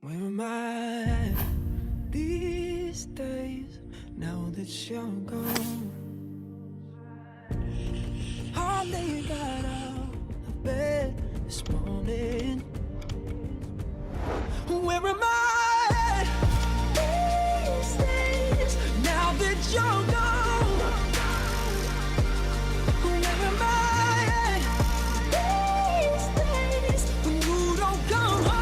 Where am I these days now that you're gone? Hardly got out of bed this morning. Where am I these days now that you're gone? Where am I these days when you don't come home?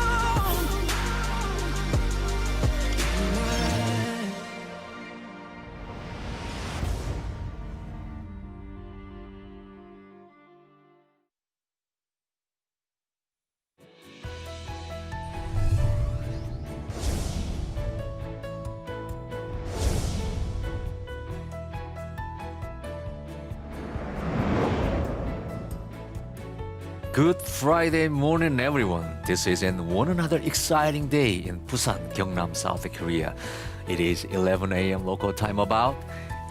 Good Friday morning, everyone. This is one another exciting day in Busan-Gyeongnam, South Korea. It is 11 a.m. local time about.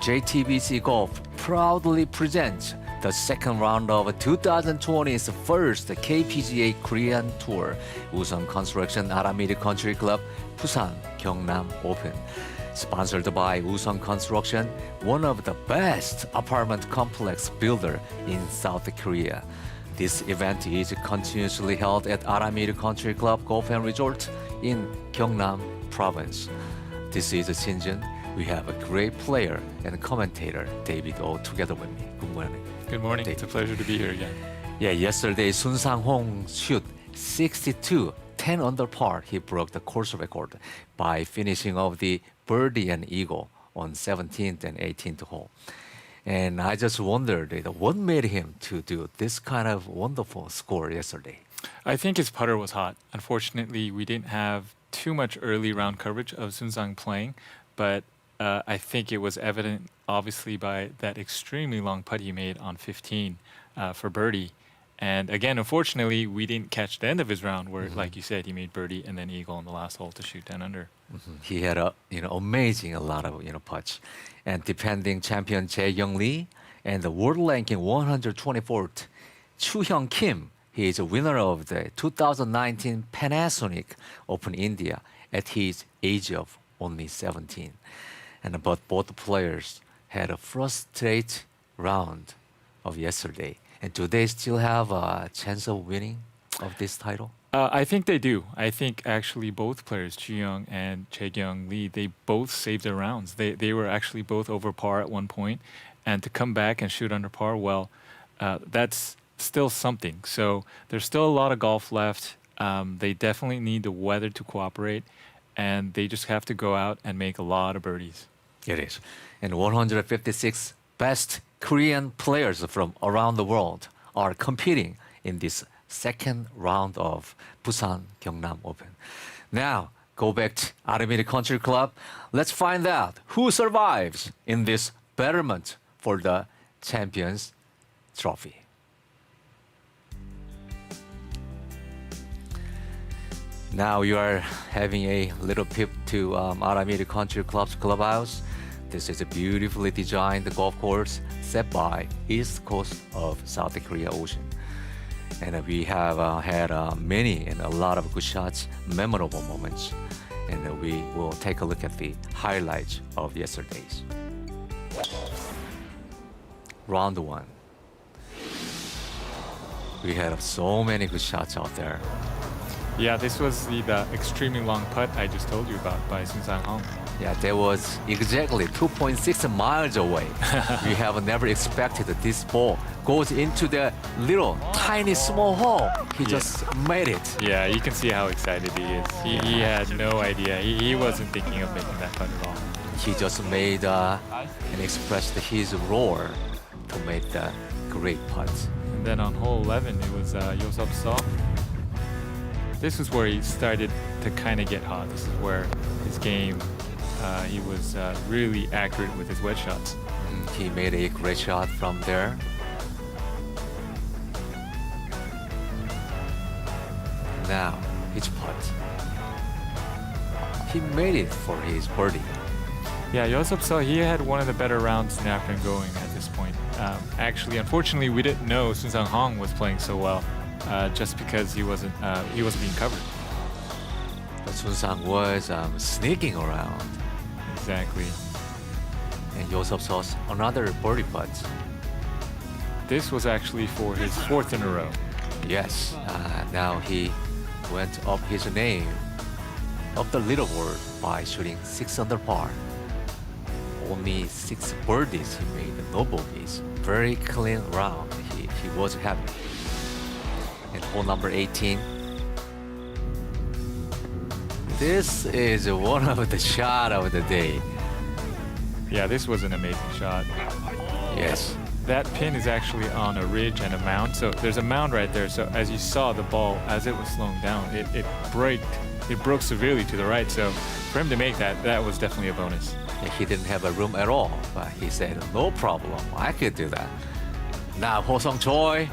JTBC Golf proudly presents the second round of 2020's first KPGA Korean Tour, Woosung Construction Aramir Country Club, Busan-Gyeongnam Open. Sponsored by Woosung Construction, one of the best apartment complex builder in South Korea. This event is continuously held at Aramir Country Club Golf and Resort in Gyeongnam Province. This is Shinjun. We have a great player and commentator, David O, together with me. Good morning. Good morning. David. It's a pleasure to be here again. Yeah, yesterday Sun Sang-hong shoot 62, 10 under par. He broke the course record by finishing off the birdie and eagle on 17th and 18th hole. And I just wondered what made him to do this kind of wonderful score yesterday. I think his putter was hot. Unfortunately, we didn't have too much early round coverage of Sun Sang playing, but I think it was evident, obviously, by that extremely long putt he made on 15 for birdie. And again, unfortunately, we didn't catch the end of his round where, like you said, he made birdie and then eagle on the last hole to shoot 10 under. He had a amazing a lot of putts, and defending champion Jae-young Lee and the world ranking 124th Chu-hyung Kim. He is a winner of the 2019 Panasonic Open India at his age of only 17. And but both players had a frustrated round of yesterday. And do they still have a chance of winning of this title? I think they do. I think actually both players, Chu-young and Jae-young Lee, they both saved their rounds. They were actually both over par at one point, and to come back and shoot under par, well, that's still something. So there's still a lot of golf left. They definitely need the weather to cooperate, and they just have to go out and make a lot of birdies. It is. And 156 best Korean players from around the world are competing in this second round of Busan-Gyeongnam Open. Now, go back to Aramir Country Club. Let's find out who survives in this betterment for the Champions Trophy. Now you are having a little peep to Aramir Country Club's clubhouse. This is a beautifully designed golf course set by east coast of South Korea Ocean. And we have had many and a lot of good shots, memorable moments. And we will take a look at the highlights of yesterday's. Round one. We had so many good shots out there. Yeah, this was the extremely long putt I just told you about by Sun Sang-hong. Yeah, that was exactly 2.6 miles away. We have never expected that this ball goes into the little tiny small hole. He just made it. Yeah, you can see how excited he is. He had no idea. He wasn't thinking of making that putt at all. He just made and expressed his roar to make the great putt. And then on hole 11, it was Yosop Seo. This is where he started to kind of get hot. This is where his game, he was really accurate with his wedge shots. He made a great shot from there. Now, his putt. He made it for his birdie. Yeah, Yosop Seo, he had one of the better rounds in the afternoon going at this point. Actually, unfortunately, we didn't know Sun Sang-hong was playing so well, just because he wasn't being covered. But Sun-sang was sneaking around. Exactly. And he also saw another birdie putt. This was actually for his fourth in a row. Yes, now he went up his name, up the leaderboard by shooting 6 under par. Only 6 birdies he made, no bogeys. Very clean round he was having. And hole number 18. This is one of the shot of the day. Yeah, this was an amazing shot. Yes. That pin is actually on a ridge and a mound. So there's a mound right there. So as you saw the ball, as it was slowing down, it broke severely to the right. So for him to make that, that was definitely a bonus. He didn't have a room at all, but he said, no problem, I could do that. Now, Woosung Choi,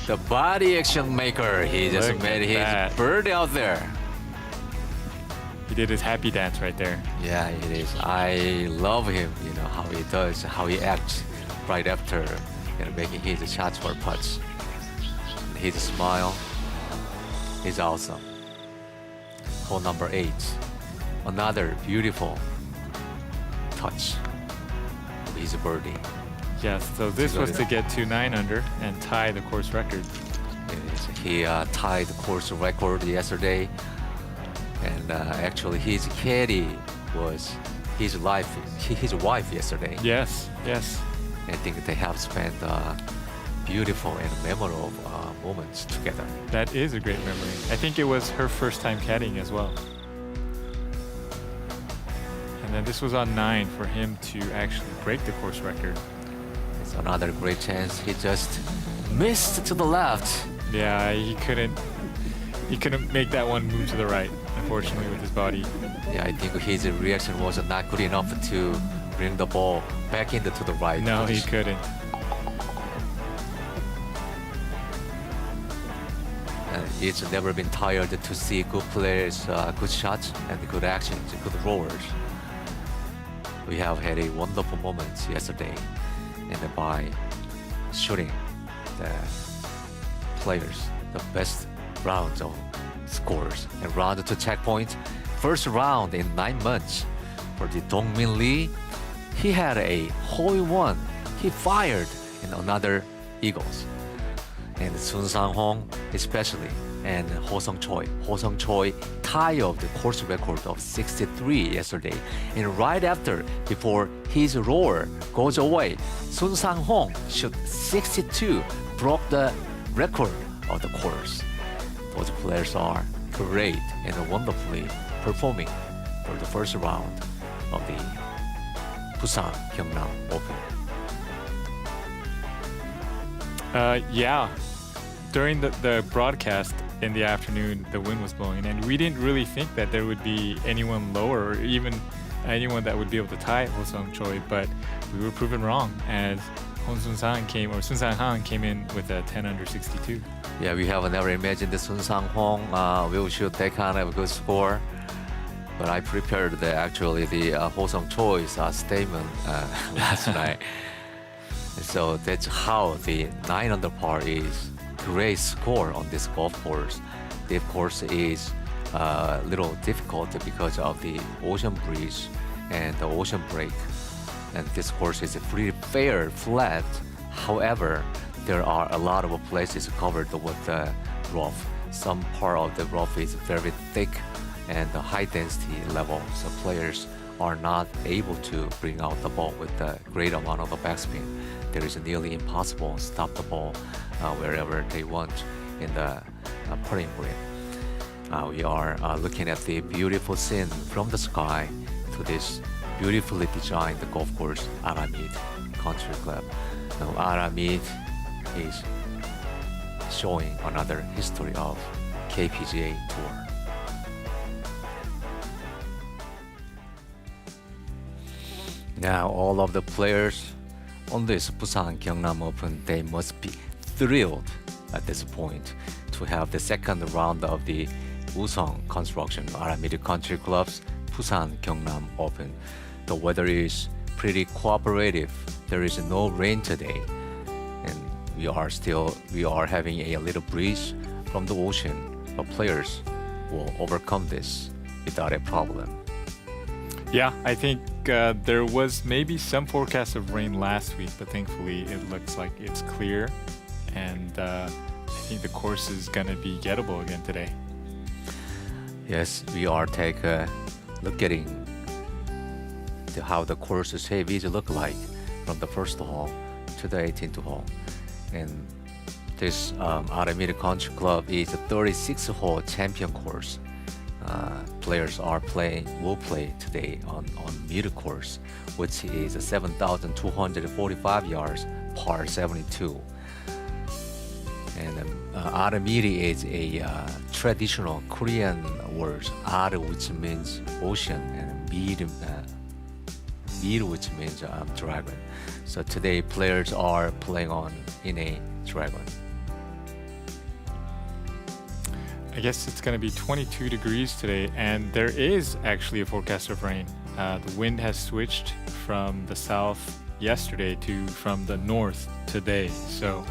the body action maker, he just Look made at his that. bird out there. He did his happy dance right there. Yeah, it is. I love him, how he does, how he acts right after making his shots for putts. His smile is awesome. Hole number 8. Another beautiful touch of his birdie. Yes, so this was to get to 9 under and tie the course record. He tied the course record yesterday, and actually his caddy was his wife yesterday. Yes, yes. I think they have spent beautiful and memorable moments together. That is a great memory. I think it was her first time caddying as well. And then this was on 9 for him to actually break the course record. It's another great chance. He just missed to the left. Yeah, he couldn't make that one move to the right, unfortunately, with his body. Yeah, I think his reaction was not good enough to bring the ball back into the right. No, he position. couldn't. It's never been tired to see good players, good shots, and good actions, good rollers. We have had a wonderful moment yesterday, and by shooting the players, the best rounds of scores, and round to checkpoint, first round in 9 months for the Dongmin Lee. He had a hole-in-one. He fired in another Eagles. And Sun Sang-hong especially, and Woosung Choi. Woosung Choi tied of the course record of 63 yesterday. And right after, before his roar goes away, Sun Sang-hong shot 62, broke the record of the course. Those players are great and wonderfully performing for the first round of the Busan-Gyeongnam Open. Yeah, during the broadcast in the afternoon, the wind was blowing, and we didn't really think that there would be anyone lower, or even anyone that would be able to tie Woosung Choi, but we were proven wrong as Sun Sang-hong came in with a 10 under 62. Yeah, we have never imagined the Sun Sang-hong will shoot that kind of good score. But I prepared the Woosung Choi's statement last night. So that's how the 9 under par is great score on this golf course. The course is a little difficult because of the ocean breeze and the ocean break. And this course is pretty fair, flat. However, there are a lot of places covered with the rough. Some part of the rough is very thick and the high density level, so players are not able to bring out the ball with a great amount of backspin. There is nearly impossible to stop the ball wherever they want in the putting green. We are looking at the beautiful scene from the sky to this beautifully designed golf course, Aramir Country Club. Now, Aramir is showing another history of KPGA Tour. Now, all of the players on this Busan-Gyeongnam Open, they must be thrilled at this point to have the second round of the Woosung construction Aramir Country Club's Busan-Gyeongnam Open. The weather is pretty cooperative. There is no rain today, and we are having a little breeze from the ocean. But players will overcome this without a problem. Yeah, I think there was maybe some forecast of rain last week, but thankfully it looks like it's clear, and I think the course is gonna be gettable again today. Yes, we are take a look at how the course shape is look like from the first hole to the 18th hole. And this Aramir Country Club is a 36-hole champion course. Players will play today on middle course, which is 7,245 yards, par 72. And Aramir is a traditional Korean word, Ar, which means ocean, and Mir, which means dragon. So today players are playing in a dragon. I guess it's going to be 22 degrees today, and there is actually a forecast of rain. The wind has switched from the south yesterday to from the north today. So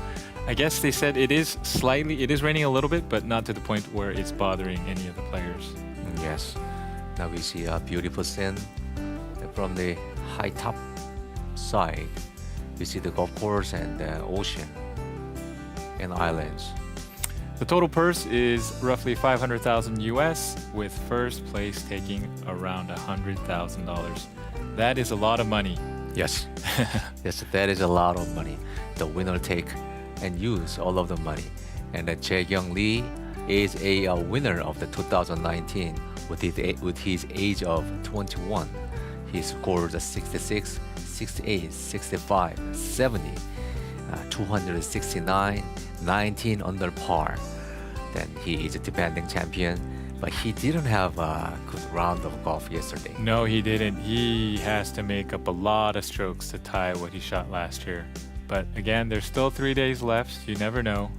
I guess they said it is raining a little bit, but not to the point where it's bothering any of the players. Yes. Now we see a beautiful scene from the high top side. We see the golf course and the ocean and islands. The total purse is roughly 500,000 US, with first place taking around $100,000. That is a lot of money. Yes. Yes, that is a lot of money. The winner take and use all of the money. And Jae-kyung Lee is a winner of the 2019 with his age of 21. He scored 66, 68, 65, 70, 269, 19 under par. Then he is a defending champion, but he didn't have a good round of golf yesterday. No, he didn't. He has to make up a lot of strokes to tie what he shot last year. But again, there's still 3 days left. You never know.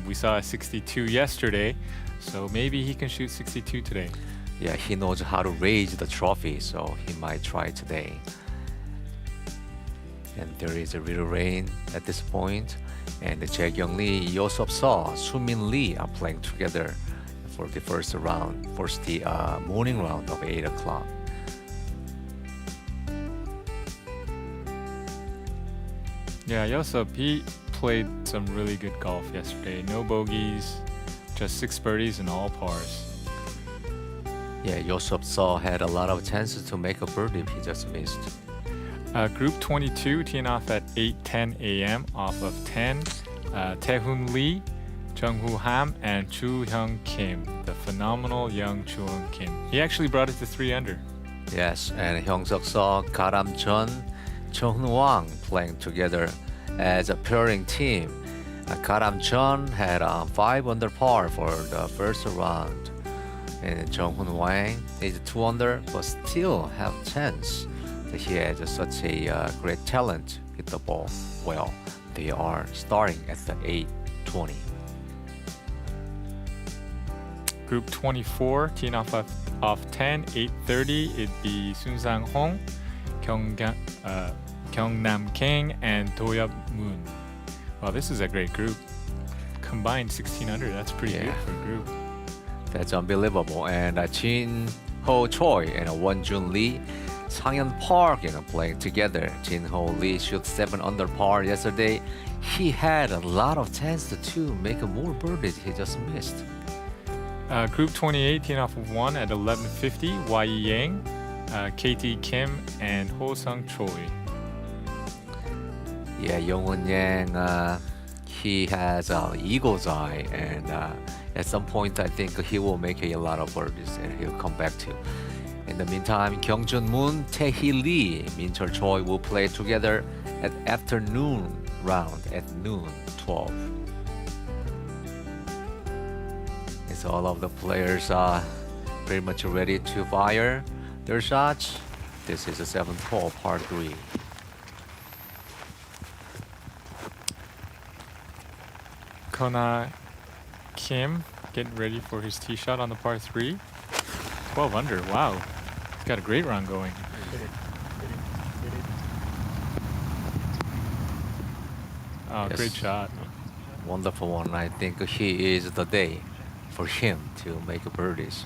We saw a 62 yesterday, so maybe he can shoot 62 today. Yeah, he knows how to raise the trophy, so he might try today. And there is a little rain at this point. And Jae-kyung Lee, Yosop Seo, Sumin Lee are playing together for the first the morning round of 8 o'clock. Yeah, Yosop, he played some really good golf yesterday. No bogeys, just 6 birdies and all pars. Yeah, Yosop Seo had a lot of chances to make a birdie, he just missed. Group 22 teeing off at 8:10 a.m. off of 10. Tae-hoon Lee, Jung-Hoo Ham, and Chu-hyung Kim, the phenomenal young Chu-hyung Kim. He actually brought it to 3 under. Yes, and Hyung-suk Seo, Karam Chun, Chung Wang playing together as a pairing team. Karam Chun had 5 under par for the first round. And Jung-hoon Wang is 2 under, but still have chance. He has such a great talent with the ball. Well, they are starting at the 8:20. Group 24 teeing off 10, 8:30. It'd be Sun Sang-hong, Gyeongnam King, and Do-yeop Moon. Well, this is a great group. Combined 16 under. That's pretty good for a group. That's unbelievable. And Jin Ho Choi and Won-jun Lee, Changyeon Park, playing together. Jin Ho Lee shot 7 under par yesterday. He had a lot of chance to make more birdies. He just missed. Group 28 teeing off of 1 at 11:50. Yi Yang, KT Kim, and Ho Sung Choi. Yeah, Yong-won Yang, he has eagle's eye, and at some point I think he will make a lot of birdies and he'll come back to. In the meantime, Kyung-jun Moon, Tae-hee Lee, Min-chul Choi will play together at afternoon round at noon 12. And so all of the players are pretty much ready to fire their shots. This is the 7th hole, par 3. Kona Kim getting ready for his tee shot on the par 3. 12 under, wow. He's got a great run going. Oh, Yes. great shot. Wonderful one. I think he is the day for him to make birdies.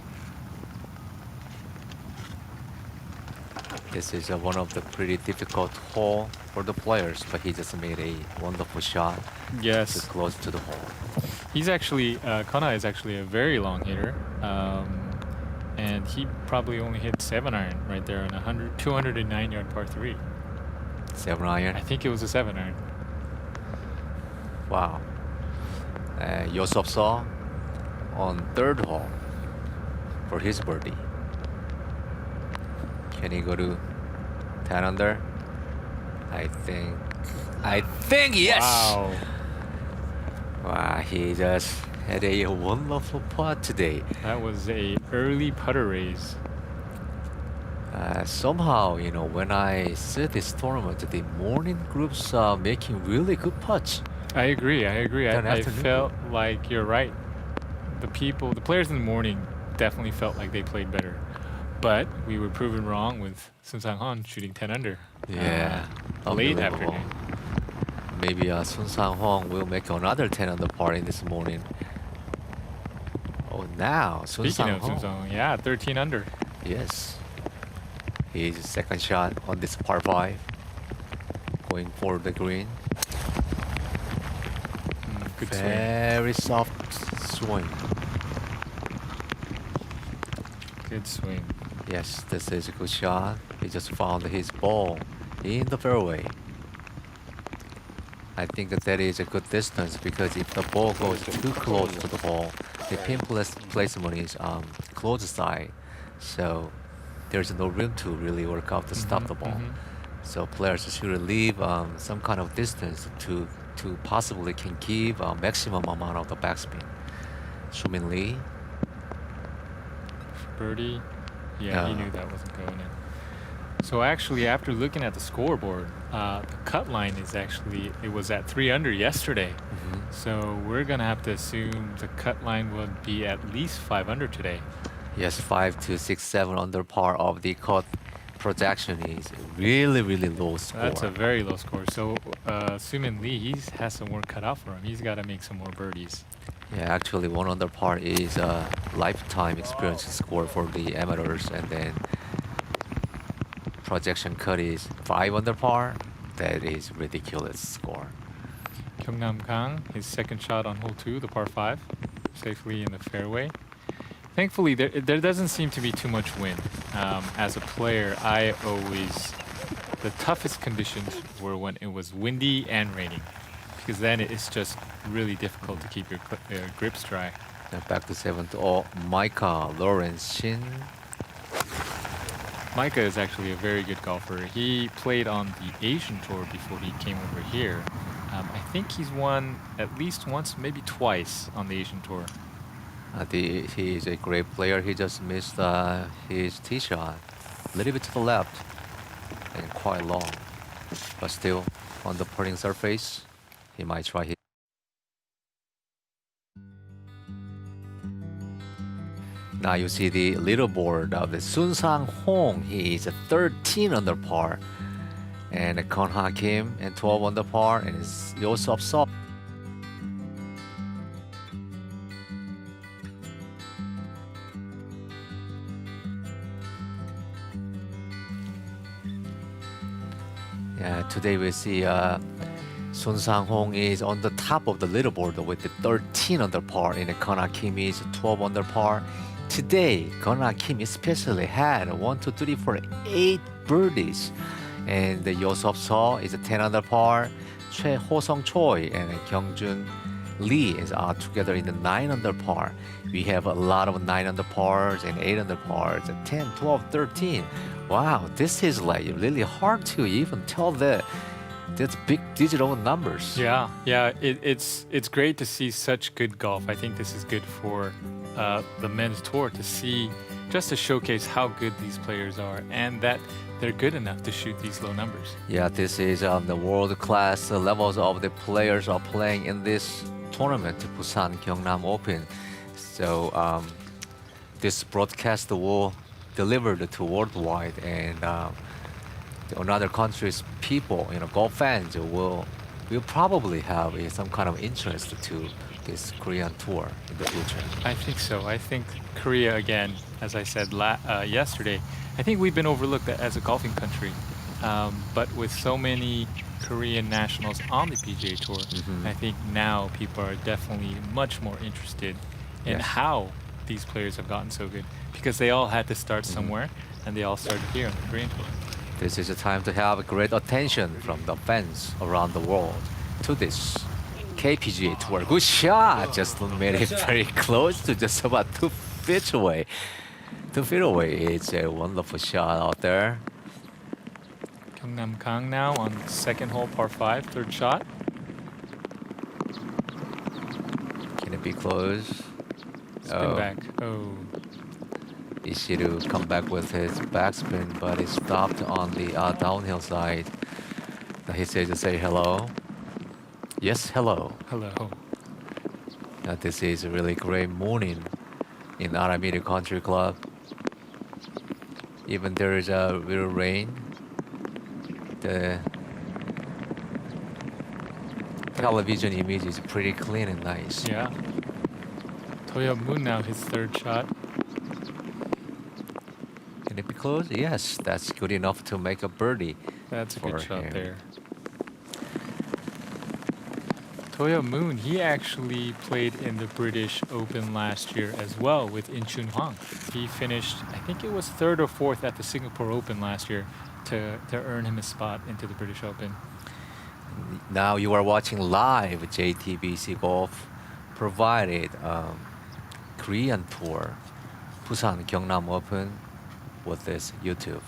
This is one of the pretty difficult hole for the players, but he just made a wonderful shot to Yes. close to the hole. He's actually, Kona is actually a very long hitter. And he probably only hit 7-iron right there on a 209-yard par 3. 7-iron. I think it was a 7-iron. Wow. Yosop saw on third hole for his birdie. Can he go to 10 under? I think yes. Wow. Wow, he just had a wonderful putt today. That was a early putter raise. Somehow, when I see this tournament, the morning groups are making really good putts. I agree. Than I afternoon. felt like you're right. The players in the morning definitely felt like they played better. But we were proven wrong with Sun Sang-hon shooting 10 under. Yeah, Late unbelievable. afternoon. Maybe Sun Sang-hong will make another 10 under par in this morning. Oh, now Sun Speaking of Sun Sang-hong. Sang-hon, yeah, 13 under. Yes. His second shot on this par 5. Going for the green. Good swing. Very soft swing. Good swing. Yes, this is a good shot. He just found his ball in the fairway. I think that is a good distance because if the ball goes too close to the ball, the pin placement is close side. So there's no room to really work out to stop the ball. So players should leave some kind of distance to possibly can give a maximum amount of the backspin. Shumin Lee. Birdie. Yeah, he knew that wasn't going in. So actually, after looking at the scoreboard, the cut line it was at 3 under yesterday. So we're gonna have to assume the cut line will be at least 5 under today. Yes, 5 to 6, 7 under par of the cut projection is really, really low score. That's a very low score. So Sumin Lee, he has some work cut out for him. He's got to make some more birdies. Yeah, actually, 1 under par is a lifetime experience score for the amateurs, and then projection cut is 5 under par. That is ridiculous score. Gyeongnam Kang, his second shot on hole 2, the par 5, safely in the fairway. Thankfully, there doesn't seem to be too much wind. As a player, the toughest conditions were when it was windy and raining, because then it's just really difficult to keep your grips dry. Now back to 7th. Oh, Micah, Lawrence, Shin. Micah is actually a very good golfer. He played on the Asian Tour before he came over here. I think he's won at least once, maybe twice on the Asian Tour. He is a great player. He just missed his tee shot a little bit to the left and quite long, but still on the putting surface, he might try his. Now you see the leaderboard of the Sun Sang-hong. He is a 13 under par, and Kon Ha-kim and 12 under par, and it's Yosop Seo. Yeah, today we see Sun Sang-hong is on the top of the leaderboard with the 13 under par, and Kon Ha-kim is 12 under par. Today, Kon Ha-kim especially had 1, 2, 3, 4, 8 birdies, and the Yosop Seo is a 10 under par. Ho-sung Choi and Kyung-jun Lee is together in the 9 under par. We have a lot of 9 under pars and 8 under pars, 10, 12, 13. Wow, this is like really hard to even tell that's big digital numbers. Yeah, it's great to see such good golf. I think this is good for the men's tour to see, just to showcase how good these players are and that they're good enough to shoot these low numbers. Yeah, this is the world-class levels of the players are playing in this tournament, Busan-Gyeongnam Open. So this broadcast will deliver to worldwide, and another country's people, golf fans will probably have some kind of interest to this Korean tour in the future? I think so. I think Korea, again, as I said yesterday, I think we've been overlooked as a golfing country. But with so many Korean nationals on the PGA Tour, I think now people are definitely much more interested in Yes. how these players have gotten so good, because they all had to start somewhere, and they all started here on the Korean Tour. This is a time to have great attention from the fans around the world to this KPGA Tour. Good shot! Just made it very close to just about 2 feet away. 2 feet away. It's a wonderful shot out there. Gyeongnam Kang now on second hole, par 5, third shot. Can it be close? Spin back. Oh, Ishiru come back with his backspin, but he stopped on the downhill side. He said to say hello. Yes, hello. hello. This is a really great morning in Aramir Country Club. Even there is a little rain, the television image is pretty clean and nice. Yeah. Toyo Moon now his third shot. Can it be close? Yes, that's good enough to make a birdie. That's a For good shot him. there. Toyo Moon, he actually played in the British Open last year as well with In Chun Hwang. He finished, I think it was third or fourth at the Singapore Open last year to earn him a spot into the British Open. Now you are watching live JTBC Golf provided Korean tour, Busan-Gyeongnam Open with this YouTube.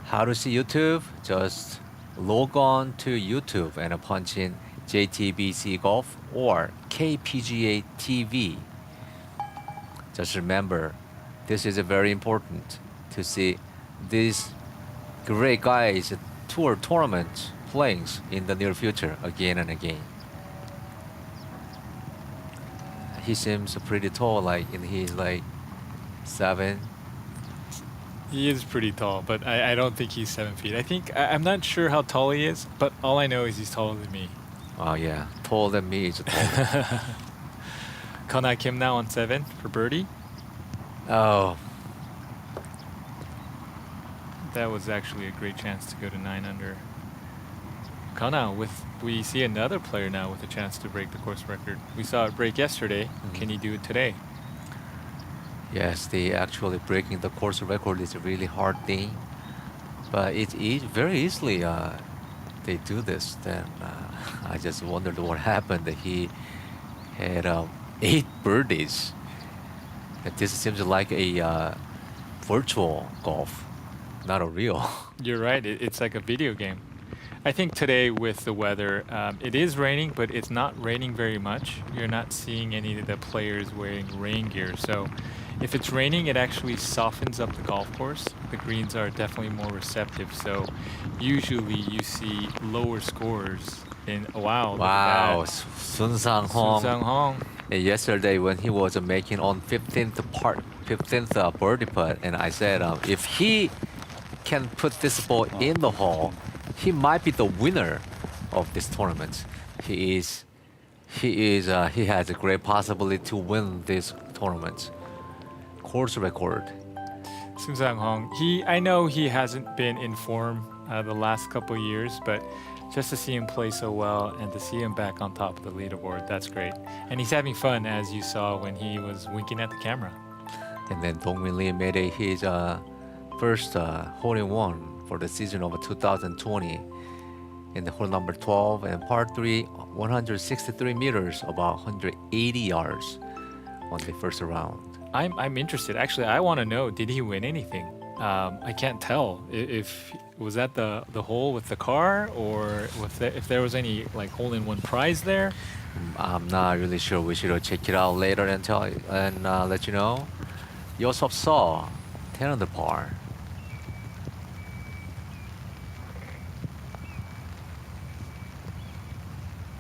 How to see YouTube? Just log on to YouTube and punch in JTBC Golf or KPGA TV. Just remember, this is very important to see these great guys tour tournament playing in the near future again and again. He seems pretty tall, like in he's like 7. He is pretty tall, but I don't think he's 7 feet. I'm not sure how tall he is, but all I know is he's taller than me. Oh yeah, taller than me is tall. Kana Kim now on 7 for birdie. Oh, That was actually a great chance to go to 9 under. Kana, we see another player now with a chance to break the course record. We saw it break yesterday. Can he do it today? yes, the actually breaking the course record is a really hard thing, but it is very easily they do this. Then I just wondered what happened. He had 8 birdies. This seems like a virtual golf, not a real. You're right. It's like a video game. I think today with the weather, it is raining, but it's not raining very much. You're not seeing any of the players wearing rain gear. So if it's raining, it actually softens up the golf course. The greens are definitely more receptive. So usually you see lower scores in, wow. Wow, Look Sun at Sang that. Hong. Sung Hong. Yesterday when he was making on 15th birdie putt, and I said if he can put this ball in the hole, he might be the winner of this tournament. He has a great possibility to win this tournament. Course record. Sung Hong. I know he hasn't been in form the last couple years, but just to see him play so well and to see him back on top of the leaderboard, that's great. And he's having fun, as you saw when he was winking at the camera. And then Dongmin Lee made his first hole-in-one for the season of 2020 in the hole number 12 and par 3, 163 meters, about 180 yards on the first round. I'm interested. Actually, I want to know, did he win anything? I can't tell if was that the hole with the car, or if there was any like hole-in-one prize there. I'm not really sure. We should check it out later and let you know. Yosop saw 10 on the par.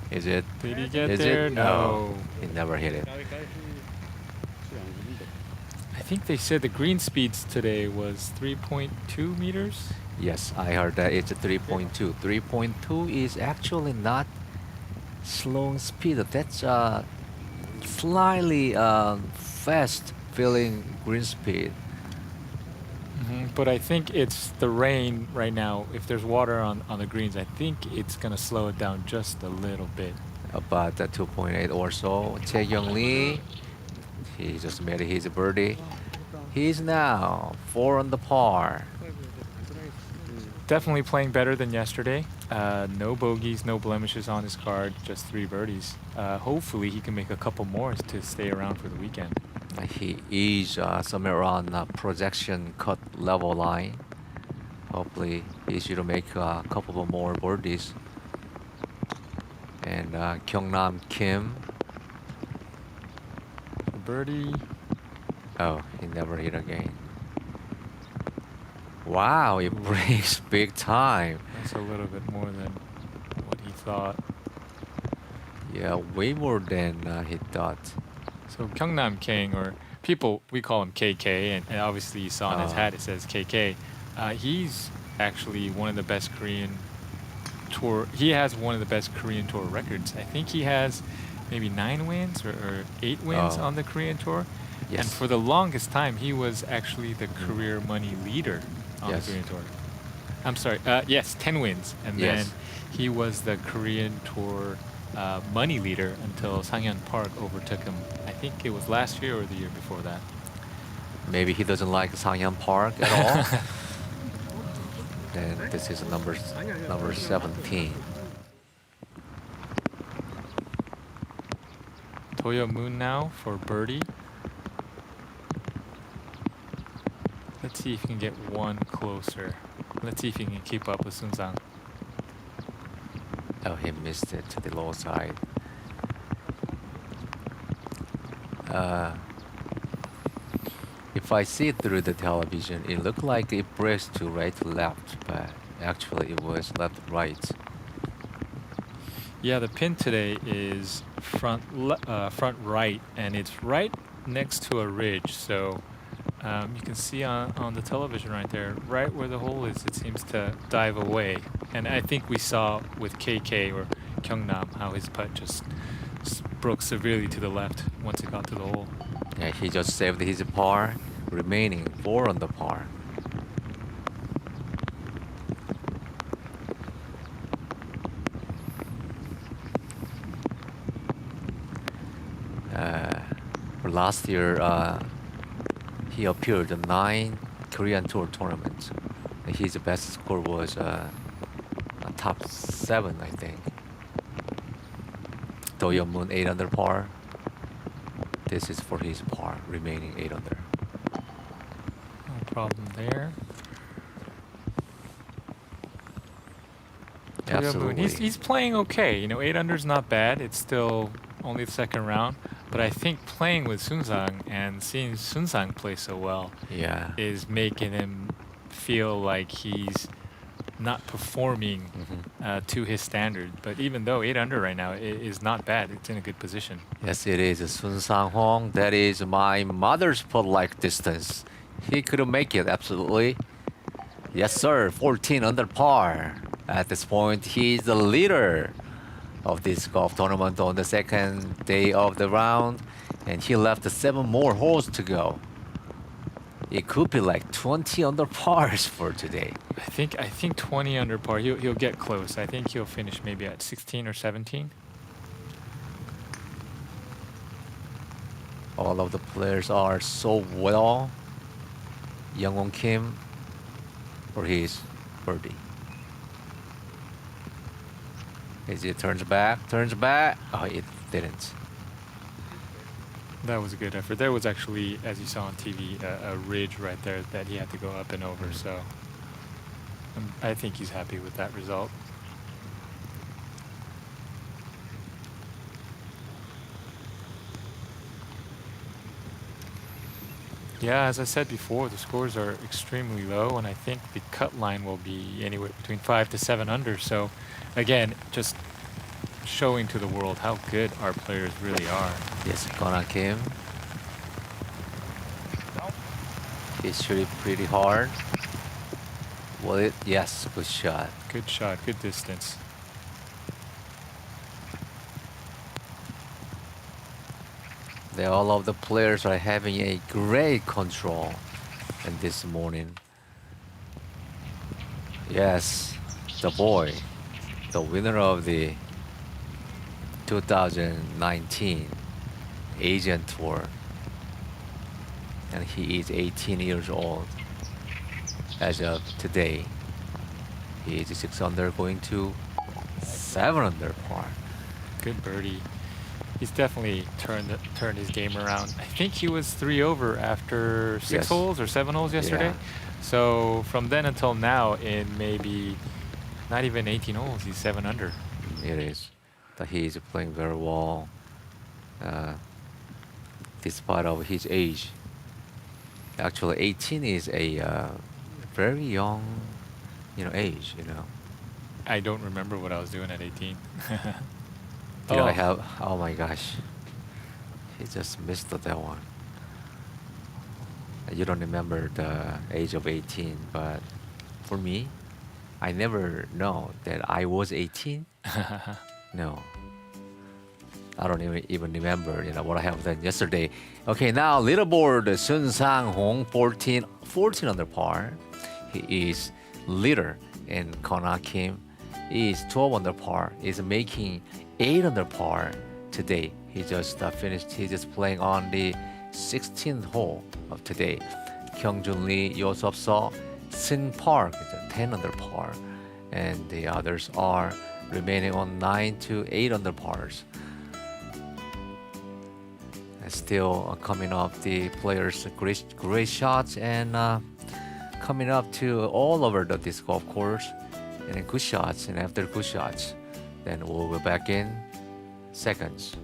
Is it? Did he get Is there? it? No. He never hit it. I think they said the green speeds today was 3.2 meters. Yes, I heard that it's a 3.2. 3.2 is actually not slow speed. That's slightly fast feeling green speed. But I think it's the rain right now. If there's water on the greens, I think it's gonna slow it down just a little bit. About 2.8 or so. Chae-young Lee, he just made his birdie. He's now 4 on the par. Definitely playing better than yesterday. No bogeys, no blemishes on his card, just 3 birdies. Hopefully he can make a couple more to stay around for the weekend. He is somewhere around projection cut level line. Hopefully he should make a couple of more birdies. And Gyeongnam Kim, Birdie. oh, he never hit again. Wow, it breaks big time. That's a little bit more than what he thought. Yeah, way more than he thought. So Gyeongnam King, or people, we call him KK, and obviously you saw on his hat it says KK. He's actually one of the best Korean tour. He has one of the best Korean tour records. I think he has maybe 9 wins or 8 wins on the Korean tour. Yes. And for the longest time, he was actually the career money leader on the Korean tour. I'm sorry. Yes, 10 wins, and Yes. then he was the Korean tour money leader until Sanghyun Park overtook him. I think it was last year or the year before that. Maybe he doesn't like Sanghyun Park at all. Then this is number 17. Toyo Moon now for birdie. Let's see if he can get one closer. Let's see if he can keep up with Sun-sang. Oh, he missed it to the low side. If I see it through the television, it looked like it breaks to right to left, but actually it was left to right. Yeah, the pin today is front right, and it's right next to a ridge. So you can see on the television right there, right where the hole is, it seems to dive away. And I think we saw with KK or Gyeongnam how his putt just broke severely to the left once it got to the hole. Yeah, he just saved his par, remaining 4 on the par. Last year, he appeared in 9 Korean Tour tournaments. His best score was a top 7, I think. Toyo Moon 8 under par. This is for his par, remaining 8 under. No problem there. Toyo Moon, Absolutely. he's playing okay. You know, 8 under is not bad. It's still only the second round. But I think playing with Sun-sang and seeing Sun-sang play so well Yeah. is making him feel like he's not performing to his standard. But even though 8 under right now is not bad, it's in a good position. Yes, it is. Sun Sang-hong, that is my mother's putt-like distance. He couldn't make it, absolutely. Yes, sir, 14 under par. At this point, he's the leader of this golf tournament on the second day of the round, and he left 7 more holes to go. It could be like 20 under pars for today. I think 20 under par. He'll get close. I think he'll finish maybe at 16 or 17. All of the players are so well. Young-won Kim for his birdie. As it turns back. Oh, it didn't. That was a good effort. There was actually, as you saw on TV, a ridge right there that he had to go up and over. So I think he's happy with that result. Yeah, as I said before, the scores are extremely low, and I think the cut line will be anywhere between 5 to 7 under. So, again, just showing to the world how good our players really are. Yes, Gona Kim. He's shooting pretty hard. Will it? Yes, good shot. Good shot, good distance. All of the players are having a great control in this morning. Yes, the boy, the winner of the 2019 Asian Tour, and he is 18 years old as of today. He is 6 under, going to 7 under par. Good birdie. He's definitely turned his game around. I think he was 3 over after 6 Yes. holes or 7 holes yesterday. Yeah. So from then until now, in maybe not even 18 holes, he's 7 under. It is that he is playing very well, uh, despite of his age. Actually, 18 is a very young, age. I don't remember what I was doing at 18. I have. Oh my gosh, he just missed that one. You don't remember the age of 18, but for me, I never know that I was 18. No. I don't even remember, what I have done yesterday. Okay, now leaderboard, Sun Sang-hong, 14 under par. He is leader in Kona Kim. He is 12 under par. He's making 8 under par today. He just finished. He's just playing on the 16th hole of today. Kyungjun Lee, Yosop Seo, Sin Park is a 10 under par, and the others are remaining on 9 to 8 under pars. And still coming off the players' great shots and coming up to all over the disc golf course and good shots, and after good shots, then we'll be back in seconds.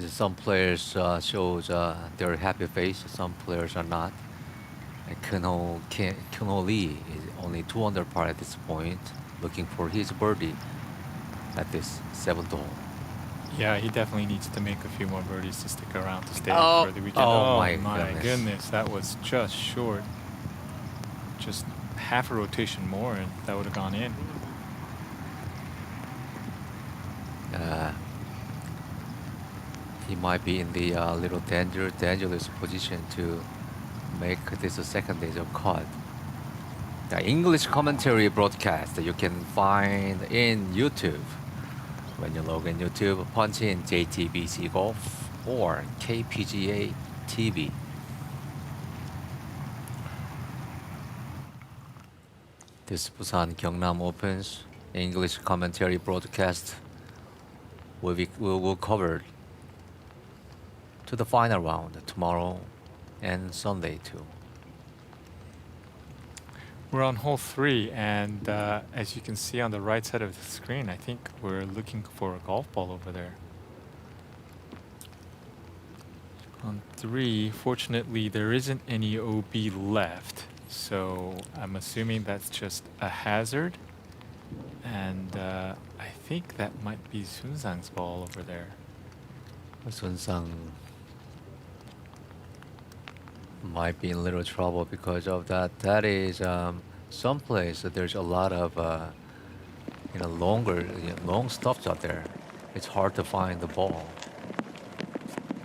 Some players shows their happy face. Some players are not. And Kyunho Lee is only 2 under par at this point, looking for his birdie. at this seventh hole. Yeah, he definitely needs to make a few more birdies to stick around to stay Oh, for the weekend. oh my goodness. goodness. That was just short. Just half a rotation more, and that would have gone in. Uh, he might be in the little dangerous position to make this a second day of cut. The English commentary broadcast that you can find in YouTube. When you log in YouTube, punch in JTBC Golf or KPGA TV. This Busan-Gyeongnam Opens English commentary broadcast will cover to the final round tomorrow and Sunday too. We're on hole 3, and as you can see on the right side of the screen, I think we're looking for a golf ball over there. On 3, fortunately, there isn't any OB left, so I'm assuming that's just a hazard. And I think that might be Sunsang's ball over there. Woosung might be in little trouble because of that. That is some place that there's a lot of long stuff out there. It's hard to find the ball.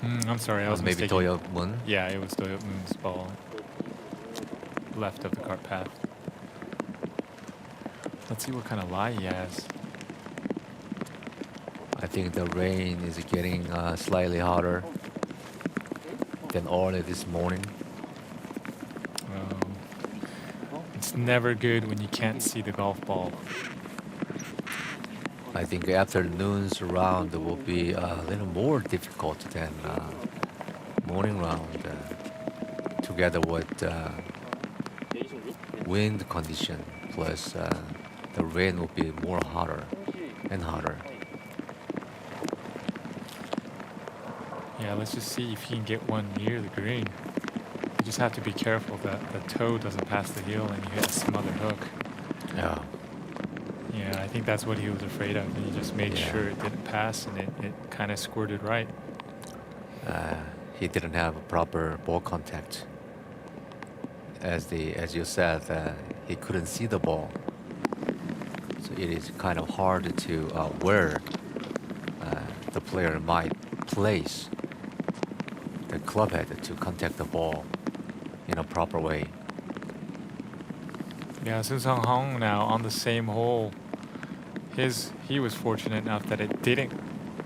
I'm sorry, I was Maybe mistaken. Toyo Moon. Yeah, it was Doyot Moon's ball. Left of the cart path. Let's see what kind of lie he has. I think the rain is getting slightly hotter than early this morning. It's never good when you can't see the golf ball. I think afternoon's round will be a little more difficult than morning round, together with wind condition plus the rain will be more hotter and hotter. Yeah, let's just see if he can get one near the green. You just have to be careful that the toe doesn't pass the heel and you hit a smothered hook. Yeah. Yeah, I think that's what he was afraid of, and he just made Yeah. sure it didn't pass, and it kind of squirted right. He didn't have proper ball contact. As you said, he couldn't see the ball, so it is kind of hard to where the player might place the club head to contact the ball in a proper way. Yeah, Sung Hong now on the same hole. He was fortunate enough that it didn't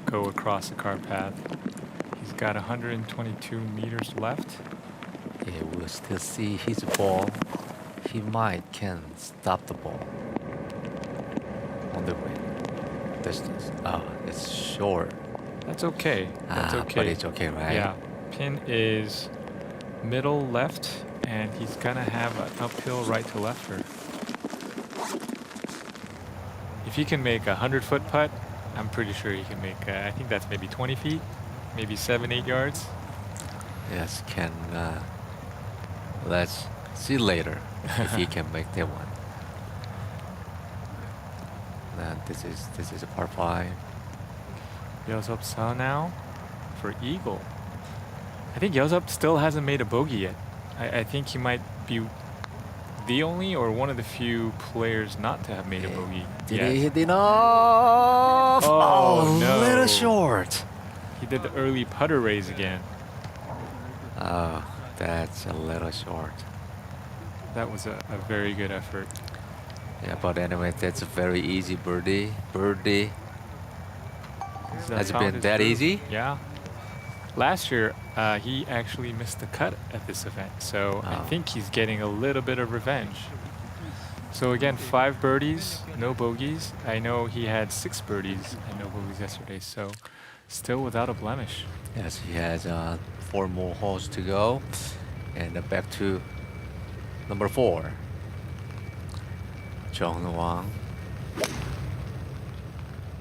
go across the cart path. He's got 122 meters left. Yeah, we'll still see his ball. He can stop the ball on the way distance. Oh, it's short. That's okay. That's okay. But it's okay, right? Yeah, pin is middle left, and he's gonna have an uphill right to lefter. If he can make a 100-foot putt, I'm pretty sure he can make. I think that's maybe 20 feet, maybe 7-8 yards. Yes, can. Let's see later if he can make that one. And this is a par 5. Yeosup Sa now for eagle. I think Yeosup still hasn't made a bogey yet. I think he might be the only or one of the few players not to have made a bogey. Did yet. he hit enough? Oh, no. A little short. He did the early putter raise again. Oh, that's a little short. That was a very good effort. Yeah, but anyway, that's a very easy birdie. Has it been that easy? Yeah. Last year, he actually missed the cut at this event, so I think he's getting a little bit of revenge. So again, 5 birdies, no bogeys. I know he had 6 birdies and no bogeys yesterday, so still without a blemish. Yes, he has 4 more holes to go, and back to number 4. Jung Wang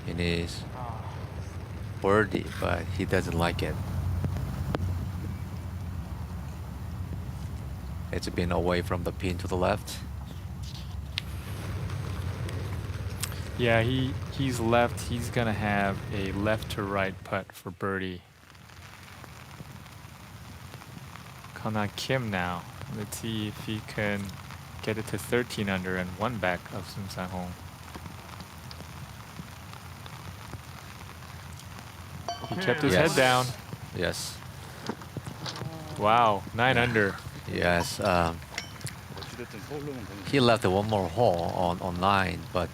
in his birdie, but he doesn't like it. It's been away from the pin to the left. Yeah, he's left. He's gonna have a left to right putt for birdie. Kana Kim now. Let's see if he can get it to 13 under and one back of Sung Sang Hong. He kept his head Yes. down. Yes. Wow, 9 under. Yes. He left one more hole on 9, but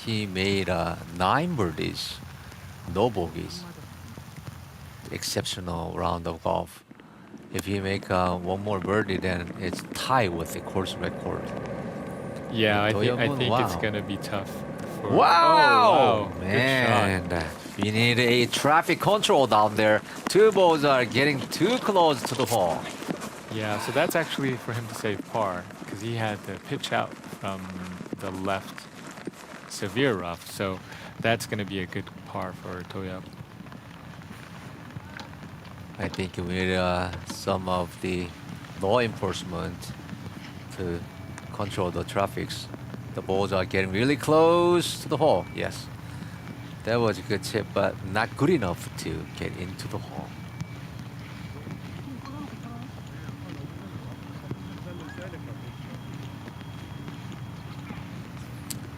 he made 9 birdies, no bogeys. Exceptional round of golf. If he make one more birdie, then it's tied with the course record. Yeah, I think it's wow. gonna be tough. For, Wow! Oh, wow. Man, Good shot. we need a traffic control down there. Two balls are getting too close to the hole. Yeah, so that's actually for him to save par because he had to pitch out from the left severe rough. So that's going to be a good par for Toyab. I think we need some of the law enforcement to control the traffics. The balls are getting really close to the hole. Yes, that was a good chip, but not good enough to get into the hole.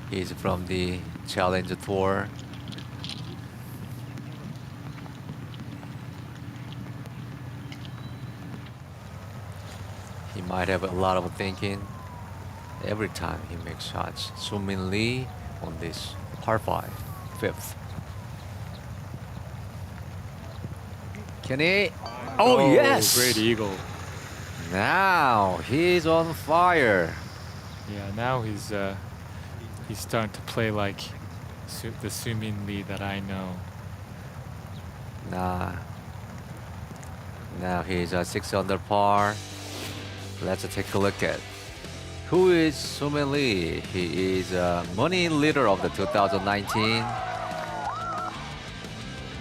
He's from the Challenger Tour. He might have a lot of thinking every time he makes shots. Soo-min Lee on this par 5, 5th. Can he? Oh, yes! Great eagle. Now he's on fire. Yeah, now he's starting to play like the Soo-min Lee that I know. Now he's 6 under par. Let's take a look at who is Soo-min Lee. He is money leader of the 2019.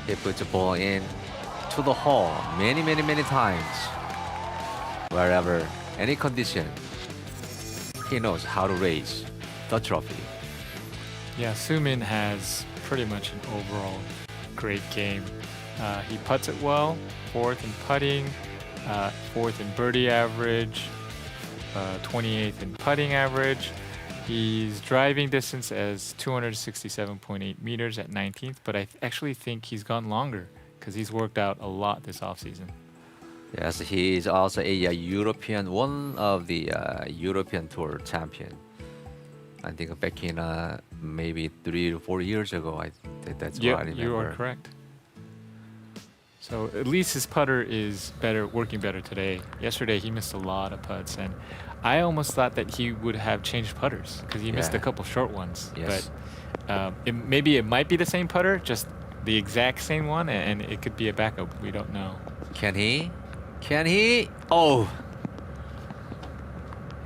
He puts the ball in to the hole many times. Wherever, any condition, he knows how to raise the trophy. Yeah, Soo-min has pretty much an overall great game. He putts it well, 4th in putting, 4th in birdie average, 28th in putting average. He's driving distance as 267.8 meters at 19th, but I actually think he's gone longer because he's worked out a lot this offseason. Yes, he is also a European, one of the European Tour champion. I think back in maybe 3 to 4 years ago, that's what I remember. You are correct. So at least his putter is working better today. Yesterday he missed a lot of putts, and I almost thought that he would have changed putters because he missed a couple short ones. Yes. But maybe it might be the same putter, just the exact same one, and it could be a backup. We don't know. Can he? Can he? Oh.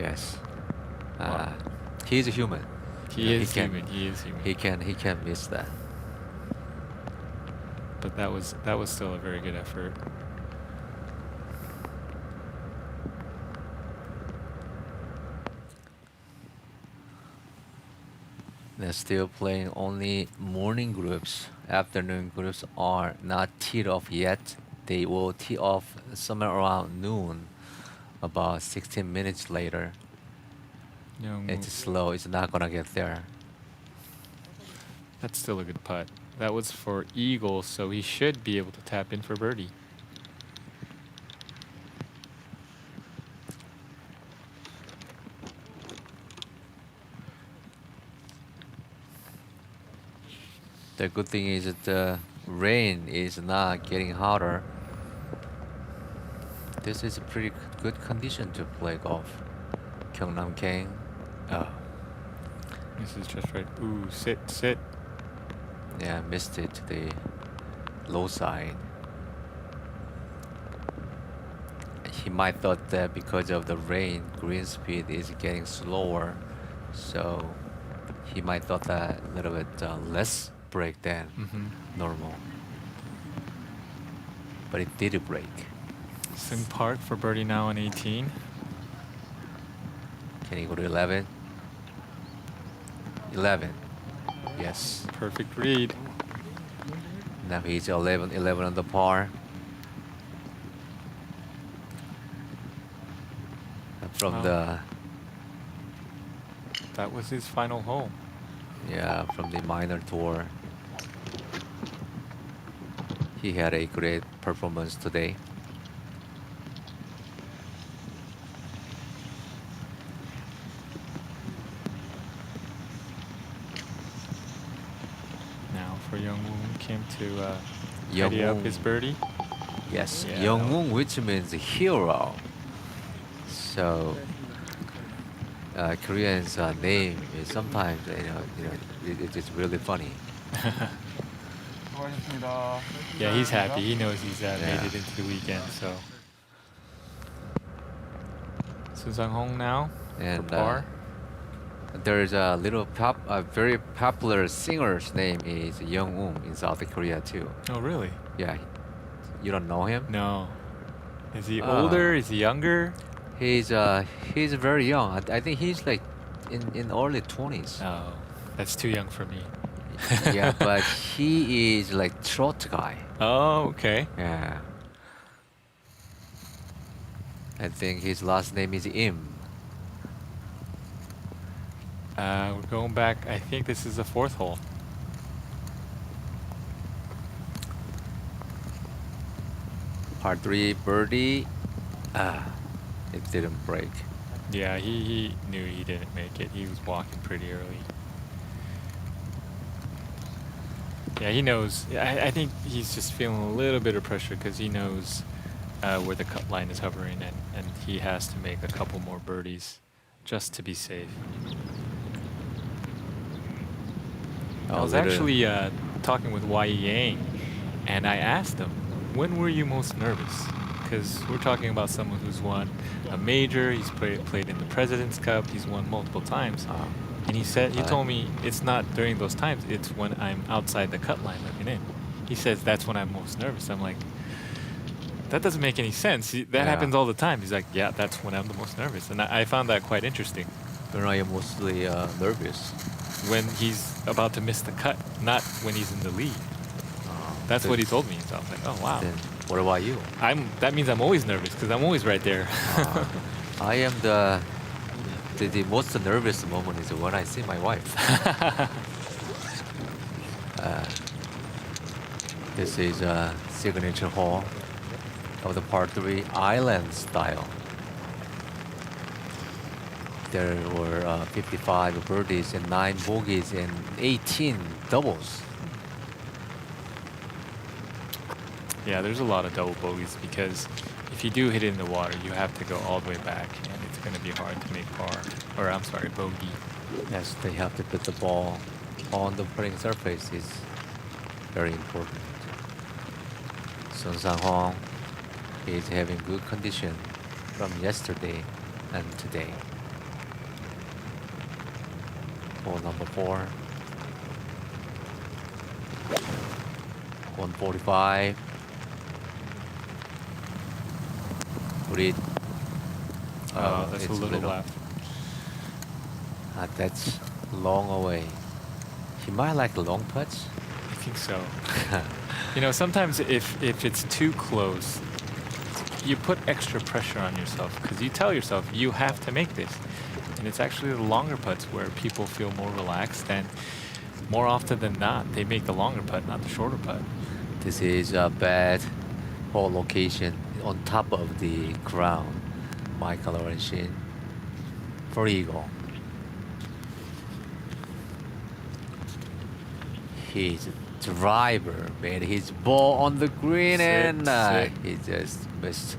Yes. Wow. He's a human. He is human. He can miss that. But that was still a very good effort. They're still playing only morning groups. Afternoon groups are not teed off yet. They will tee off somewhere around noon, about 16 minutes later. It's slow. It's not gonna get there. That's still a good putt. That was for eagle, so he should be able to tap in for birdie. The good thing is that the rain is not getting hotter. This is a pretty good condition to play golf. Gyeongnam King. Oh, This is just right. Ooh, sit. yeah, missed it to the low side. He might thought that because of the rain, green speed is getting slower, so he might thought that a little bit less break than normal. But it did break. Sung Park for birdie now on 18. Can he go to 11? 11. Yes. Perfect read. Now he's 11 on the par. And from Wow. the That was his final hole. from the minor tour, he had a great performance today. Now for Young-woon Kim to Young tidy up Woon. his birdie. Yes, Yeah, Young-woon, which means hero. So Koreans' name is sometimes it's really funny. Yeah, he's happy. He knows he's made Yeah. it into the weekend. So Sun Sang-hong now for And par. there's a very popular singer's name is Young-woon in South Korea too. Oh, really? Yeah, you don't know him? No. Is he Ah. older? Is he younger? He's very young. I think he's like in early 20s. Oh, that's too young for me. Yeah, but he is like trot guy. Oh, okay. Yeah. I think his last name is Im. We're going back. I think this is the fourth hole. Par 3 birdie. It didn't break. Yeah, he knew he didn't make it. He was walking pretty early. Yeah, he knows. I think he's just feeling a little bit of pressure because he knows where the cut line is hovering, and he has to make a couple more birdies just to be safe. I was actually talking with Wai Yang, and I asked him, when were you most nervous? Because we're talking about someone who's won a major, he's played in the President's Cup, he's won multiple times. And he told me it's not during those times, it's when I'm outside the cut line looking in. He says that's when I'm most nervous. I'm like, that doesn't make any sense. That happens all the time. He's like, yeah, that's when I'm the most nervous. And I found that quite interesting. When I am mostly nervous. When he's about to miss the cut, not when he's in the lead. That's what he told me. So I was like, oh, wow. Then what about you? That means I'm always nervous because I'm always right there. I am the most nervous moment is when I see my wife. This is a signature hole of the par 3 island style. There were 55 birdies and 9 bogeys and 18 doubles. Yeah, there's a lot of double bogeys because if you do hit it in the water, you have to go all the way back, and it's going to be hard to make par. Or I'm sorry, bogey. Yes, they have to put the ball on the putting surface is very important. Sun Sang-hong is having good condition from yesterday and today. Hole number 4. 145. Put it. That's it's a little left. That's long away. He might like long putts. I think so. You know, sometimes if it's too close, you put extra pressure on yourself because you tell yourself you have to make this. And it's actually the longer putts where people feel more relaxed, and more often than not, they make the longer putt, not the shorter putt. This is a bad hole location on top of the ground. Michael Orenstein for eagle. His driver made his ball on the green, and he just missed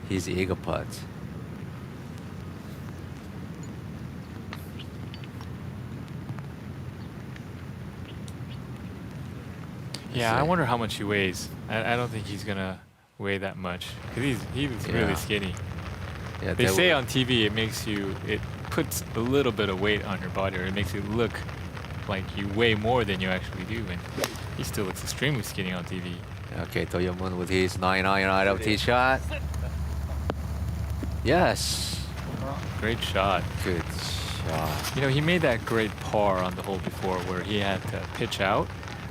his eagle putt. Yeah, I wonder how much he weighs. I don't think he's gonna weigh that much because he's really skinny. Yeah, They say on TV it puts a little bit of weight on your body, or it makes it look like you weigh more than you actually do, and he still looks extremely skinny on TV. Okay, Do Young-moon with his 9-iron right up tee shot. Yes. Great shot. Good Wow. You know, he made that great par on the hole before where he had to pitch out.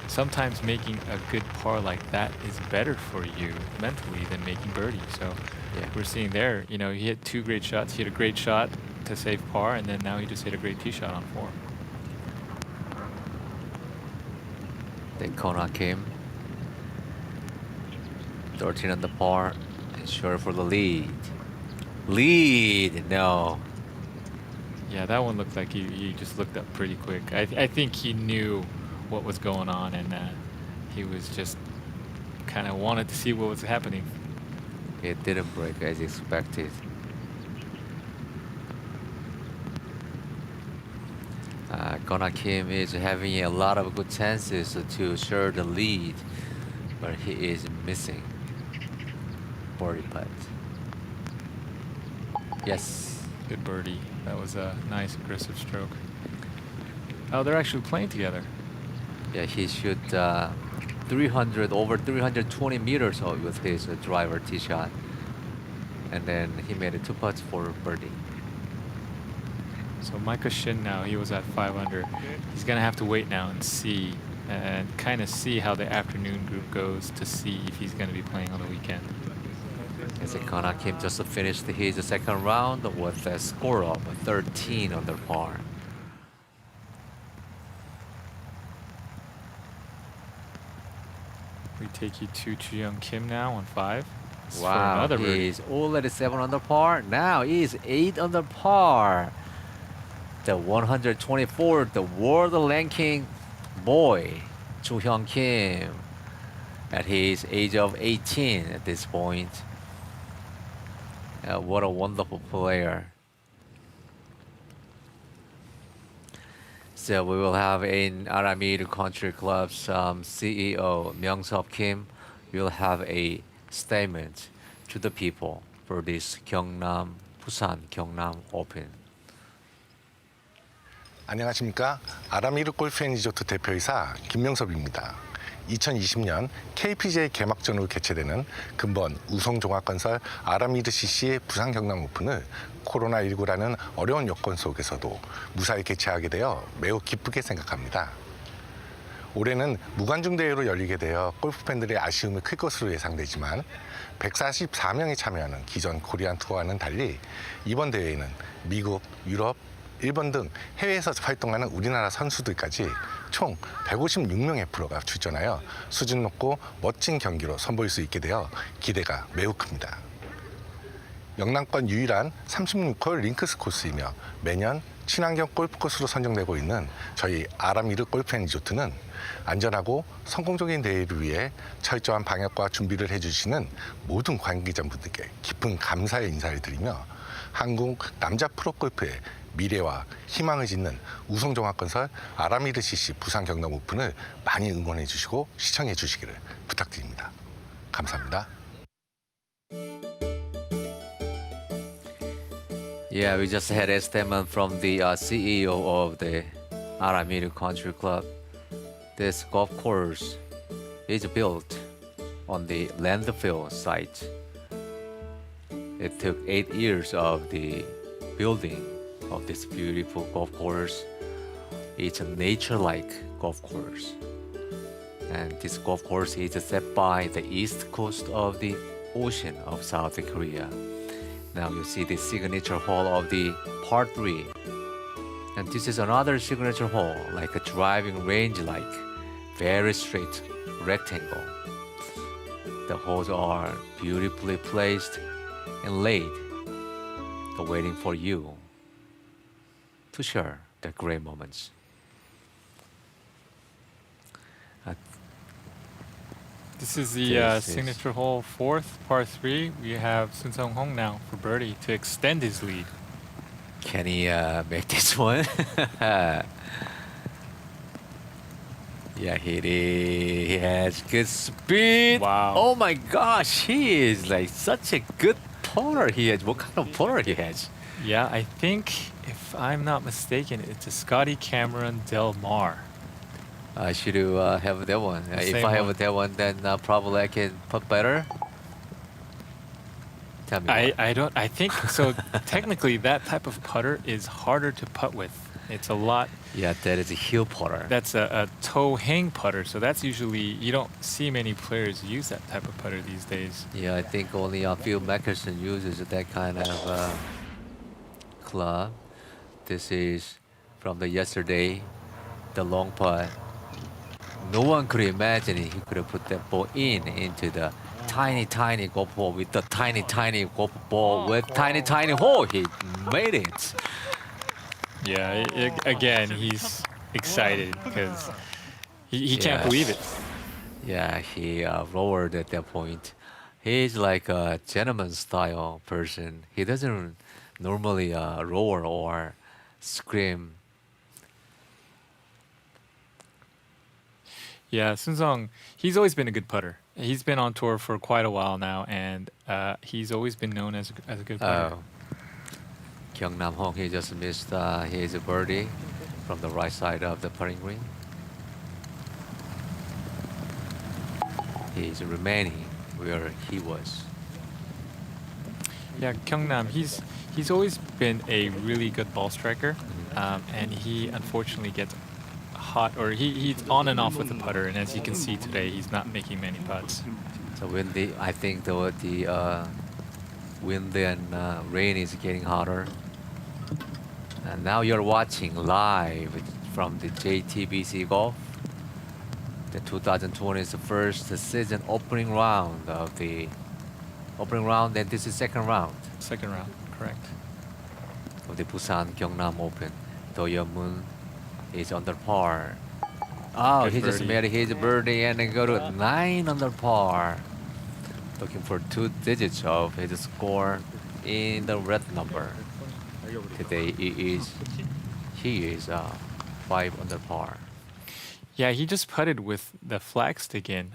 Sometimes making a good par like that is better for you mentally than making birdie. So Yeah. we're seeing there, you know, he hit 2 great shots. He hit a great shot to save par, and then now he just hit a great tee shot on 4. Then Kona Kim. 13 on the par. And sure for the lead. Lead! No. Yeah, that one looked like he just looked up pretty quick. I think he knew what was going on, and he was just kind of wanted to see what was happening. It didn't break as expected. Kona Kim is having a lot of good chances to share the lead, but he is missing. Birdie putt. Yes. Good birdie. That was a nice aggressive stroke. Oh, they're actually playing together. Yeah, he shoot 300 over 320 meters with his driver tee shot, and then he made 2 putts for birdie. So Micah Shin now, he was at 5 under. He's gonna have to wait now and see, and kind of see how the afternoon group goes to see if he's gonna be playing on the weekend. As Kona Kim just finished his second round with a score of 13 under par. We take you to Ju-Young Kim now on 5. This is for Wow, another birdie. he's already 7 under par. Now he's 8 under par. The 124th, the world ranking boy, Ju-Young Kim, at his age of 18 at this point. What a wonderful player. So we will have in Aramir Country Club's CEO Myung-Sub Kim will have a statement to the people for this Gyeongnam, Busan-Gyeongnam Open. 안녕하십니까. 아라미르 골프 앤 리조트 대표이사 김명섭입니다. 2020년 KPGA 개막전으로 개최되는 근본 우성종합건설 아라미르 CC의 부산 경남 오픈을 코로나19라는 어려운 여건 속에서도 무사히 개최하게 되어 매우 기쁘게 생각합니다. 올해는 무관중 대회로 열리게 되어 골프 팬들의 아쉬움이 클 것으로 예상되지만 144명이 참여하는 기존 코리안 투어와는 달리 이번 대회에는 미국, 유럽, 일본 등 해외에서 활동하는 우리나라 선수들까지 총 156명의 프로가 출전하여 수준 높고 멋진 경기로 선보일 수 있게 되어 기대가 매우 큽니다. 영남권 유일한 36홀 링크스 코스이며 매년 친환경 골프 코스로 선정되고 있는 저희 아라미르 골프 앤 리조트는 안전하고 성공적인 대회를 위해 철저한 방역과 준비를 해주시는 모든 관계자분들께 깊은 감사의 인사를 드리며 한국 남자 프로골프의 미래와 희망을 짓는 우성종합건설 아라미르 CC 부산 경남 오픈을 많이 응원해 주시고 시청해 주시기를 부탁드립니다. 감사합니다. Yeah, we just had a statement from the CEO of the Aramir Country Club. This golf course is built on the landfill site. It took 8 years of the building of this beautiful golf course. It's a nature-like golf course. And this golf course is set by the east coast of the ocean of South Korea. Now you see the signature hole of the part 3. And this is another signature hole, like a driving range-like, very straight rectangle. The holes are beautifully placed and laid, waiting for you to share the great moments. This is the This is- signature hole 4th, par 3. We have Sun Sung-hong now for birdie to extend his lead. Can he make this one? Yeah, he has good speed. Wow. Oh my gosh, he is like such a good putter he has. What kind of putter he has? Yeah, I think, if I'm not mistaken, it's a Scotty Cameron Del Mar. I should have that one. If same I have one. that one, then probably I can putt better. Tell me I, why. I don't. I think so. Technically, that type of putter is harder to putt with. It's a lot. Yeah, that is a heel putter. That's a toe hang putter. So that's usually you don't see many players use that type of putter these days. Yeah, I think only Phil Mickelson uses that kind of club. This is from the yesterday, the long putt. No one could imagine he could have put that ball into the tiny golf ball with the tiny golf ball with tiny hole. He made it. Yeah. Again, he's excited because he can't Yes. believe it. Yeah, he roared at that point. He's like a gentleman style person. He doesn't normally roar or scream. Yeah, Sung, he's always been a good putter. He's been on tour for quite a while now, and he's always been known as a good putter. Gyeongnam Hong, he just missed his birdie from the right side of the putting green. He's remaining where he was. Yeah, Gyeongnam, he's always been a really good ball striker, and he unfortunately gets hot, or he's on and off with the putter, and as you can see today, he's not making many putts. So when I think the wind and rain is getting hotter. And now you're watching live from the JTBC Golf. The 2020 is the first season opening round of the opening round, and this is second round Second round, correct. of the Busan-Gyeongnam Open. Do Yeon-moon is under par. Oh, Good he just birdie. made his birdie and then go to 9 under par. Looking for 2 digits of his score in the red number. Today he is 5 under par. Yeah, he just putted with the flag stick in.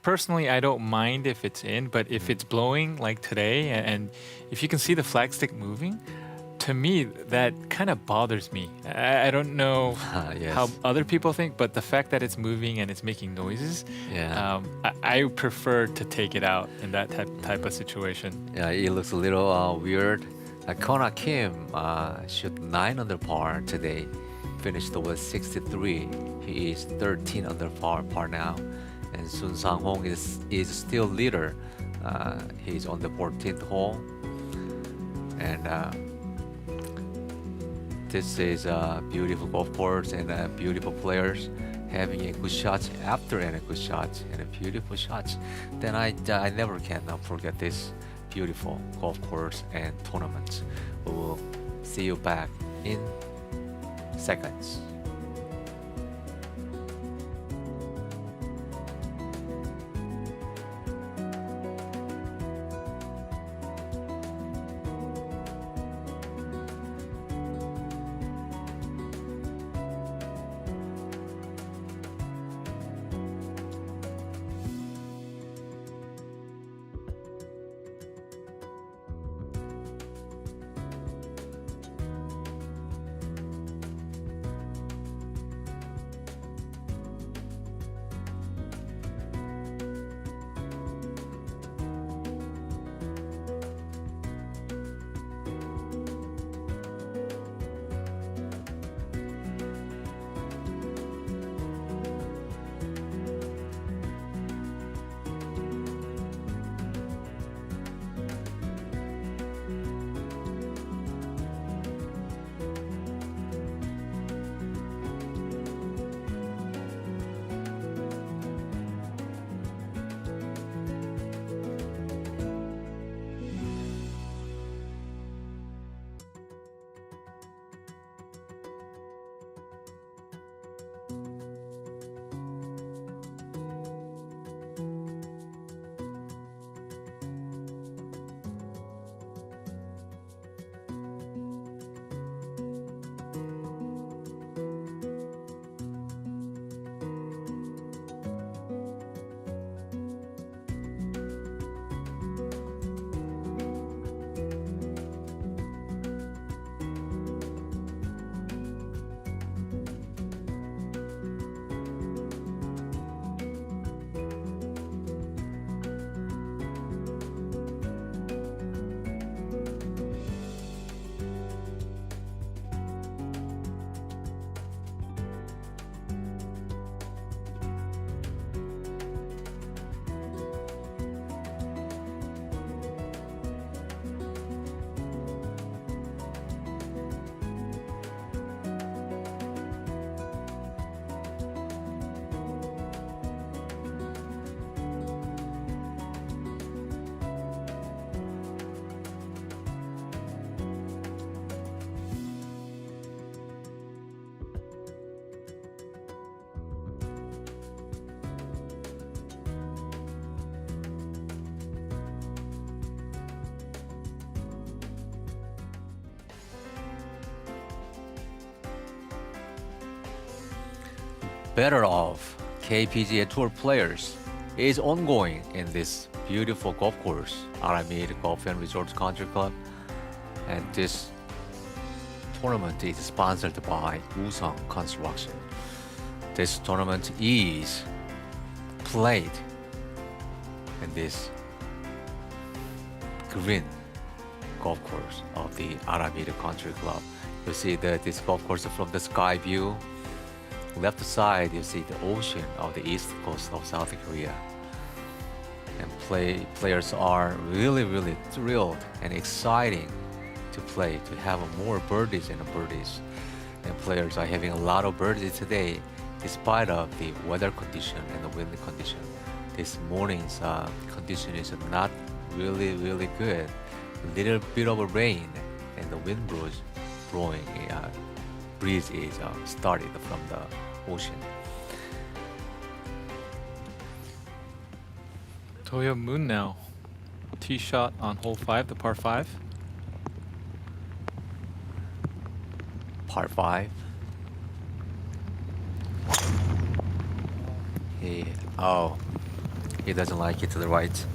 Personally, I don't mind if it's in, but if it's blowing like today, and if you can see the flag stick moving, to me that kind of bothers me. I don't know Yes. how other people think, but the fact that it's moving and it's making noises, Yeah. I prefer to take it out in that type of situation. Yeah, it looks a little weird. Kona Kim shoot 9 under par today. Finished with 63. He is 13 under par now. And Sun Sang-hong is still leader. He's on the 14th hole. And this is a beautiful golf course and beautiful players having a good shot after and a good shot and a beautiful shot. Then I never can forget this beautiful golf course and tournament. We will see you back in seconds. battle of KPGA Tour players is ongoing in this beautiful golf course, Aramir Golf and Resorts Country Club. And this tournament is sponsored by Woosung Construction. This tournament is played in this green golf course of the Aramir Country Club. You see this golf course from the sky view. Left side, you see the ocean of the east coast of South Korea. And players are really thrilled and exciting to play, to have more birdies and birdies. And players are having a lot of birdies today, despite of the weather condition and the wind condition. This morning's condition is not really good. A little bit of a rain and the wind blowing breeze is started from the ocean. Toyo Moon now. Tee shot on hole 5, the par 5. Par 5. He doesn't like it to the right.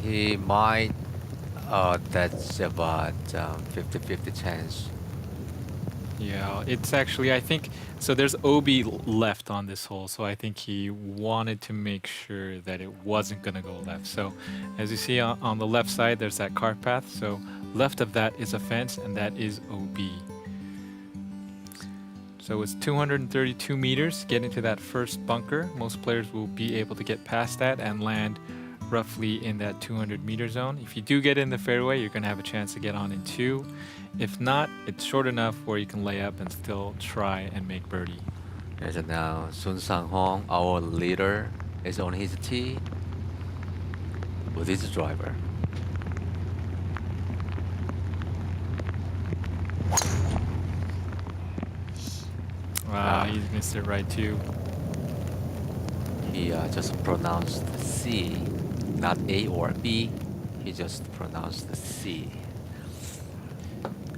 He might, that's about 50-50 chance. Yeah, it's actually, I think, so there's OB left on this hole, so I think he wanted to make sure that it wasn't going to go left. So as you see on the left side, there's that cart path. So left of that is a fence, and that is OB. So it's 232 meters getting to that first bunker. Most players will be able to get past that and land roughly in that 200-meter zone. If you do get in the fairway, you're going to have a chance to get on in 2. If not, it's short enough where you can lay up and still try and make birdie. Yes, and now Sun Sang-hong, our leader, is on his tee with his driver. Wow, he's missed it right too. He just pronounced C, not A or B. He just pronounced C.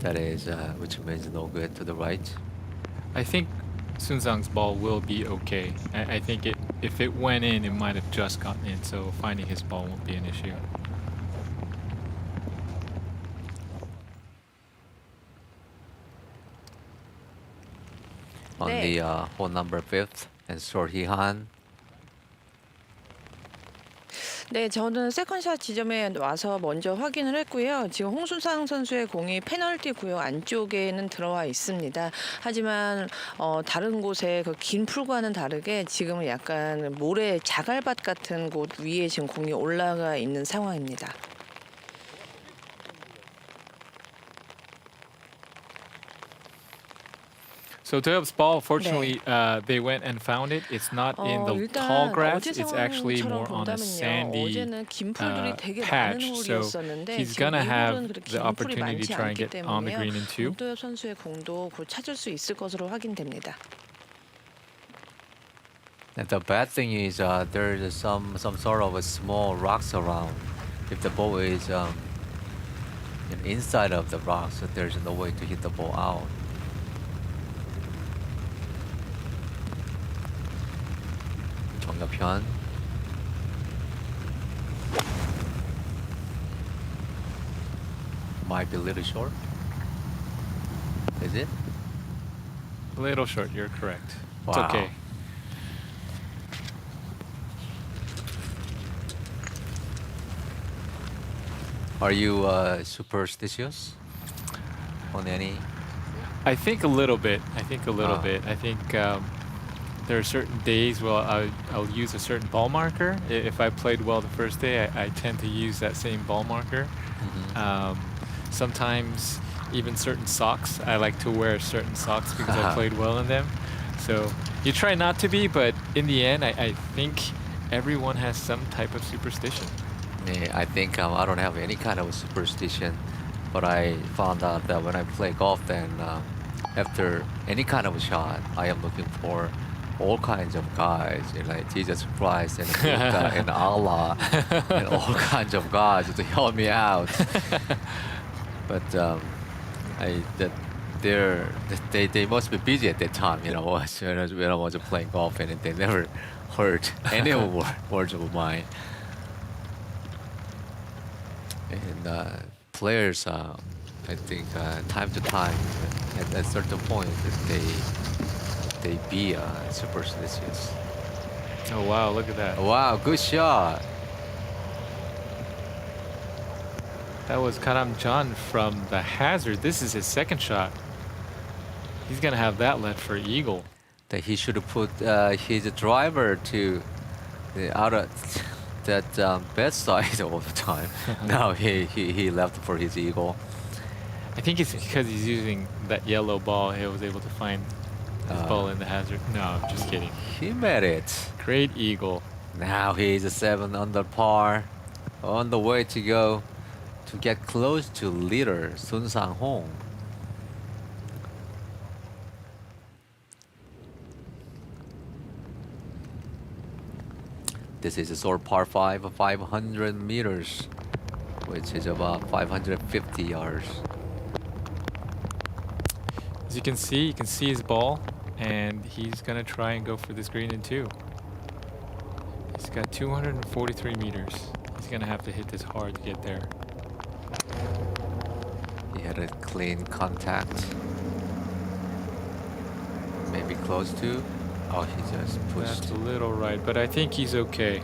That is, which means no good to the right. I think Sun-sang's ball will be okay. I think if it went in, it might have just gotten in, so finding his ball won't be an issue. On the hole number 5th, and Sor Hee-han. 네, 저는 세컨샷 지점에 와서 먼저 확인을 했고요. 지금 홍순상 선수의 공이 페널티 구역 안쪽에는 들어와 있습니다. 하지만 다른 곳의 그 긴 풀과는 다르게 지금은 약간 모래 자갈밭 같은 곳 위에 지금 공이 올라가 있는 상황입니다. So Doyob's ball, fortunately, they went and found it. It's not in the tall 일단 grass. 어제 It's actually 상황처럼 more on a 본다면요. sandy 어제는 긴 풀들이 되게 많은 patch. So 홀이었었는데 he's 지금 gonna 이 have 홀은 그렇게 the 긴 풀이 opportunity to 많지 try and 않기 get on the 때문에요. green in 2. 문도엽 선수의 공도 곧 찾을 수 있을 것으로 확인됩니다. And the bad thing is there is some sort of a small rocks around. If the ball is inside of the rocks, there's no way to hit the ball out. 정답편. Might be a little short. Is it? A little short, you're correct. It's Wow. okay. Are you superstitious on any? I think a little bit. I think there are certain days where I'll use a certain ball marker. If I played well the first day, I tend to use that same ball marker. Sometimes even certain socks. I like to wear certain socks because I played well in them. So you try not to be, but in the end, I think everyone has some type of superstition. Yeah, I think I don't have any kind of superstition, but I found out that when I play golf, then after any kind of shot, I am looking for all kinds of guys, like Jesus Christ and Buddha and Allah and all kinds of gods to help me out. But they must be busy at that time, you know, when I was playing golf, and they never heard any of words of mine. And players, I think, time to time, at a certain point, that they be superstitious. Oh wow, look at that. Wow, good shot. That was Karam John from the hazard. This is his second shot. He's gonna have that left for eagle. That he should have put his driver to the outer that bad side all the time. Now he left for his eagle. I think it's because he's using that yellow ball. He was able to find his ball in the hazard. No, I'm just kidding. He made it. Great eagle. Now he's a 7 under par, on the way to go to get close to leader Sun Sang-hong. This is a short par 5 of 500 meters, which is about 550 yards. As you can see his ball, and he's gonna try and go for this green in 2. He's got 243 meters. He's gonna have to hit this hard to get there. He had a clean contact. Maybe close to. Oh, he just pushed. That's a little right, but I think he's okay.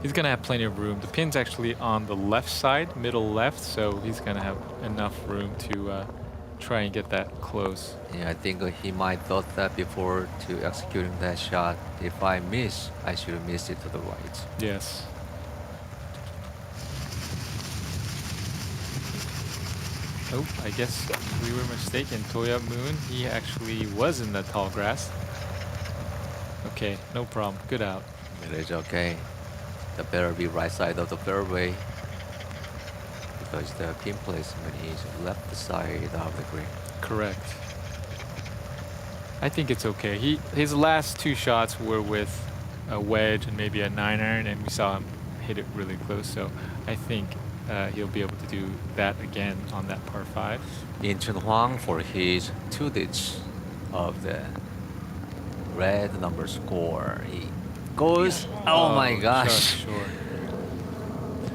He's gonna have plenty of room. The pin's actually on the left side, middle left, so he's gonna have enough room to try and get that close. Yeah, I think he might thought that before to executing that shot. If I miss, I should have missed it to the right. Yes. Oh, I guess we were mistaken. Toya Moon, he actually was in the tall grass. Okay, no problem. Good out. It is okay. The better be right side of the fairway, because the pin placement is left side of the green. Correct. I think it's okay. His last 2 shots were with a wedge and maybe a 9-iron, and we saw him hit it really close. So I think he'll be able to do that again on that par 5. In Chun Hwang for his 2 ditch of the red number score. He goes. Oh my gosh. Sure.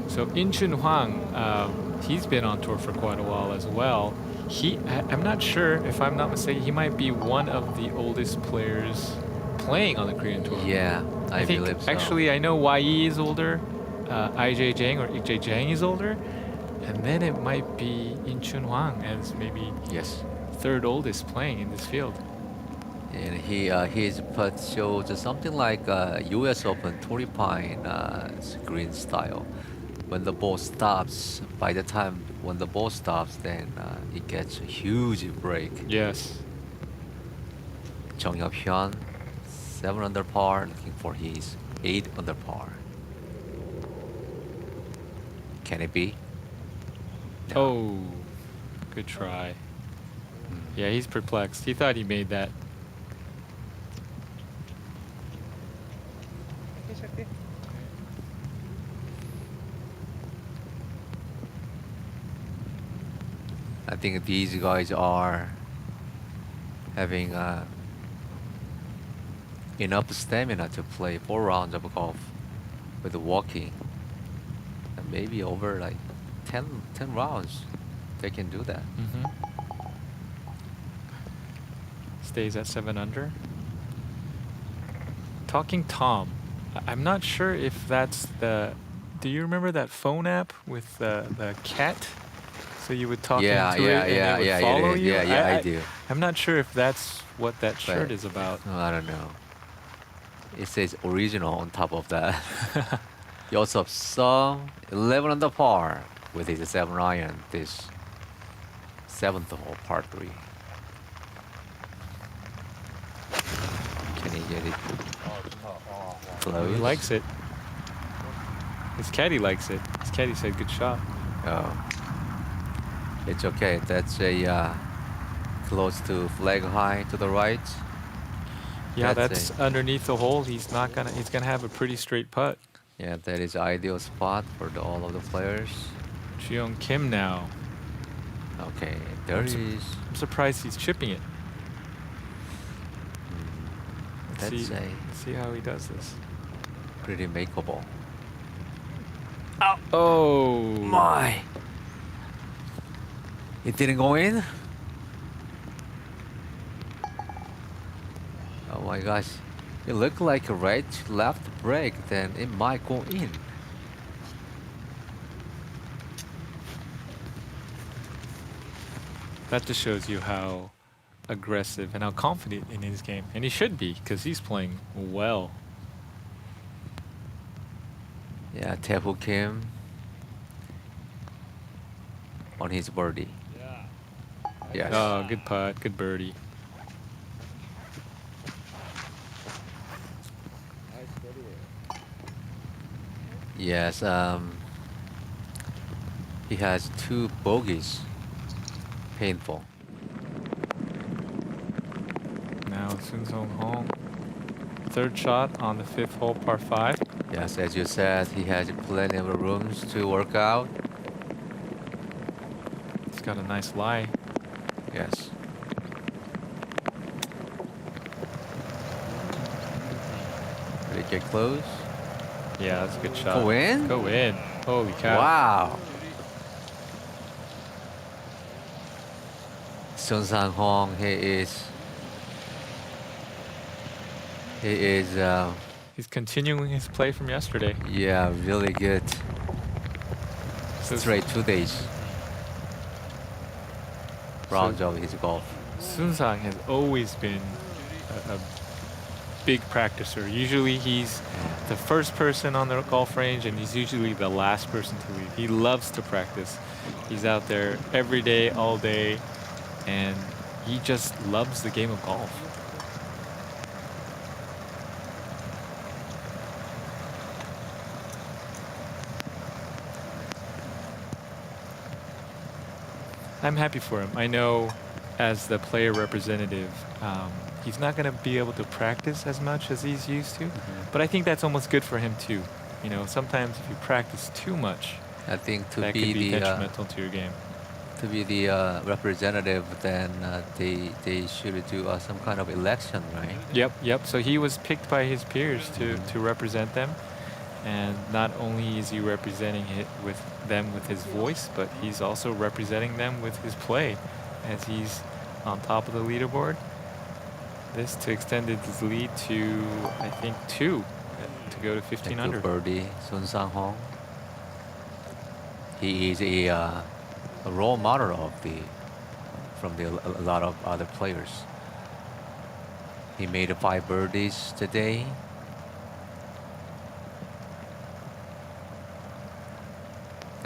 So In Chun Hwang, he's been on tour for quite a while as well. I'm not sure, if I'm not mistaken, he might be one of the oldest players playing on the Korean tour. Yeah, I think believe so. actually I know YE is older, IJ Jang or Ik Jae Jang is older, and then it might be In Chun Hwang as maybe Yes. 3rd oldest playing in this field. And his putt shows something like U.S. Open Torrey Pine green style. When the ball stops, by the time when the ball stops, then it gets a huge break. Yes. Jung Hyun, 7 under par, looking for his 8 under par. Can it be? No. Oh, good try. Yeah, he's perplexed. He thought he made that. I think these guys are having enough stamina to play 4 rounds of golf with walking, and maybe over like 10 rounds they can do that. Stays at 7 under. Talking Tom, I'm not sure if that's the. Do you remember that phone app with the cat? So you would talk into it and it would follow you? Yeah, I do. I'm not sure if that's what that shirt is about. I don't know. It says original on top of that. Yosef Song, 11 under par with his 7-iron, this 7th hole, par 3. Can he get it close? He likes it. His caddy likes it. His caddy said, "Good shot." Oh. It's okay. That's a close to flag high to the right. Yeah, that's underneath the hole. He's gonna have a pretty straight putt. Yeah, that is ideal spot for all of the players. Jeong Kim now. Okay, there I'm, is. I'm surprised he's chipping it. Let's see, say see how he does this. pretty makeable. Oh, My! It didn't go in? Oh my gosh. It looked like a right to left break, then it might go in. that just shows you how aggressive and how confident in his game, and he should be because he's playing well. Yeah, Taeho Kim on his birdie. Yes. Oh, good putt, good birdie. Yes, he has 2 bogeys. Painful. Now Sun Sung Hong, third shot on the 5th hole, par 5. Yes, as you said, he has plenty of rooms to work out. He's got a nice lie. Yes. Did it get close? Yeah, that's a good shot. Go in? Go in. Holy cow. Wow. Sun Sang Hong, he is He's continuing his play from yesterday. yeah, really good. So Straight 2 days. Round of his golf. Sun Sang has always been a big practicer. Usually he's the first person on the golf range and he's usually the last person to leave. He loves to practice. He's out there every day, all day, and he just loves the game of golf. I'm happy for him. I know as the player representative, he's not going to be able to practice as much as he's used to, but I think that's almost good for him too. You know, sometimes if you practice too much, I think to that be could be the detrimental to your game. to be the representative, then they should do some kind of election, right? Yep. So he was picked by his peers to represent them, and not only is he representing it with them with his voice, but he's also representing them with his play, as he's on top of the leaderboard. This to extend his lead to I think 2 to go to 15 under. Birdie, Sun Sang Hong. He is a role model of a lot of other players. He made 5 birdies today.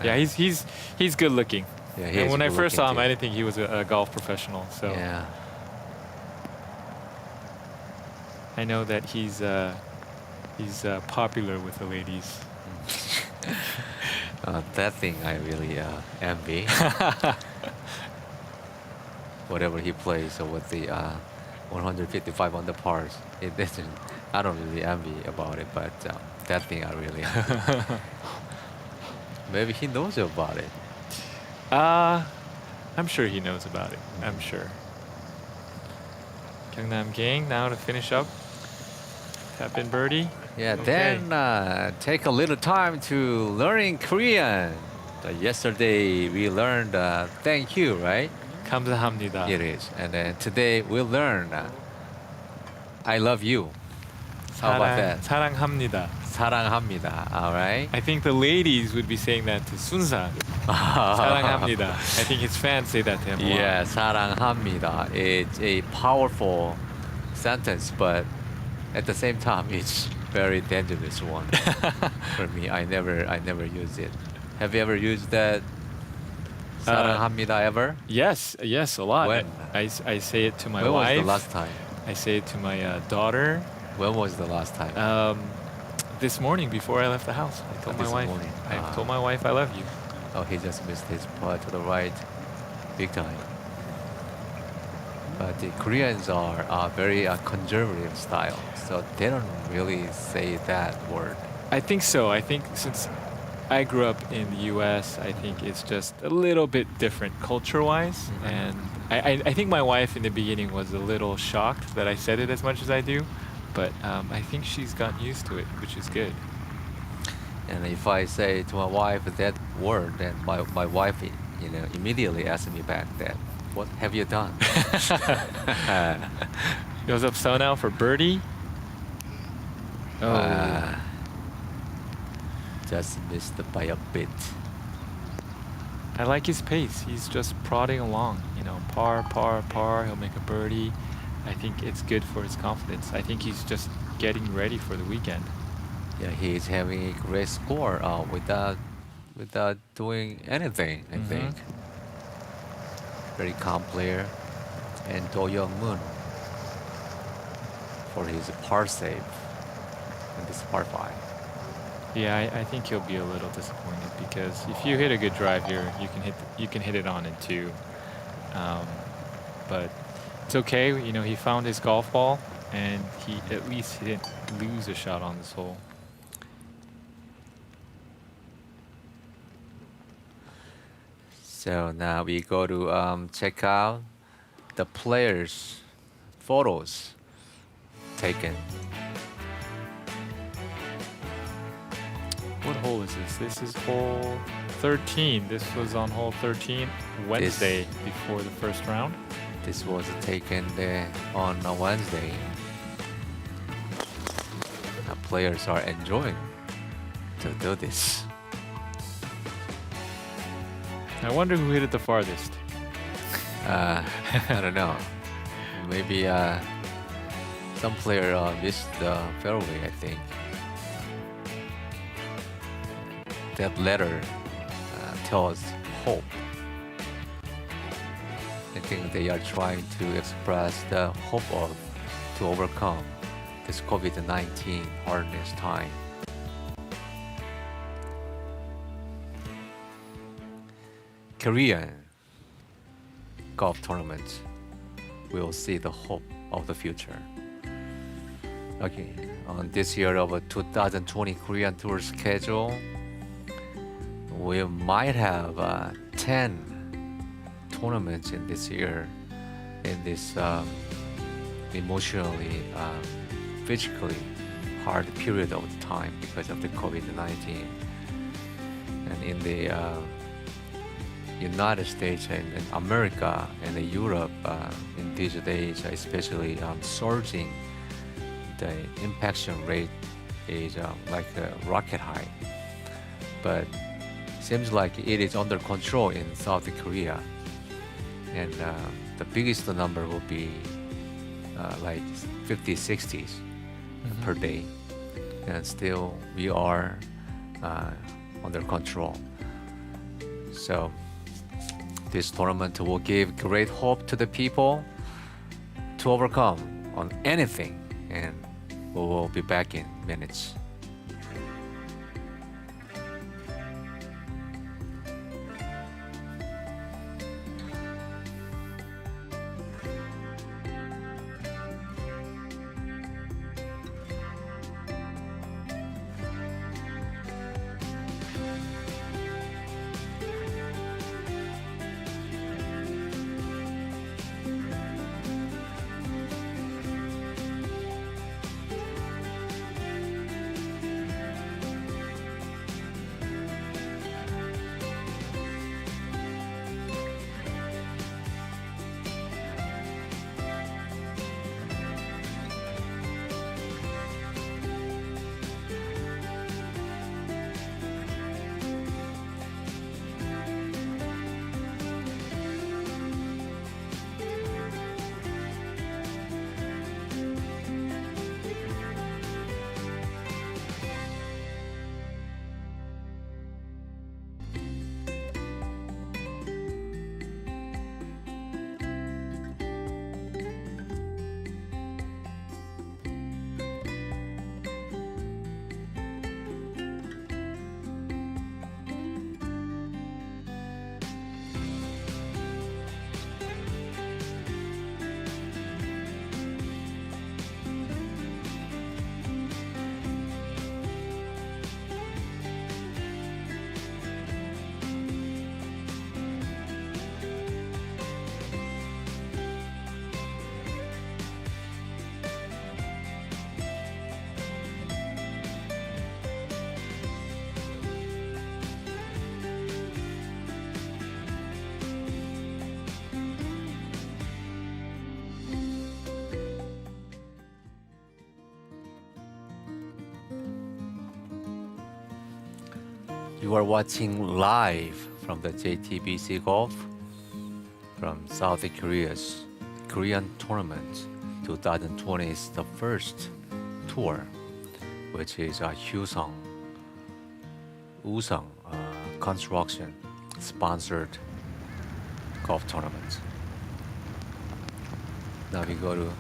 Yeah, he's good looking. Yeah, And when I first saw him, too. I didn't think he was a golf professional. So Yeah. I know that he's popular with the ladies. That thing I really envy. Whatever he plays with the 155 on the pars, it doesn't. I don't really envy about it, but that thing I really envy. Maybe he knows about it. I'm sure he knows about it. I'm sure. Gyeongnam gang now to finish up. Tap in birdie. Yeah, Okay. then take a little time to learning Korean. Yesterday we learned thank you, right? 감사합니다. It is. And then today we learn I love you. How about that? 사랑합니다. 사랑합니다. All right. I think the ladies would be saying that to Sunsan. 사랑합니다. I think his fans say that to him. a lot. Yeah, 사랑합니다. It's a powerful sentence, but at the same time, it's very dangerous one for me. I never use it. Have you ever used that 사랑합니다 ever? Yes, a lot. When? I say it to my When wife. was the last time? I say it to my daughter. When was the last time? This morning before I left the house, I told my This wife. morning. I Ah. told my wife I love you. Oh, he just missed his putt to the right, big time. But the Koreans are very conservative style, so they don't really say that word. I think so. I think since I grew up in the U.S. I think it's just a little bit different culture-wise, and I think my wife in the beginning was a little shocked that I said it as much as I do, but I think she's gotten used to it, which is good. And if I say to my wife that word, then my wife, immediately asks me back that, what have you done? Goes up so now for birdie. Oh, Just missed by a bit. I like his pace. He's just prodding along. Par, par, par. He'll make a birdie. I think it's good for his confidence. I think he's just getting ready for the weekend. Yeah, he's having a great score without doing anything, I think. Very calm player. And Do Young-moon for his par save in this par 5. Yeah, I think he'll be a little disappointed because if you hit a good drive here, you can hit it on in 2. But it's okay. He found his golf ball, and at least he didn't lose a shot on this hole. So now we go to check out the players' photos taken. What hole is this? This is hole 13. This was on hole 13 Wednesday before the first round. This was taken on a Wednesday. Now players are enjoying to do this. I wonder who hit it the farthest. I don't know. Maybe some player missed the fairway, I think. That letter tells hope. I think they are trying to express the hope to overcome this COVID-19 hardness time. Korean golf tournaments will see the hope of the future. Okay, on this year of a 2020 Korean Tour schedule, we might have 10 tournaments in this year, in this emotionally, physically hard period of the time because of the COVID-19. And in the United States and America and Europe in these days, especially surging, the infection rate is like a rocket high. But seems like it is under control in South Korea, and the biggest number will be like 50, 60s per day, and still we are under control. So this tournament will give great hope to the people to overcome on anything, and we will be back in minutes. You are watching live from the JTBC Golf from South Korea's Korean Tournament 2020's the first tour, which is a Woosung construction sponsored golf tournament. Now we go to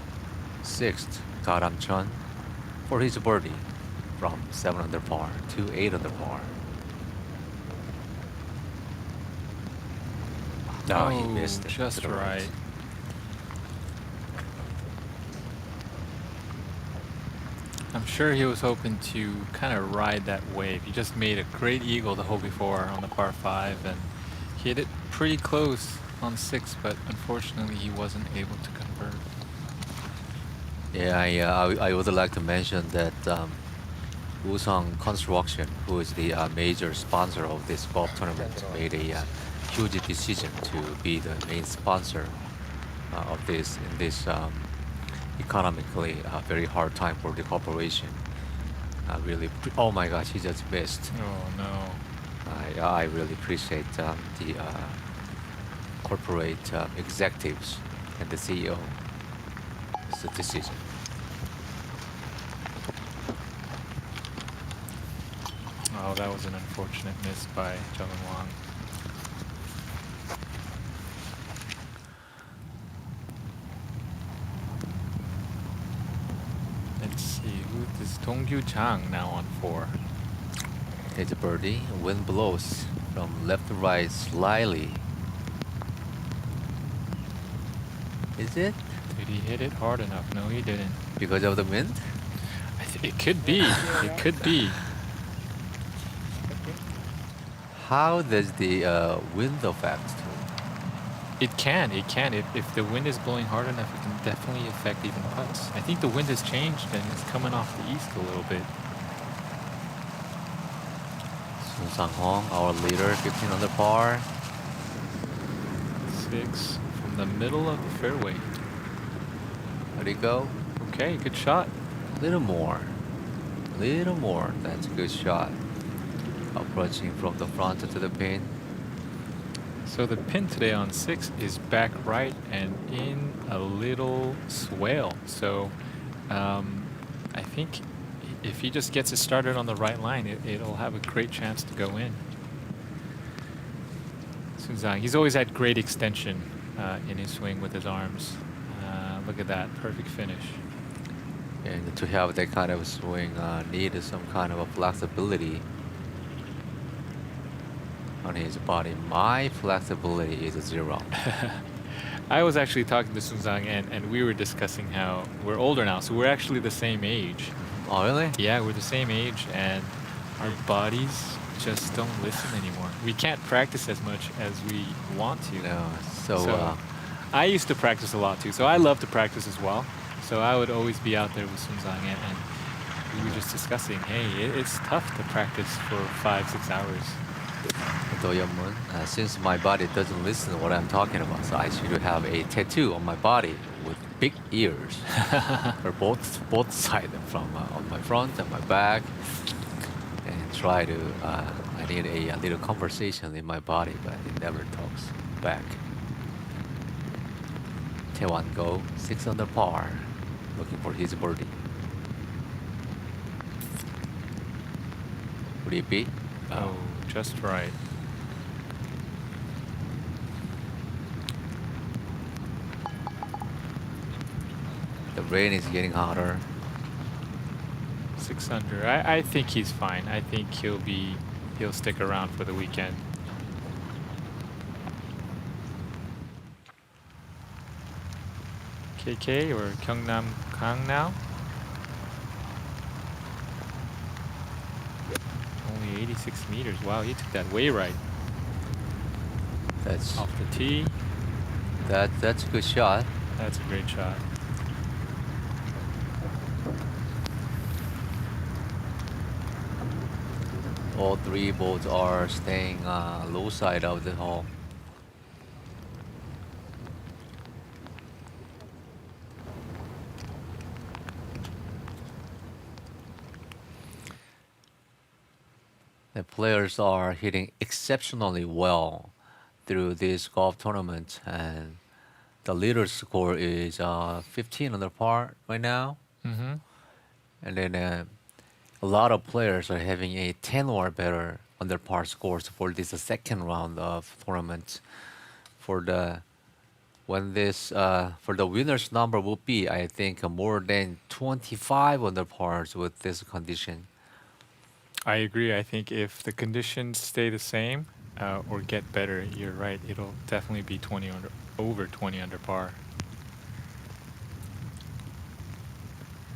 6th, Aramir for his birdie from 7 under par to 8 under par. No, he missed it. Just to the right. I'm sure he was hoping to kind of ride that wave. He just made a great eagle the hole before on the par 5 and he hit it pretty close on 6, but unfortunately he wasn't able to convert. Yeah, I would like to mention that Woosung Construction, who is the major sponsor of this golf tournament, made a huge decision to be the main sponsor of this in this economically very hard time for the corporation. Oh my gosh, he just missed. Oh no. I really appreciate the corporate executives and the CEO. It's a decision. Oh, that was an unfortunate miss by Jung Wang. Let's see, who is Dongkyu Chang now on 4? It's a birdie. Wind blows from left to right slightly. Is it Did he hit it hard enough? No, he didn't. because of the wind? It could be. It could be. How does the wind affect? It can. It can. If the wind is blowing hard enough, it can definitely affect even putts. I think the wind has changed and it's coming off the east a little bit. Sun Sang-hong, our leader, 15 under par. 6 from the middle of the fairway. Let it go. Okay, good shot. Little more. Little more. That's a good shot. Approaching from the front to the pin. So the pin today on 6 is back right and in a little swale. So I think if he just gets it started on the right line, it'll have a great chance to go in. Sun-sang, he's always had great extension in his swing with his arms. Look at that, perfect finish. And to have that kind of swing, need some kind of a flexibility on his body. My flexibility is 0. I was actually talking to Sun-sang and we were discussing how we're older now, so we're actually the same age. Oh, really? Yeah, we're the same age and our bodies just don't listen anymore. We can't practice as much as we want to. No. So, I used to practice a lot too, so I love to practice as well. So I would always be out there with Sun-sang and we were just discussing, hey, it's tough to practice for 5-6 hours. Doyeon-mun, since my body doesn't listen to what I'm talking about, so I should have a tattoo on my body with big ears for both sides, from on my front and my back, and try to. I need a little conversation in my body, but it never talks back. Taewon go 6 under par, looking for his birdie. Would it be? Oh, just right. The rain is getting hotter. 6 under. I think he's fine. I think he'll stick around for the weekend. KK or Gyeongnam Kang now? Only 86 meters. Wow, he took that way right. That's Off the tee. that's a good shot. That's a great shot. All 3 balls are staying low side of the hole. The players are hitting exceptionally well through this golf tournament, and the leader score is 15 under par right now. Mm-hmm. And then a lot of players are having a 10 or better under par scores for this second round of tournament. For the when this for the winners number will be, I think, more than 25 under pars with this condition. I agree. I think if the conditions stay the same or get better, you're right. It'll definitely be 20 under, over 20 under par.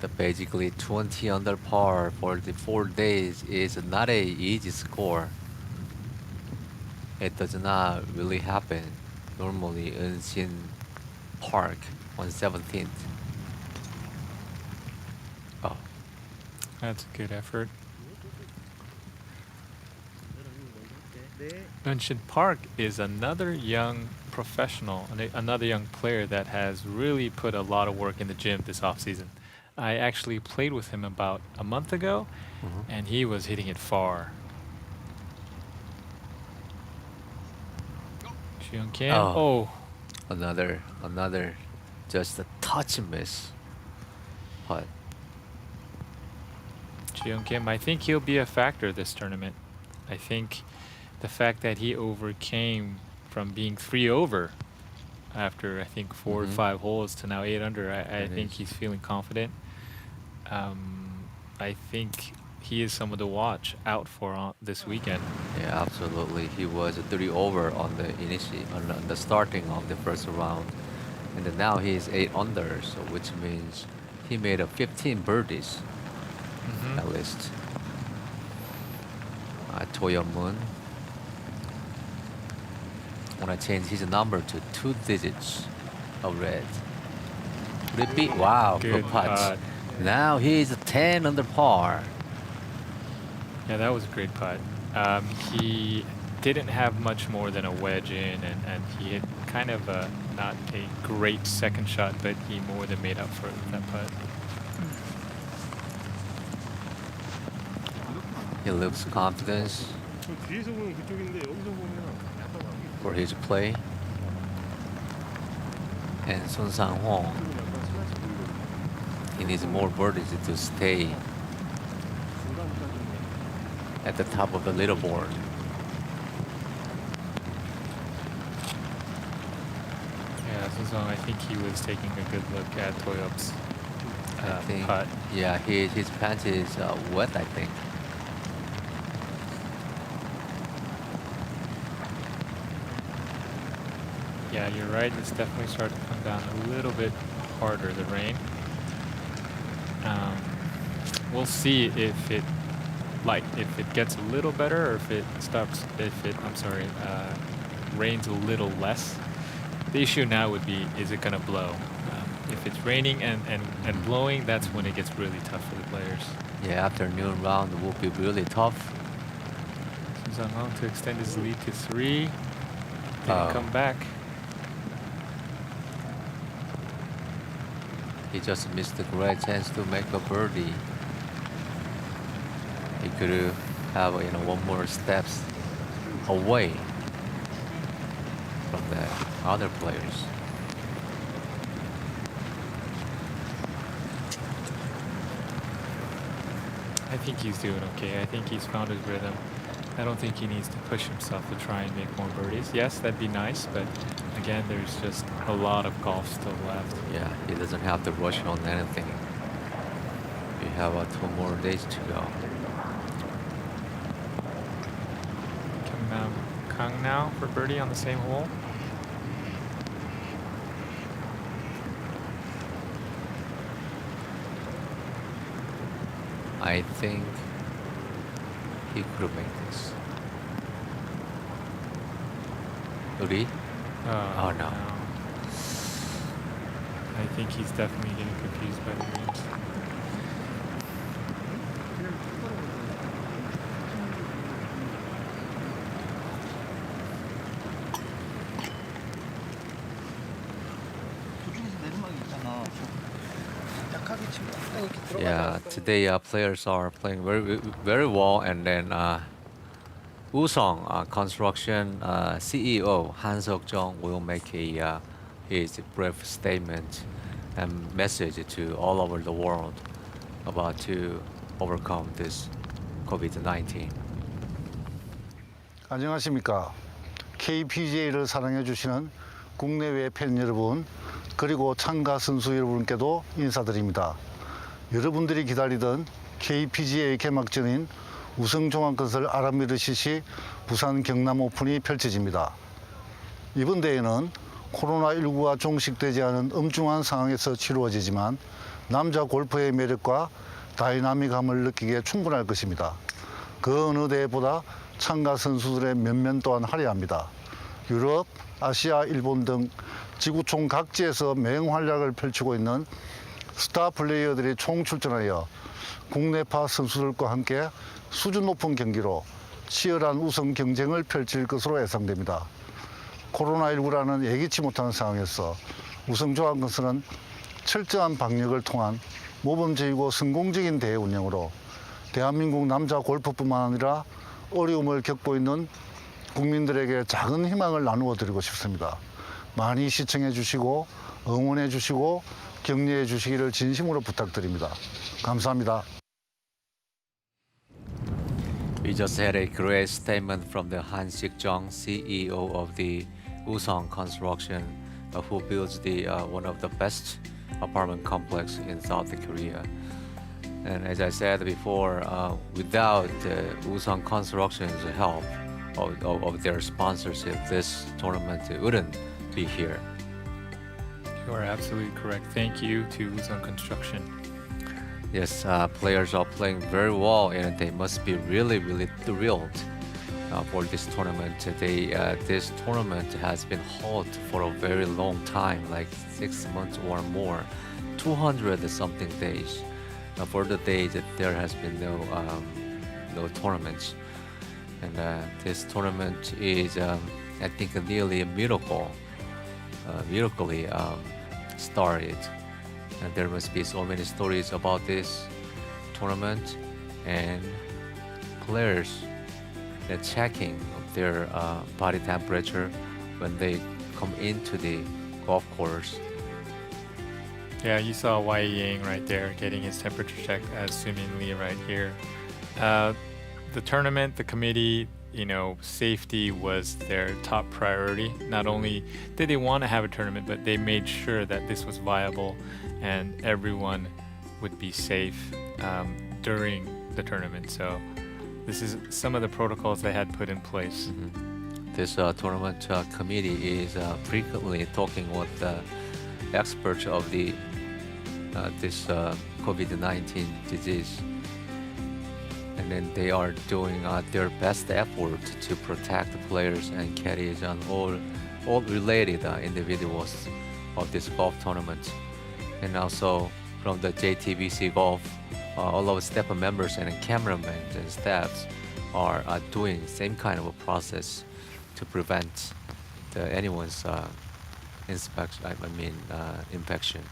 The basically 20 under par for the 4 days is not a easy score. It does not really happen normally in Sin Park on 17th. Oh, That's a good effort. Bunshin Park is another young professional, another young player that has really put a lot of work in the gym this offseason. I actually played with him about a month ago, and he was hitting it far. Jiyoung Kim. Oh. Oh, another, just a touch miss. But Jiyoung Kim. I think he'll be a factor this tournament. I think the fact that he overcame from being 3 over after I think 4 or 5 holes to now 8 under, I think he's feeling confident. I think he is someone to watch out for this weekend. yeah, absolutely, he was a 3 over on the on the starting of the first round, and then now he is 8 under, so which means he made a 15 birdies at least. Toyo Moon wanna change his number to 2 digits of red. Would it be? Wow, good putt. Now he's a 10 under par. Yeah, that was a great putt. He didn't have much more than a wedge in, and he had kind of not a great second shot, but he more than made up for it with that putt. He looks confident for his play. And Sun Sang-ho, he needs more birdies to stay at the top of the leaderboard. Yeah, Woosung, I think he was taking a good look at Toyop's I think, putt. yeah, his pants is wet, I think. Yeah, you're right. It's definitely starting to come down a little bit harder, the rain. We'll see if it gets a little better or if it rains a little less. The issue now would be, is it going to blow? If it's raining and blowing, that's when it gets really tough for the players. Yeah, afternoon round will be really tough. Sun to extend his lead to 3. Didn't come back. He just missed a great chance to make a birdie. He could have one more steps away from the other players. I think he's doing okay. I think he's found his rhythm. I don't think he needs to push himself to try and make more birdies. Yes, that'd be nice, but again, there's just a lot of golf still left. Yeah, he doesn't have to rush on anything. We have 2 more days to go. Kang now for birdie on the same hole. I think he could make this. Uri? Oh, no. I think he's definitely getting confused by the greens. Yeah, today players are playing very well, and then Woosung Construction CEO Han Seok-jung will make his brief statement and message to all over the world about to overcome this COVID-19. 안녕하십니까. KPGA를 사랑해 주시는 국내외 팬 여러분, 그리고 참가 선수 여러분께도 인사드립니다. 여러분들이 기다리던 KPGA 개막전인 우승종합건설 아라미르 CC 부산 경남 오픈이 펼쳐집니다. 이번 대회는 코로나19가 종식되지 않은 엄중한 상황에서 치루어지지만 남자 골퍼의 매력과 다이나믹함을 느끼기에 충분할 것입니다. 그 어느 대회보다 참가 선수들의 면면 또한 화려합니다. 유럽, 아시아, 일본 등 지구촌 각지에서 맹활약을 펼치고 있는 스타 플레이어들이 총출전하여 국내파 선수들과 함께 수준 높은 경기로 치열한 우승 경쟁을 펼칠 것으로 예상됩니다. 코로나19라는 예기치 못한 상황에서 우승종합건설은 철저한 방역을 통한 모범적이고 성공적인 대회 운영으로 대한민국 남자 골프뿐만 아니라 어려움을 겪고 있는 국민들에게 작은 희망을 나누어 드리고 싶습니다. 많이 시청해 주시고 응원해 주시고 격려해 주시기를 진심으로 부탁드립니다. 감사합니다. We just had a great statement from the Han Seok-jung, CEO of the Woosung Construction, who builds the one of the best apartment complex in South Korea. And as I said before, without Woosung Construction's help of their sponsorship, this tournament wouldn't be here. You are absolutely correct. Thank you to Woosung Construction. Yes, players are playing very well, and they must be really, really thrilled for this tournament. This tournament has been held for a very long time, like 6 months or more, 200 something days. For the days that there has been no tournaments, and this tournament is, I think, nearly a miracle, miraculously started. And there must be so many stories about this tournament, and players checking their body temperature when they come into the golf course. Yeah, you saw Wai Yang right there getting his temperature checked as Sumin right here. The tournament, the committee, safety was their top priority. Not only did they want to have a tournament, but they made sure that this was viable and everyone would be safe during the tournament. So this is some of the protocols they had put in place. This tournament committee is frequently talking with the experts of this COVID-19 disease, and then they are doing their best effort to protect the players and caddies and all related individuals of this golf tournament. And also from the JTBC Golf, all of the staff members and cameramen and staffs are doing the same kind of a process to prevent anyone's infection.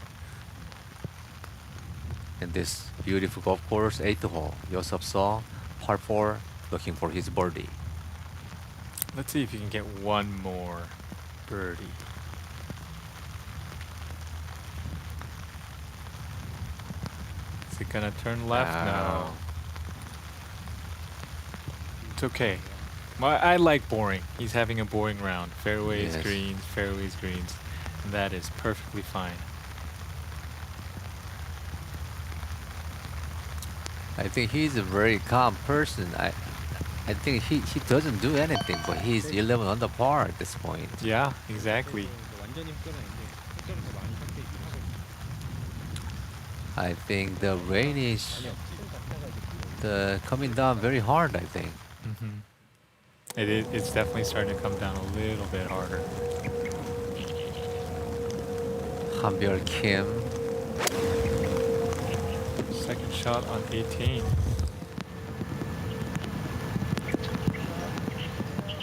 In this beautiful golf course, 8th hole, Yosop Saw, par 4, looking for his birdie. Let's see if you can get one more birdie. Is it gonna turn left? No. It's okay. Well, I like boring. He's having a boring round. Fairways, Yes. greens, fairways, greens. And that is perfectly fine. I think he's a very calm person. I think he doesn't do anything, but he's 11 under par at this point. Yeah, exactly. I think the rain is coming down very hard, I think. It's definitely starting to come down a little bit harder. Hanbyul Kim. Second shot on 18.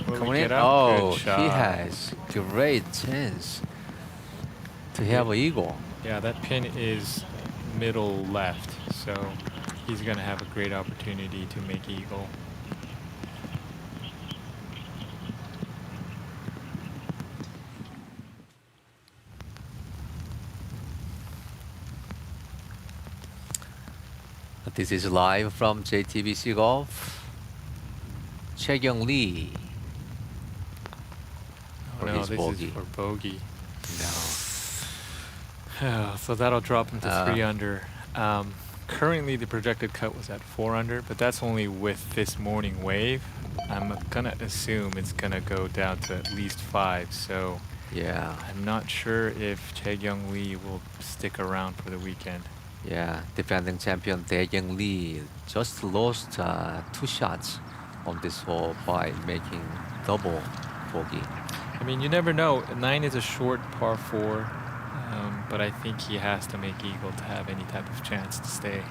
Will Coming we in. get out? Oh, Good shot. he has great chance to have an eagle. Yeah, that pin is middle left, so he's gonna have a great opportunity to make eagle. This is live from JTBC Golf. Chae-Kyung Lee. Oh For no, his this bogey. is for bogey. No. So that'll drop him to 3 Uh. under. Currently, the projected cut was at 4 under, but that's only with this morning wave. I'm gonna assume it's gonna go down to at least 5. So Yeah. I'm not sure if Chae-Kyung Lee will stick around for the weekend. Yeah. Defending champion Tae-Kyung Lee just lost 2 shots on this hole by making double bogey. I mean, you never know. 9 is a short par 4, but I think he has to make eagle to have any type of chance to stay.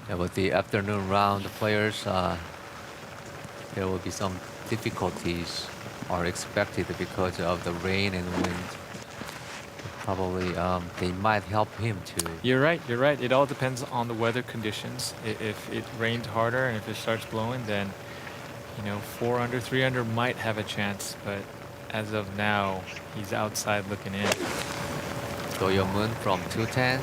Yeah, with the afternoon round, the players, there will be some difficulties are expected because of the rain and wind. Probably they might help him to. You're right. You're right. It all depends on the weather conditions. If it rains harder and if it starts blowing, then 4 under, 3 under might have a chance. But as of now, he's outside looking in. Do Young-moon from 210.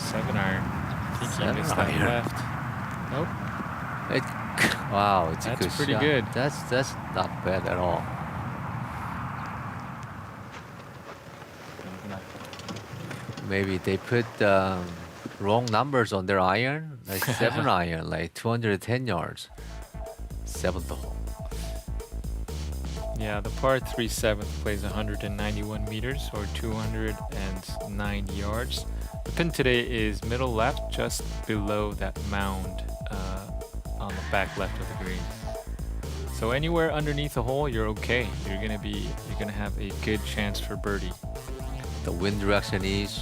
7 iron. I think he 7 missed that iron. left. Nope. Wow, it's a That's good pretty shot. good. That's not bad at all. Maybe they put wrong numbers on their iron, like 7 iron, like 210 yards. 7th hole. Yeah, the par 3 7th plays 191 meters or 209 yards. The pin today is middle left, just below that mound on the back left of the green. So anywhere underneath the hole, you're okay. You're gonna have a good chance for birdie. The wind direction is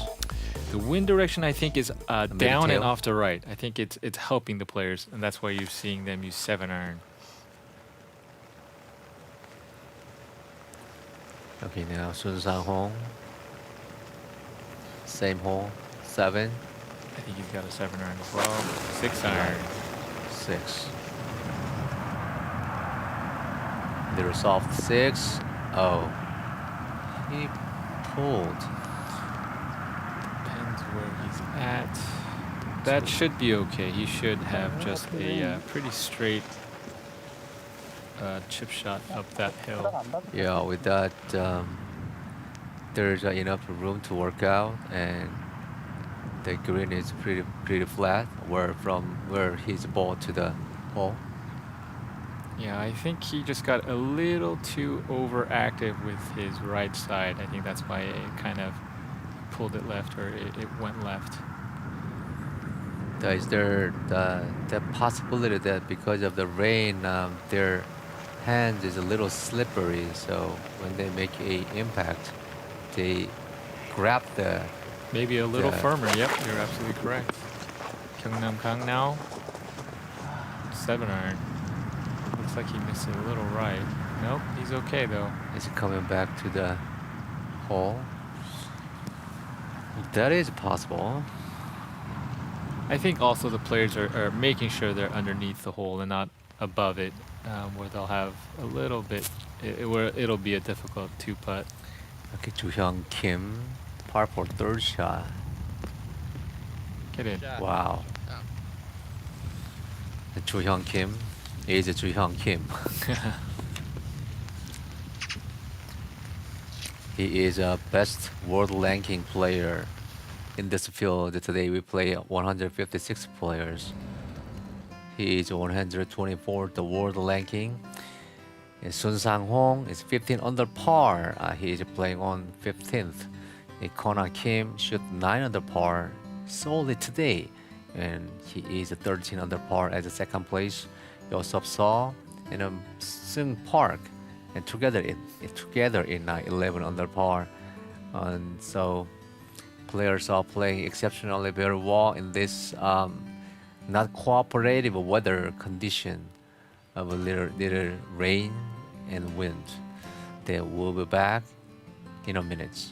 The wind direction, I think, is down tail? and off to right. I think it's helping the players, and that's why you're seeing them use 7 iron. okay now. Sun Sang-hong. Same hole. 7, I think he's got a 7 iron as well. 6 iron. 6. Little soft 6. Oh, he pulled. Depends where he's at. That should be okay. He should have just a pretty straight chip shot up that hill. Yeah, with that, there's enough room to work out, and the green is pretty flat. From where he's ball to the hole. Yeah, I think he just got a little too overactive with his right side. I think that's why it kind of pulled it left, or it went left. Is there the possibility that because of the rain, their hands is a little slippery, so when they make a impact, they grab the. Maybe a little Yeah. firmer. Yep, you're absolutely correct. Gyeongnam Kang now. 7 iron. Looks like he missed it a little right. Nope, he's okay though. Is coming back to the hole. That is possible. I think also the players are making sure they're underneath the hole and not above it, where they'll have a little bit, where it'll be a difficult 2-putt. Okay, Joo-hyung Kim, par for 3rd shot. Get in. Wow. Joo-hyung Kim is Joo-hyung Kim. He is a best world ranking player in this field. Today we play 156 players. He is 124th the world ranking. And Sun Sang-hong is 15 under par. He is playing on 15th. And Kona Kim shot 9 under par solely today, and he is 13 under par as a 2nd place. Yosop Saw and Seung Park, and together in 11 under par. And so players are playing exceptionally very well in this not cooperative weather condition of a little rain and wind. They will be back in a minute.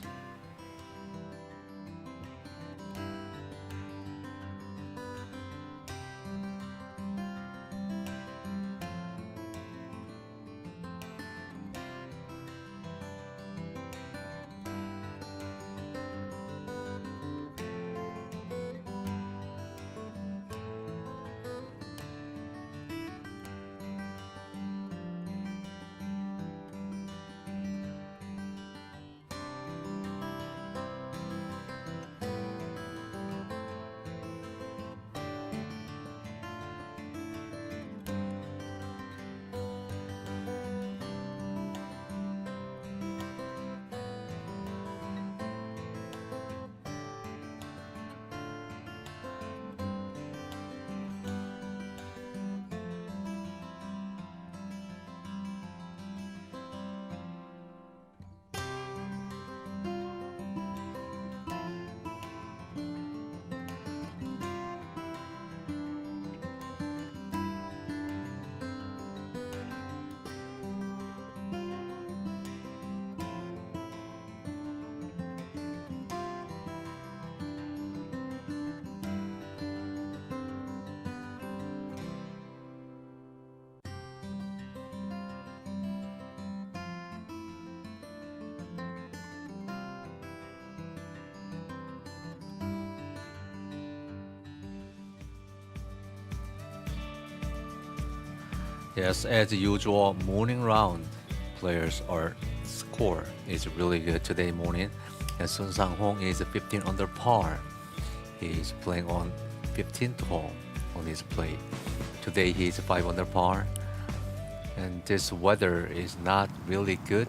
Yes, as usual, morning round players are score is really good today morning. And Sun Sang-hong is 15 under par. He's playing on 15th hole on his play. Today he's 5 under par. And this weather is not really good.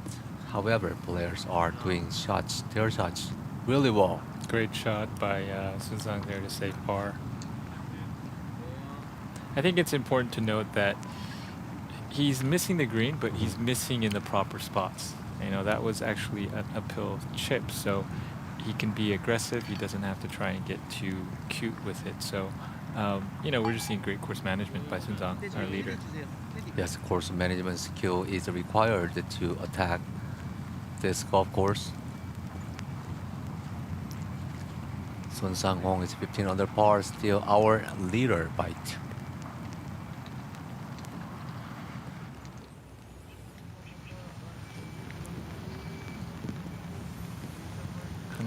However, players are doing their shots really well. Great shot by Sun Sang there to save par. I think it's important to note that he's missing the green, but he's missing in the proper spots. You know, that was actually an uphill chip, so he can be aggressive. He doesn't have to try and get too cute with it. So, you know, we're just seeing great course management by Sun Sang, our leader. Yes, course management skill is required to attack this golf course. Sun Sang-hong is 15 under par, still our leader by 2.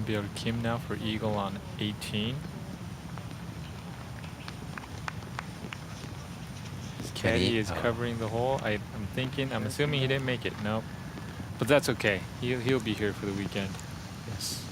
Byul Kim now for eagle on 18. His caddy is covering the hole. I'm assuming he didn't make it. Nope. But that's okay. He'll be here for the weekend. Yes.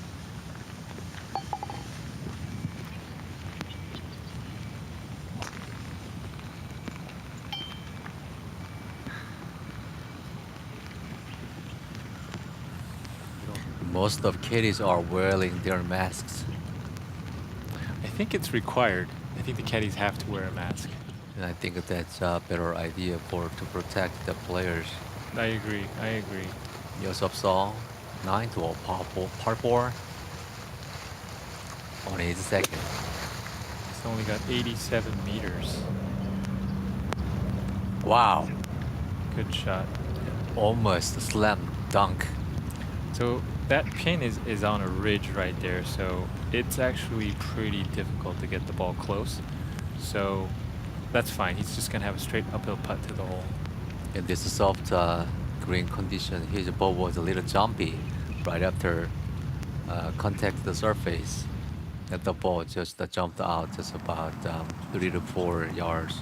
Most of caddies are wearing their masks. I think it's required. I think the caddies have to wear a mask. And I think that's a better idea to protect the players. I agree. Yosop Song, 9 to a par 4 on his second. It's only got 87 meters. Wow, Good shot. almost slam dunk. So that pin is on a ridge right there, so it's actually pretty difficult to get the ball close. So that's fine. He's just gonna have a straight uphill putt to the hole. In this soft green condition, his ball was a little jumpy right after contact the surface. And the ball just jumped out just about 3 to 4 yards.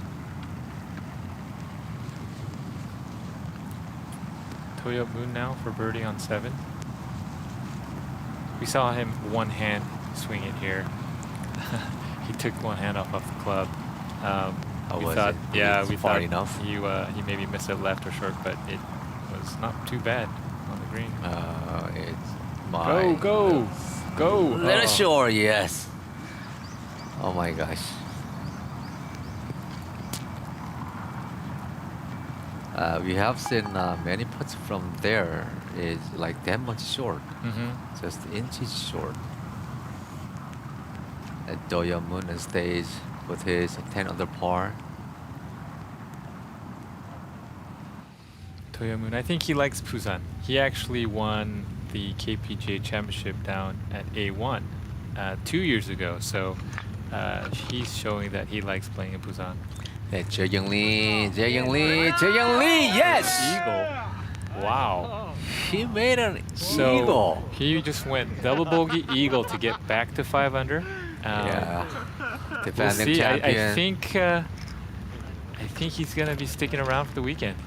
Toyo Moon now for birdie on 7. We saw him one hand swing it here. He took one hand off the club. We was thought, it? yeah, It's we far thought enough. he maybe missed it left or short, but it was not too bad on the green. It's my Go! little Oh. short, yes. Oh my gosh. We have seen many putts from there is like that much short, just inches short. And Doya Moon stays with his 10 under par. Toyo Moon, I think he likes Busan. He actually won the KPGA Championship down at A1 2 years ago, so he's showing that he likes playing in Busan. Hey, Jae Young Lee, yes! Eagle. Wow. He made an So eagle. he just went double bogey eagle to get back to 5 under. Yeah. We'll Defending see. champion. I think he's gonna be sticking around for the weekend.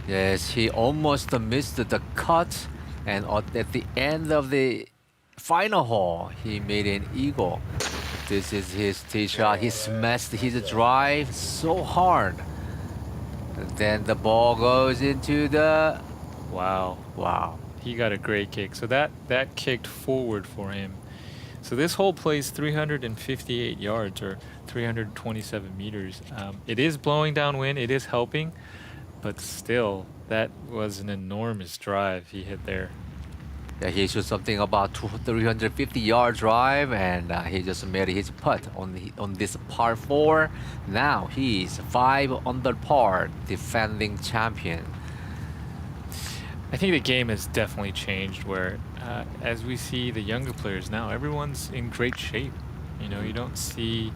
Yes, he almost missed the cut, and at the end of the final hole, he made an eagle. This is his tee shot. He smashed his drive so hard. And then the ball goes into the... Wow. Wow. He got a great kick. So that kicked forward for him. So this hole plays 358 yards or 327 meters. It is blowing downwind. It is helping. But still, that was an enormous drive he hit there. Yeah, he shot something about 350-yard drive, and he just made his putt on this par 4. Now he's 5 under par, defending champion. I think the game has definitely changed where, as we see the younger players now, everyone's in great shape. You know, you don't see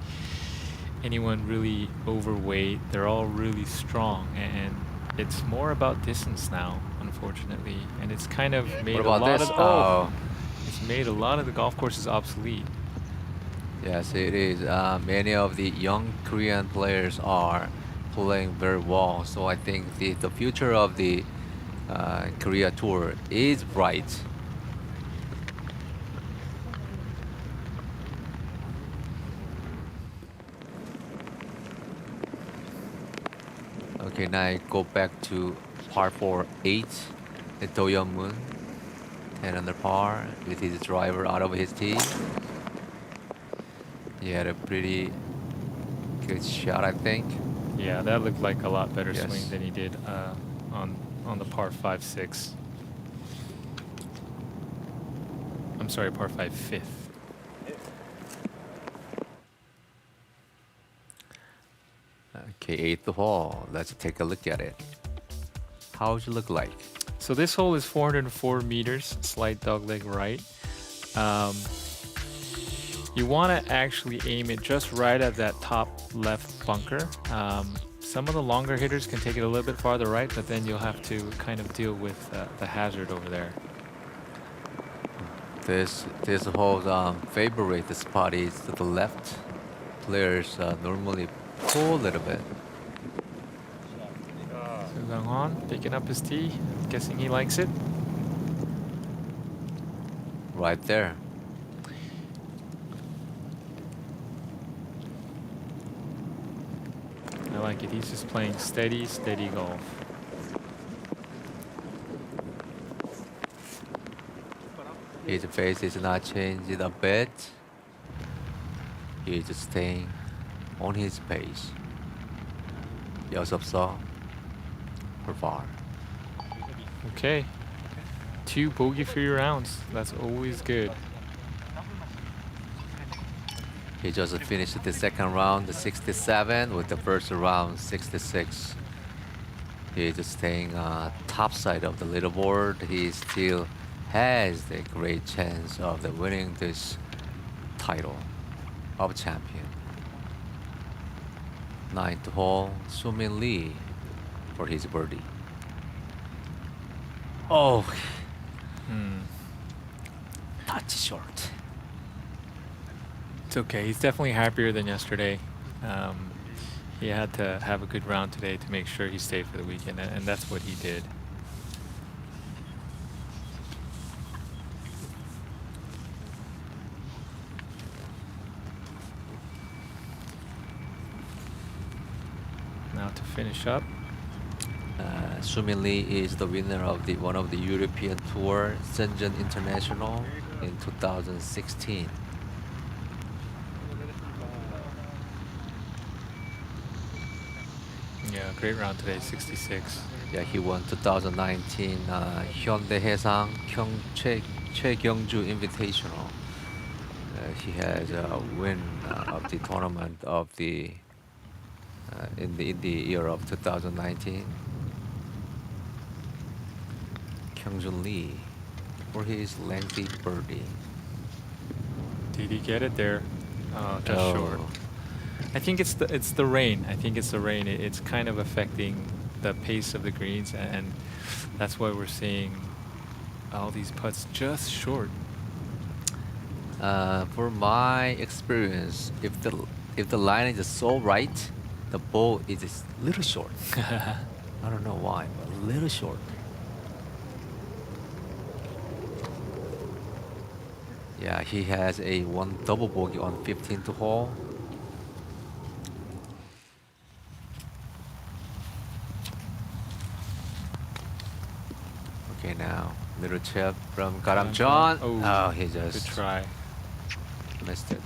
anyone really overweight. They're all really strong, and it's more about distance now, unfortunately. And it's kind of made What about this? it's made a lot of the golf courses obsolete. Yes, it is. Many of the young Korean players are playing very well. So I think the future of the Korea tour is bright. Okay, now I go back to par 4 8. The Do Young-moon 10 under par with his driver out of his tee. He had a pretty good shot, I think. Yeah, that looked like a lot better Yes. swing than he did on the par 5-6. I'm sorry, par 5-5. Okay, eighth hole. Let's take a look at it. How would you look like? So this hole is 404 meters, slight dogleg right. You want to actually aim it just right at that top left bunker. Some of the longer hitters can take it a little bit farther right, but then you'll have to kind of deal with the hazard over there. This hole's favorite spot is to the left. Players normally pull a little bit. So Gang-hwan picking up his tee, guessing he likes it. Right there. I like it. He's just playing steady golf. His face is not changing a bit. He's just staying on his pace. 여섯서 for par. Okay. 2 bogey-free rounds. That's always good. He just finished the second round, 67, with the first round, 66. He's just staying top side of the leaderboard. He still has the great chance of the winning this title of champion. Ninth hole, Soo-min Lee for his birdie. Oh, touch short. It's okay. He's definitely happier than yesterday. He had to have a good round today to make sure he stayed for the weekend, and that's what he did. Now to finish up. Soo-min Lee is the winner of one of the European Tour Shenzhen International in 2016. Yeah, great round today, 66. Yeah, he won 2019 Hyundai Haesang Cheongju Invitational. He has a win of the tournament of the in the year of 2019. Kyung-jun Lee for his lengthy birdie. Did he get it there? Just short. I think it's the rain. I think it's the rain. It's kind of affecting the pace of the greens, and that's why we're seeing all these putts just short. For my experience, if the line is so right, the ball is a little short. I don't know why, but a little short. Yeah, he has a one double bogey on 15th hole. Okay, now little chip from Garam-jeon. Oh, he Good just try. missed it.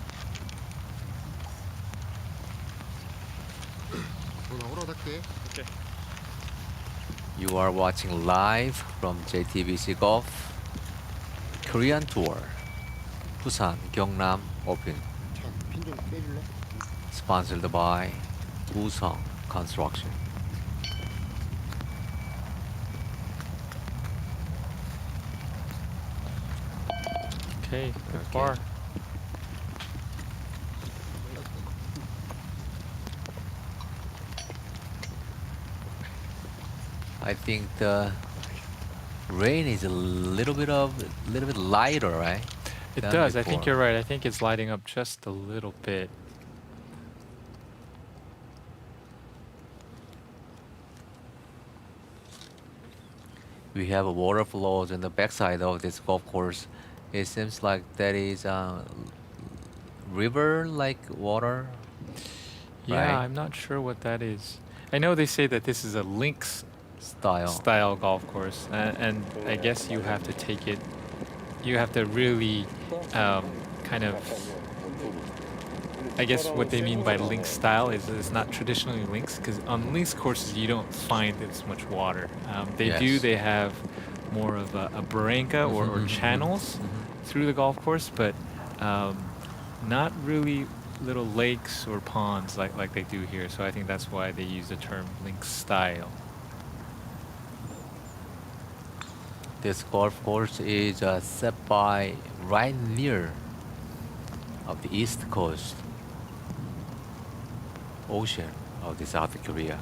You are watching live from JTBC Golf Korean Tour Busan-Gyeongnam Open, sponsored by Woosung Construction. Okay, good Okay. par. I think the rain is a little bit lighter, right? It than does. I think before. you're right. I think it's lighting up just a little bit. we have water flows in the backside of this golf course. It seems like that is river like water. Yeah, Right. I'm not sure what that is. I know they say that this is a links Style. style golf course, and I guess you have to take it. You have to really kind of. I guess what they mean by links style is it's not traditionally links, because on links courses you don't find this much water. They do. Yes. They have more of a barranca or channels through the golf course, but not really little lakes or ponds like they do here. So I think that's why they use the term links style. This golf course is set by right near of the east coast ocean of the South Korea.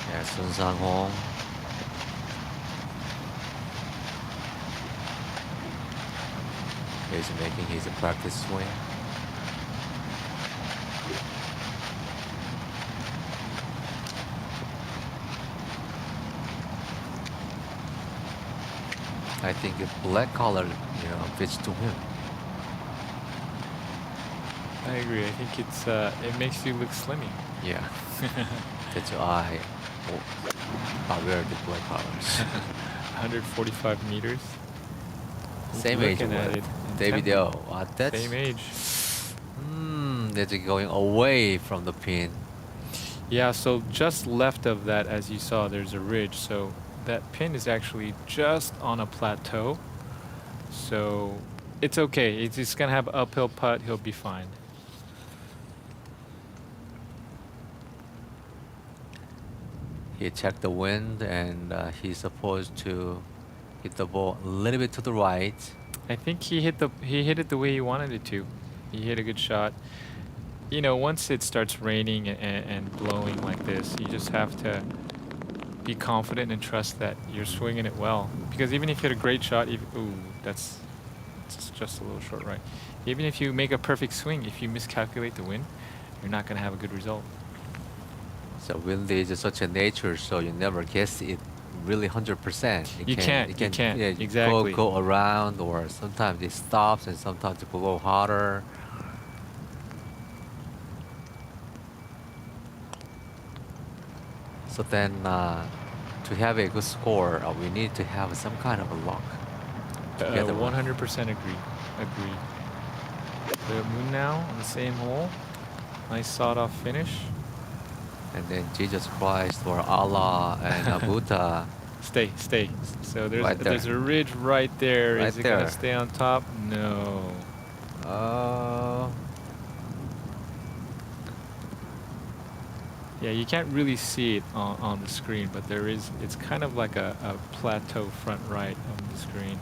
Yeah, Sun Sang-hong. Is making his practice swing. I think the black color, fits to him. I agree. I think it makes you look slimmy. Yeah. That's why I wear the black colors. 145 meters. Same age Looking at with it David intently. Yo. That's Same age. That's going away from the pin. Yeah, so just left of that, as you saw, there's a ridge. So that pin is actually just on a plateau. So it's okay. It's just going to have an uphill putt. He'll be fine. He checked the wind and he's supposed to hit the ball a little bit to the right. I think he hit it the way he wanted it to. He hit a good shot. Once it starts raining and blowing like this, you just have to be confident and trust that you're swinging it well. Because even if you hit a great shot, that's just a little short right. Even if you make a perfect swing, if you miscalculate the wind, you're not going to have a good result. So wind is such a nature, so you never guess it really 100%. You can't, yeah, exactly. go around, or sometimes it stops and sometimes it will go harder. So then to have a good score, we need to have some kind of a luck. Together. 100% agree. The Moon now on the same hole. Nice sawed-off finish. And then Jesus Christ or Allah and Buddha. Stay. So there's Right there. there's a ridge right there. Right Is it gonna there. stay on top? No. Yeah, you can't really see it on the screen, but it's kind of like a plateau front right on the screen.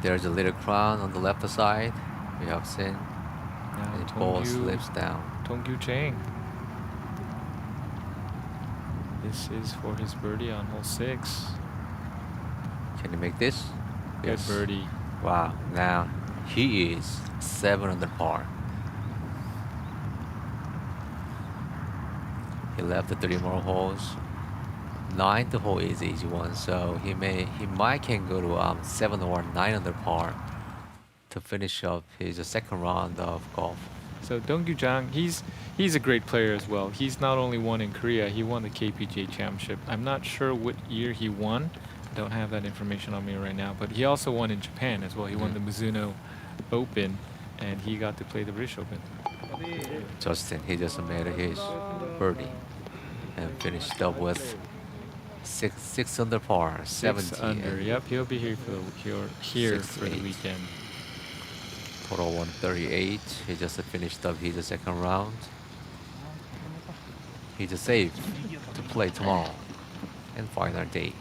There's a little crown on the left side. We have seen. Now And the ball slips down. Tongyu Chang. This is for his birdie on hole 6. Can you make this? Good birdie. Wow. Now he is 7 under par. He left the 3 more holes. 9th hole is easy one, so he might can go to 7 or 9 under par to finish up his second round of golf. So Dongyu Jang, he's a great player as well. He's not only won in Korea, he won the KPGA Championship. I'm not sure what year he won. I don't have that information on me right now, but he also won in Japan as well. He won the Mizuno Open, and he got to play the British Open. Justin, he just made his birdie and finished up with 6 under par, 70. 6 under. Yep, he'll be here for the 68. weekend. Total 138. He just finished up his second round. He's safe to play tomorrow and final day.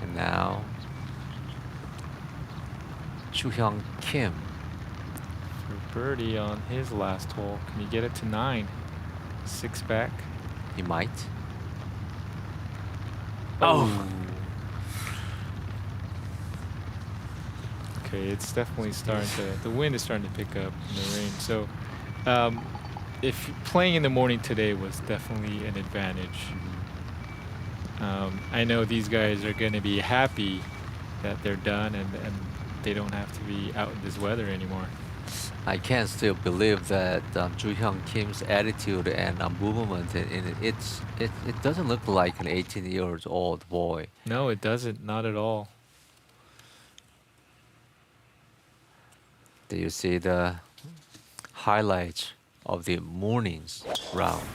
And now Chu-Hyung Kim. For birdie on his last hole. Can he get it to 9? 6 back. He might. Okay, it's definitely starting to. The wind is starting to pick up in the rain. So, if playing in the morning today was definitely an advantage. I know these guys are going to be happy that they're done and they don't have to be out in this weather anymore. I can't still believe that Joo-hyung Kim's attitude and movement it doesn't look like an 18-year-old boy. No, it doesn't. Not at all. Do you see the highlights of the morning's round?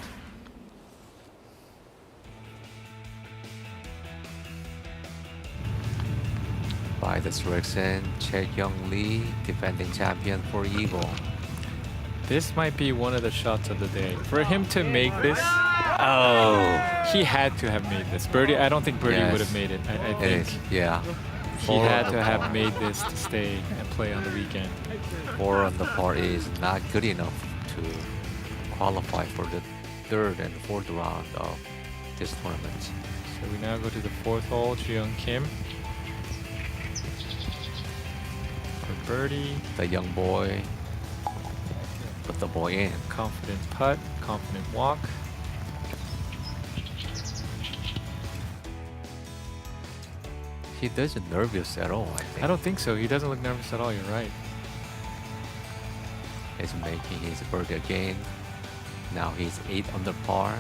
By the Srexen, Chae-kyung Lee, defending champion for Eagle. This might be one of the shots of the day. For him to make this, he had to have made this. Birdie, I don't think Birdie Yes. would have made it. I It think is, yeah. he had to have made this to stay and play on the weekend. 4 on the par is not good enough to qualify for the 3rd and 4th round of this tournament. So we now go to the 4th hole, Joo-hyung Kim. For birdie, The young boy put the ball in. confident putt, confident walk. He doesn't nervous at all, I think. I don't think so. He doesn't look nervous at all. You're right. He's making his birdie again. Now he's 8 under par.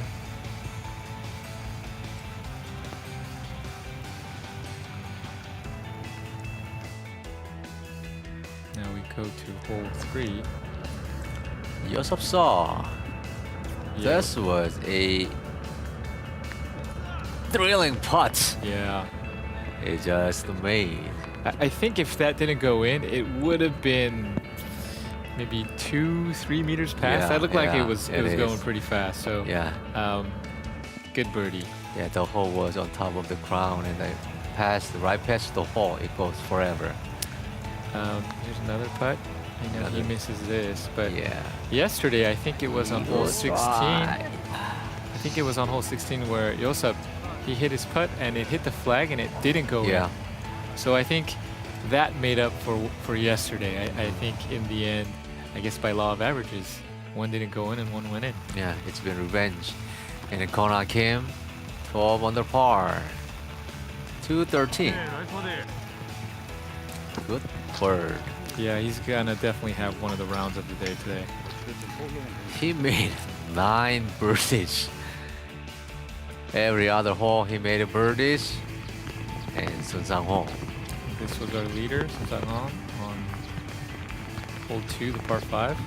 Now we go to hole 3. Yosop-saw. Yeah. This was a thrilling putt. Yeah. It just made. I think if that didn't go in, it would have been maybe 2-3 meters past. Yeah, That looked like yeah, it was it going is. pretty fast. So Yeah, good birdie. yeah. The hole was on top of the crown, and right past the hole, it goes forever. Here's another putt. I know he Another- misses this, but Yeah. yesterday I think it was on hole Eagles 16. try. I think it was on hole 16 where Yosep, he hit his putt and it hit the flag and it didn't go Yeah. in. So I think that made up for yesterday. I think in the end, I guess by law of averages, one didn't go in and one went in. Yeah, it's been revenge. And then Kona Kim, 12 under par. 213. Good bird. Yeah, he's gonna definitely have one of the rounds of the day today. He made 9 birdies. Every other hole he made birdies. And Sun Sang-ho. This was our leader, Sun Sang-hong, on hole 2, the par 5.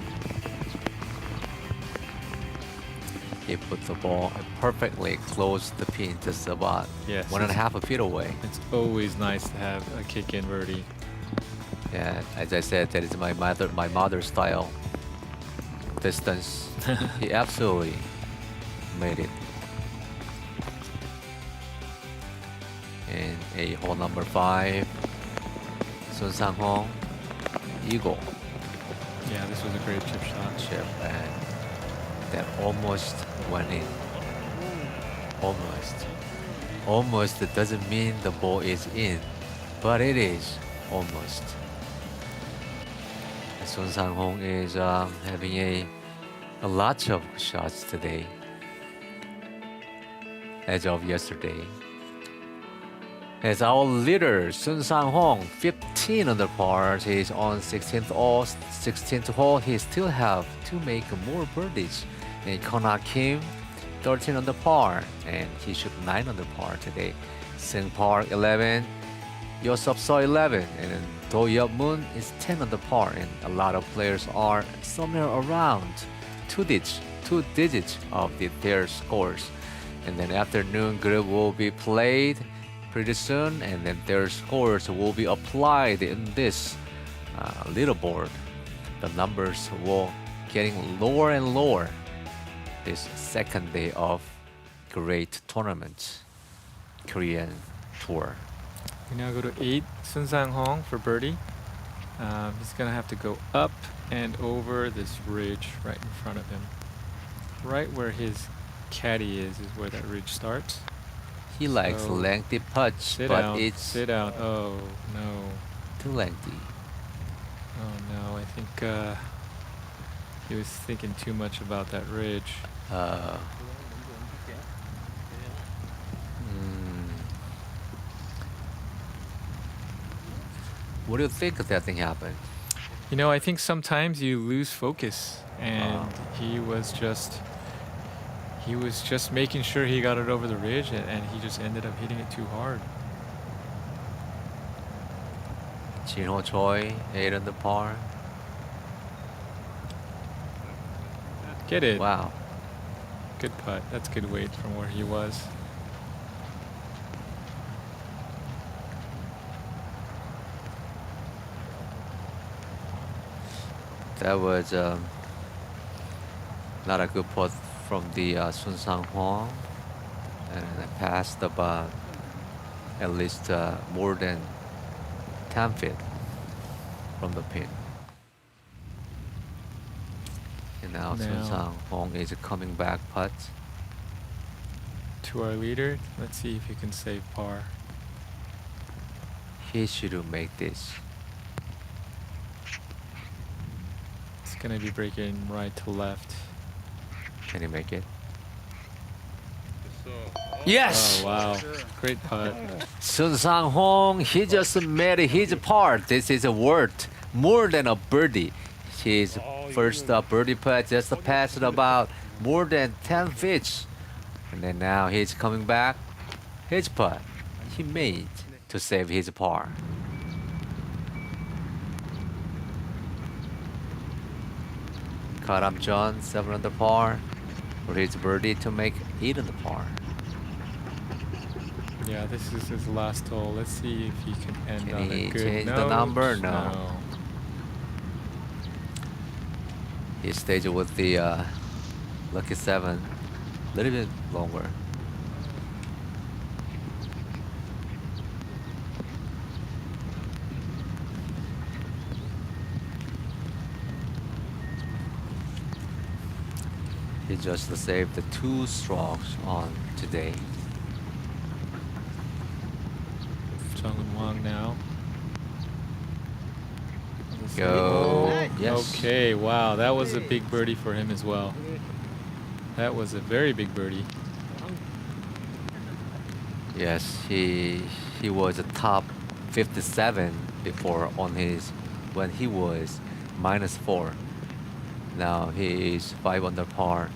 He put the ball perfectly close to the pin, just about Yes, 1.5 feet away. It's always nice to have a kick-in birdie. Yeah, as I said, that is my mother style distance. He absolutely made it. And a hole number 5, Sun Sang-ho, eagle Yeah, this was a great chip shot. chip, and that almost went in. Almost. Almost doesn't mean the ball is in, but it is almost. Sun Sang-ho is having a lot of shots today, as of yesterday. As our leader, Sun Sang-ho, 15 under par, he's on 16th hole. He still have to make more birdies. And Kona Kim, 13 under par, and he shoot 9 under par today. Sing Park 11, Yosop-saw 11, and then Do Yeop-moon is 10 under par, and a lot of players are somewhere around two digits of their scores. And then afternoon group will be played pretty soon, and then their scores will be applied in this leaderboard. The numbers will getting lower and lower this second day of great tournament, Korean tour. We now go to 8, Sun Sang-hong for birdie. He's gonna have to go up and over this ridge right in front of him. Right where his caddy is where that ridge starts. He likes So, lengthy putts, Sit but down, it's sit down. Oh no, too lengthy. oh no, I think He was thinking too much about that ridge. What do you think that thing happened? You know, I think sometimes you lose focus, and he was just making sure he got it over the ridge, and he just ended up hitting it too hard. Jinho Choi, 8 under par. Get it. Wow. Good putt. That's good weight from where he was. That was not a good putt from the Sun Sang-hwang, and I passed about at least more than 10 feet from the pin. And now Sun Now. Sang-hwang is coming back putt. To our leader, let's see if he can save par. He should make this. It's gonna be breaking right to left. Can he make it? Yes! Oh wow, great putt. Sun Sang-hwang, he just made his part. This is worth more than a birdie. His first birdie putt just passed about more than 10 feet. And then now he's coming back. His putt he made to save his par. Karam John, 7 under par, for his birdie to make 8 under par. Yeah, this is his last hole. Let's see if he can end Can on he a good change the note. number? No. He stays with the lucky 7, a little bit longer. He just saved the 2 strokes on today. Jung Wang now. Go. Yes. Okay, wow, that was a big birdie for him as well. That was a very big birdie. Yes, he was a top 57 before on his when he was -4. Now he is 5 under par,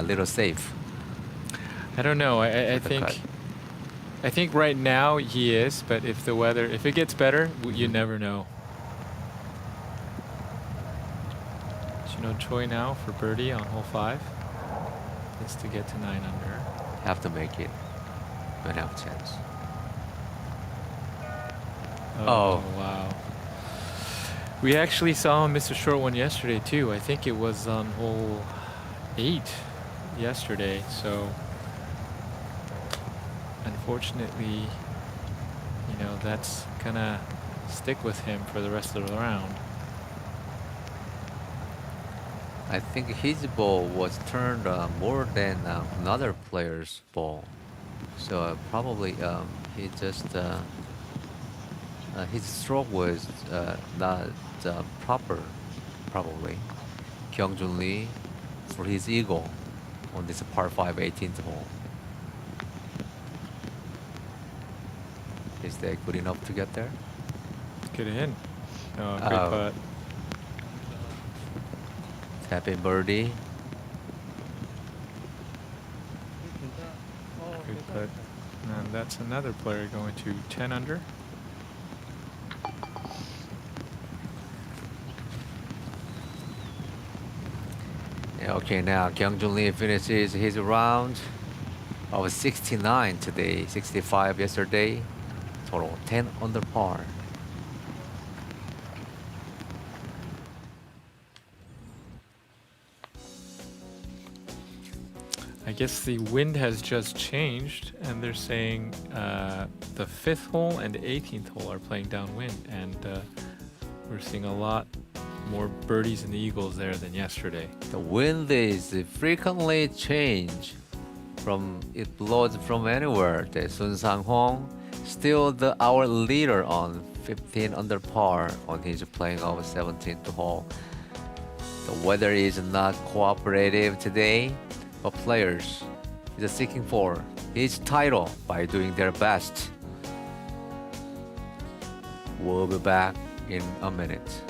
little safe. I don't know. I With the think cut. I think right now he is, but if it gets better, you never know. Choi now for birdie on hole 5. Needs to get to 9 under. Have to make it. Don't have a chance. Oh. Wow. We actually saw him miss a short one yesterday too. I think it was on hole 8 yesterday. So unfortunately, you know, that's gonna stick with him for the rest of the round. I think his ball was turned more than another player's ball, so probably he just his stroke was not proper. Probably Kyungjun Lee for his eagle on this par 5 18th hole. Is that good enough to get there? Get it in. Oh, great Oh. putt. Happy birdie. Good putt. And that's another player going to 10 under. Yeah, okay, now Kyungjun Lee finishes his round of 69 today, 65 yesterday, total 10 under par. I guess the wind has just changed, and they're saying the 5th hole and the 18th hole are playing downwind, and we're seeing a lot more birdies and eagles there than yesterday. The wind is frequently change from it blows from anywhere. The Sun Sang-hwang still our leader on 15 under par on his playing of 17th hole. The weather is not cooperative today, but players are seeking for his title by doing their best. We'll be back in a minute.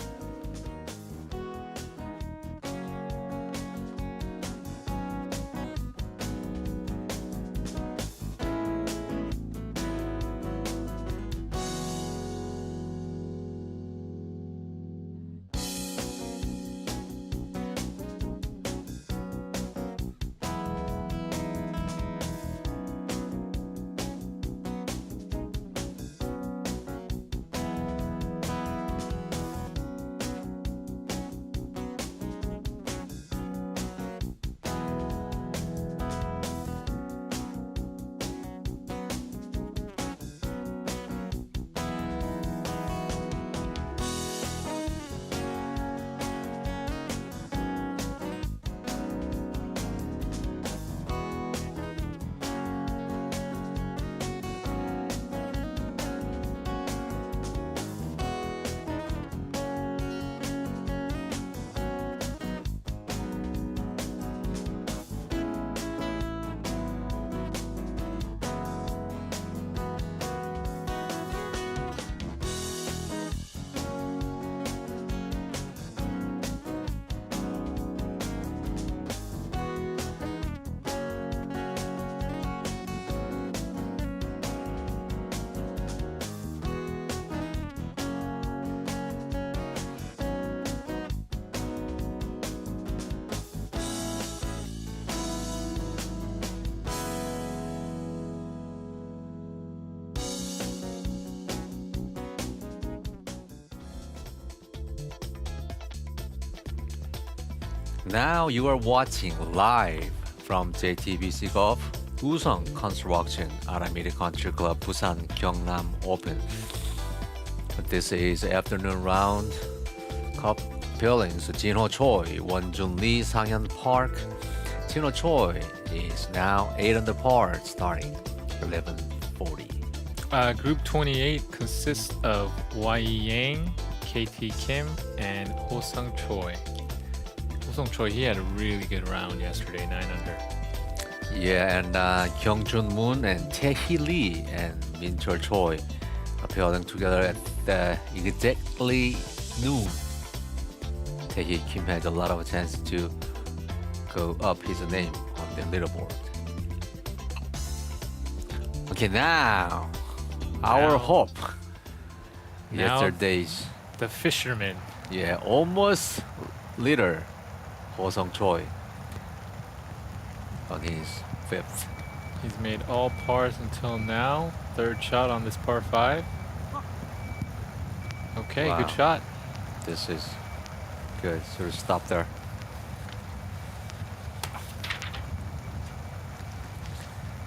Now you are watching live from JTBC Golf Woosung Construction Aramir Country Club Busan-Gyeongnam Open. This is afternoon round. Cup Billings, Jinho Choi, Wonjun Lee, Sanghyun Park. Jinho Choi is now 8 under par, starting 11:40. Group 28 consists of Wai Yang, KT Kim, and Woosung Choi. Woosung Choi, he had a really good round yesterday, 9 under. Yeah, and Kyungjun Moon and Tae-hee Lee and Min-chul Choi appearing together at exactly noon. Tae-hee Kim had a lot of chance to go up his name on the leaderboard. Okay, now our Now- hope. now- Yesterday's, The fisherman. yeah, almost leader, Woosung Choi, on his 5th. He's made all pars until now. Third shot on this par 5. Okay, Wow. good shot. This is good. Should have stopped there.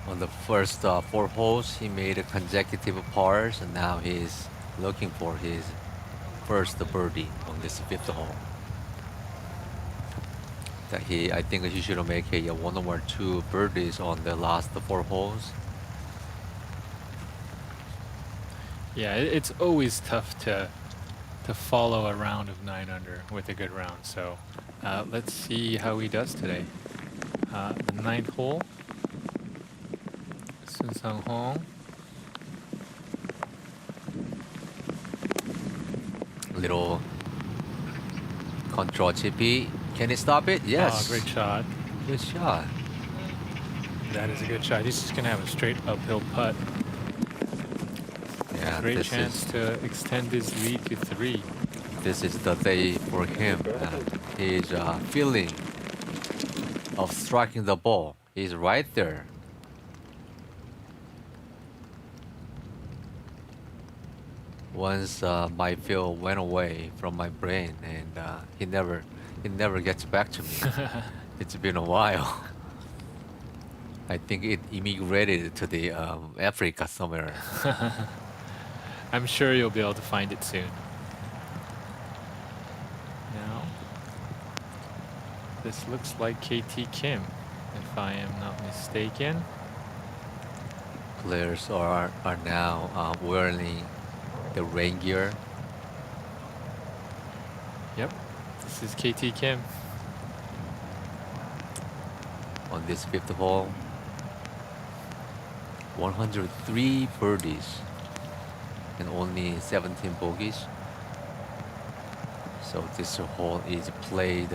On the first 4 holes, he made consecutive pars, and now he's looking for his first birdie on this 5th hole. That I think he should make a 1 or 2 birdies on the last 4 holes. Yeah, it's always tough to follow a round of 9 under with a good round. So let's see how he does today. The 9th hole. Sun Sang Hong. Little control chippy. Can he stop it? Yes. Oh, great shot. Good shot. That is a good shot. He's just gonna have a straight uphill putt. Yeah, Great this chance is to extend his lead to 3. this is the day for him. His feeling of striking the ball is right there. Once my feel went away from my brain, and he never gets back to me. It's been a while. I think it immigrated to the Africa somewhere. I'm sure you'll be able to find it soon. Now, this looks like KT Kim, if I am not mistaken. Players are now wearing the rain gear. Yep. This is KT Kim. On this fifth hole, 103 birdies and only 17 bogeys. So this hole is played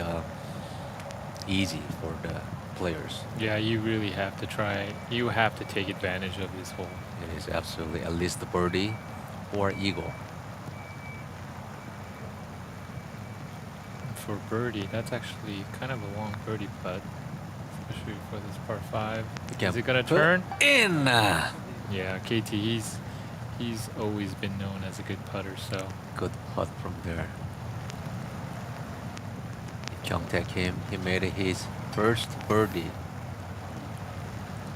easy for the players. Yeah, you really have to try. You have to take advantage of this hole. It is absolutely at least a birdie or eagle. For birdie, that's actually kind of a long birdie putt, especially for this par 5. Is it gonna turn? In! Yeah, KT, he's always been known as a good putter, so Good putt from there. Kyungtae Kim, he made his first birdie.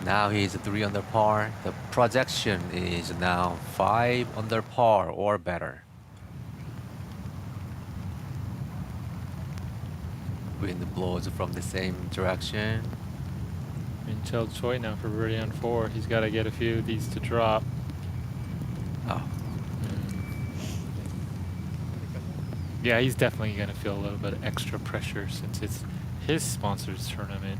Now he's 3 under par. The projection is now 5 under par or better. Wind blows from the same direction. Min Choi now for birdie on 4. He's got to get a few of these to drop. Oh, Yeah, he's definitely going to feel a little bit of extra pressure since it's his sponsor's tournament.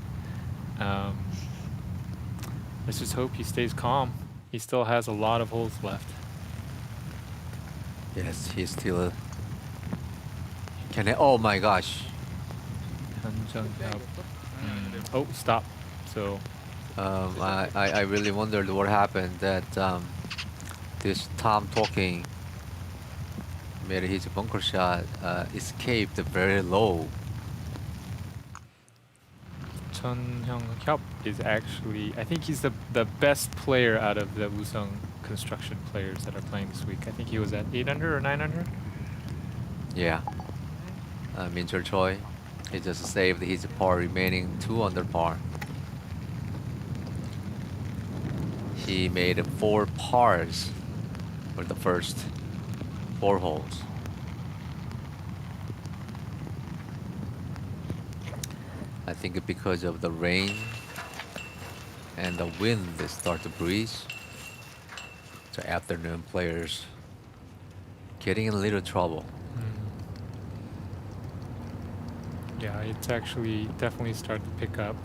Let's just hope he stays calm. He still has a lot of holes left. yes, he's still. Can I? Oh my gosh. Oh, stop. So, I really wondered what happened that this Tom Talking made his bunker shot escaped very low. Chun Hyung-hyup is actually, I think he's the best player out of the Woosung construction players that are playing this week. I think he was at 8 under or 9 under. Yeah. Min Choi, he just saved his par remaining 2 under par. He made 4 pars for the first 4 holes. I think because of the rain and the wind they start to breeze. So afternoon players getting in a little trouble. Yeah, it's actually definitely starting to pick up.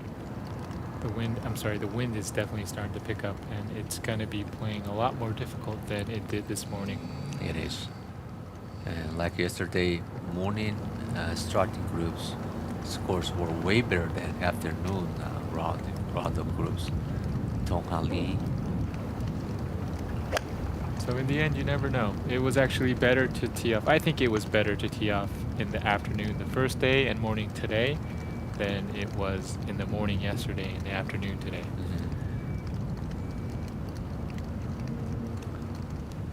The wind is definitely starting to pick up, and it's going to be playing a lot more difficult than it did this morning. It is. And like yesterday morning, starting groups scores were way better than afternoon round of groups. Dong-ha Lee. So in the end, you never know. It was actually better to tee off. I think it was better to tee off in the afternoon the first day and morning today than it was in the morning yesterday and the afternoon today.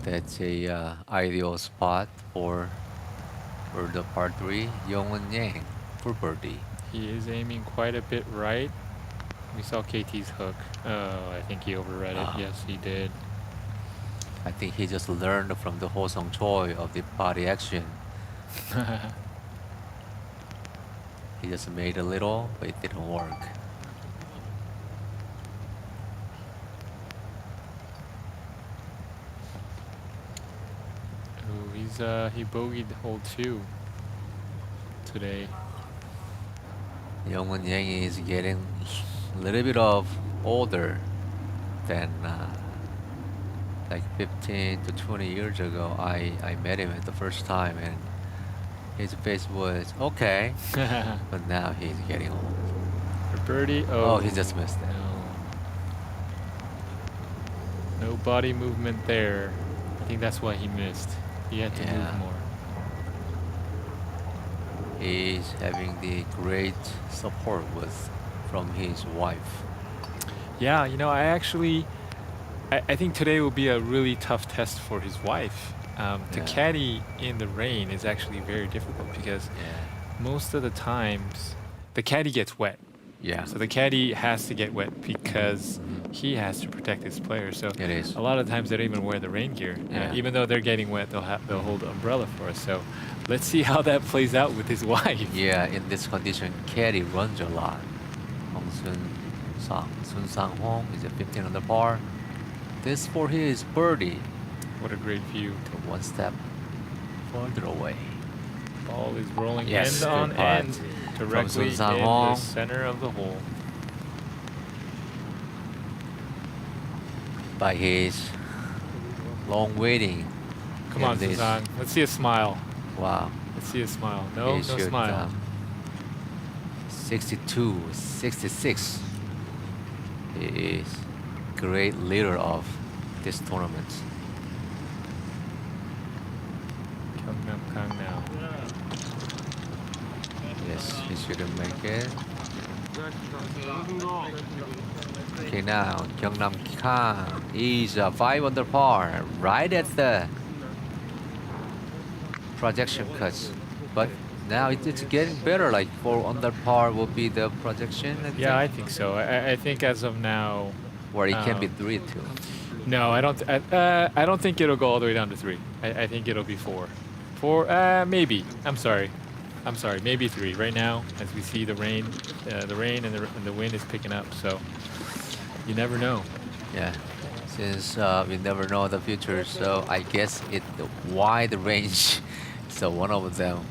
That's a ideal spot for the par 3, Yongwon Yang for birdie. He is aiming quite a bit right. We saw KT's hook. Oh, I think he overread it. Ah. Yes, he did. I think he just learned from the Woosung Choi of the body action. He just made a little, but it didn't work. Oh, he bogeyed hole 2 today. Yongwon Yang is getting a little bit of older than like 15 to 20 years ago. I met him at the first time and his face was okay, but now he's getting old. For birdie. Oh, he just missed it. No body movement there. I think that's why he missed. He had to Yeah. move more. He's having the great support from his wife. Yeah, you know, I think today will be a really tough test for his wife. To Yeah. caddy in the rain is actually very difficult because Yeah. most of the times the caddy gets wet. Yeah. So the caddy has to get wet because he has to protect his players. So It is. a lot of times they don't even wear the rain gear. Yeah. Even though they're getting wet, they'll hold the umbrella for us. So let's see how that plays out with his wife. Yeah, in this condition, caddy runs a lot. Sun Sang-hong is at 15 under par. This for his birdie What a great view. to one step further away. Ball is rolling Yes, end on good putt end from directly in Sun the Sang-hong. center of the hole. By his long waiting. Come in on, this. Susan. Let's see a smile. Wow. Let's see a smile. No, He no should, smile. 62, 66. He is great leader of this tournament. Gyeongnam now. Yes, he shouldn't make it. Okay, now Gyeongnam Kang is 5 under par, right at the projection cuts. But now it's getting better. Like 4 under par will be the projection. Yeah, I think so. I think as of now, Where it can be um, 3 too. no, I don't. I don't think it'll go all the way down to 3. I think it'll be 4. 4, maybe. I'm sorry. Maybe 3. Right now, as we see the rain and the wind is picking up. So you never know. Yeah, since we never know the future, so I guess it the wide range. So one of them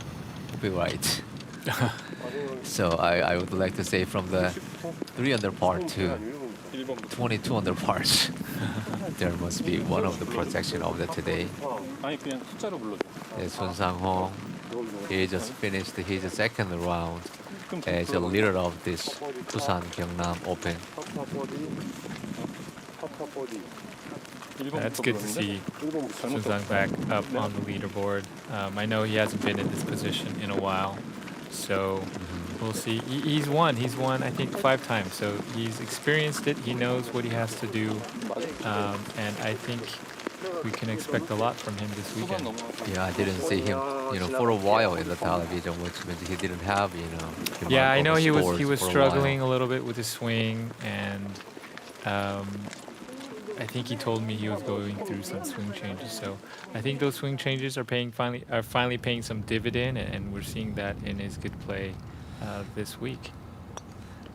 will be right. So I would like to say from the 3 under par to 22 under pars, there must be one of the projection of the today. Sun Sang-hong, he just finished his second round as a leader of this Busan-Gyeongnam Open. That's good to see Susan back up on the leaderboard. I know he hasn't been in this position in a while, so we'll see. He's won. He's won, I think, 5 times. So he's experienced it. He knows what he has to do, and I think we can expect a lot from him this weekend. Yeah, I didn't see him, for a while in the television, which means he didn't have, Yeah, I know he was scores for a struggling while. a little bit with his swing, and I think he told me he was going through some swing changes. So I think those swing changes are finally paying some dividend, and we're seeing that in his good play this week.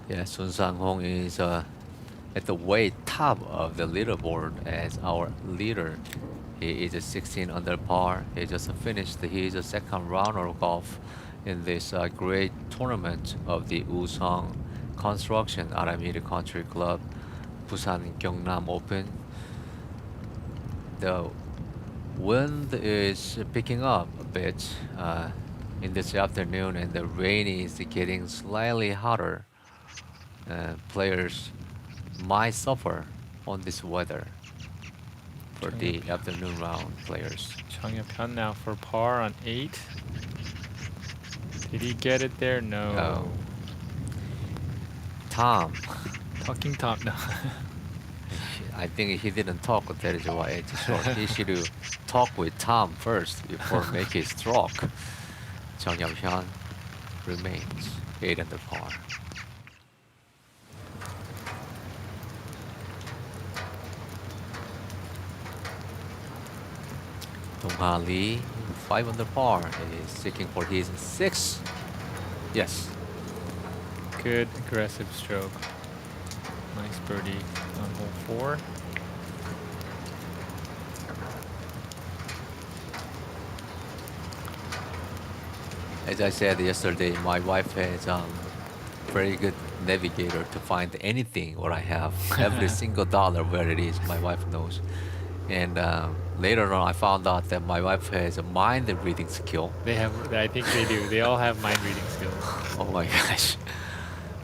Yeah, Sun Sang-hong is at the way top of the leaderboard as our leader. He is a 16 under par. He just finished his second round of golf in this great tournament of the Woosung Construction Aramir Country Club Busan-Gyeongnam Open. The wind is picking up a bit in this afternoon, and the rain is getting slightly hotter. Players might suffer on this weather for the afternoon round players. Chung Hyun now for par on 8. Did he get it there? No. No. Tom, Talking Tom. No. I think he didn't talk. That is why it's short. He should talk with Tom first before make his stroke. Chung Hyun remains 8 under par. Dong-ha Lee, 5 under par, is seeking for his 6th. Yes. Good aggressive stroke. Nice birdie on hole 4. As I said yesterday, my wife is very good navigator to find anything what I have. Every single dollar where it is, my wife knows. And later on, I found out that my wife has a mind reading skill. I think they do. They all have mind reading skills. Oh my gosh.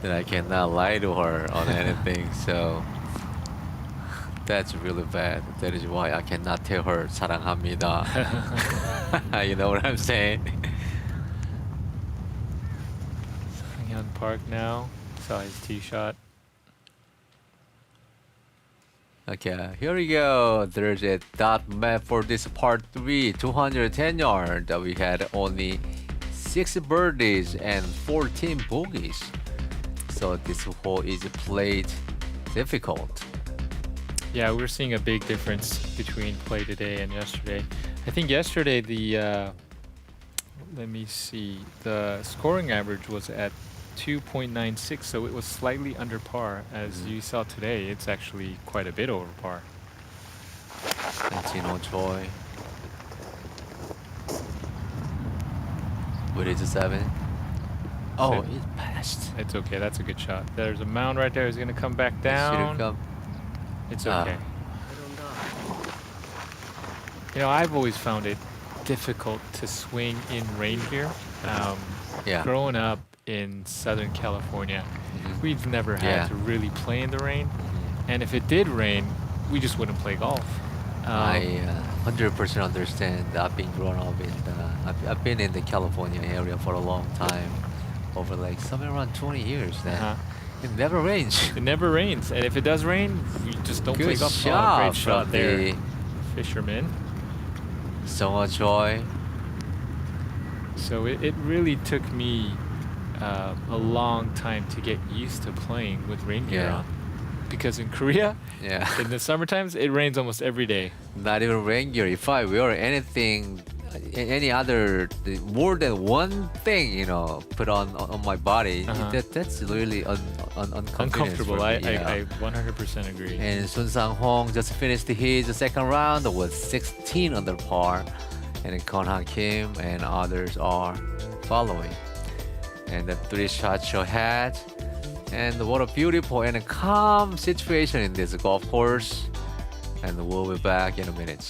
Then I cannot lie to her on anything. So that's really bad. That is why I cannot tell her 사랑합니다. You know what I'm saying? Hyun Park now. Saw his tee shot. Okay, here we go. There's a dot map for this part 3, 210 yards. We had only 6 birdies and 14 bogeys. So this hole is played difficult. Yeah, we're seeing a big difference between play today and yesterday. I think yesterday let me see, the scoring average was at 2.96, so it was slightly under par. As you saw today, it's actually quite a bit over par. And Tino Choi. With it to 7. Oh, Six. it passed. It's okay. That's a good shot. There's a mound right there. He's gonna come back It should have down. come. It's Ah. okay. You know, I've always found it difficult to swing in rain here. Yeah. Growing up in Southern California, Mhm. we've never had Yeah. to really play in the rain. And if it did rain, we just wouldn't play golf. I 100% understand. I've been growing up in I've been in the California area for a long time, over like somewhere around 20 years now. Uh-huh. It never rains. It never rains, and if it does rain, we just don't play Good golf. shot, Great shot from there, the fisherman. Song Choi. So it really took me a long time to get used to playing with rain gear Yeah. on, because in Korea, Yeah. in the summer times, it rains almost every day. Not even rain gear. If I wear anything, any other, more than one thing, put on my body, Uh-huh. that's really uncomfortable. Uncomfortable. I 100% agree. And Sun Sang-hong just finished his second round with 16 under par, and Kon Han Kim and others are following. And the 3 shots ahead. And what a beautiful and a calm situation in this golf course. And we'll be back in a minute.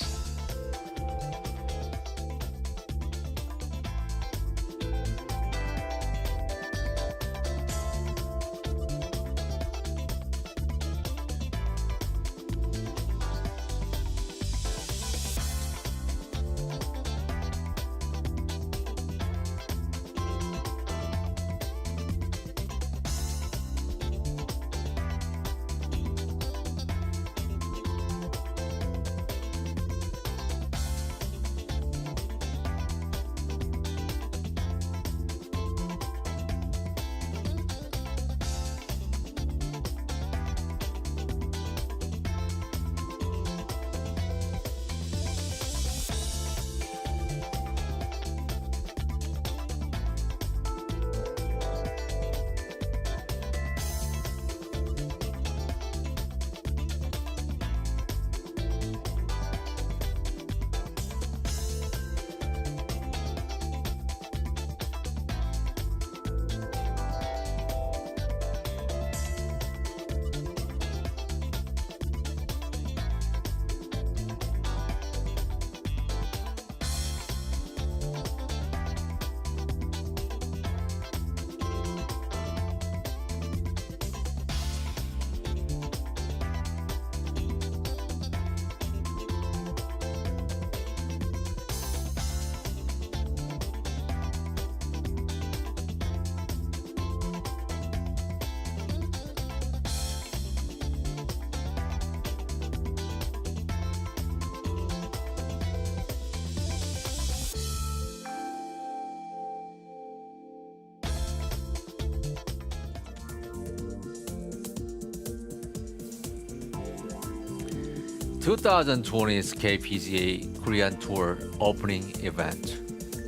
(2020's KPGA Korean Tour opening event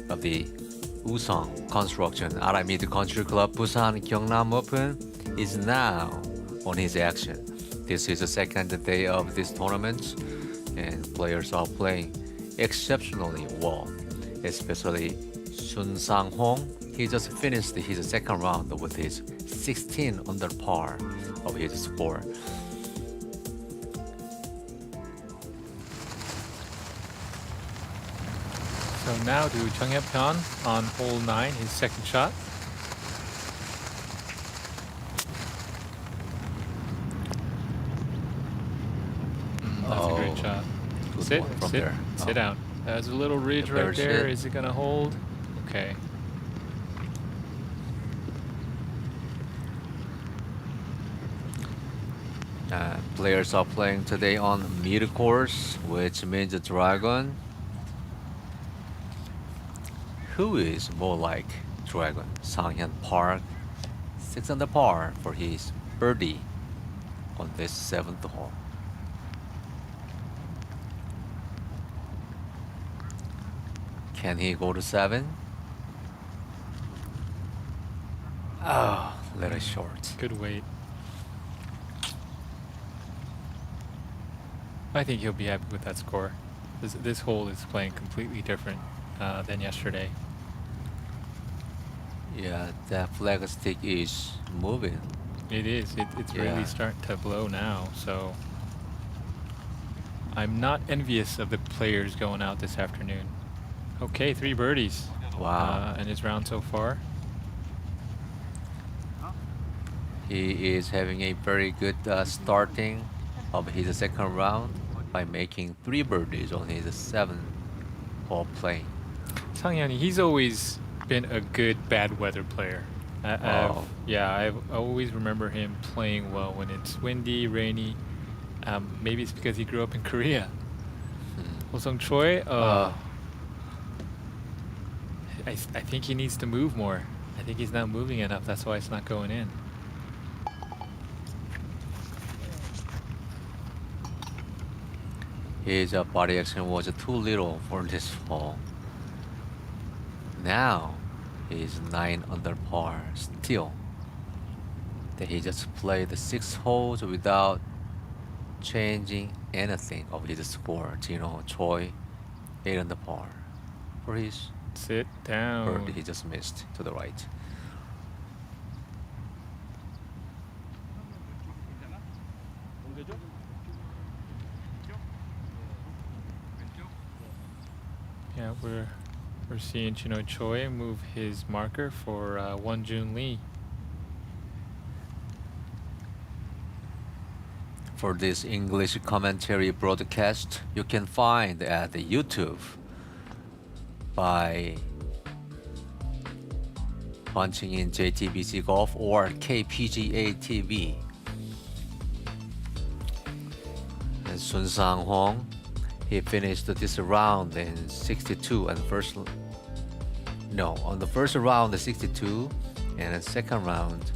of the Woosung Construction Aramir Country Club Busan-Gyeongnam Open is now on his action. This is the second day of this tournament, and players are playing exceptionally well, especially Sun Sang-hong. He just finished his second round with his 16 under par of his score. So now to Chung Hyep-hyun on hole 9, his second shot. That's a great shot. Good Sit, one from sit, there. sit Oh. down. There's a little ridge right There's there. it. Is it gonna hold? Okay. Players are playing today on mid course, which means a dragon. Who is more like dragon? Sanghyun Park, 6 under par for his birdie on this 7th hole. Can he go to 7? Oh, little short. Good weight. I think he'll be happy with that score. This hole is playing completely different than yesterday. Yeah, that flag stick is moving. It is. It's Yeah. really starting to blow now. So I'm not envious of the players going out this afternoon. Okay, 3 birdies. Wow. In his round so far. He is having a very good starting of his second round by making 3 birdies on his 7th hole playing. Sangyani, he's always been a good bad weather player. Wow. I always remember him playing well when it's windy, rainy. Maybe it's because he grew up in Korea. Woosung Choi, I think he needs to move more. I think he's not moving enough. That's why it's not going in. His body action was too little for this hole. Now he's 9 under par still. That he just played the 6 holes without changing anything of his score. Choi 8 under par for his Sit down. birdie he just missed to the right. Yeah, we're seeing Choi move his marker for Wonjun Lee. For this English commentary broadcast, you can find at the YouTube by punching in JTBC Golf or KPGA TV. And Sun Sang-hong, he finished this round in 62 and on the first round 62 and the second round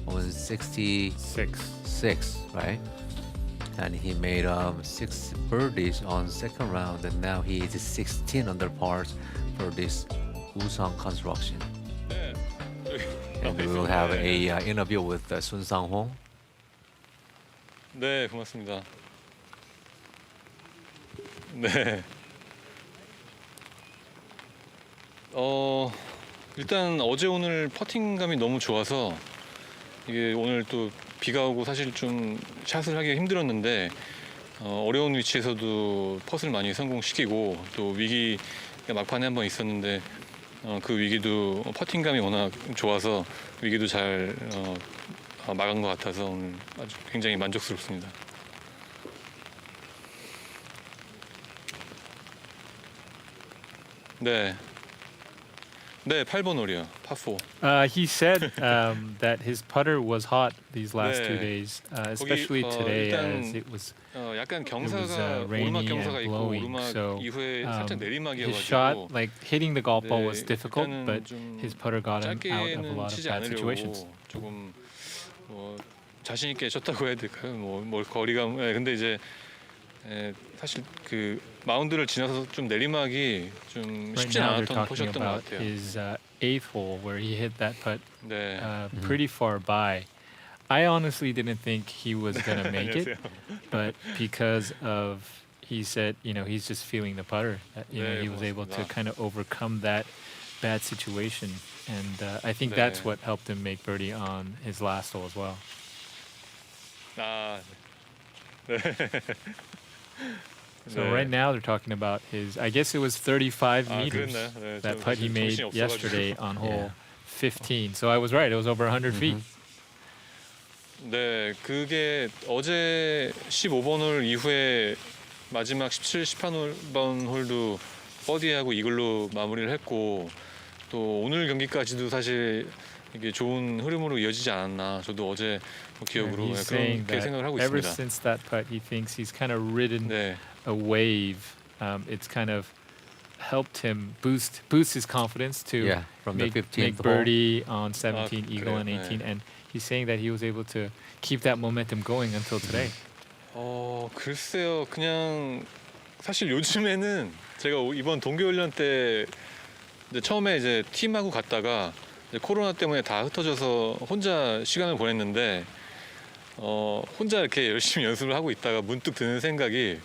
on 66, right? And he made 6 birdies on second round, and now he is 16 under pars for this Woosung construction. And we will have a interview with Sun Sang-hong. 네, 고맙습니다. 네. 일단 어제 오늘 퍼팅감이 너무 좋아서 이게 오늘 또 비가 오고 사실 좀 샷을 하기 힘들었는데 어려운 위치에서도 펫을 많이 성공시키고 또 위기가 막판에 한 번 있었는데 그 위기도 퍼팅감이 워낙 좋아서 위기도 잘 막은 것 같아서 오늘 아주 굉장히 만족스럽습니다. 네. 네, 8번 홀이요. 파4. He said that his putter was hot these last 2 네. days, especially today as it was 약간 was, 경사가 rainy 오르막 경사가 and 있고 blowing, 오르막 so, 이후에 살짝 his 내리막이어가지고 shot, like hitting the golf ball was 네, difficult, 일단은 but 좀 his putter got him out of a 짧게는 lot of 치지 bad 않으려고 situations. 조금 자신 있게 쳤다고 해야 될까요? 뭘 거리감. 네, 근데 이제 사실 그 마운드를 지나서 좀 내리막이 좀 Right 쉽지 now they're 않았던 talking 포셨던 것 about 같아요. his 8th hole where he hit that putt 네. pretty far by. I honestly didn't think he was going to make it, but because of, he said, he's just feeling the putter. That, 네, he was able to 고맙습니다. kind of overcome that bad situation. And I think 네. that's what helped him make birdie on his last hole as well. 아, 네. So 네. right now they're talking about his, I guess it was 35 아, meters, 그랬나요? 네, that 저 putt he 지금 made 정신이 없어가지고. yesterday on hole 15. So I was right, it was over 100 feet. 네, 그게 어제 15번 홀 이후에 마지막 17, 18번 홀도 버디하고 이글로 마무리를 했고 또 오늘 경기까지도 사실 이게 좋은 흐름으로 이어지지 않았나 저도 어제 기억으로 And he's saying 그렇게 that 생각을 하고 ever 있습니다. since that putt, he thinks he's kind of ridden 네, a wave. It's kind of helped him boost his confidence to Yeah, from the make 15th hole. birdie on 17, eagle 그래요? on 18, 네. and he's saying that he was able to keep that momentum going until today. 글쎄요, 그냥 사실 요즘에는 제가 이번 동계훈련 때 이제 처음에 이제 팀하고 갔다가 이제 코로나 때문에 다 흩어져서 혼자 시간을 보냈는데 혼자 이렇게 열심히 연습을 하고 있다가 문득 드는 생각이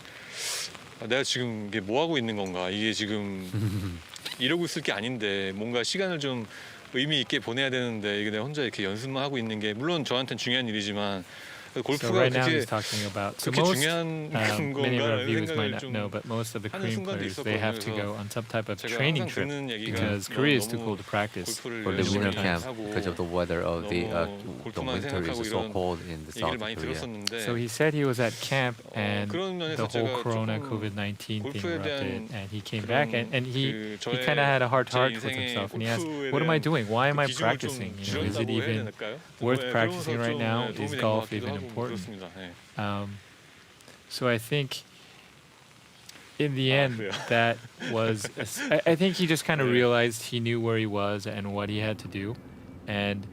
내가 지금 이게 뭐 하고 있는 건가? 이게 지금 이러고 있을 게 아닌데 뭔가 시간을 좀 의미 있게 보내야 되는데 이게 내가 혼자 이렇게 연습만 하고 있는 게 물론 저한테는 중요한 일이지만 So 골프가 right now 그게 he's talking about. So 그렇게 most, 중요한 many of our 건가라는 viewers might 생각을 not 좀 know, but most of the 하는 Korean 순간도 players they have to 있었거든요. go on some type of 제가 training 항상 trip 듣는 얘기가 because Korea is too cold to practice. 골프를 For the 열심히 winter camp, 하고 because of the weather of the 골프만 winter 생각하고 is so 이런 cold in the 얘기를 South 많이 Korea. 들었었는데 So he said he was at camp and 그런 면에서 the whole 제가 Corona 조금 COVID-19 thing 골프에 erupted, 대한 and he came 그런 back and he 그 he 저의 kind of had a hard 제 heart with 인생의 himself, and he asked, 골프에 "What am I 대한 doing? Why am I 비중을 좀 practicing? You know, is it 줄였다고 해야 even 될까요? worth 네, practicing 그러면서 right 좀, now? 네, Is 도움이 된 것 golf 같기도 even 하고 important?" 그렇습니다. 네. So I think in the end 그래요? that was I think he just kind of 네. realized he knew where he was and what he had to do, and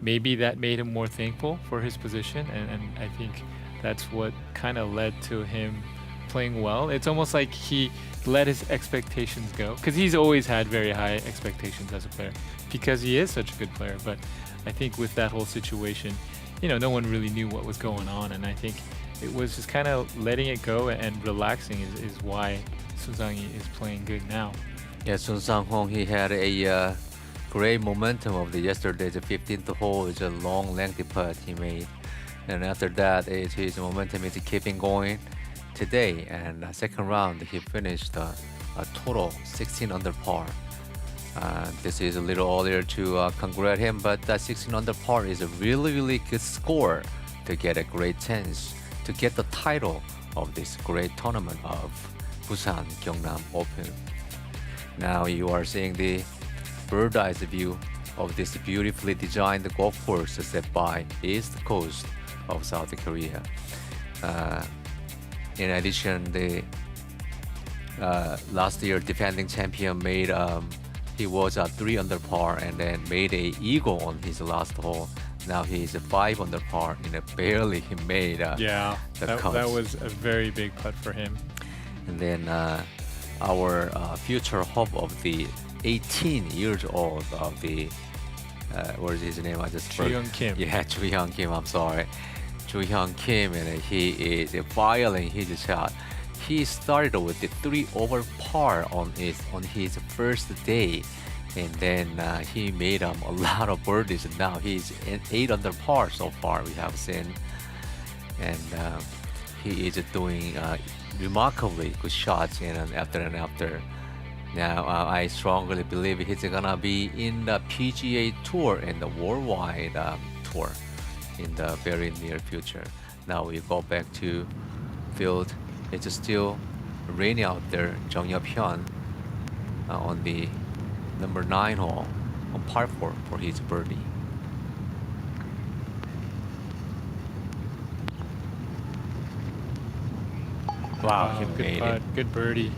maybe that made him more thankful for his position, and I think that's what kind of led to him playing well. It's almost like he let his expectations go, because he's always had very high expectations as a player because he is such a good player. But I think with that whole situation, you know, no one really knew what was going on, and I think it was just kind of letting it go and relaxing is why Sunsangi is playing good now. Yeah, Sun Sang-hong, he had a great momentum of the yesterday's 15th hole. It's a long, lengthy putt he made. And after that, his momentum is keeping going today. And second round, he finished a total 16 under par. This is a little earlier to congratulate him, but that 16 under par is a really, really good score to get a great chance to get the title of this great tournament of Busan-Gyeongnam Open. Now you are seeing the bird's eye view of this beautifully designed golf course set by east coast of South Korea. In addition, the last year defending champion made he was a 3 under par and then made a eagle on his last hole. Now he is a 5 under par and barely he made Yeah, the that cuts. was a very big putt for him. And then our future hope of the 18 years old of the what is his name? I just forgot. Joo-hyung Kim. Yeah, Joo-hyung Kim. I'm sorry, Joo-hyung Kim, and he is filing his shot. He started with the 3 over par on his first day, and then he made a lot of birdies. And now he's 8 under par so far. We have seen, and he is doing remarkably good shots after and after. Now I strongly believe he's gonna be in the PGA Tour and the worldwide tour in the very near future. Now we go back to field. It's still raining out there. Jung Hyun on the number 9 hole on par 4 for his birdie. Wow, he Good made putt, it. good birdie.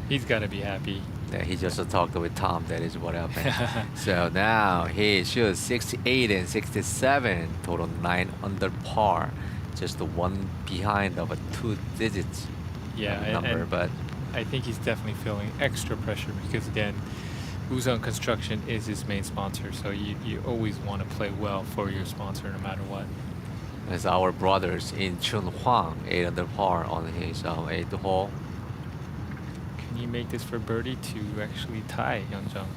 He's got to be happy. Yeah, he just talked with Tom. That is what happened. So now he shoots 68 and 67, total 9 under par, just one behind of a 2 digits Yeah, number. and But I think he's definitely feeling extra pressure because again, Woosung Construction is his main sponsor, so you always want to play well for your sponsor no matter what. as our brothers in Chun Hwang, 8 under par on his 8th hole. Can he make this for birdie to actually tie Yeonjung?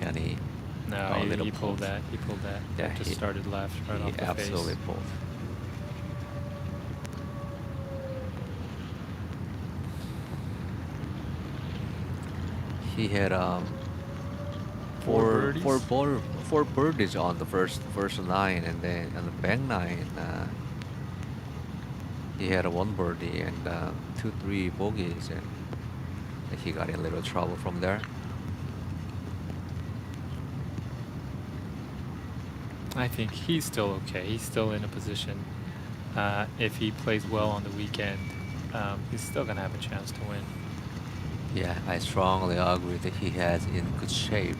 Can he? No, Oh, little he pulled pull. that. He pulled that. Yeah, That just he- started left right He off the absolutely face. pulled. He had Four four birdies on the first 9, and then on the back 9 he had a 1 birdie and 2-3 bogeys, and he got in a little trouble from there. I think he's still okay. He's still in a position. If he plays well on the weekend, he's still gonna have a chance to win. Yeah, I strongly agree that he has in good shape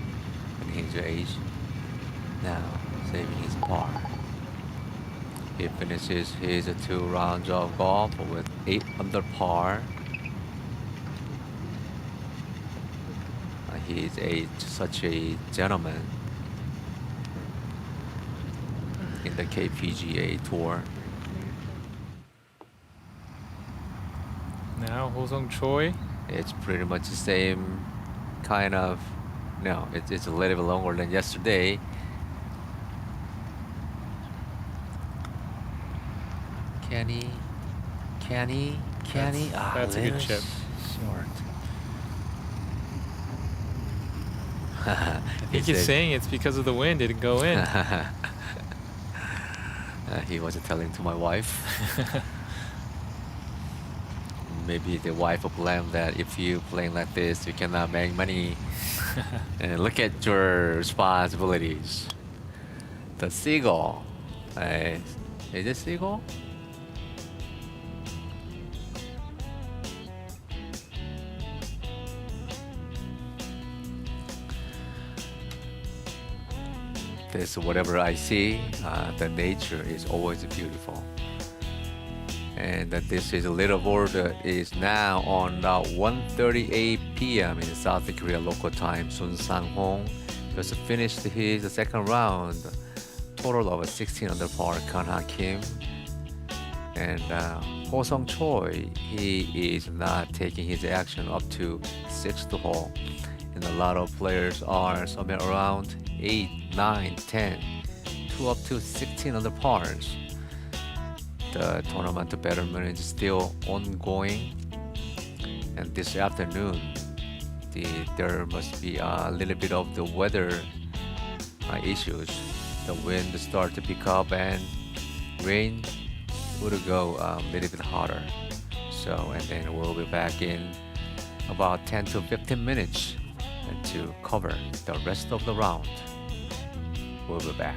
in his age. Now, saving his par. He finishes his 2 rounds of golf with 8 under par. He is such a gentleman in the KPGA Tour. Now Woosung Choi. It's pretty much the same kind of. No, it's a little bit longer than yesterday. Kenny. That's a good little chip. Short. He keeps saying it's because of the wind, it didn't go in. He was telling to my wife. Maybe the wife will blame that if you playing like this, you cannot make money. And look at your responsibilities. The seagull. Is it seagull? This whatever I see, the nature is always beautiful. And that this is a little board is now on 1:38 p.m. in South Korea local time. Sun Sang-hong just finished his second round. Total of 16 under par. Kan-ha Kim and Ho-sung Choi. He is not taking his action up to 6th hole. And a lot of players are somewhere around 8, 9, 10, to up to 16 under pars. The tournament betterment is still ongoing, and this afternoon there must be a little bit of the weather issues. The wind start to pick up and rain would go a little bit harder. So and then we'll be back in about 10 to 15 minutes to cover the rest of the round. We'll be back.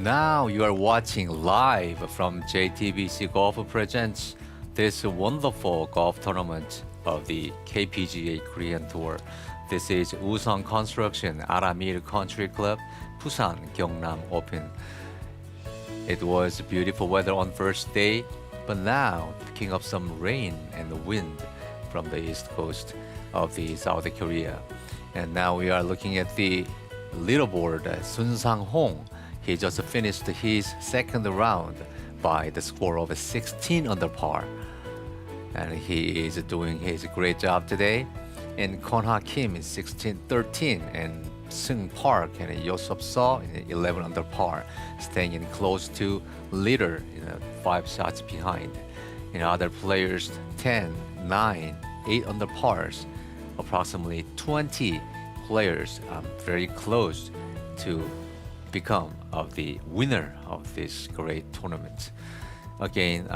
Now you are watching live from JTBC Golf Presents this wonderful golf tournament of the KPGA Korean Tour. This is Woosung Construction Aramir Country Club Busan-Gyeongnam Open. It was beautiful weather on first day, but now picking up some rain and wind from the east coast of the South Korea. And now we are looking at the leaderboard. Sun Sang-hong, he just finished his second round by the score of 16 under par. And he is doing his great job today. And Kwon Ha Kim is 16-13, and Seung Park and Yosop Seo in 11 under par, staying in close to leader, 5 shots behind. And other players 10, 9, 8 under pars. Approximately 20 players very close to become of the winner of this great tournament. Again,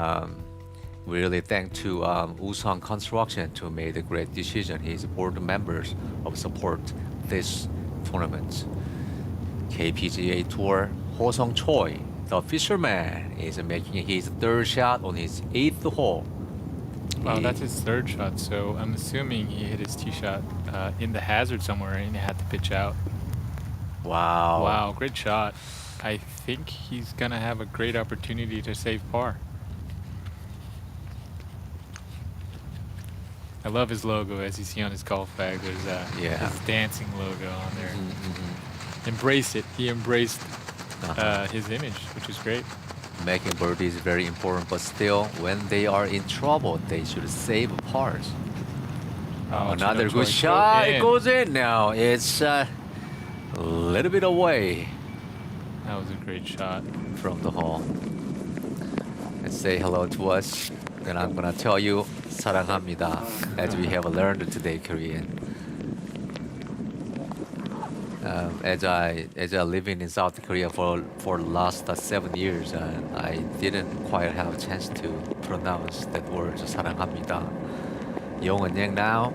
we really thank to Woosung Construction to make a great decision. His board members of support this tournament. KPGA Tour, Ho Sung Choi, the fisherman, is making his third shot on his 8th hole. Wow, that's his third shot. So I'm assuming he hit his tee shot in the hazard somewhere and he had to pitch out. Wow. Wow, great shot. I think he's gonna have a great opportunity to save par. I love his logo, as you see on his golf bag. There's his dancing logo on there. Embrace it. He embraced his image, which is great. Making birdie is very important, but still, when they are in trouble, they should save pars. Another good shot. It goes in now. It's a little bit away That was a great shot. from the hole. Let's say hello to us. Then I'm gonna tell you 사랑합니다, as we have learned today Korean. As I living in South Korea for the last 7 years, I didn't quite have a chance to pronounce that word 사랑합니다. Yong Yang now.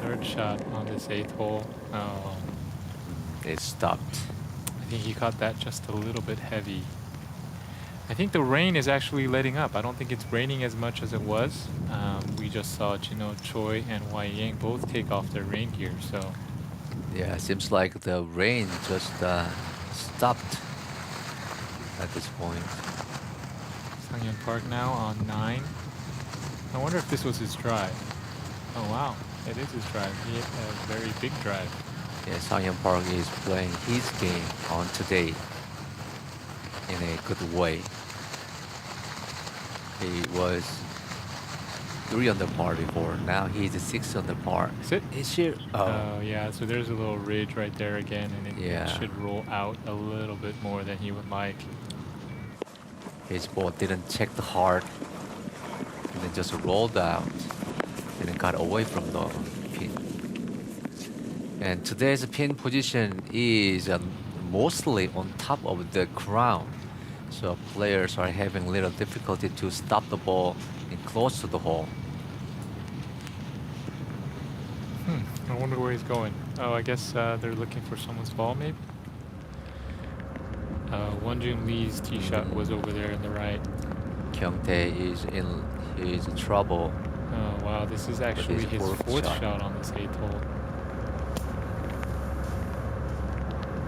Third shot on this 8th hole. Oh, It stopped. I think he caught that just a little bit heavy. I think the rain is actually letting up. I don't think it's raining as much as it was. We just saw Choi and Wai Yang both take off their rain gear, so Yeah, it seems like the rain just stopped at this point. Sangyeon Park now on 9. I wonder if this was his drive. Oh wow, it is his drive. He hit a very big drive. Yeah, Sangyeon Park is playing his game on today in a good way. He was 3 under par before. Now he's 6 under par. Is it? He's here. Oh yeah, so there's a little ridge right there again, and it Yeah. should roll out a little bit more than he would like. His ball didn't check the heart, and then just rolled out, and it got away from the pin. And today's pin position is mostly on top of the crown, so players are having little difficulty to stop the ball and close to the hole. I wonder where he's going. Oh, I guess they're looking for someone's ball, maybe. Wonjun Lee's tee shot was over there in the right. Kyungtae is in his trouble. Oh wow, this is actually his fourth shot on this 8th hole.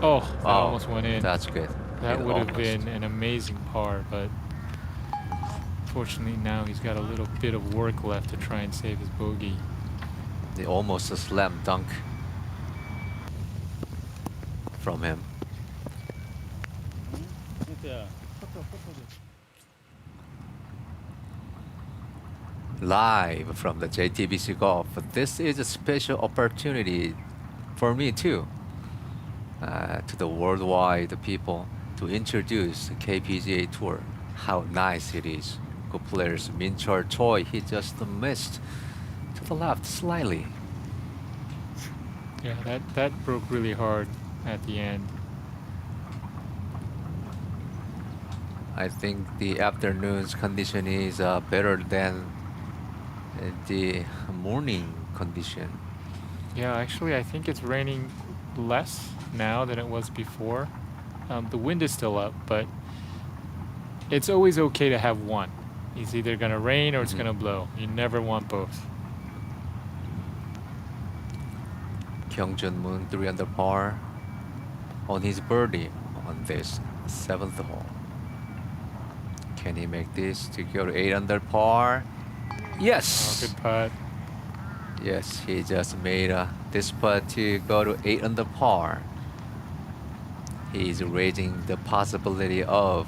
Oh, that almost went in. That's good. That It would have almost. been an amazing par, but fortunately now he's got a little bit of work left to try and save his bogey. The almost a slam dunk from him. Live from the JTBC Golf. This is a special opportunity for me too, to the worldwide people, to introduce the KPGA Tour. How nice it is. Good players. Min-chul Choi, he just missed to the left slightly. Yeah, that broke really hard at the end. I think the afternoon's condition is better than the morning condition. Yeah, actually I think it's raining less now than it was before. The wind is still up, but it's always okay to have one. It's either gonna rain or it's gonna blow. You never want both. Kyungjun Moon 3 under par on his birdie on this 7th hole. Can he make this to go to 8 under par? Oh, Yes. good putt. Yes, he just made this putt to go to 8 under par. He's raising the possibility of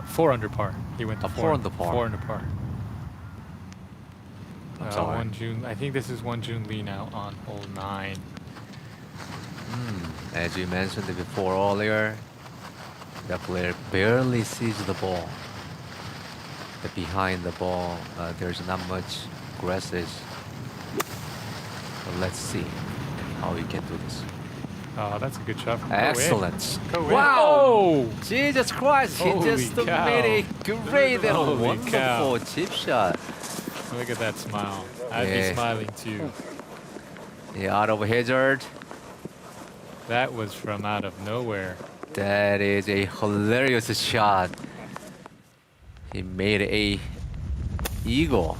4 under par. He went to 4 under par. 4 under par. I'm sorry. I think this is Won Jun Lee now on hole 9. As you mentioned before earlier, the player barely sees the ball. The behind the ball, there's not much grasses. But let's see how he can do this. Oh, that's a good shot from Excellent. Go in. Wow. Oh! Jesus Christ, he Holy just cow. made a great and Holy wonderful cow. chip shot. Look at that smile. I'd Yeah. be smiling too. Yeah, out of hazard. That was from out of nowhere. That is a hilarious shot. He made a eagle.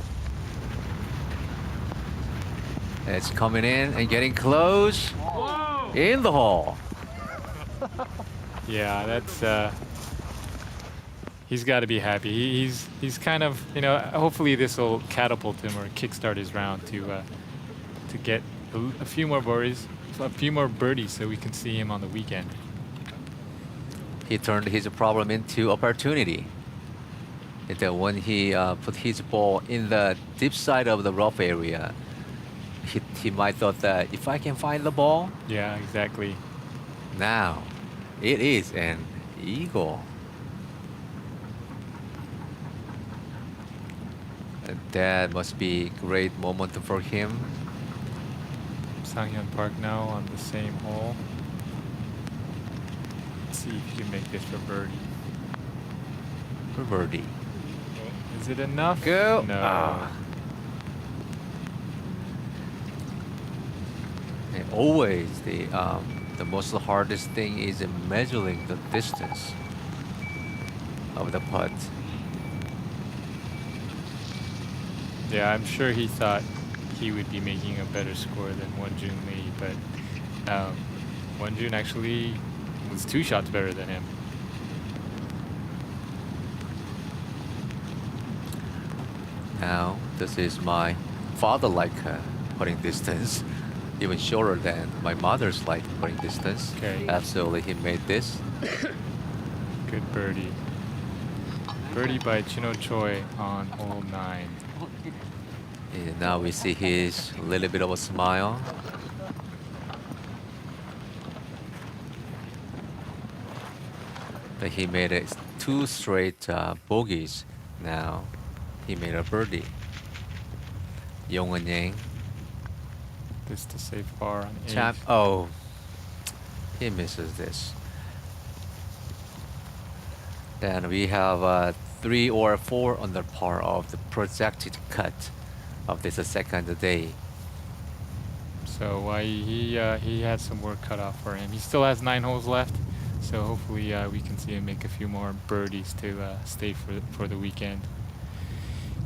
It's coming in and getting close. In the hole. Yeah, that's he's got to be happy. He's kind of, hopefully this will catapult him or kickstart his round to get a few more birdies so we can see him on the weekend. He turned his problem into opportunity. That when he put his ball in the deep side of the rough area, he might thought that if I can find the ball, Yeah, exactly. now it is an eagle. And that must be a great moment for him. Sanghyun Park now on the same hole. Let's see if he can make this for birdie. For birdie. Is it enough? Go. No. Ah. And always the most hardest thing is measuring the distance of the putt. Yeah, I'm sure he thought he would be making a better score than Won Jun Lee, but Won Jun actually was 2 shots better than him. Now this is my father-like putting distance, even shorter than my mother's like putting distance. Okay. Absolutely, he made this. Good birdie. Birdie by Chino Choi on hole 9. And now we see his little bit of a smile. But he made it 2 straight bogeys. Now he made a birdie. Yong Yang This to save par on 8. chap. Oh, he misses this. Then we have 3 or 4 under par of the projected cut of this second day. So he had some work cut off for him. He still has 9 holes left, so hopefully we can see him make a few more birdies to stay for the weekend.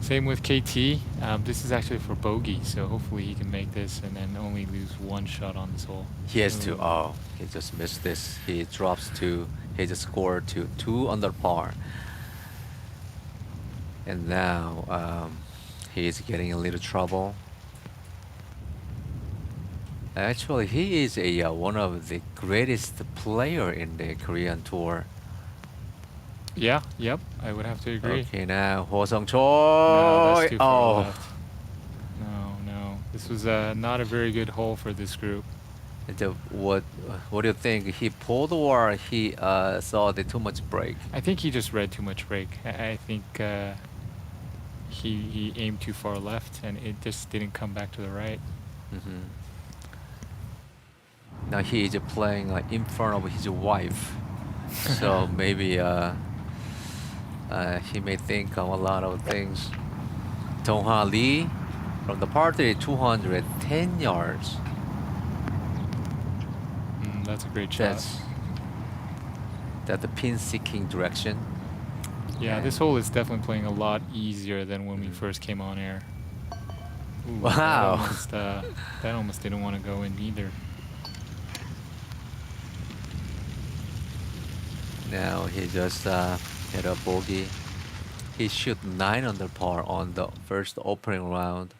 Same with KT. This is actually for bogey, so hopefully he can make this and then only lose 1 shot on this hole. He has to. Oh, he just missed this. He drops to his score to 2 under par. And now he's getting a little trouble. Actually, he is one of the greatest player in the Korean tour. Yeah, yep, I would have to agree. Okay, now Woosung No, Choi. that's too far Oh, left. No. This was not a very good hole for this group. what do you think? He pulled or he saw the too much break? I think he just read too much break. I think he aimed too far left and it just didn't come back to the right. Mm-hmm. Now he is playing in front of his wife, so maybe he may think of a lot of things. Dong-ha Lee from the par 3, 210 Mm, yards. that's a great shot. That's, that the pin-seeking direction. Yeah, this hole is definitely playing a lot easier than when we first came on air. Ooh, Wow. that almost didn't want to go in either. Now he just hit a bogey. He shoot 9 under par on the first opening round.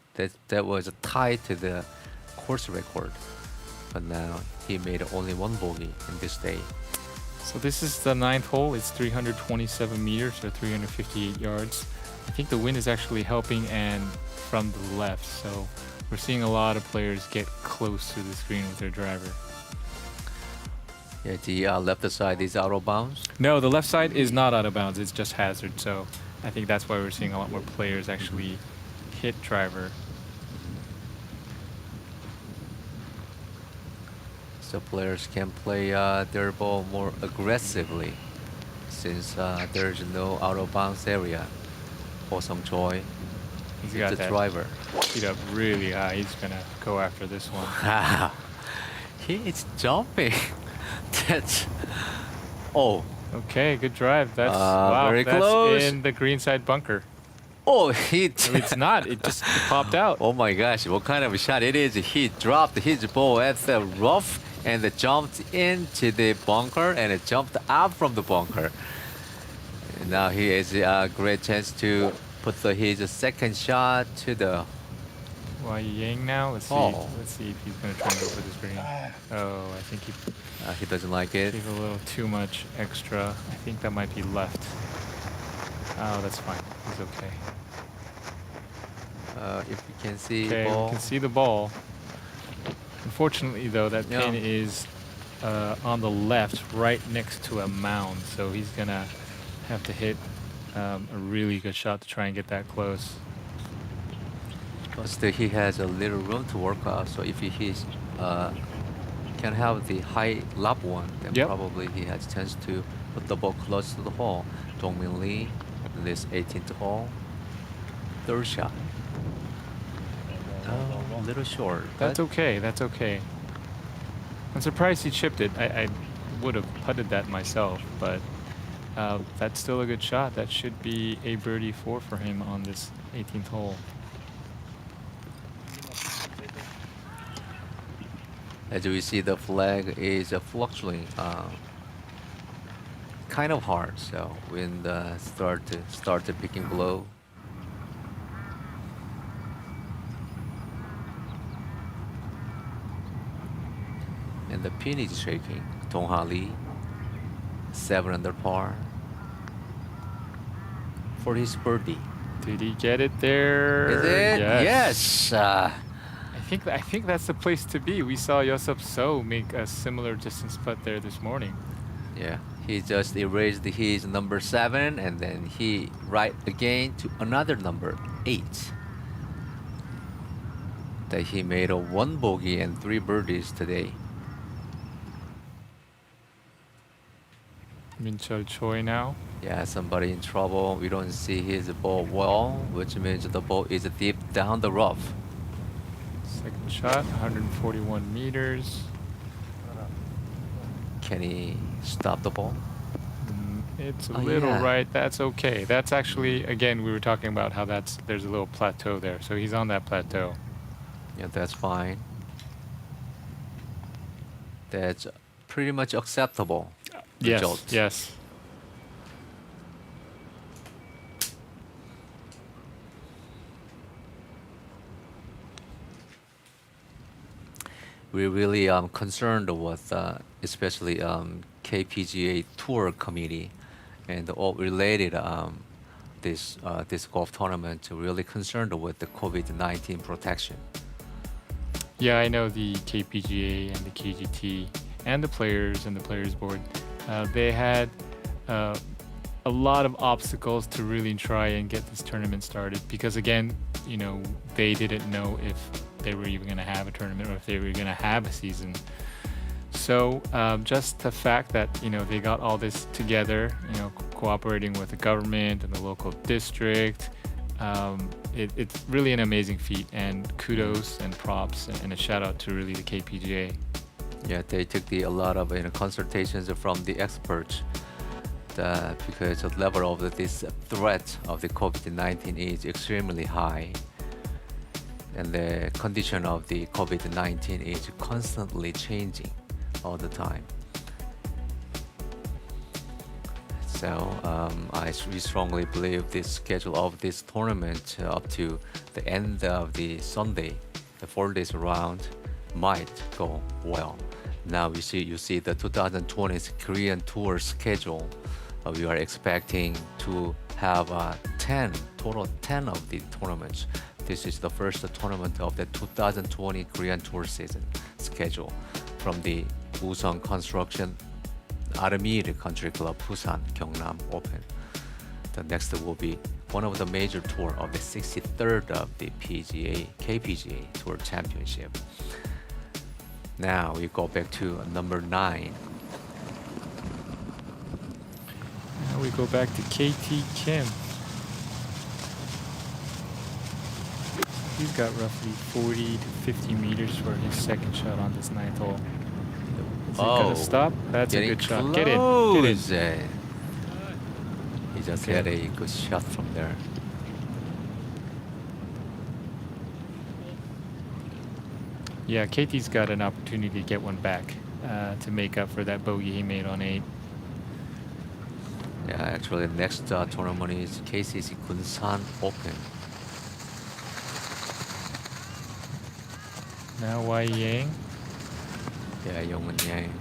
That was a tie to the course record. But now he made only 1 bogey in this day. So this is the 9th hole. It's 327 meters or 358 yards. I think the wind is actually helping and from the left. So we're seeing a lot of players get close to the screen with their driver. Yeah, the left side is out of bounds. No, the left side is not out of bounds. It's just hazard. So I think that's why we're seeing a lot more players actually hit driver. So players can play their ball more aggressively since there's no out of bounds area. Woosung Choi He's is got the that driver. teed up really high. He's gonna go after this one. He is jumping. That's oh Okay, good drive. That's wow. very That's close. in the green side bunker. oh hit. No, it's not. It just popped out. Oh my gosh, what kind of a shot it is. He dropped his ball at the rough and it jumped into the bunker and it jumped out from the bunker. And now he has a great chance to put his second shot to the Yang now. Let's see. Oh. Let's see if he's gonna try and go for this green. Oh, I think he he doesn't like it. gave a little too much extra. I think that might be left. Oh, that's fine. He's okay. If you can see Okay, ball. we can see the ball. Unfortunately, though, that Yeah. pin is on the left, right next to a mound. So he's gonna have to hit a really good shot to try and get that close. But still he has a little room to work out. So if he can have the high lob one, then Yep. probably he has chance to put the ball close to the hole. Dongmin Lee, this 18th hole, 3rd shot. Oh, a little short. That's but okay. That's okay. I'm surprised he chipped it. I would have putted that myself, but that's still a good shot. That should be a birdie 4 for him on this 18th hole. As we see, the flag is fluctuating kind of hard. So when the start to picking below. And the pin is shaking. Dong-ha Lee, 7 under par for his birdie. Did he get it there? Is it? Yes. Yes. I think that's the place to be. We saw Yosep So make a similar distance putt there this morning. Yeah, he just erased his number 7 and then he right again to another number 8. That he made a 1 bogey and 3 birdies today. Minchul Choi now. Yeah, somebody in trouble. We don't see his ball well, which means the ball is deep down the rough. Second shot, 141 meters. Can he stop the ball? It's a Oh, little yeah. right. That's okay. That's actually, again, we were talking about how there's a little plateau there. So he's on that plateau. Yeah, that's fine. That's pretty much acceptable. result. Yes. We're really concerned with especially KPGA Tour Committee and all related this golf tournament. Really concerned with the COVID-19 protection. Yeah, I know the KPGA and the KGT and the players and the players board. They had a lot of obstacles to really try and get this tournament started because, again, you know, they didn't know if they were even going to have a tournament or if they were going to have a season. So just the fact that, you know, they got all this together, you know, cooperating with the government and the local district, it's really an amazing feat, and kudos and props and a shout out to really the KPGA. Yeah, they took a lot of consultations from the experts because the level of this threat of the COVID-19 is extremely high, and the condition of the COVID-19 is constantly changing all the time. So we strongly believe the schedule of this tournament up to the end of the Sunday, the 4 days round, might go well. Now you see the 2020 Korean Tour schedule. We are expecting to have 10 of the tournaments. This is the first tournament of the 2020 Korean Tour season schedule from the Woosung construction Aramir Country Club Busan-Gyeongnam Open. The next will be one of the major tour of the 63rd of the KPGA Tour Championship. Now we go back to number 9. Now we go back to KT Kim. He's got roughly 40 to 50 meters for his second shot on this 9th hole. Is he gonna stop? That's a Getting good shot. Get in. close. Get in. He just Okay. had a good shot from there. Yeah, KT's got an opportunity to get one back to make up for that bogey he made on 8. Yeah, actually, the next tournament is KCC Gunsan Open. Now Wai Yang. Yeah, Yongwon Yang.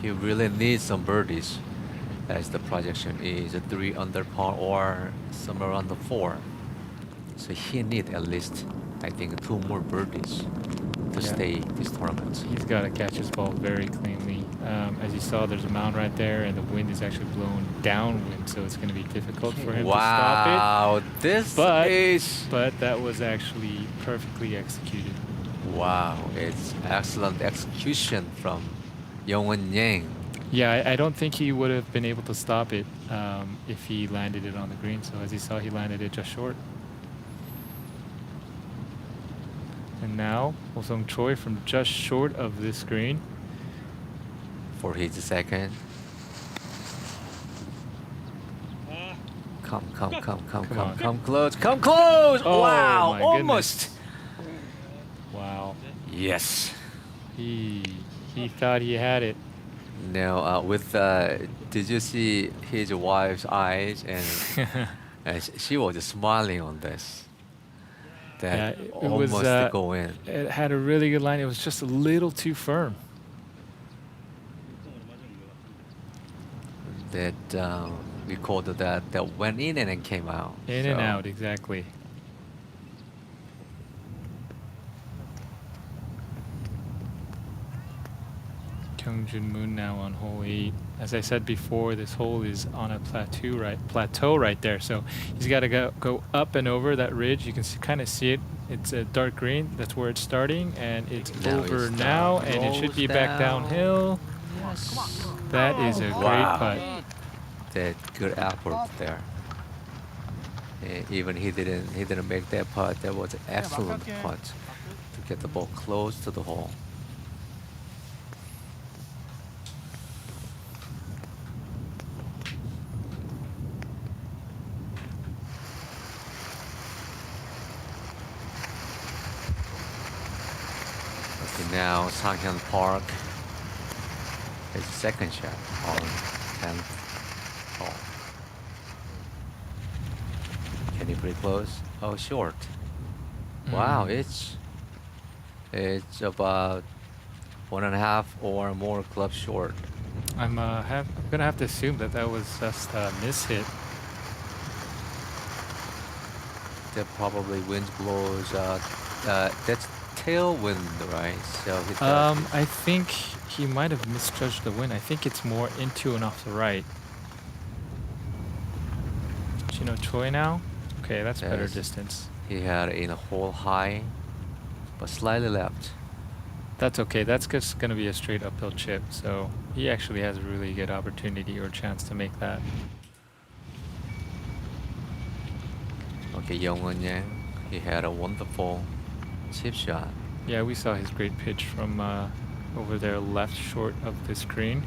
He really needs some birdies, as the projection is a 3 under par or somewhere around the 4. So he need at least, I think, 2 more birdies to Yeah. stay this tournament. He's got to catch his ball very cleanly. As you saw, there's a mound right there, and the wind is actually blowing downwind, so it's going to be difficult for him to stop Wow, this But- is it. But that was actually perfectly executed. wow! It's excellent execution from Yongwon Yang. Yeah, I don't think he would have been able to stop it if he landed it on the green. So as you saw, he landed it just short. And now, Woosung Choi from just short of this green. For his second. Come on. close, come close! Oh, Wow, my almost. Wow. Yes. He thought he had it. Now, did you see his wife's eyes? And she was smiling on this. That Yeah, it almost was, to go in. It had a really good line. It was just a little too firm. That we called it that went in and then came out. In and So, out, exactly. Kyungjun Moon now on hole 8. As I said before, this hole is on a plateau right there. So he's got to go up and over that ridge. You can kind of see it. It's a dark green. That's where it's starting, and it's Now over it's now, down. and it should Rolls be back down. downhill. That is a great Wow. putt. That good effort there. Even he didn't make that putt. That was an excellent putt to get the ball close to the hole. Okay, now Sanghyun Park. His second shot on 10th hole. Can he pretty close? Oh, short. Wow, it's about 1.5 or more clubs short. I'm gonna have to assume that was just a mishit. That probably wind blows. That's tailwind, right? So he I think he might have misjudged the wind. I think it's more into and off the right. Chino Choi now? Okay, that's better Yes. distance. he had in a hole high, but slightly left. That's okay. That's just going to be a straight uphill chip. So he actually has a really good opportunity or chance to make that. Okay, Yongwon Yang, he had a wonderful chip shot. Yeah, we saw his great pitch from over there left short of the screen.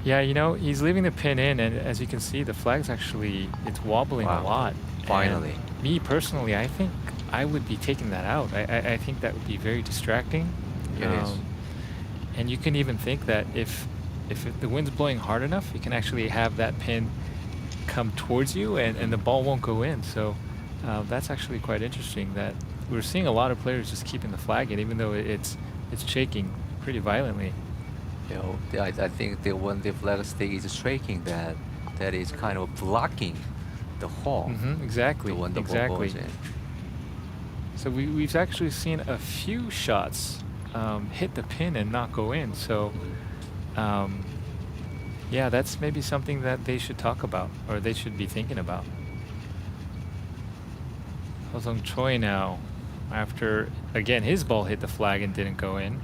Yeah, you know, he's leaving the pin in, and as you can see, the flag's actually, it's wobbling a Wow. lot. Finally. And me personally, I think I would be taking that out. I think that would be very distracting. It is. And you can even think that if the wind's blowing hard enough, you can actually have that pin come towards you, and the ball won't go in. So that's actually quite interesting. That we're seeing a lot of players just keeping the flag in, even though it's shaking pretty violently. You know, I think the when the flag stick is shaking, that is kind of blocking the hole. Exactly. The when the exactly. ball goes in. So we've actually seen a few shots hit the pin and not go in. So yeah, that's maybe something that they should talk about, or they should be thinking about. Woosung Choi now, after again his ball hit the flag and didn't go in.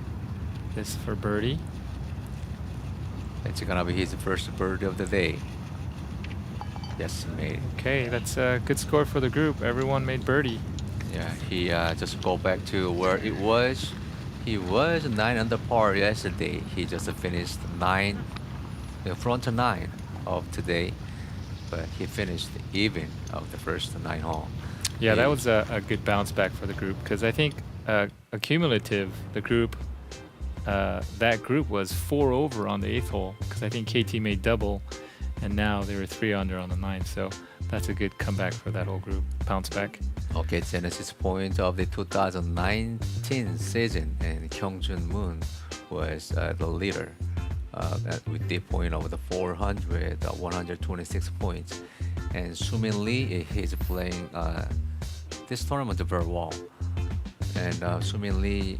This for birdie. It's gonna be his first birdie of the day. Yes, he made it. Okay, that's a good score for the group. Everyone made birdie. Yeah, he just go back to where it was. He was 9 under par yesterday. He just finished 9, the front 9 of today, but he finished even of the first 9 hole. Yeah, that He- was a good bounce back for the group, because I think accumulative, the group, that group was 4 over on the 8th hole, because I think KT made double, and now they were 3 under on the 9th. So that's a good comeback for that whole group. Bounce back. Okay, Genesis point of the 2019 season, and Kyungjun Moon was the leader with the point of the 126 points. And Sumin Lee, he's playing this tournament very well. And Sumin Lee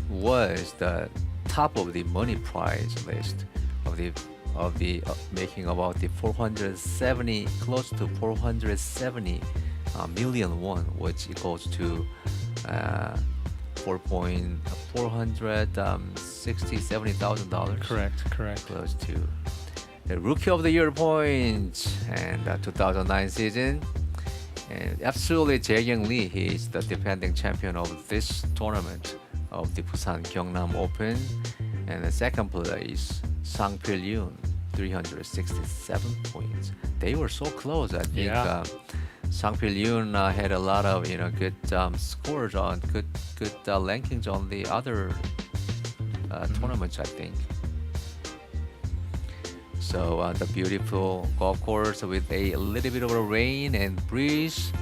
was the top of the money prize list of the making about the 470, close to 470 million won, which equals to 4,460,000 Correct. close to the Rookie of the Year points and 2009 season. And absolutely, Jae-Young Lee, he is the defending champion of this tournament of the Busan-Gyeongnam Open. And the second place, Sang-Pil-yoon, 367 points. They were so close. I think Yeah. Sang-Pil-yoon had a lot of good scores on good rankings on the other tournaments, I think. So the beautiful golf course with a little bit of a rain and breeze.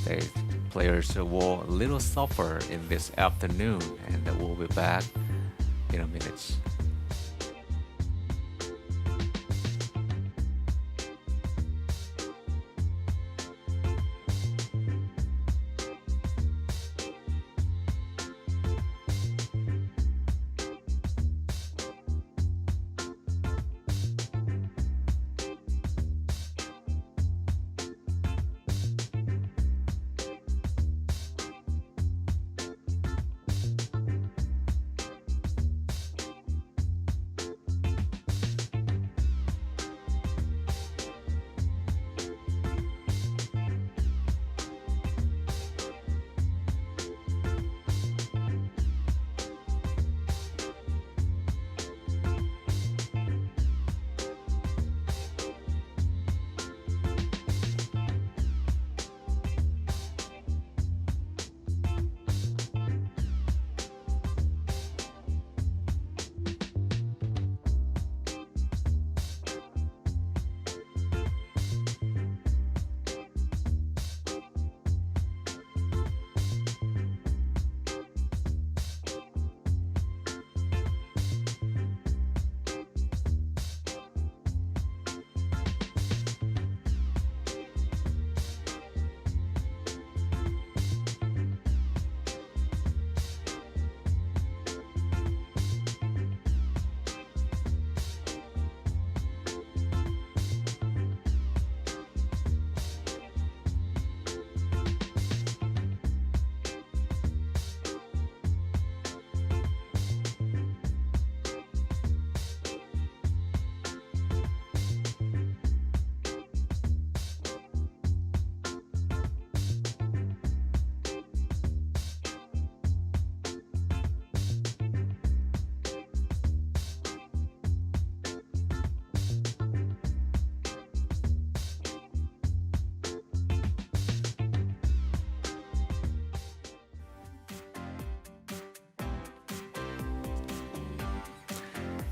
The players will a little suffer in this afternoon, and we'll be back in a minute.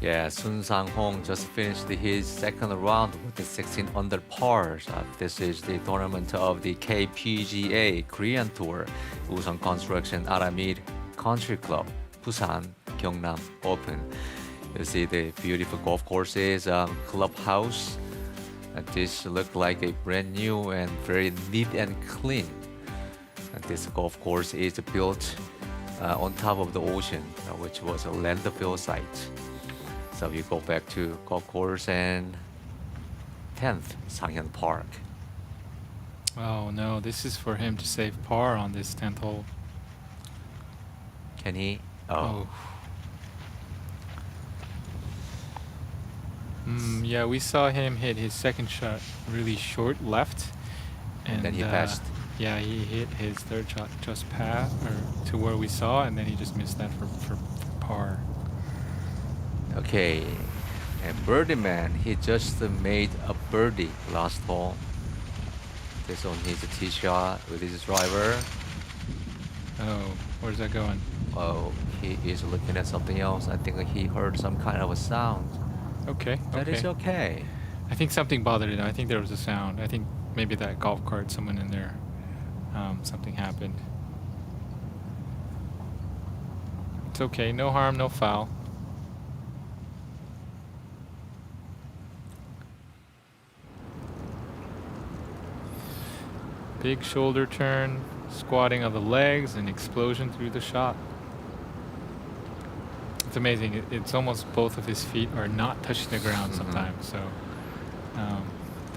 Yeah, Sun Sang-hong just finished his second round with the 16 under par. This is the tournament of the KPGA Korean Tour, Woosung Construction Aramir Country Club, Busan-Gyeongnam Open. You see the beautiful golf courses, clubhouse. This looked like a brand new and very neat and clean. And this golf course is built on top of the ocean, which was a landfill site. So we go back to golf course and 10th Sanghyun Park. Oh no, this is for him to save par on this 10th hole. Can he? Oh. Yeah, we saw him hit his second shot really short left, And then he passed. Yeah, he hit his third shot just past or to where we saw, and then he just missed that for par. Okay. And Birdie Man, he just made a birdie last hole. This on his tee shot with his driver. Oh, where's that going? Oh, he is looking at something else. I think he heard some kind of a sound. Okay, That is okay. I think something bothered him. I think there was a sound. I think maybe that golf cart, someone in there, something happened. It's okay, no harm, no foul. Big shoulder turn, squatting of the legs, and explosion through the shot. It's amazing. It's almost both of his feet are not touching the ground sometimes. So,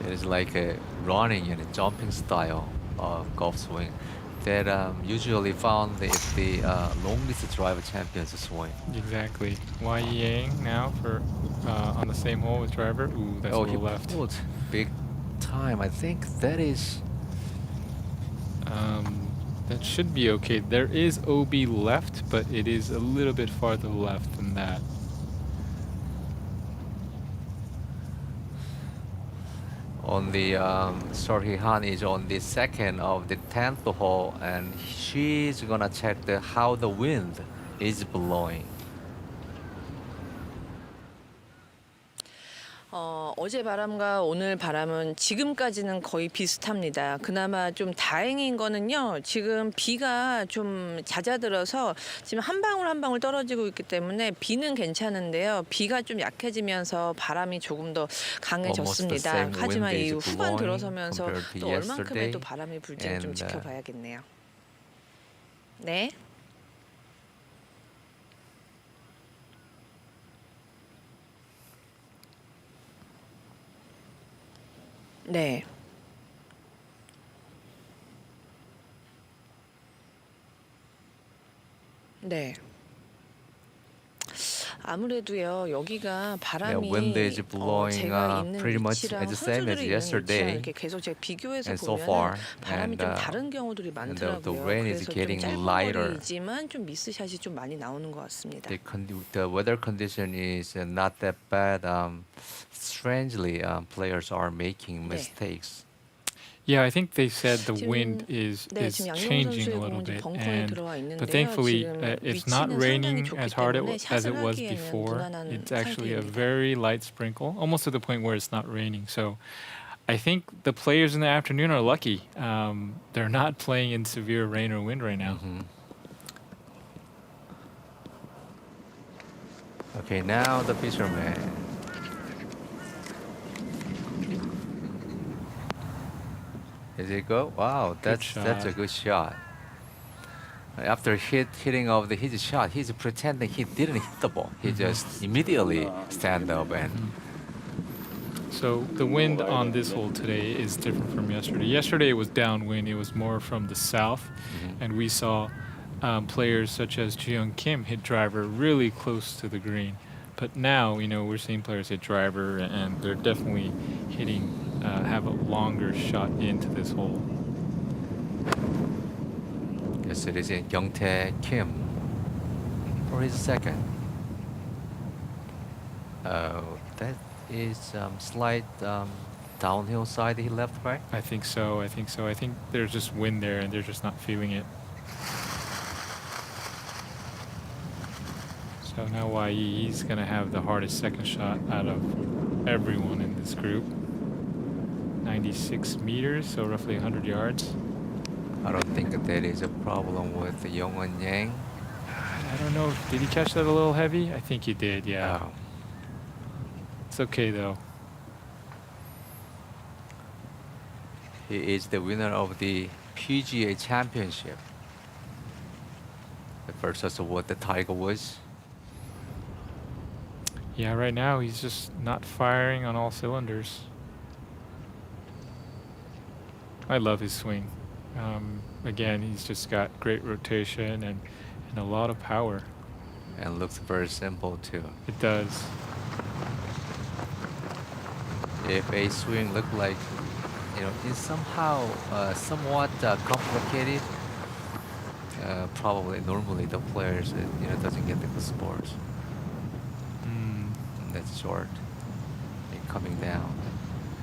There is like a running and a jumping style of golf swing that usually found if the longest driver champions swing. exactly. Wai Yang now for on the same hole with driver. Ooh, that's a He little left. pulled big time. I think that is. That should be okay. There is OB left, but it is a little bit farther left than that. On the Sorhi Han is on the second of the 10th hole, and she's gonna check how the wind is blowing. 어제 바람과 오늘 바람은 지금까지는 거의 비슷합니다. 그나마 좀 다행인 거는요. 지금 비가 좀 잦아들어서 지금 한 방울 한 방울 떨어지고 있기 때문에 비는 괜찮은데요. 비가 좀 약해지면서 바람이 조금 더 강해졌습니다. 하지만 이 후반 들어서면서 또 얼만큼의 또 바람이 불지는 좀 지켜봐야겠네요. 네. 네. 네. 아무래도요 여기가 바람이 wind is blowing 제가 있는 pretty much 위치랑 as the same as 선수들이 있는 yesterday. 위치랑 이렇게 계속 제가 비교해서 And so 보면 far, 바람이 좀 and, 다른 경우들이 the 많더라고요. rain is 그래서 좀 getting 짧은 lighter. 거리이지만 좀 미스샷이 좀 많이 나오는 것 같습니다. The weather condition is not that bad. Strangely, players are making 네. mistakes. Yeah, I think they said the 지금- wind is 네, 지금 양용호 changing a 선수의 little 공은 bit, 벙커에 and 들어와 있는데요. but thankfully 지금 it's not 위치는 raining 상당히 좋기 as hard 때문에 as it 샷을 was 하기에는 before. 무난한 It's actually a 상태입니다. very light sprinkle, almost to the point where it's not raining. So I think the players in the afternoon are lucky. They're not playing in severe rain or wind right now. Okay, now the fisherman. Did it go? Wow, that's a shot. good shot. After hitting of his shot, he's pretending he didn't hit the ball. He just immediately stand up and So the wind on this hole today is different from yesterday. Yesterday it was downwind. It was more from the south, and we saw players such as Jiyoung Kim hit driver really close to the green. But now, we're seeing players hit driver, and they're definitely hitting, have a longer shot into this hole. yes, it is in Gyeongtae Kim for his second. That is slight downhill side he left, right? I think so. I think there's just wind there, and they're just not feeling it. So So now YE, he's going to have the hardest second shot out of everyone in this group. 96 meters, so roughly 100 yards. I don't think that is a problem with Yeongun Yang. I don't know. Did he catch that a little heavy? I think he did, yeah. Oh. It's okay, though. He is the winner of the PGA Championship versus what the Tiger was. Yeah, right now he's just not firing on all cylinders. I love his swing. Again, he's just got great rotation and a lot of power. And looks very simple too. It does. If a swing look like, is somehow somewhat complicated, probably normally the players doesn't get the good scores. That's short. And coming down.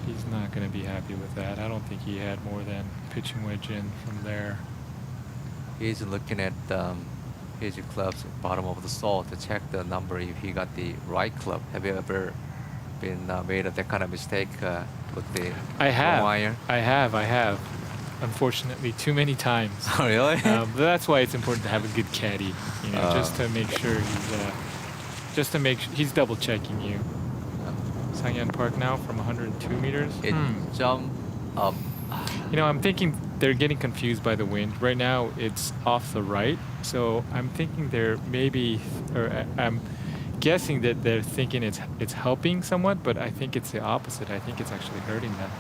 He's not going to be happy with that. I don't think he had more than pitching wedge in from there. He's looking at his club's bottom of the sole to check the number if he got the right club. Have you ever been made that kind of mistake with the I have. iron? I have. Unfortunately, too many times. Oh, really? But that's why it's important to have a good caddy, just to make sure he's double checking you. Sangyeon Park now from 102 meters. It jump up. I'm thinking they're getting confused by the wind. Right now, it's off the right, so I'm thinking I'm guessing that they're thinking it's helping somewhat, but I think it's the opposite. I think it's actually hurting them.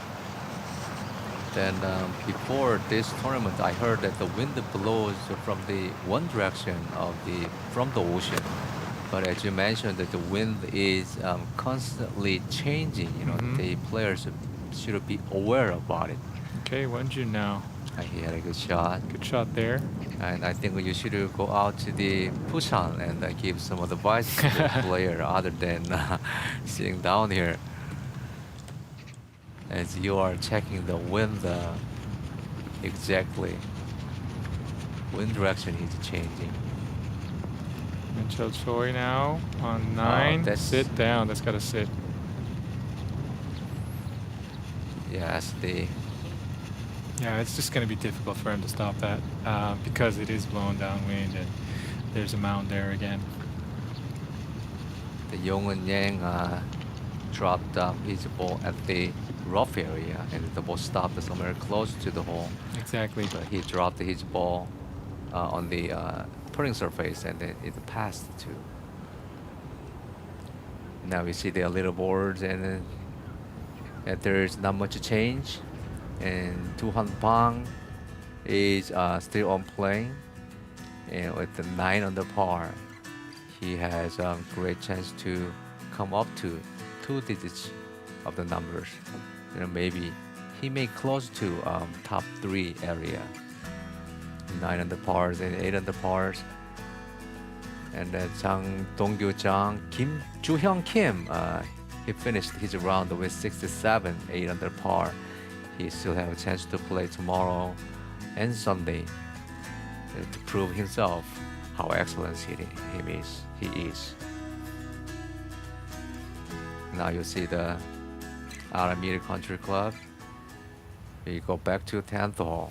Then before this tournament, I heard that the wind blows from the one direction from the ocean. But as you mentioned, that the wind is constantly changing. The players should be aware about it. Okay, Wonju now. He had a good shot. Good shot there. And I think you should go out to the Busan and give some advice to the player other than sitting down here. As you are checking the wind exactly. Wind direction is changing. And Cho Choi now on 9. Sit down. That's got to sit. Yes, Yeah, it's just going to be difficult for him to stop that because it is blowing downwind and there's a mound there again. the Yeongun Yang dropped his ball at the rough area and the ball stopped somewhere close to the hole. Exactly. But he dropped his ball on the putting surface and it passed too. Now we see the little boards and there's not much change. And Tu Han Bang is still on playing, and with the 9 under par, he has a great chance to come up to 2 digits of the numbers. Maybe he may close to top 3 area. 9 under pars and 8 under pars. And then Jang Dong-gyu Jang, Kim Joo-hyung Kim, he finished his round with 67, 8 under par. He still have a chance to play tomorrow and Sunday to prove himself how excellent he is. Now you see the Aramir Country Club. We go back to 10th hole.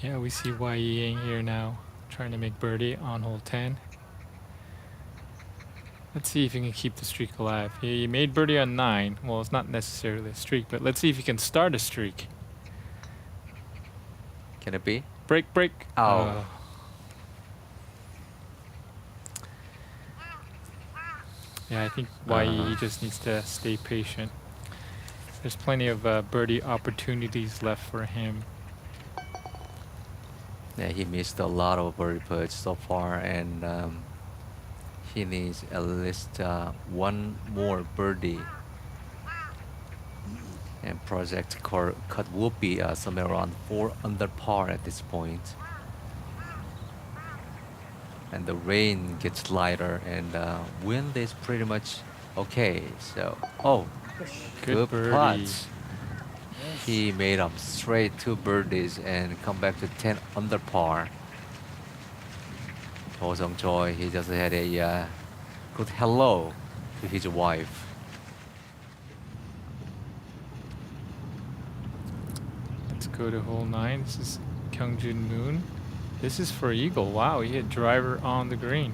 Yeah, we see Wai Ying here now, trying to make birdie on hole 10. Let's see if he can keep the streak alive. He made birdie on 9. Well, it's not necessarily a streak, but let's see if he can start a streak. Can it be? Break. Oh. Yeah, I think he just needs to stay patient. There's plenty of birdie opportunities left for him. Yeah, he missed a lot of birdie putts so far, and he needs at least one more birdie. And project cut would be somewhere around 4 under par at this point. And the rain gets lighter, and wind is pretty much okay. So, good birdie. putts. He made straight 2 birdies and come back to 10 under par. Woosung Choi, he just had a good hello to his wife. Let's go to hole 9. This is Kyungjun Moon. This is for eagle. Wow, he hit driver on the green.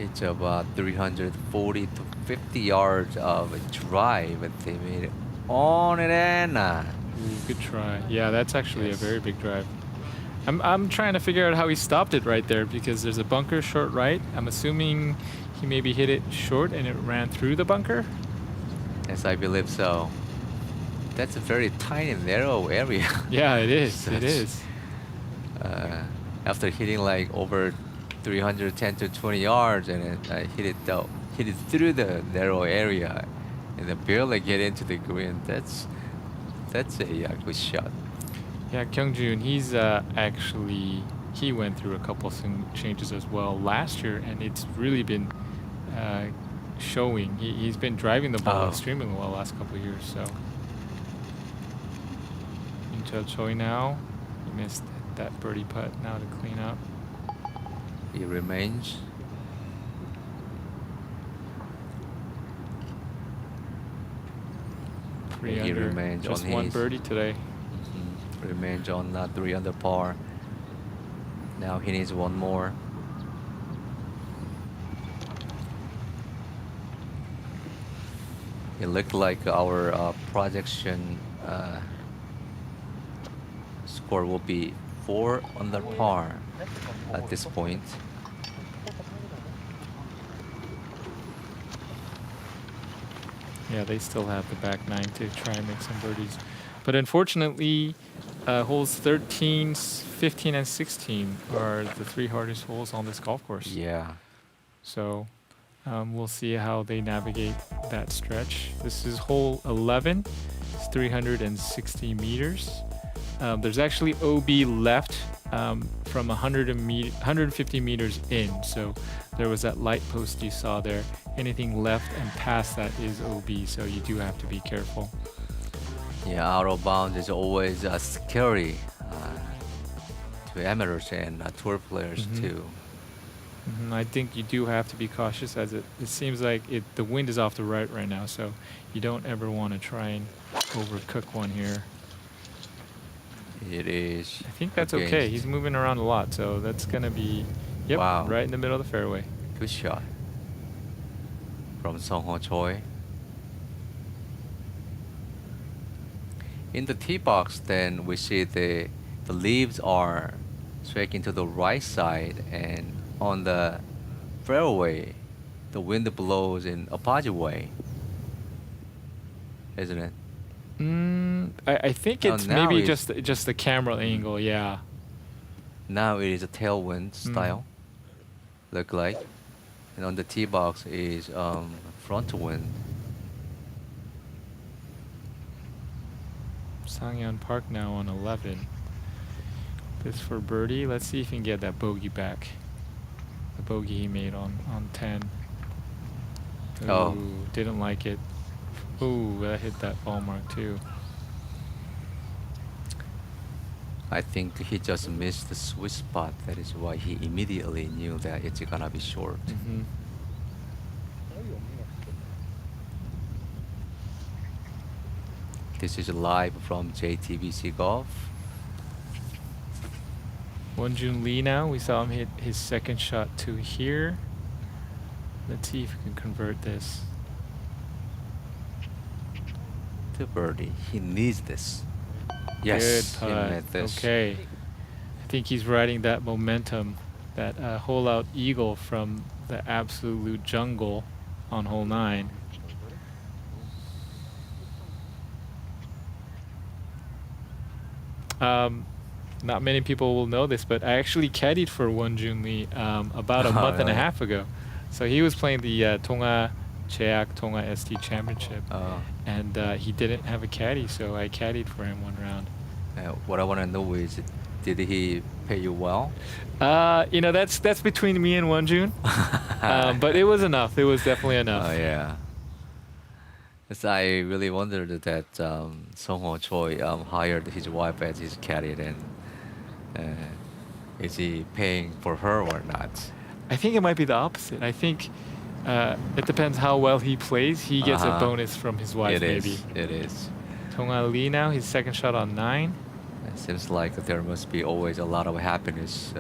It's about 340 to 50 yards of a drive, but they made it on it and Ooh, good try. Yeah, that's actually Yes. a very big drive. I'm trying to figure out how he stopped it right there because there's a bunker short right. I'm assuming he maybe hit it short and it ran through the bunker. Yes, I believe so. That's a very tiny, narrow area. Yeah, it is. Such- It is. After hitting like over 310 to 20 yards, and it, hit it through the narrow area, and then barely get into the green. That's a good shot. Yeah, Kyungjun, he's actually he went through a couple of changes as well last year, and it's really been showing. He's been driving the ball Oh. extremely well last couple of years. So, Incha Choi now, he missed that birdie putt now to clean up. He remains. Three He under, remains just on one his- birdie today. Remains on 3 under par. Now he needs one more. It looked like our projection score will be 4 under par at this point. Yeah, they still have the back 9 to try and make some birdies. But unfortunately, holes 13, 15, and 16 are the 3 hardest holes on this golf course. Yeah. So we'll see how they navigate that stretch. This is hole 11. It's 360 meters. There's actually OB left from 150 meters in. So there was that light post you saw there. Anything left and past that is OB, so you do have to be careful. Yeah, out of bounds is always scary to amateurs and tour players Mhm. too. I think you do have to be cautious as it seems like the wind is off the right now, so you don't ever want to try and overcook one here. It is. I think that's okay. against- He's moving around a lot, so that's going to be, yep, Wow. right in the middle of the fairway. Good shot from Sung-ho Choi. In the tee box, then we see the leaves are striking to the right side, and on the fairway, the wind blows in opposite way, isn't it? I think Oh, it's now maybe it's- just the camera angle, yeah. Now it is a tailwind style, look like, and on the tee box is front wind. Sangyeon Park now on 11. This for birdie. Let's see if he can get that bogey back. The bogey he made on 10. Ooh, Oh. didn't like it. Ooh, that hit that ball mark too. I think he just missed the sweet spot. That is why he immediately knew that it's gonna be short. Mm-hmm. This is live from JTBC Golf. Wonjun Lee now. We saw him hit his second shot to here. Let's see if we can convert this. To birdie. He needs this. Yes, Good he putt. made this. Okay. I think he's riding that momentum, that hole out eagle from the absolute jungle on hole 9. Not many people will know this, but I actually caddied for Wonjun Lee about a Oh, month and a really? half ago. So he was playing the Tonga Jeak Tonga ST Championship, and he didn't have a caddy, so I caddied for him one round. What I want to know is, did he pay you well? You know, that's between me and Wonjun, but it was enough. It was definitely enough. Oh yeah. Yes, I really wondered that Sung-ho Choi hired his wife as his caddy, and Is he paying for her or not? I think it might be the opposite. I think it depends how well he plays. He gets a bonus from his wife, It maybe. is. It is. Tong-ah Lee now, his second shot on 9. It seems like there must be always a lot of happiness.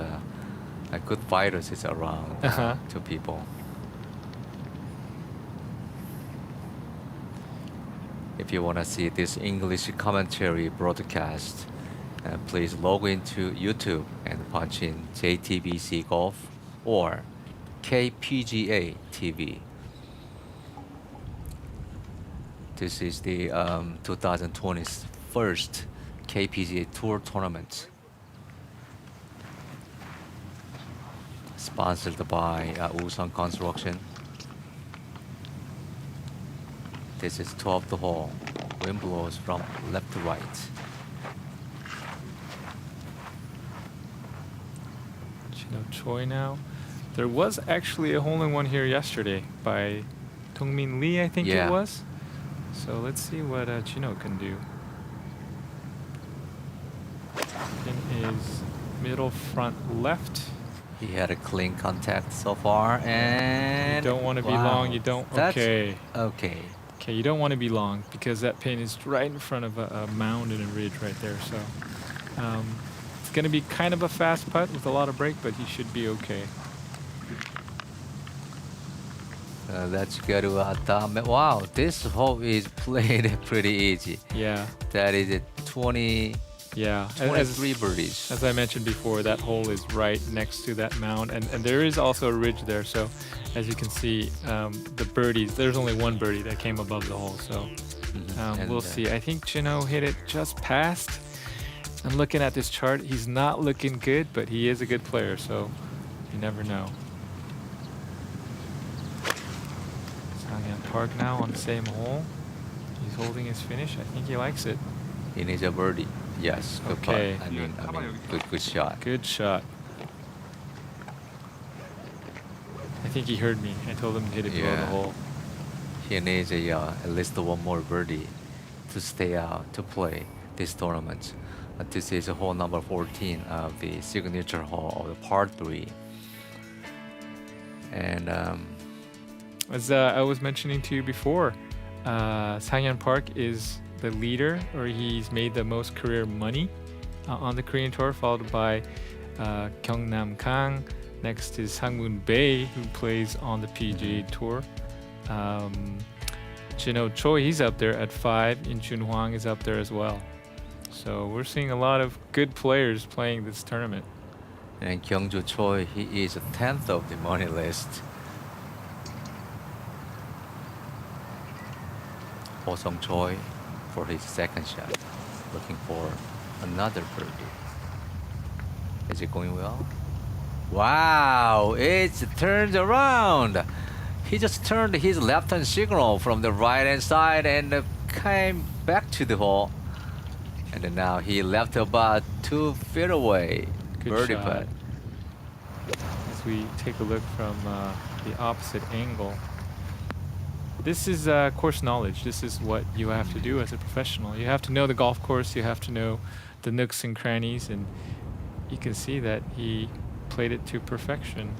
Good fighters is around to people. If you want to see this English commentary broadcast, please log into YouTube and punch in JTBC Golf or KPGA TV. This is the 2020 first KPGA Tour tournament, sponsored by Woosung Construction. This is 12th hole. Wind blows from left to right. Chino Choi now. There was actually a hole-in-one here yesterday by Dongmin Lee, I think it was. So let's see what Chino can do. Pin is middle front left. He had a clean contact so far, and You don't want to be long. You don't. Okay. Okay. Okay, you don't want to be long because that pin is right in front of a mound and a ridge right there. So it's going to be kind of a fast putt with a lot of break, but he should be okay. Let's go to wow, this hole is played pretty easy. Yeah. That is a 23 birdies. As I mentioned before, that hole is right next to that mound, and there is also a ridge there. So as you can see, the birdies, there's only one birdie that came above the hole. So we'll see. I think Chino hit it just past. I'm looking at this chart. He's not looking good, but he is a good player, so you never know. Sangyan Park now on the same hole. He's holding his finish. I think he likes it. He needs a birdie. Yes, good Okay. putt. I mean, good shot. Good shot. I think he heard me. I told him to hit it below the Yeah. hole. He needs at least one more birdie to stay out to play this tournament. This is hole number 14 of the signature hole of the par 3. And As I was mentioning to you before, Sangyan Park is the leader, or he's made the most career money on the Korean Tour, followed by Gyeongnam Kang. Next is Sangmoon Bae, who plays on the PGA Tour. Chino Choi, he's up there at 5. Inchun Hwang is up there as well. So we're seeing a lot of good players playing this tournament. And Kyungju Choi, he is 10th of the money list. Woosung Choi for his second shot, looking for another birdie. Is it going well? Wow, it's turned around. He just turned his left-hand signal from the right-hand side and came back to the hole. And then now he left about 2 feet away. Good Birdie shot. putt. As we take a look from the opposite angle. This is course knowledge. This is what you have to do as a professional. You have to know the golf course. You have to know the nooks and crannies. And you can see that he played it to perfection.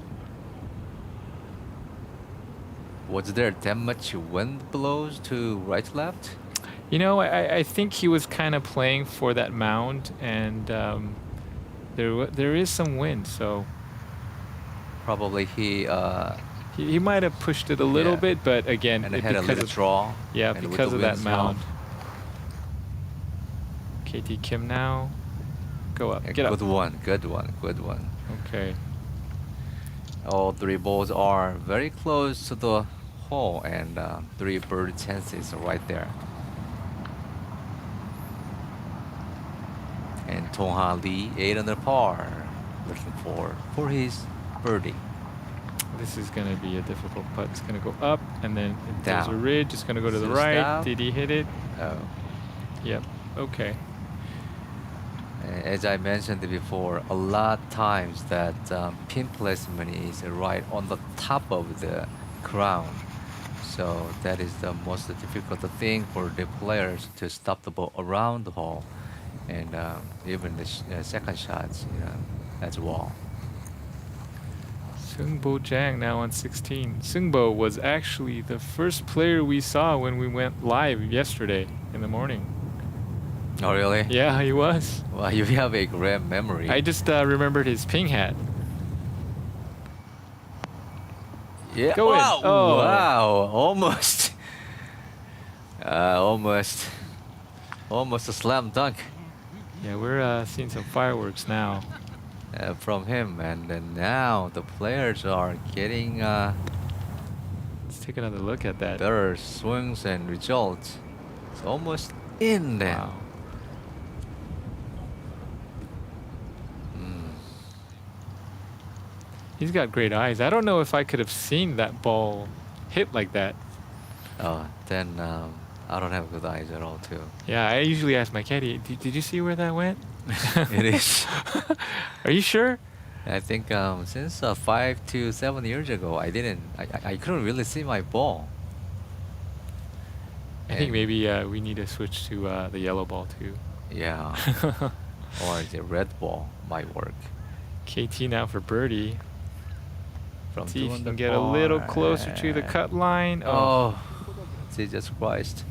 Was there that much wind blows to right left? You know, I think he was kind of playing for that mound, and there is some wind, so Probably he might have pushed it a little Yeah. bit, but again, and it had a because little of, draw. yeah, and with because the of that winds mound. down. KT Kim now, go up, Yeah, get up. good one, good one, good one. Okay. All 3 balls are very close to the hole, and 3 birdie chances are right there. And Tong-ha Lee, 8 under par, looking for his birdie. This is going to be a difficult putt. It's going to go up, and then if there's a Down. ridge. It's going to go to the Just right. down. Did he hit it? Oh. Yep. Okay. As I mentioned before, a lot times that pin placement is right on the top of the crown. So that is the most difficult thing for the players to stop the ball around the hole. and even the second shots, as well. Seungbo Jang now on 16. Seungbo was actually the first player we saw when we went live yesterday in the morning. Oh, really? Yeah, he was. Well, you have a great memory. I just remembered his ping hat. Yeah. Go in. Wow. Oh. Wow. Almost. Almost a slam dunk Yeah, we're seeing some fireworks now. from him, and then now the players are getting Let's take another look at that. better swings and results. It's almost in there. Wow. He's got great eyes. I don't know if I could have seen that ball hit like that. Oh, then I don't have good eyes at all, too. Yeah, I usually ask my caddy, did you see where that went? It is. Are you sure? I think since 5 to 7 years ago, I couldn't really see my ball. I think And- maybe we need to switch to the yellow ball too. Yeah. Or the red ball might work. KT now for birdie. From See if 2 you under can get a little par, closer to the and- cut line. Oh, Jesus Christ.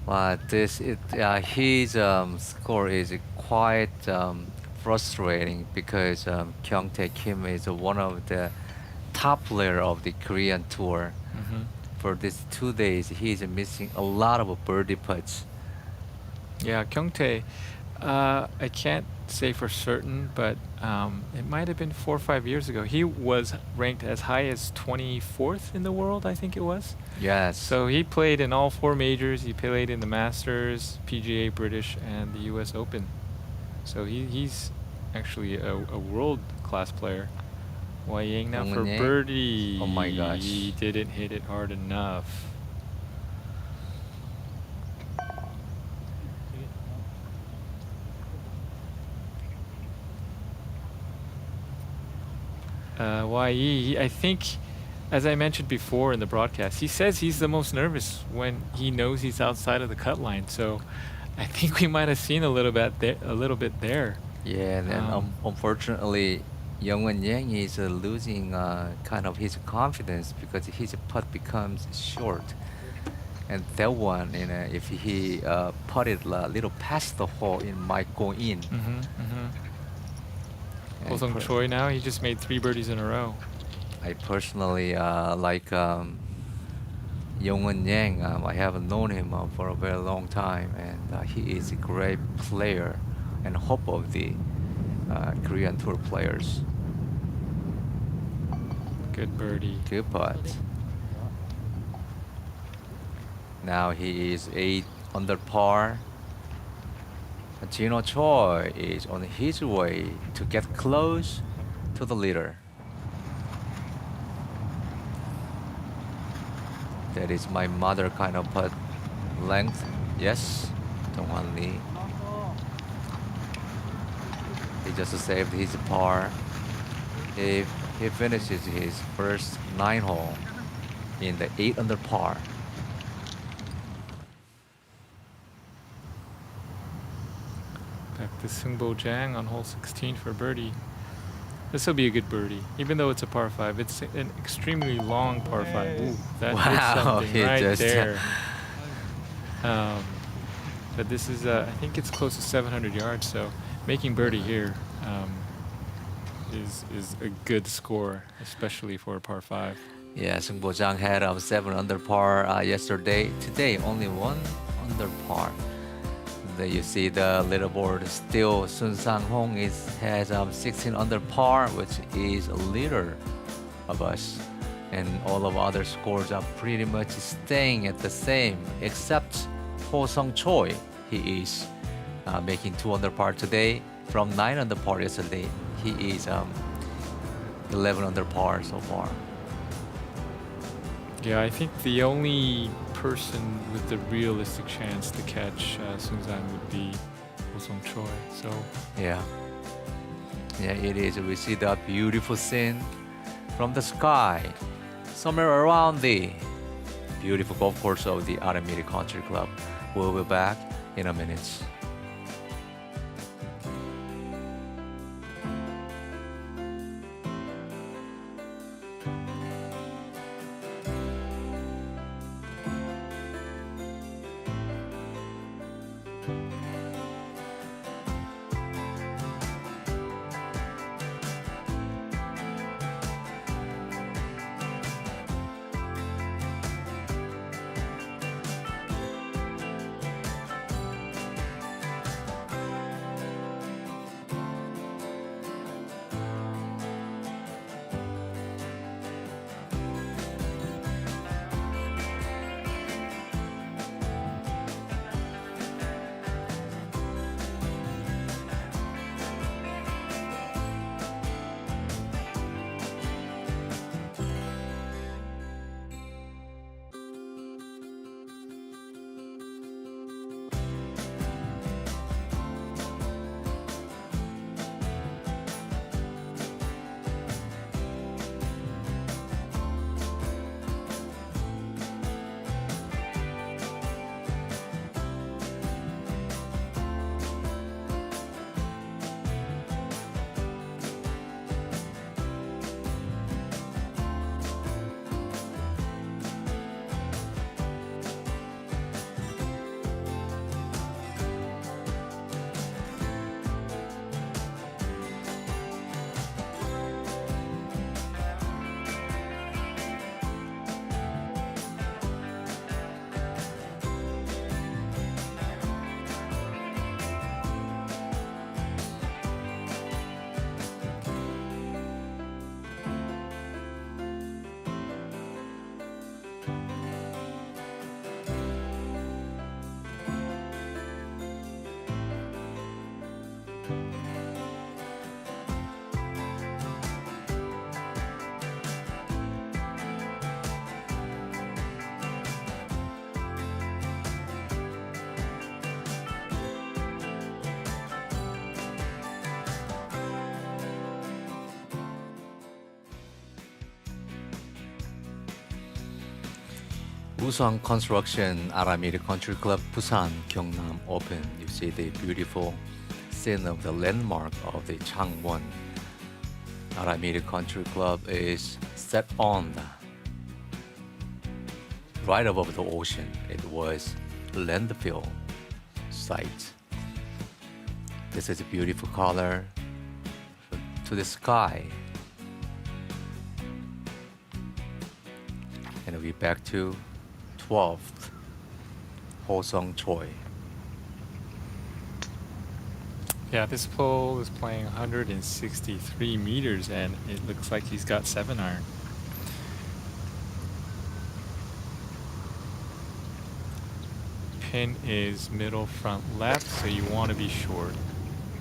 But his score is quite frustrating because Kyungtae Kim is one of the top player of the Korean tour. Mhm. For these 2 days, he's missing a lot of birdie putts. Yeah, Kyungtae. I can't say for certain, but it might have been 4 or 5 years ago. He was ranked as high as 24th in the world, I think it was. Yes. So he played in all 4 majors. He played in the Masters, PGA, British, and the U.S. Open. So he's actually a world-class player. Wai Yang now for Yang Yang. birdie. Oh my gosh. He didn't hit it hard enough. YE, I think, as I mentioned before in the broadcast, he says he's the most nervous when he knows he's outside of the cut line. So I think we might have seen a little bit there. Yeah, and then unfortunately, Youngwon Yang is losing kind of his confidence because his putt becomes short. And that one, if he putted a little past the hole, it might go in. And Woosung Choi now, he just made 3 birdies in a row. I personally like Youngwon Yang. I have known him for a very long time, and he is a great player and hope of the Korean Tour players. Good birdie. Good putt. Now he is 8 under par. Jino Choi is on his way to get close to the leader. That is my mother kind of putt length. Yes, Dong-hwan Lee. He just saved his par. He finishes his first 9 hole in the 8 under par. Back to Seungbo Jang on hole 16 for birdie. This will be a good birdie, even though it's a par 5. It's an extremely long par 5. Ooh, that Wow, hit something he right just- there. But this is, I think it's close to 700 yards, so making birdie here is a good score, especially for a par 5. Yeah, Seungbo Jang had 7 under par yesterday. Today, only 1 under par. Then you see the leaderboard. Still, Sun Sang-hong has 16 under par, which is a leader of us. And all of other scores are pretty much staying at the same, except Ho Sung Choi. He is making 2 under par today from 9 under par yesterday. He is 11 under par so far. Yeah, I think the only person with the realistic chance to catch Sunsan would be Woosung Choi. So Yeah, it is. We see that beautiful scene from the sky, somewhere around the beautiful golf course of the Aramir Country Club. We'll be back in a minute. Woosung Construction Aramir Country Club Busan-Gyeongnam Open. You see the beautiful scene of the landmark of the Changwon. Aramir Country Club is set on right above the ocean. It was landfill site. This is a beautiful color to the sky. And we're back to 12th, Woosung Choi. Yeah, this pole is playing 163 meters, and it looks like he's got 7-iron. Pin is middle, front, left, so you want to be short.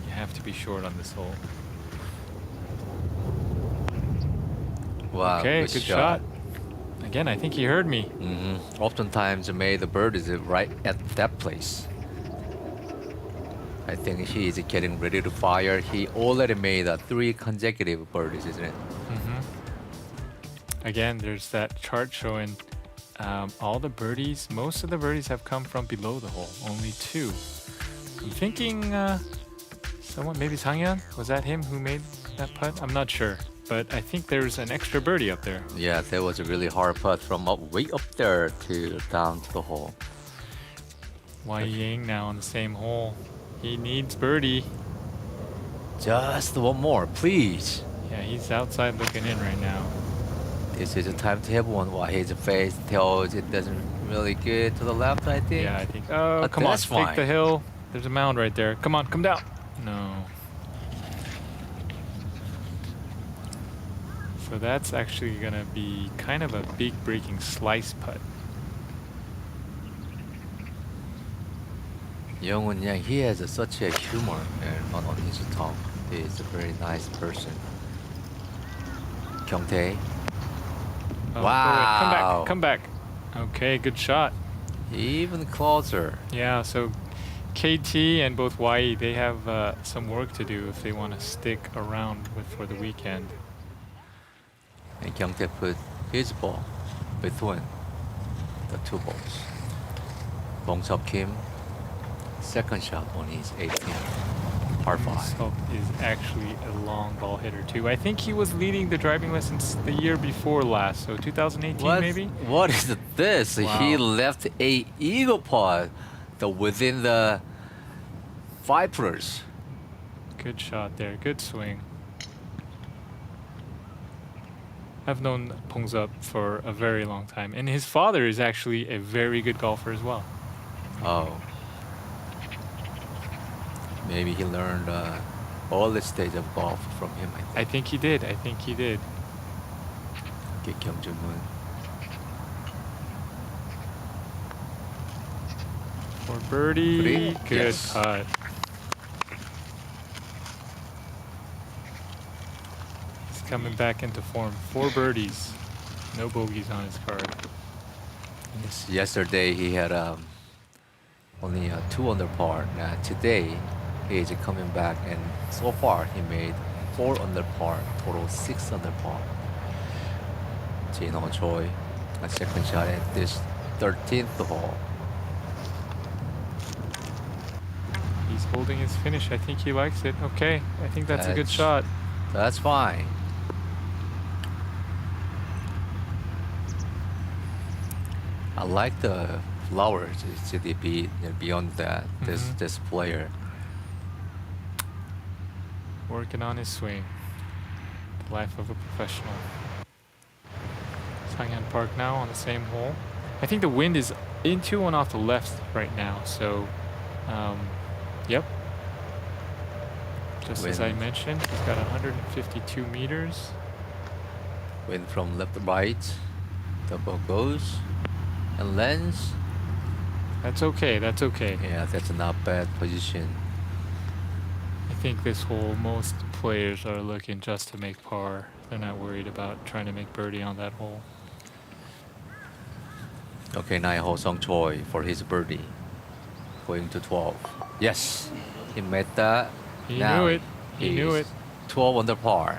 You have to be short on this hole. Wow, Okay, good shot. Again, I think he heard me. Oftentimes, made the bird is right at that place. I think he is getting ready to fire. He already made 3 consecutive birdies, isn't it? Again, there's that chart showing all the birdies. Most of the birdies have come from below the hole. Only 2. I'm thinking someone, maybe Sang-hyun? Was that him who made that putt? I'm not sure. But I think there's an extra birdie up there. Yeah, that was a really hard putt from way up there to down to the hole. Wai Ying now on the same hole. He needs birdie. Just one more, please. Yeah, he's outside looking in right now. This is a time to have one. While his face tells it doesn't really good to the left, I think. Yeah, I think. Oh, But come on, that's fine. take the hill. There's a mound right there. Come on, come down. No. So that's actually gonna be kind of a big breaking slice putt. Young Yang, he has such a humor on his talk. He is a very nice person. Kyungtae. Oh, Wow. Come back, come back. Okay, good shot. Even closer. Yeah, so KT and both YE, they have some work to do if they want to stick around for the weekend. And Kyungtae put his ball between. the two balls. Bong-seop Kim, second shot on his 18th, par 5. So is actually a long ball hitter too. I think he was leading the driving lessons the year before last, so 2018 maybe. What is this? Wow. He left a eagle putt within the 5-footers. Good shot there. Good swing. I've known Bong-seop for a very long time, and his father is actually a very good golfer as well. Oh. Maybe he learned all the stage of golf from him, I I think. think he did. I think he did. Kyung-jun-moon. For birdie. Birdie, Good yes. putt. He's coming back into form. 4 birdies. No bogeys on his card. Yes. Yesterday he had only 2 under par. Today he is coming back, and so far he made 4 under par, total 6 under par. Jin Ho Choi, a second shot at this 13th hole. He's holding his finish. I think he likes it. Okay, I think that's a good That's- shot. That's fine. I like the flowers. It's beyond that. Mhm. This player. Working on his swing. The life of a professional. Sanghyun Park now on the same hole. I think the wind is into and off the left right now. So, yep. Just as I Wind. mentioned, he's got 152 meters. Wind from left to right. The ball goes and lands. That's okay. That's okay. Yeah, that's a not bad position. I think this hole, most players are looking just to make par. They're not worried about trying to make birdie on that hole. Okay, 9 Woosung Choi for his birdie. Going to 12. Yes, he made that. He Now knew it. He knew is it. 12 under par.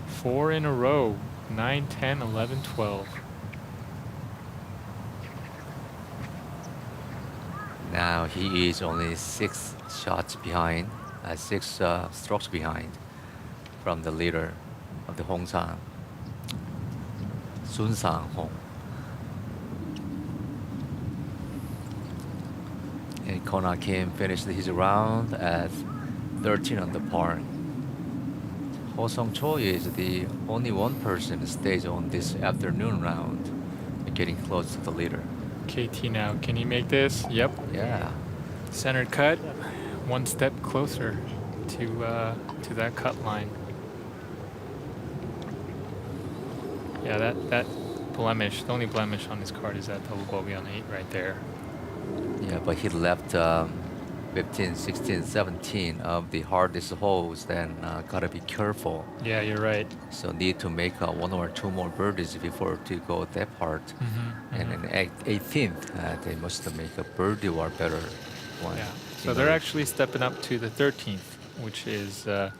4 in a row. 9, 10, 11, 12. Now he is only 6 shots behind, 6 strokes behind from the leader of the Hongsang, Sun Sang-hong. And Kona Kim finished his round at 13 under par. Ho-sung Choi is the only one person who stays on this afternoon round, getting close to the leader. KT now. Can he make this? Yep. Yeah. Centered cut. One step closer to that cut line. Yeah, that blemish, the only blemish on his card is that double bogey on 8 right there. Yeah, but he left 15, 16, 17 of the hardest holes, then gotta be careful. Yeah, you're right. So need to make 1 or 2 more birdies before to go that part. And then 18th, they must make a birdie or better one. Yeah. in So they're order- actually stepping up to the 13th, which is, I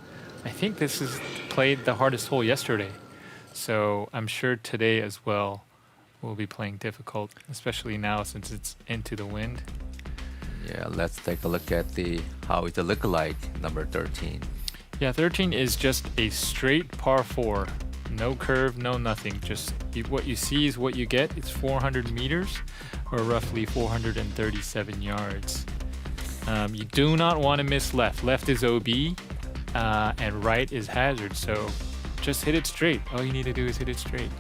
think this is played the hardest hole yesterday. So I'm sure today as well will be playing difficult, especially now since it's into the wind. Yeah, let's take a look at how it look like, number 13. Yeah, 13 is just a straight par 4. No curve, no nothing. Just what you see is what you get. It's 400 meters or roughly 437 yards. You do not want to miss left. Left is OB and right is hazard. So just hit it straight. All you need to do is hit it straight.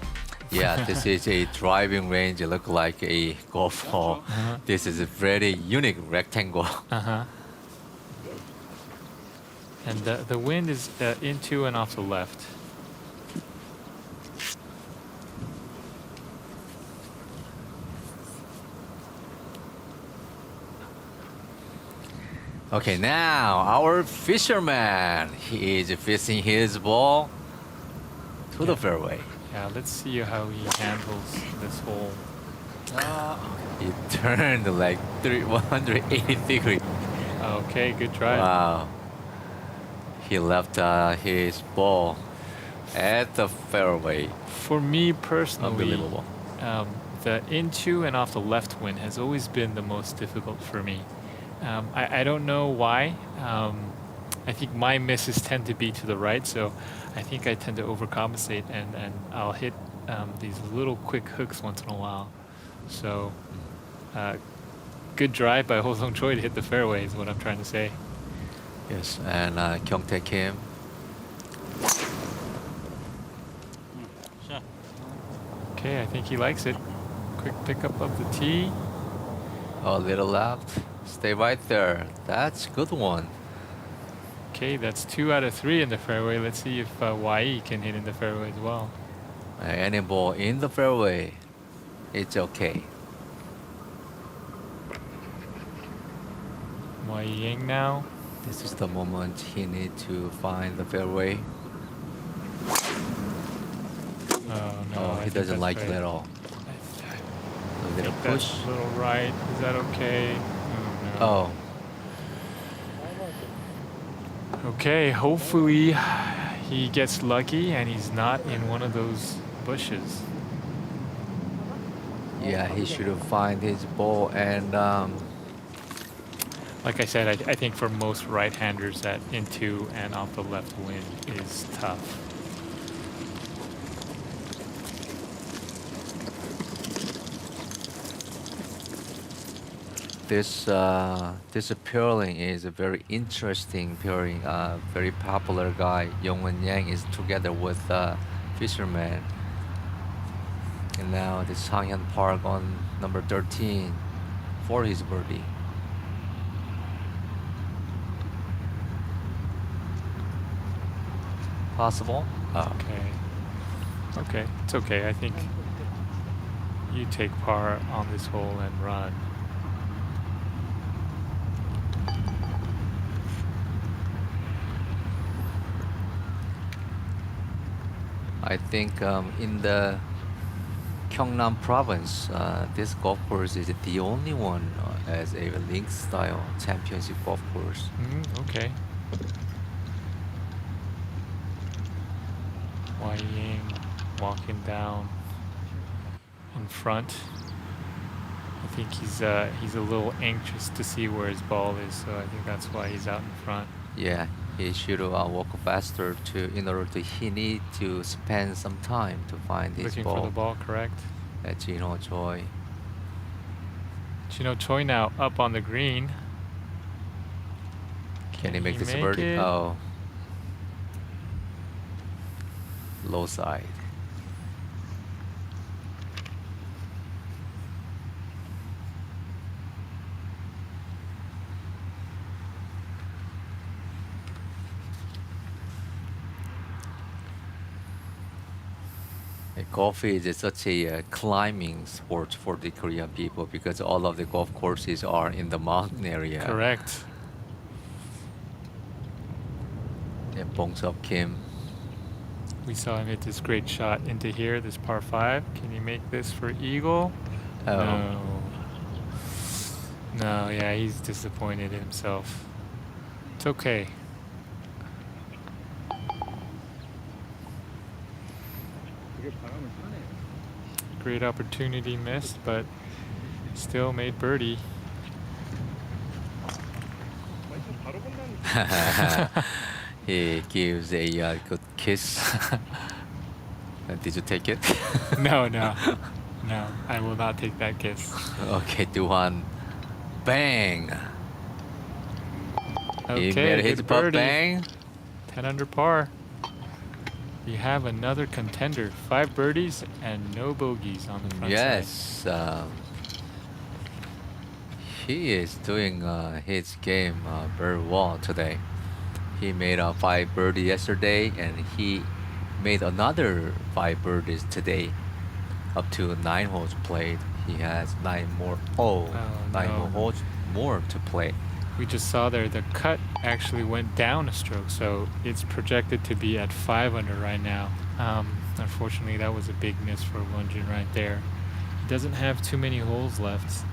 Yeah, this is a driving range. It look like a golf ball. This is a very unique rectangle. Uh-huh. And the wind is into and off the left. Okay, now our fisherman. He is fishing his ball to the fairway. Yeah, let's see how he handles this hole. He turned like 180 degrees. Okay, good try. Wow. He left his ball at the fairway. For me personally, Unbelievable. the into and off the left wind has always been the most difficult for me. I don't know why. I think my misses tend to be to the right, so I think I tend to overcompensate, and I'll hit these little quick hooks once in a while. So, good drive by Woosung Choi to hit the fairway is what I'm trying to say. Yes, and Kyungtae Kim. Okay, I think he likes it. Quick pickup of the tee. A little left. Stay right there. That's a good one. Okay, that's 2 out of 3 in the fairway. Let's see if YE can hit in the fairway as well. Any ball in the fairway, it's okay. YE Yang now. This is the moment he need to find the fairway. Oh no, Oh, I he think doesn't that's like right. it at all. A little Think push. that's a little right. Is that okay? Oh no. Oh, Okay, hopefully he gets lucky and he's not in one of those bushes. yeah, he should find his ball and Like I said, I think for most right-handers that into and off the left wind is tough. this pairing is a very interesting pairing. Very popular guy, Yongwon Yang, is together with Fisherman. And now this Sanghyun Park on number 13 for his birdie. Possible? Oh, Okay. Okay, it's okay. I think you take par on this hole and run. I think in the Gyeongnam province, this golf course is the only one as a link style championship golf course. Okay. Wai Ying walking down in front. I think he's a little anxious to see where his ball is, so I think that's why he's out in front. Yeah, he should walk faster in order to he need to spend some time to find his Looking ball. for the ball, correct? That's Choi. Chino Choi now up on the green. Can he make this a make birdie? it? Oh, low side. Golf is such a climbing sport for the Korean people because all of the golf courses are in the mountain area. Correct. Yeah, Bong-seop Kim. We saw him hit this great shot into here, this par 5. Can he make this for eagle? Oh. No. No, yeah, he's disappointed in himself. It's okay. Great opportunity missed, but still made birdie. He gives a good kiss. Did you take it? No, no. No, I will not take that kiss. Okay, Duhan. Bang! Okay, He made his good butt birdie. bang. 10 under par. You have another contender. 5 birdies and no bogeys on the front side. Yes. He is doing his game very well today. He made a 5 birdie yesterday and he made another 5 birdies today. Up to 9 holes played. He has 9 more. Nine no. more holes more to play. We just saw there the cut actually went down a stroke, so it's projected to be at 5 under right now. Unfortunately, that was a big miss for Wonjin right there. He doesn't have too many holes left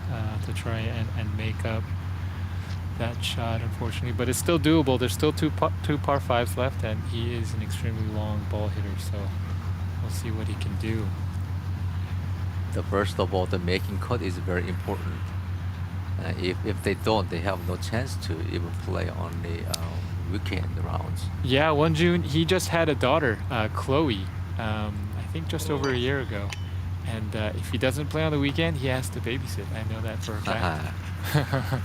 to try and make up that shot, unfortunately, but it's still doable. There's still two par 5s left, and he is an extremely long ball hitter, so we'll see what he can do. The first of all, the making cut is very important. If they don't, they have no chance to even play on the weekend rounds. Yeah, Wonjun, he just had a daughter, Chloe, I think just over a year ago. And if he doesn't play on the weekend, he has to babysit. I know that for a fact.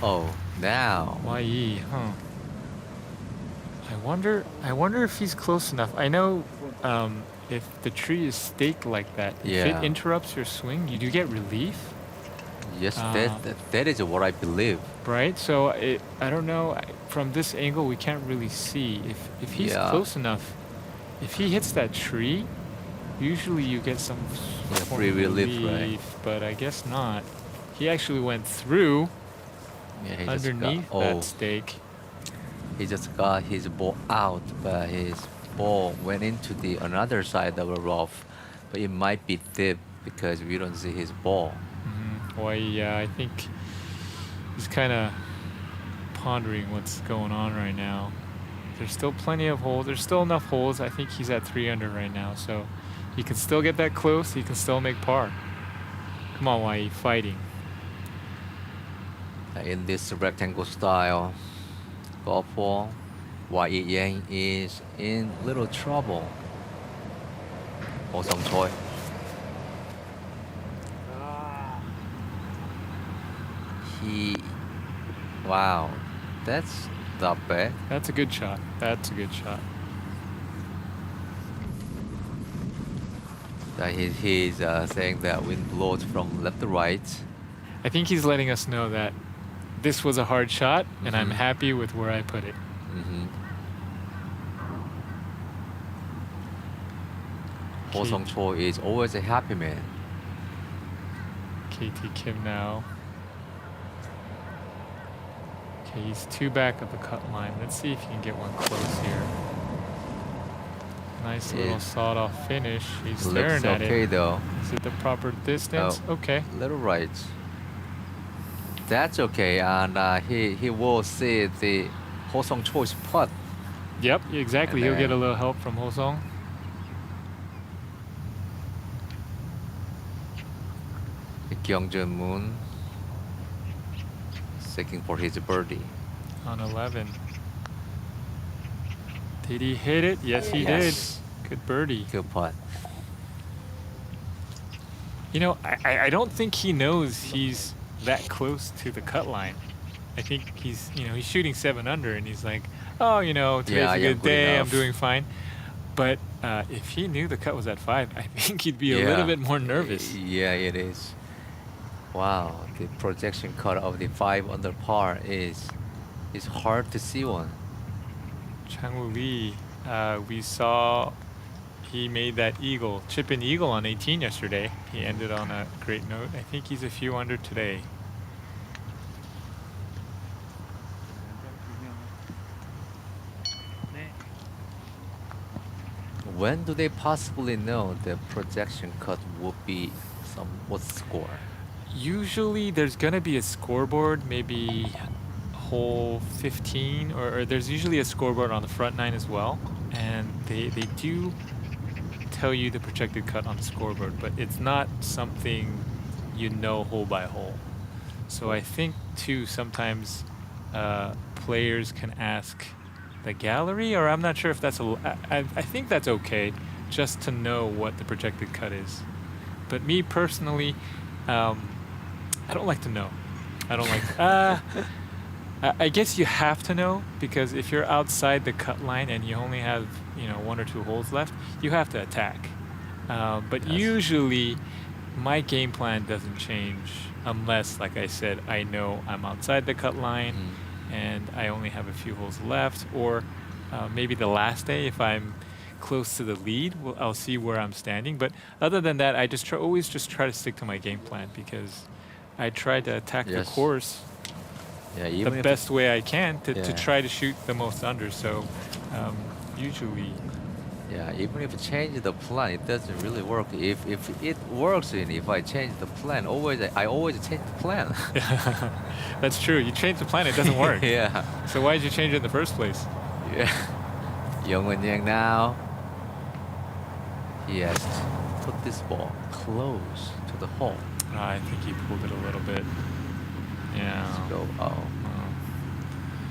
Oh, now. YE, huh? I wonder if he's close enough. I know if the tree is staked like that, if Yeah. it interrupts your swing, you do get relief, Yes, that is what I believe. right? So I don't know. From this angle, we can't really see if he's Yeah. close enough. If he hits that tree, usually you get some Yeah, form free of relief, right? but I guess not. He actually went through Yeah, he underneath just got, that stake. he just got his ball out, but his ball went into the another side of the rough. But it might be deep because we don't see his ball. Well, yeah, I think he's kind of pondering what's going on right now. There's still plenty of holes. There's still enough holes. I think he's at 3 under right now, so he can still get that close. He can still make par. Come on, YE, fighting. In this rectangle style golf ball, YE Yang is in little trouble. Woosung Choi. Wow, that's not bad. That's a good shot. That's a good shot. He's saying that wind blows from left to right. I think he's letting us know that this was a hard shot, and I'm Mhm. happy with where I put it. Woosung Choi is always a happy man. KT Kim now. Okay, he's 2 back of the cut line. Let's see if he can get one close here. Nice Yeah. little sawed-off finish. He's Looks staring at okay it. though. Is it the proper distance? Oh. Okay. Little right. That's okay, and he will see the Woosung Choi's putt. Yep, exactly. And He'll get a then- little help from Woosung. Gyeongjun Moon seeking for his birdie. On 11. Did he hit it? Yes, he Yes. did. Good birdie. Good putt. You know, I don't think he knows he's that close to the cut line. I think he's shooting 7 under, and he's like, oh, today's Yeah, a yeah, good good day. I'm enough. doing fine. But if he knew the cut was at 5, I think he'd be a little bit more nervous. Yeah, it is. Wow, the projection cut of the 5 under par is hard to see one. Chang-Woo Lee, we saw he made that eagle, chip-in eagle on 18 yesterday. He ended on a great note. I think he's a few under today. When do they possibly know the projection cut would be what score? Usually there's gonna be a scoreboard, maybe hole 15, or there's usually a scoreboard on the front 9 as well. And they do tell you the projected cut on the scoreboard, but it's not something hole by hole. So I think too sometimes players can ask the gallery, or I'm not sure if that's I think that's okay, just to know what the projected cut is. But me personally, I don't like to know. I don't like. I guess you have to know, because if you're outside the cut line and you only have 1 or 2 holes left, you have to attack. But Yes. usually, my game plan doesn't change unless, like I said, I know I'm outside the cut line and I only have a few holes left, or maybe the last day if I'm close to the lead, I'll see where I'm standing. But other than that, I always try to stick to my game plan, because I try to attack the Yes. course Yeah, the even if best way I can to Yeah. try to shoot the most under. So usually, even if you change the plan, it doesn't really work. If it works, and if I change the plan, I always change the plan. that's true. You change the plan, it doesn't work. Yeah. So why did you change it in the first place? Yeah. Young Yang now. He has to put this ball close to the hole. I think he pulled it a little bit. Yeah. Go,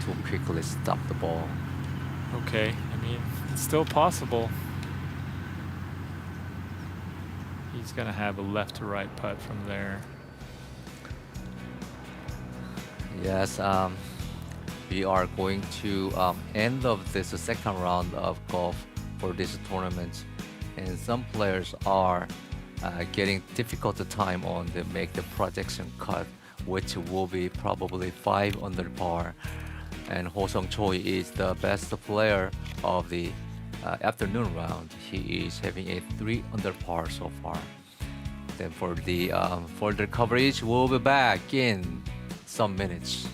too quickly stop the ball. Okay. I mean, it's still possible. He's gonna have a left to right putt from there. Yes, we are going to end of this second round of golf for this tournament, and some players are getting difficult time on the make the projection cut, which will be probably 5 under par. And Woosung Choi is the best player of the afternoon round. He is having a 3 under par so far. Then for the further coverage, we'll be back in some minutes.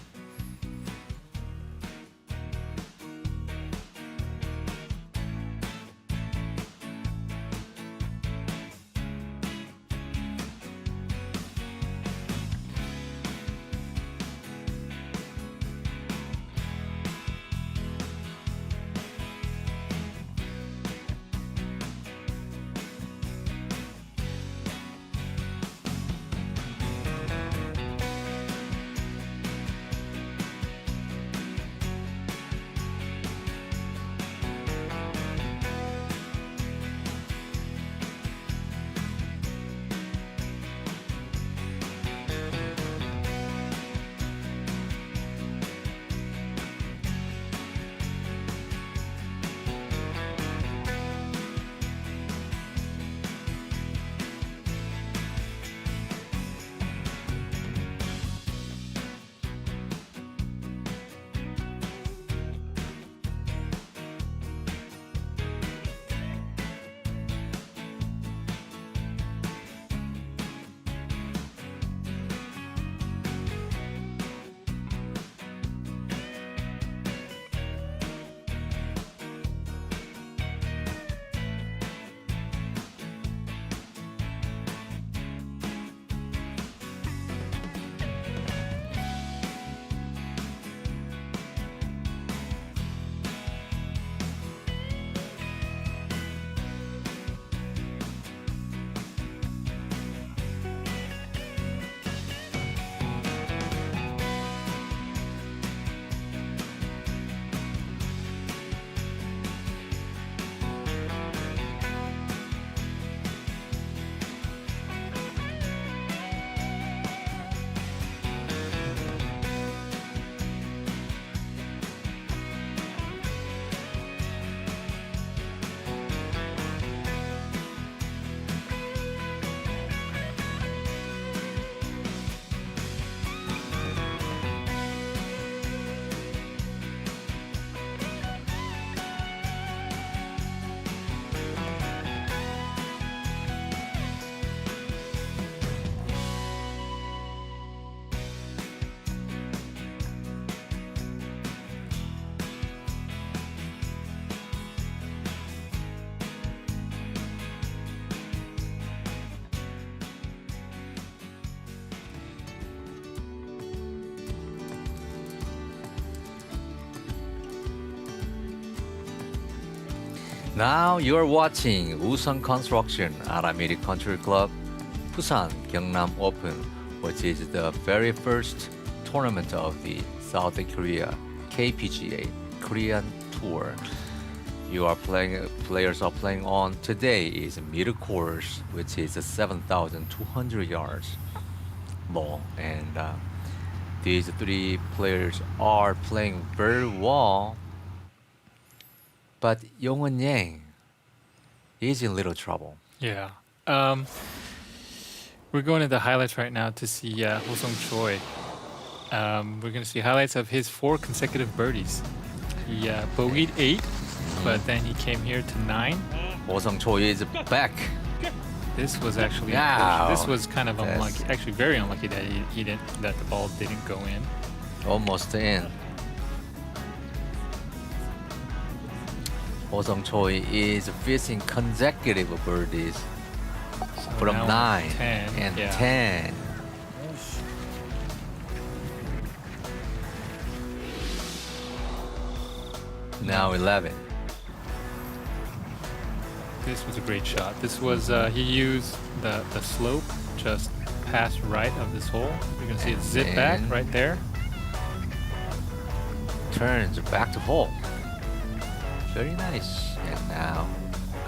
Now you're watching Woosung Construction Aramir Country Club Busan-Gyeongnam Open, which is the very first tournament of the South Korea KPGA Korean Tour. Players are playing on today is middle course, which is 7,200 yards long, and these 3 players are playing very well. But Yongwon Yang is in little trouble. Yeah. We're going to the highlights right now to see Woosung Choi. We're going to see highlights of his 4 consecutive birdies. He bogeyed 8, but then he came here to 9. Woosung Choi is back. This was actually this was kind of unlucky. Actually, very unlucky that that the ball didn't go in. Almost in. Woosung Choi is facing consecutive birdies from now 9 10, and yeah. 10. Now 11. This was a great shot. This was he used the slope just past right of this hole. You can see it zip back And right there. turns back to hole. Very nice. And now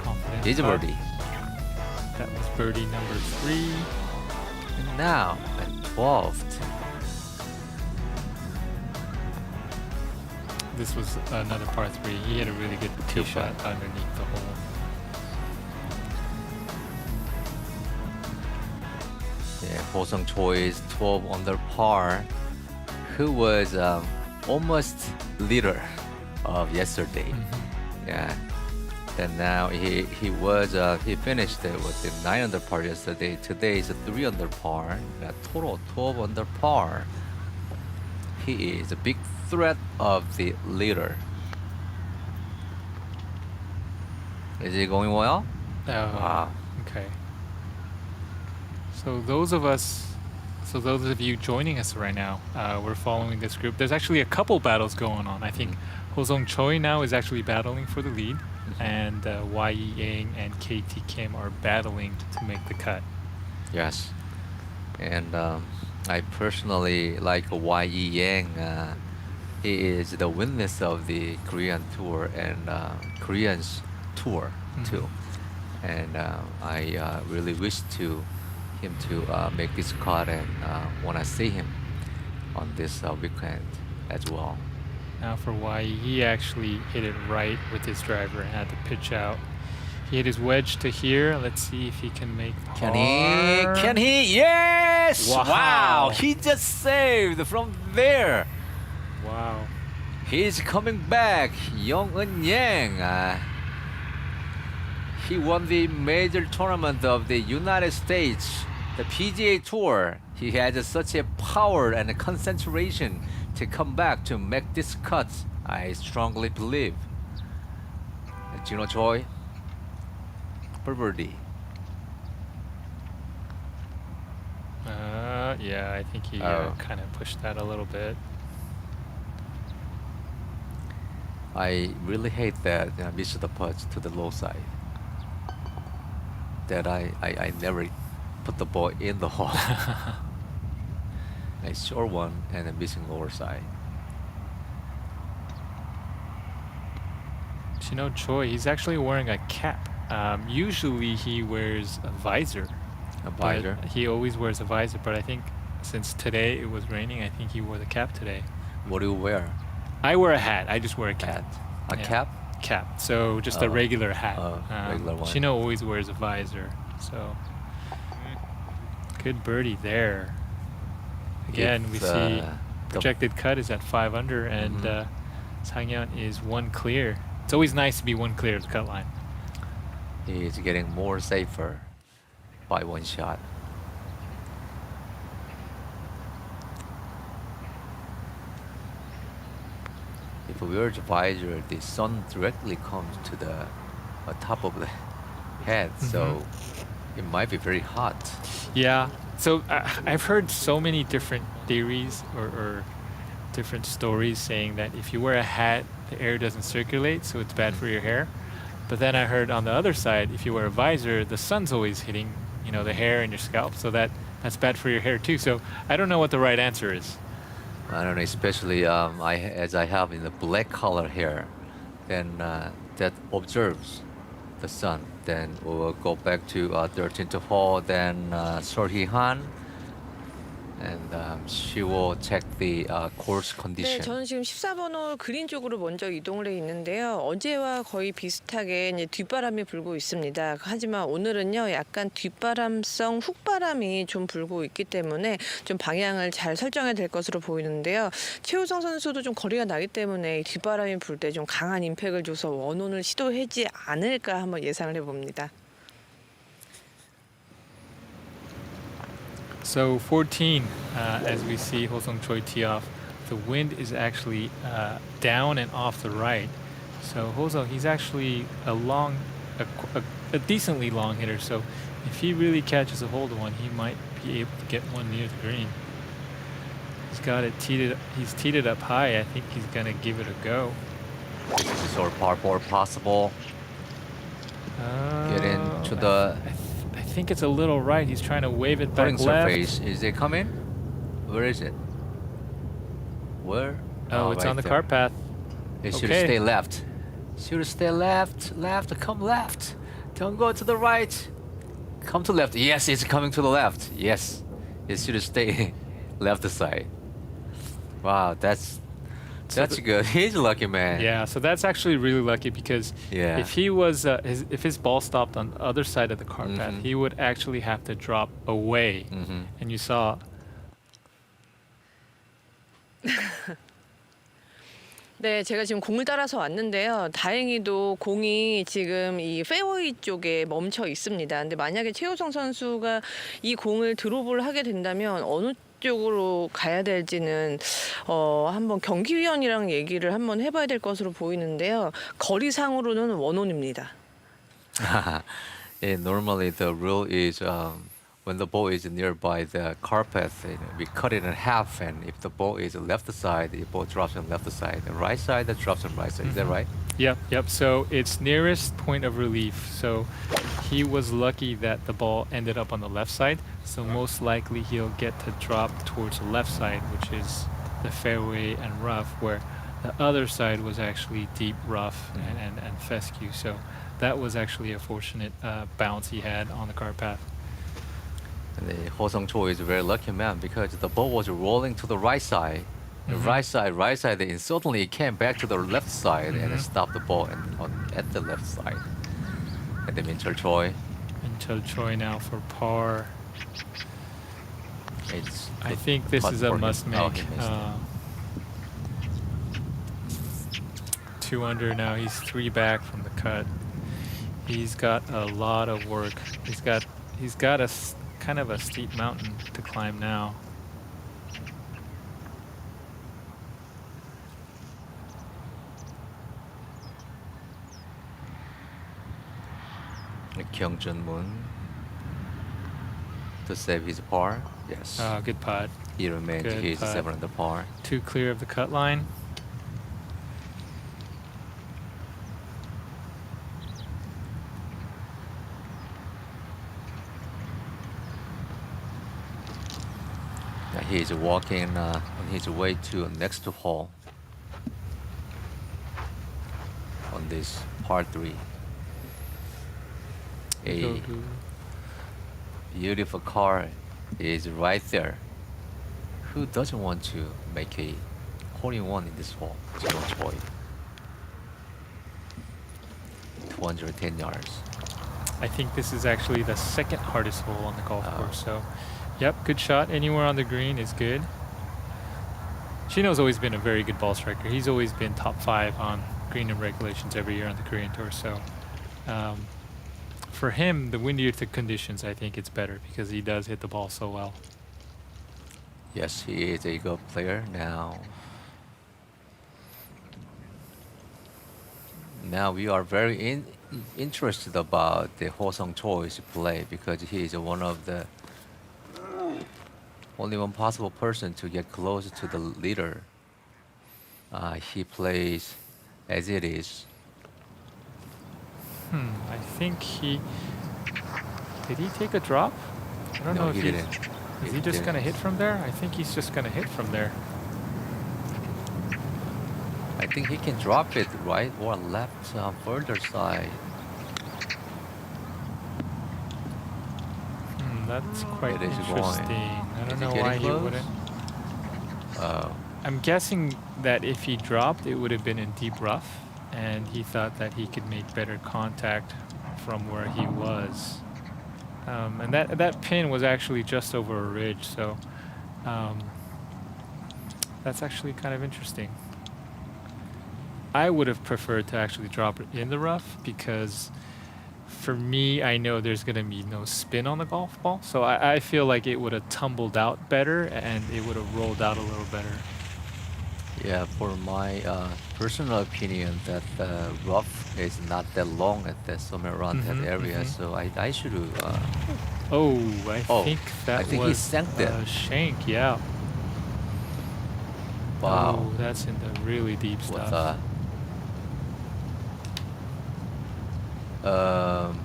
Confident. it's a putt. birdie. That was birdie number 3. And now at 12th. This was another par 3. He had a really good tee Two shot putt. underneath the hole. Yeah, Woosung Choi's 12 under par, who was almost leader of yesterday. Yeah, and now he finished it with the 9 under par yesterday. Today is a 3 under par. A total 12 under par. He is a big threat of the leader. Is it going well? Wow. Okay. So those of you joining us right now, we're following this group. There's actually a couple battles going on. I think Woosung Choi now is actually battling for the lead, and Y.E. Yang and KT Kim are battling to make the cut. Yes, and I personally like Y.E. Yang. He is the witness of the Korean tour and Korean's tour too, and I really wish him to make this cut and want to see him on this weekend as well. Now for Y.E., he actually hit it right with his driver and had to pitch out. He hit his wedge to here. Let's see if he can make par. Can he? Yes! Wow. He just saved from there. Wow. He's coming back. Young Yang. He won the major tournament of the United States, the PGA Tour. He has such a power and a concentration to come back to make this cut. I strongly believe. Gino Choi, for birdie. Yeah, I think he kind of pushed that a little bit. I really hate that I missed the putt to the low side. That I never put the ball in the hole. A short one and a missing lower side. Gino Choi, he's actually wearing a cap. Usually he wears a visor. A but visor. He always wears a visor, but I think since today it was raining, I think he wore the cap today. What do you wear? I wear a hat. I just wear a cap. A Yeah. cap? Cap. So just a regular hat. Regular one. Chino always wears a visor. So good birdie there. Again, we If, see the- projected cut is at 5 under, and Sang-yeon is 1 clear. It's always nice to be 1 clear of the cut line. He is getting more safer by 1 shot. If we wear the visor, the sun directly comes to the top of the head, so it might be very hot. Yeah. So I've heard so many different theories or different stories saying that if you wear a hat, the air doesn't circulate, so it's bad for your hair. But then I heard on the other side, if you wear a visor, the sun's always hitting, the hair and your scalp, so that's bad for your hair too. So I don't know what the right answer is. I don't know, especially as I have in the black color hair, then that observes the sun. Then we'll go back to 13th hole, then Sorhi-han, and she will check the course 네, condition. 저는 지금 14번호 그린 쪽으로 먼저 이동을 해 있는데요. 어제와 거의 비슷하게 이제 뒷바람이 불고 있습니다. 하지만 오늘은요, 약간 뒷바람성 훅바람이 좀 불고 있기 때문에 좀 방향을 잘 설정해야 될 것으로 보이는데요. 최우성 선수도 좀 거리가 나기 때문에 이 뒷바람이 불 때 좀 강한 임팩을 줘서 원혼을 시도하지 않을까 한번 예상을 해봅니다. So 14, as we see Woosung Choi tee off, the wind is actually down and off the right. So Woosung, he's actually a decently long hitter. So if he really catches a hold of one, he might be able to get one near the green. He's got it teed. He's teed it up high. I think he's gonna give it a go. This is our par 4 possible. Get into the I think it's a little right. He's trying to wave it back putting left. surface. Is it coming? Where is it? Where? Oh, it's right on the there. cart path. It should Okay. stay left. Should stay left. Left. Come left. Don't go to the right. Come to left. Yes, it's coming to the left. Yes, it should stay left side. Wow, that's good. He's a lucky man. Yeah, so that's actually really lucky because Yeah. if he was if his ball stopped on the other side of the cart path, Mhm. he would actually have to drop away. Mhm. And you saw 네, 제가 지금 공을 따라서 왔는데요. 다행히도 공이 지금 이 페어웨이 쪽에 멈춰 있습니다. 근데 만약에 최우성 선수가 이 공을 드롭을 하게 된다면 어느 쪽으로 가야 될지는 한번 경기위원이랑 얘기를 한번 해봐야 될 것으로 보이는데요. 거리상으로는 원온입니다. Yeah, normally the rule is when the ball is nearby the carpet, we cut it in half, and if the ball is left side, the ball drops on left side. The right side, that drops on right side. Is that right? Yep. So it's nearest point of relief. So he was lucky that the ball ended up on the left side. So most likely he'll get to drop towards the left side, which is the fairway and rough, where the other side was actually deep rough and fescue. So that was actually a fortunate bounce he had on the cart path. And the Ho-sung Cho is a very lucky man because the ball was rolling to the right side. The right side, and suddenly it came back to the left side and it stopped the ball at the left side. And then Minchul Choi, Until Choi now for par. it's I the think this putt is a for him. must Oh, make. he missed it. 2 under now. He's 3 back from the cut. He's got a lot of work. He's got a kind of a steep mountain to climb now. Kyung Jun Moon to save his par. Yes. Good putt. He remains good his putt. 7 under par. 2 clear of the cut line. Now he is walking on his way to next hole on this par 3. A Go to- beautiful car is right there. Who doesn't want to make a hole-in-one in this hole? Zero Choi. 210 yards. I think this is actually the second hardest hole on the golf Oh. course. So, yep, good shot. Anywhere on the green is good. Chino's always been a very good ball striker. He's always been top 5 on green and regulations every year on the Korean Tour. So, for him, the windier conditions, I think it's better because he does hit the ball so well. Yes, he is a good player now. Now we are very interested about the Ho-sung Choi's play because he is one of the only one possible person to get close to the leader. He plays as it is. I think did he take a drop? I don't know No, if he didn't. Is he just gonna hit from there? I think he's just gonna hit from there. I think he can drop it right or left further side. That's quite It is going. interesting. I Is don't he know getting why he close? wouldn't. Uh, I'm guessing that if he dropped, it would have been in deep rough, and he thought that he could make better contact from where he was. And that pin was actually just over a ridge, so that's actually kind of interesting. I would have preferred to actually drop it in the rough because for me, I know there's going to be no spin on the golf ball. So I feel like it would have tumbled out better and it would have rolled out a little better. Yeah, for my personal opinion, that the rough is not that long at the somewhere around that area, so I should. Oh, I think that I think he was sank it. shank, yeah. Wow. Oh, that's in the really deep What stuff. Um,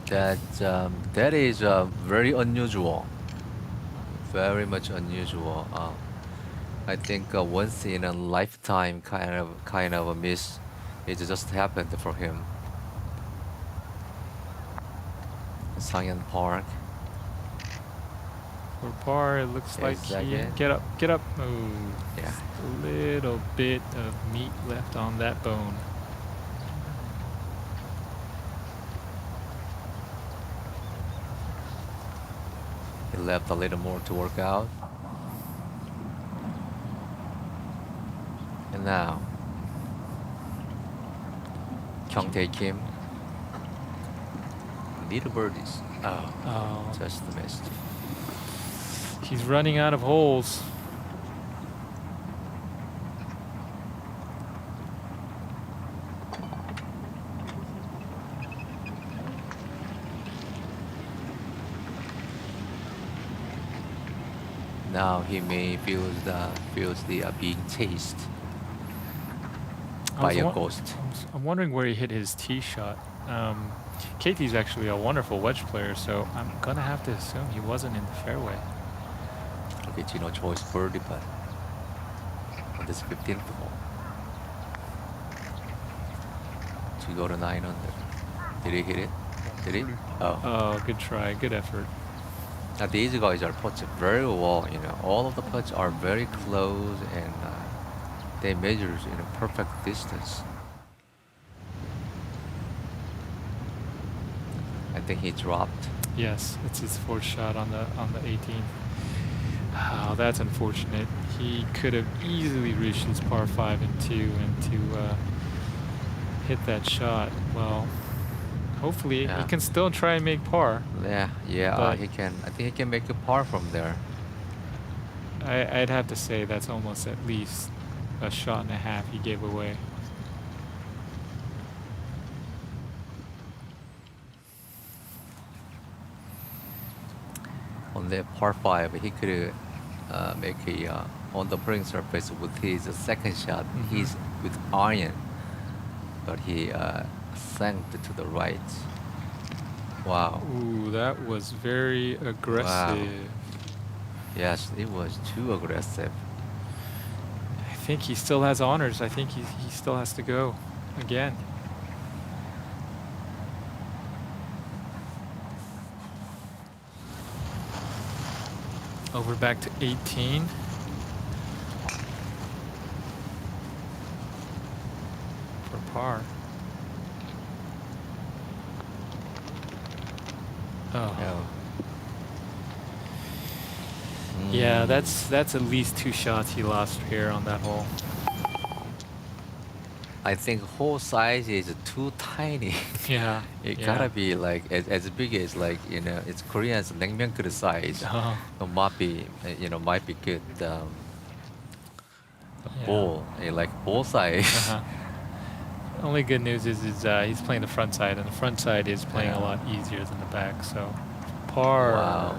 that is very unusual, very much unusual. I think once in a lifetime kind of a miss. It just happened for him. Sangyeon Park. For par, it looks Okay, like he second. get up, get up. Oh, Yeah. just a little bit of meat left on that bone. He left a little more to work out. And now, Kyung-tae Kim. Little birdies. Oh, Oh, just missed. he's running out of holes. Now he may feels the being chased I by was a won- ghost. I'm wondering where he hit his tee shot. Katie's actually a wonderful wedge player, so I'm gonna have to assume he wasn't in the fairway. Okay, Gino Choi's birdie putt on this 15th hole to go to 9 under. Did he hit it? Did he? Oh. Oh, good try, good effort. Now these guys are putting very well. You know, all of the putts are very close and they measure in a perfect distance. I think he dropped. Yes, it's his fourth shot on the 18th. Oh, that's unfortunate. He could have easily reached his par 5 and 2 and to hit that shot. Well, hopefully Yeah. he can still try and make par. Yeah, But- he can. I think he can make a par from there. I'd have to say that's almost at least a shot and a half he gave away. On the par 5, he could make a on the playing surface with his second shot. Mhm. He's with iron, but he sank to the right. Wow. Ooh, that was very aggressive. Yes, it was too aggressive. I think he still has honors. I think he still has to go again. Over back to 18. For par. Oh. Yeah, Mm. that's at least 2 shots he lost here on that hole. I think hole size is too tiny. Yeah. It yeah. gotta be like as big as like it's Korean's naengmyeon keurig size. Oh, It might be might be good. Yeah. Bowl like bowl size. uh-huh. Only good news is he's playing the front side, and the front side is playing a Yeah. lot easier than the back. So, par. Wow.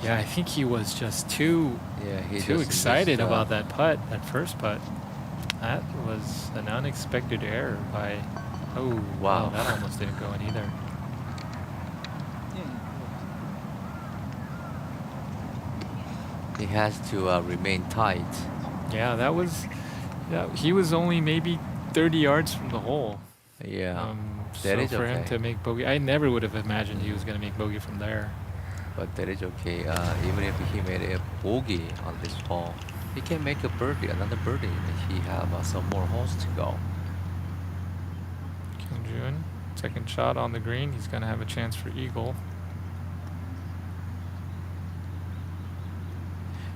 Yeah, I think he was just too Yeah, he too just excited missed, about that putt, that first putt. That was an unexpected error by. Oh wow, Wow. that almost didn't go in either. He has to remain tight. Yeah, that was. Yeah, he was only maybe 30 yards from the hole. Yeah, So that is for him okay. to make bogey, I never would have imagined he was going to make bogey from there. But that is okay. Even if he made a bogey on this hole, he can make a birdie, another birdie. He have some more holes to go. Kyung-jun, second shot on the green. He's going to have a chance for eagle.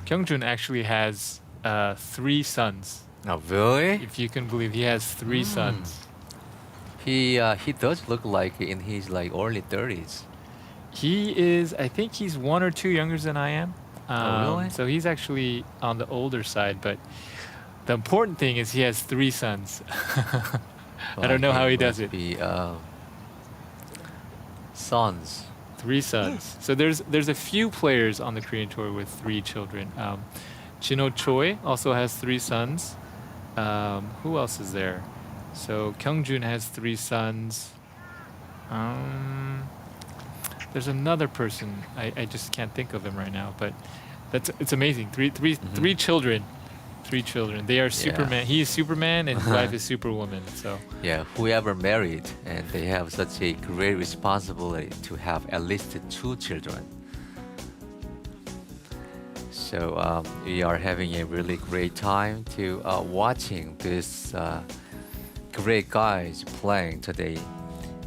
Kyung-jun actually has 3 sons. Oh, really? If you can believe, he has 3 sons. He does look like in his like early 30s. He is, I think he's 1 or 2 younger than I am. Oh, really? So he's actually on the older side, but the important thing is he has 3 sons. I don't know how he does it. Be sons. 3 sons. So there's a few players on the Korean tour with 3 children. Jino Choi also has 3 sons. Who else is there? So Kyungjun has 3 sons. There's another person. I just can't think of him right now, but it's amazing. Three children. 3 children. They are Superman. He is Superman and his wife is Superwoman. So Yeah, whoever married and they have such a great responsibility to have at least 2 children. So we are having a really great time to watching this great guys playing today.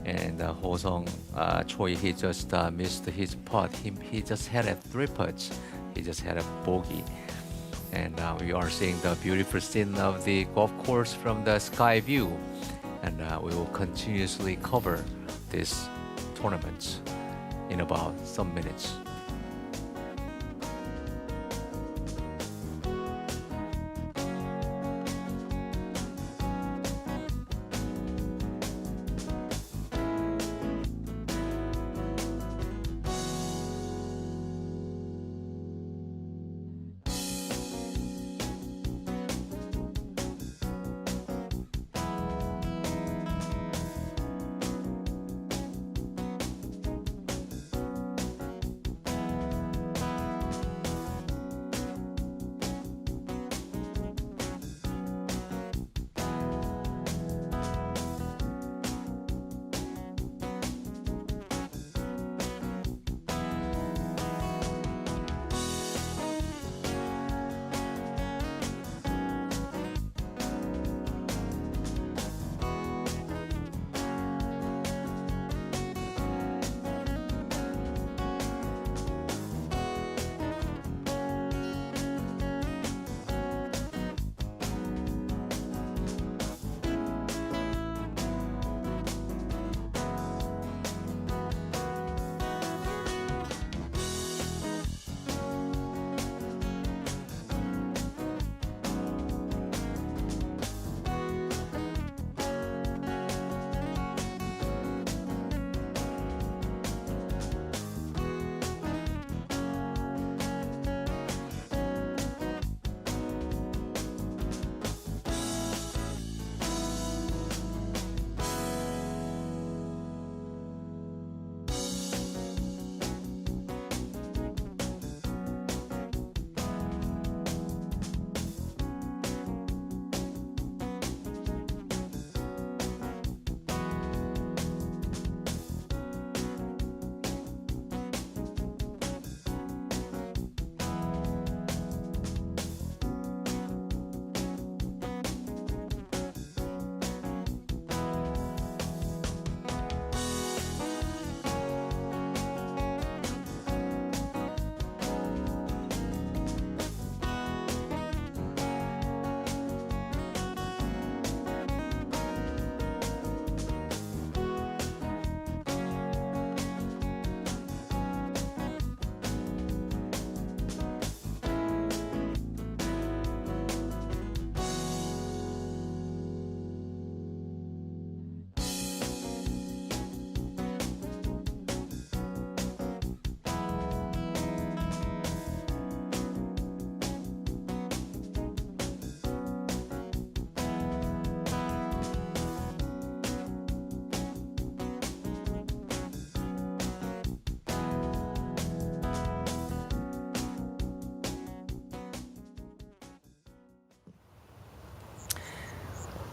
And Woosung Choi, he just missed his putt. He just had a 3 putts. He just had a bogey. And we are seeing the beautiful scene of the golf course from the sky view. And we will continuously cover this tournament in about some minutes.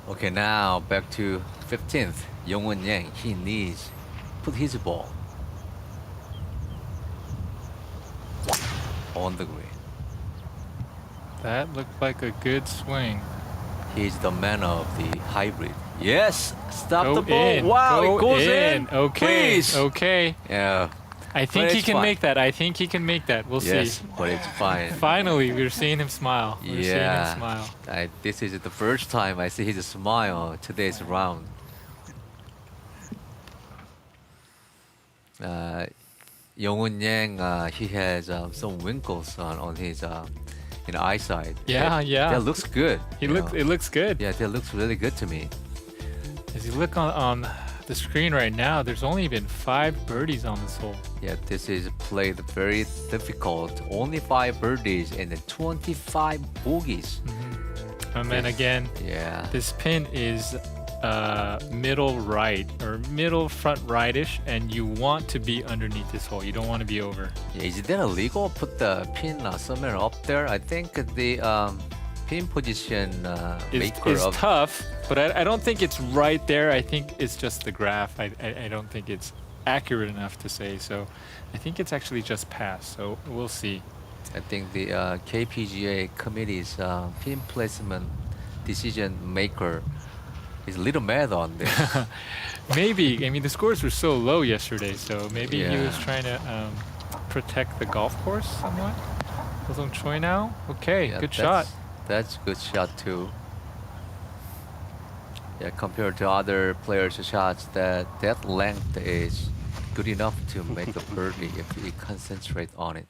Okay, now back to 15th. Yongwon Yang, he needs put his ball on the green. that looked like a good swing. He's the man of the hybrid. Yes, stop Go the ball. in. Wow, Go it goes in. Okay. Please. Okay. Yeah. I think But he it's can fine. make that. I think he can make that. We'll Yes, see. but it's fine. Finally, we're seeing him smile. We're seeing him Yeah. smile. This is the first time I see his smile today's round. Yongwon Yang, he has some wrinkles on his eyesight. Yeah, yeah. That looks good. It looks good. Yeah, that looks really good to me. As you look on the screen right now, there's only been 5 birdies on this hole. Yeah, this is played very difficult. Only 5 birdies and then 25 bogeys. And then Yes. again, Yeah. this pin is middle right or middle front rightish, and you want to be underneath this hole. You don't want to be over. Yeah, is that illegal? Put the pin somewhere up there. I think the pin position maker Is of tough, but I don't think it's right there. I think it's just the graph. I don't think it's accurate enough to say. So I think it's actually just passed. So we'll see. I think the KPGA committee's pin placement decision maker is a little mad on this. Maybe. I mean, the scores were so low yesterday, so maybe he was Yeah. trying to protect the golf course somewhat. Woosung Choi now. Okay, Yeah, good shot. That's a good shot too. Yeah, compared to other players' shots, that length is good enough to make a birdie if you concentrate on it.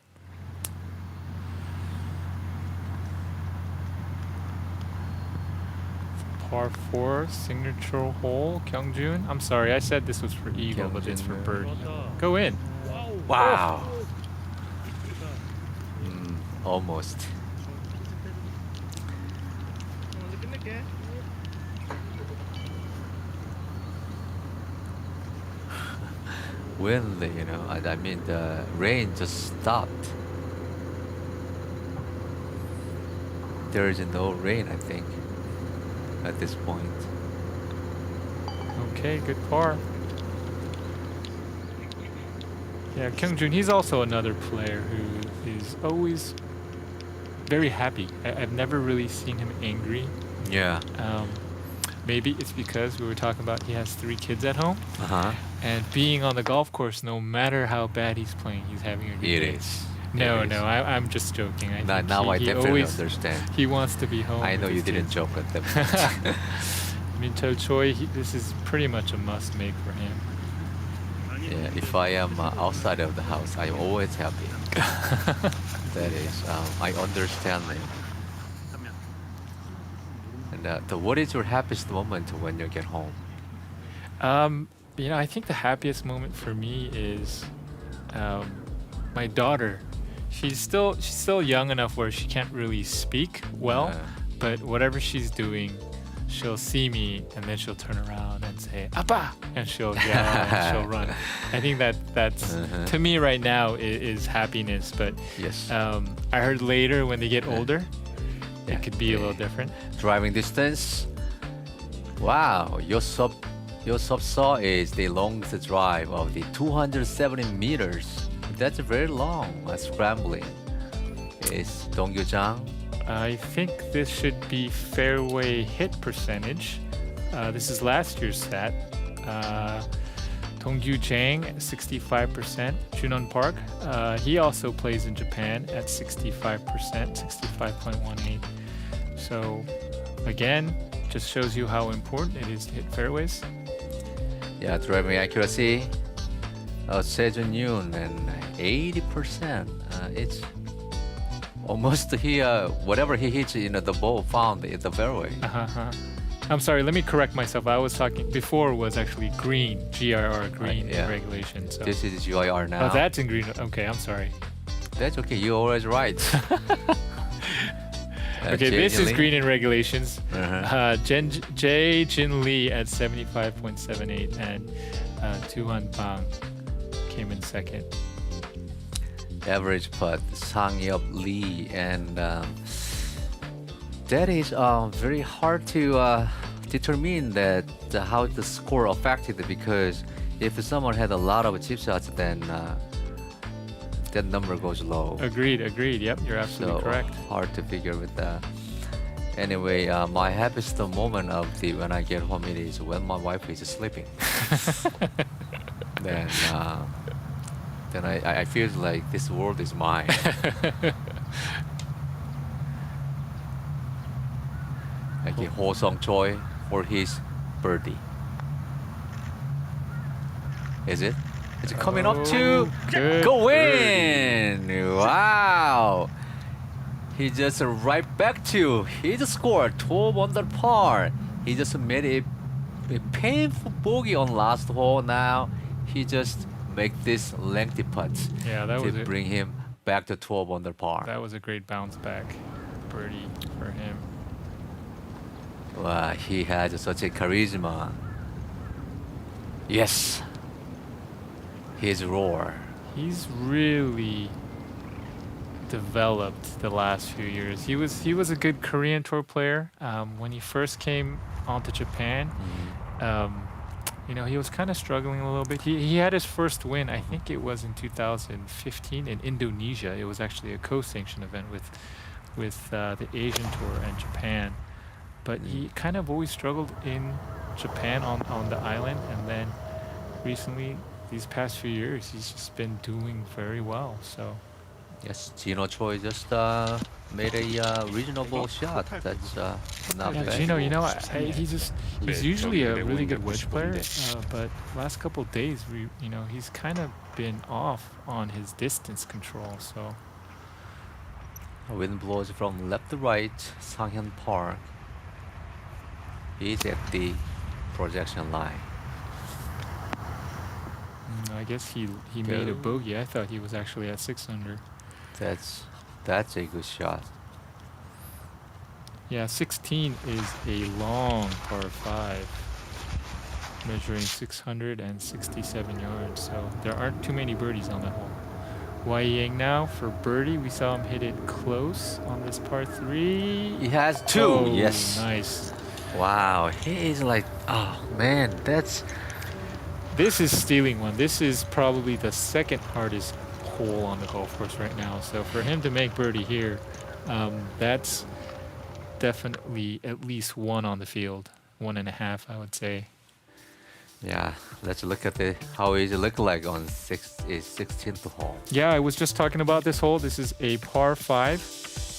Par 4 signature hole, Kyungjun. I'm sorry, I said this was for eagle, but it's for Kyungjun. birdie. Go in. Wow. Almost. Wind, you know, I mean the rain just stopped. There is no rain, I think, at this point. Okay, good par. Yeah, Kyungjun, he's also another player who is always very happy. I've never really seen him angry. Yeah. Maybe it's because we were talking about he has 3 kids at home, Uh-huh. and being on the golf course, no matter how bad he's playing, he's having a good It day. is. No, It is. no, I'm just joking. I think Now I he definitely always, understand. He wants to be home. I with know you his didn't kids. joke at that point. I mean, To Choi, this is pretty much a must make for him. Yeah, if I am outside of the house, I'm always happy. That is, I understand it. And what is your happiest moment when you get home? You know, I think the happiest moment for me is my daughter. She's still young enough where she can't really speak well, Yeah. but whatever she's doing, she'll see me and then she'll turn around and say "Appa," and she'll yell and she'll run. I think that's to me right now is happiness. But Yes. I heard later when they get older, Yeah. it could be a little different. Driving distance. Wow, your sub saw is the longest drive of the 270 meters. That's very long. Scrambling. Is Donggyujang. I think this should be fairway hit percentage. This is last year's stat. Dongyu Jang, 65%. Junon Park, he also plays in Japan at 65%, 65.18. So, again, just shows you how important it is to hit fairways. Yeah, driving accuracy. Sejun Yoon and 80%. It's almost whatever he hits, the ball found in the fairway. Uh-huh. I'm sorry, let me correct myself. I was talking before was actually green, GIR, green yeah. in regulation. So. This is GIR now. Oh, that's in green. Okay, I'm sorry. That's okay. You're always right. Okay, this is green in regulations. Uh-huh. Jae Jin Lee at 75.78 and Tuhan Bang came in second. Average putt, Sang-Yeop Lee, and that is very hard to determine that how the score affected, because if someone had a lot of chip shots, then that number goes low. Agreed. Yep, you're absolutely So correct. hard to figure with that. Anyway, my happiest moment of when I get home, it is when my wife is sleeping. Then I feel like this world is mine. Like Woosung Choi for his birdie. Is it? It's coming up to good go in. Wow. He just right back to his score, 12 under par. He just made a painful bogey on last hole. Now he just make this lengthy putt Yeah, that to was it. bring him back to 12 under par. That was a great bounce back birdie for him. Wow, he has such a charisma. Yes. His roar. He's really developed the last few years. He was a good Korean tour player when he first came onto Japan. He was kind of struggling a little bit. He had his first win, I think it was in 2015 in Indonesia. It was actually a co-sanctioned event with the Asian Tour and Japan. But he kind of always struggled in Japan on the island, and then recently, these past few years, he's just been doing very well. So Yes, Gino Choi just made a reasonable shot. That's not yeah, bad. Gino, he's usually a really good wedge player, but last couple of days, he's kind of been off on his distance control. So Wind blows from left to right, Sanghyun Park. He's at the projection line. I guess he made a bogey. I thought he was actually at 6 under. That's a good shot. Yeah, 16 is a long par 5, measuring 667 yards. So there aren't too many birdies on that hole. Wai Yang now for birdie. We saw him hit it close on this par 3. He has 2. Oh, Yes. Nice. Wow. He is like, oh man, This is stealing one. This is probably the second hardest hole on the golf course right now. So for him to make birdie here, that's definitely at least 1 on the field. 1.5, I would say. yeah. Let's look at how it look like on 16th hole. Yeah, I was just talking about this hole. This is a par 5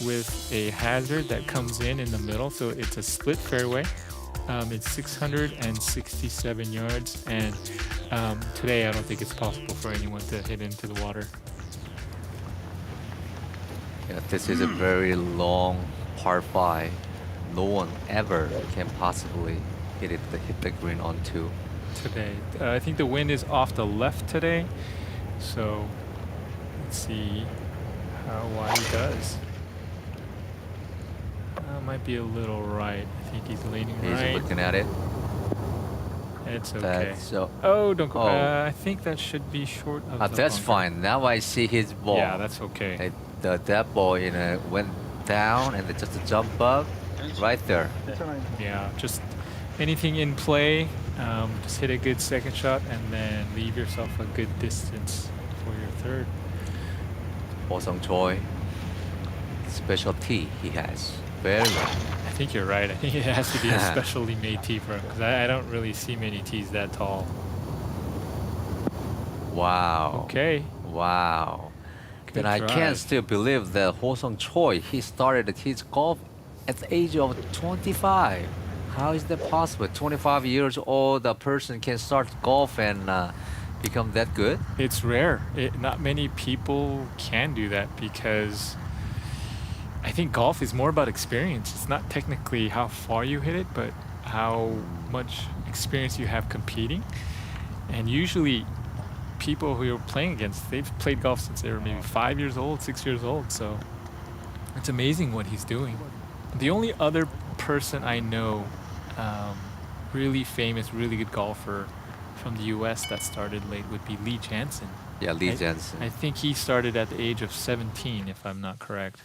with a hazard that comes in the middle. So it's a split fairway. It's 667 yards, and today I don't think it's possible for anyone to hit into the water. Yeah, this is a very long par 5. No one ever can possibly hit the green on 2. Today, I think the wind is off the left today, so let's see how wide he does. Might be a little right. I think he's leaning He's right. looking at it. It's okay. So Oh, don't go. Oh. I think that should be short of the that's bunker. fine. Now I see his ball. Yeah, that's okay. That ball went down and it just jumped up right there. Yeah, just anything in play. Just hit a good second shot and then leave yourself a good distance for your third. Woosung Choi, special tee he has. Very well. I think you're right. I think it has to be a specially made tee for him because I don't really see many tees that tall. Wow. Okay. Wow. Good Then I drive. can't still believe that Woosung Choi, he started his golf at the age of 25. How is that possible? 25 years old, a person can start golf and become that good? It's rare. Not many people can do that because I think golf is more about experience. It's not technically how far you hit it, but how much experience you have competing. And usually people who you're playing against, they've played golf since they were maybe 5 years old, 6 years old. So it's amazing what he's doing. The only other person I know, really famous, really good golfer from the US that started late would be Lee Jansen. Yeah, Lee Jansen. I think he started at the age of 17, if I'm not correct.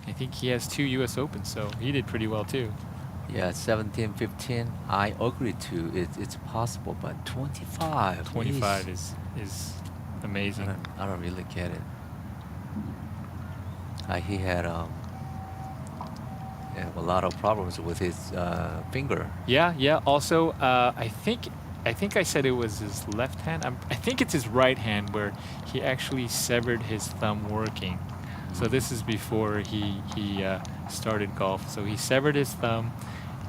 I think he has 2 US Opens, so he did pretty well too. Yeah, 17, 15, I agree too. It's possible, but 25. 25 is, is amazing. I don't really get it. He had a lot of problems with his finger. Yeah. Also, I think I said it was his left hand. I think it's his right hand where he actually severed his thumb working. So this is before he started golf. So he severed his thumb,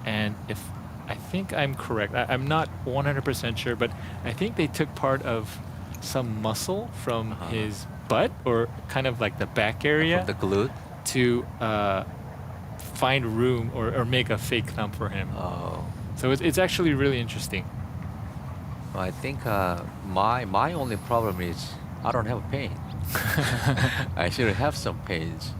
and if I think I'm correct, I'm not 100% sure, but I think they took part of some muscle from his butt or kind of like the back area From the glute. to find room or make a fake thumb for him. Oh. So it's actually really interesting. I think my only problem is I don't have pain. I should have some pains.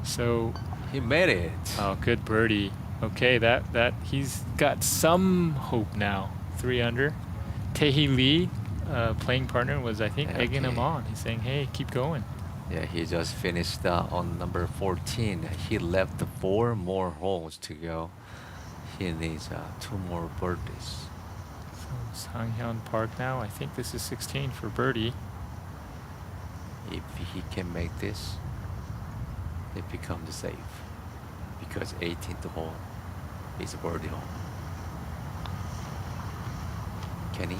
So, He made it. oh, good birdie. Okay, that he's got some hope now. 3 under. Tae-hee Lee, playing partner, was I think egging him Okay. on. He's saying, "Hey, keep going." Yeah, he just finished on number 14. He left 4 more holes to go. He needs 2 more birdies. So Sanghyun Park now. I think this is 16 for birdie. If he can make this, it becomes safe. Because 18th hole is a birdie hole. Can he?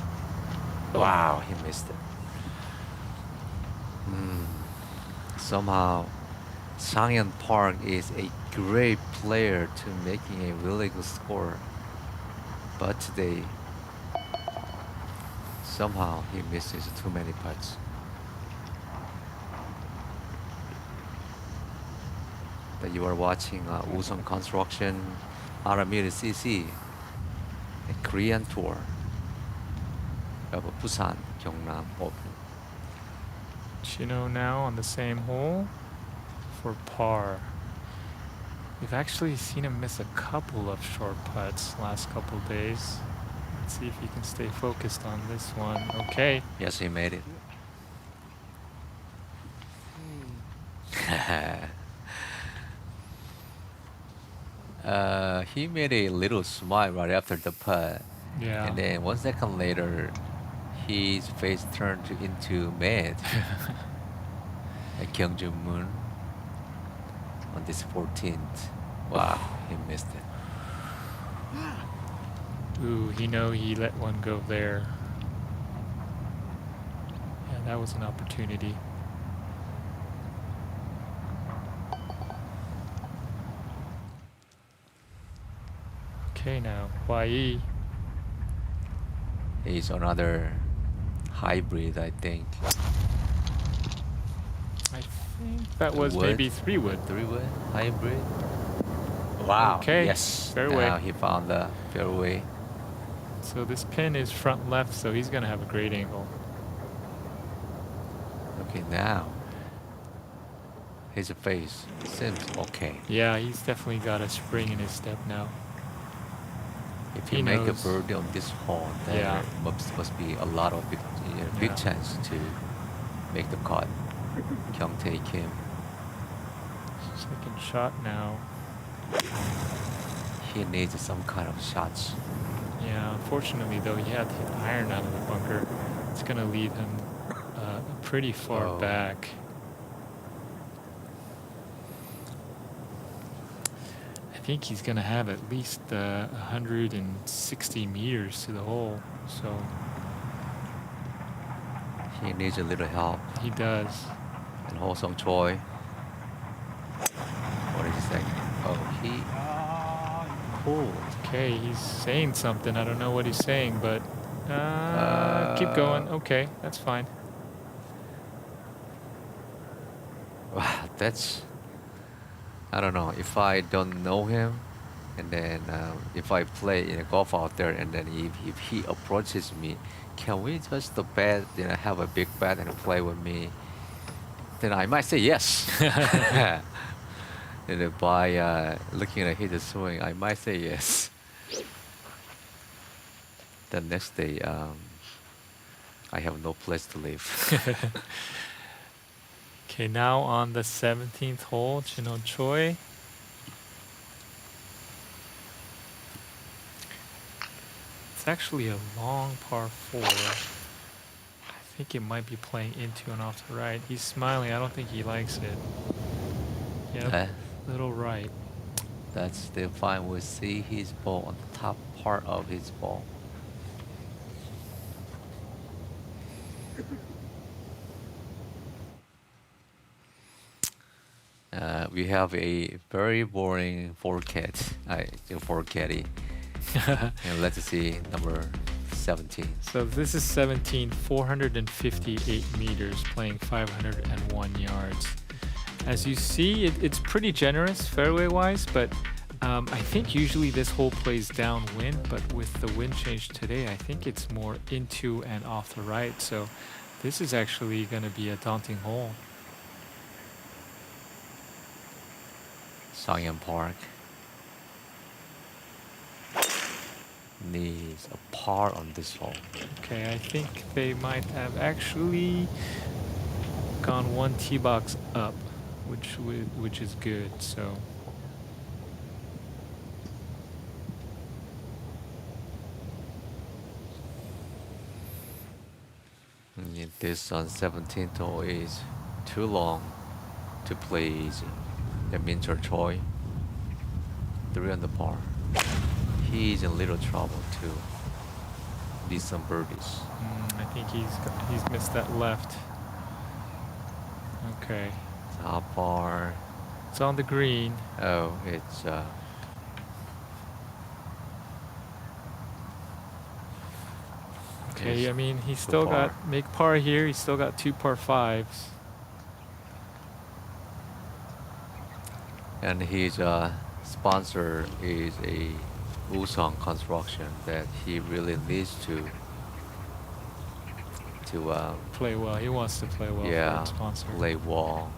Wow, he missed it. Somehow, Sanghyun Park is a great player to making a really good score. But today, somehow he misses too many putts. That you are watching Woosung Construction, Aramir CC, a Korean tour of Busan-Gyeongnam Open. Chino now on the same hole for par. We've actually seen him miss a couple of short putts last couple days. Let's see if he can stay focused on this one. Okay. Yes, he made it. He made a little smile right after the putt. Yeah. And then 1 second later, his face turned into mad. Kyung Moon on this 14th. Wow, he missed it. Ooh, he let one go there. Yeah, that was an opportunity. Okay, now YE. He's another hybrid, I think. I think that was Wood. maybe 3-wood. 3-wood hybrid. Wow. Okay, Yes. fairway. Now he found the fairway. So this pin is front left, so he's gonna have a great angle. Okay, now his face seems okay. Yeah, he's definitely got a spring in his step now. If He you make knows. a birdie on this hole, then Yeah. must be a lot of big Yeah. chance to make the cut. Kyung Tae Kim. Second shot now. He needs some kind of shots. Yeah, unfortunately though, he had to hit iron out of the bunker. It's gonna lead him pretty far Oh. back. I think he's gonna have at least 160 meters to the hole. So He needs a little help. he does. And Ho Sung Choi. What is he saying? Oh, he pulled. Okay, he's saying something. I don't know what he's saying, but keep going. Okay, that's fine. Wow, that's. I don't know. If I don't know him, and then if I play in a golf out there, and then if he approaches me, can we just bet, have a big bet and play with me? Then I might say yes. And then by looking at his swing, I might say yes. The next day, I have no place to live. Okay, now on the 17th hole, Chino Choi. It's actually a long par 4. I think it might be playing into and off the right. He's smiling. I don't think he likes it. Yep, Uh, little right. That's still fine. We'll see his ball on the top part of his ball. We have a very boring forecast. Forecasty. And let's see number 17. So this is 17, 458 meters, playing 501 yards. As you see, it's pretty generous fairway-wise, but I think usually this hole plays downwind, but with the wind change today, I think it's more into and off the right. So this is actually going to be a daunting hole. Sanghyun Park. needs a par on this hole. Okay, I think they might have actually gone one tee box up, which is good. So This on 17th hole is too long to play easy. That means your Choi, 3 on the par. He's in little trouble to need some birdies. I think he's missed that left. Okay, How far? it's on the green. Oh, it's Okay, it's I mean he's too still far. got make par here. He's still got 2 par 5s. And his sponsor is a Woosung construction that he really needs to Play well. He wants to play well for yeah, his sponsor. play wall.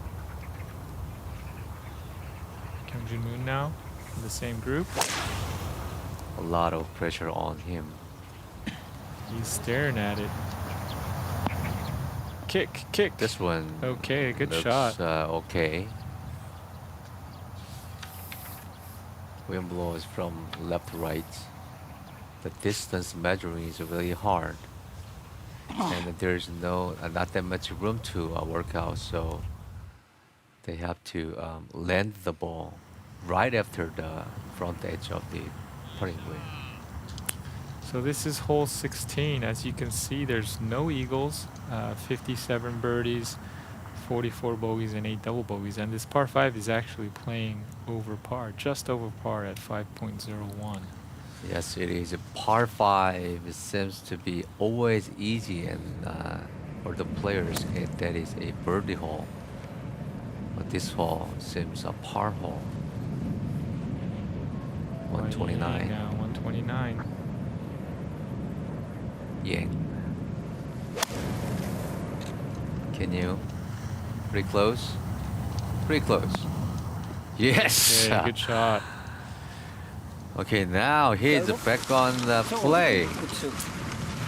Kim Jin Moon now in the same group. A lot of pressure on him. He's staring at it. Kick. This one Okay, good looks, shot. Okay. Wind blows from left to right. The distance measuring is really hard, and there's not that much room to work out. So they have to land the ball right after the front edge of the putting green. So this is hole 16. As you can see, there's no eagles, 57 birdies, 44 bogeys, and 8 double bogeys. And this par 5 is actually playing over par, just over par at 5.01. Yes, it is a par 5. It seems to be always easy, and for the players, that is a birdie hole. But this hole seems a par hole. 129. Now 129. Yang. Can you? Pretty close. Pretty close. Yes. Okay, good shot. Okay, now he's back on the play. I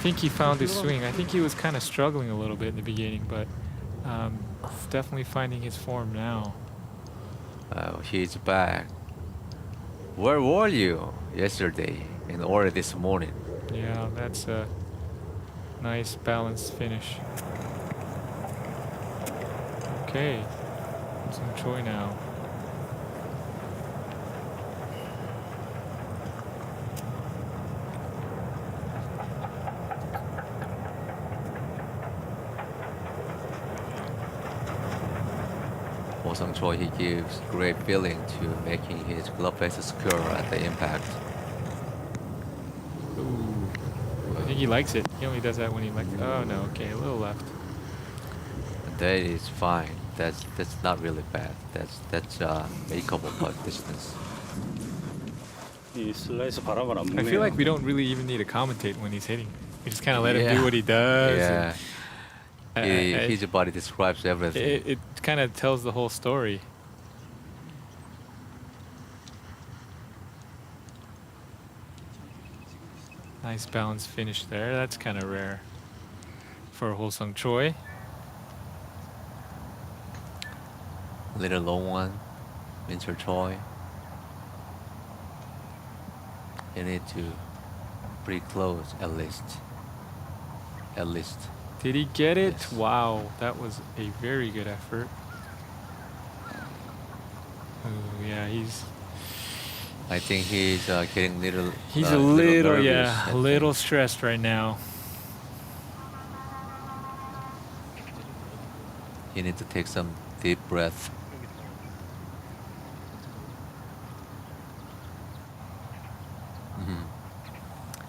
think he found his swing. I think he was kind of struggling a little bit in the beginning, but definitely finding his form now. Oh, he's back. Where were you yesterday and or this morning? Yeah, that's a nice balanced finish. Okay, some Choi now. Woosung Choi, he gives great feeling to making his glove face secure at the impact. Ooh, I think he likes it. He only does that when he likes it. Oh no, okay, a little left. That is fine. That's not really bad. That's makeable putt distance. 이 슬라이스 바람을 안 I 부네요. feel like we don't really even need to commentate when he's hitting. We just kind of let him Yeah. do what he does. Yeah, and his body describes everything. it kind of tells the whole story. Nice balanced finish there. That's kind of rare for Woosung Choi. Little long one, Winter Choi. You need to pretty close at least. At least. Did he get it? Yes. Wow, that was a very good effort. Oh yeah, I think he's getting little. he's a little nervous, yeah, I a little think. stressed right now. You need to take some deep breath.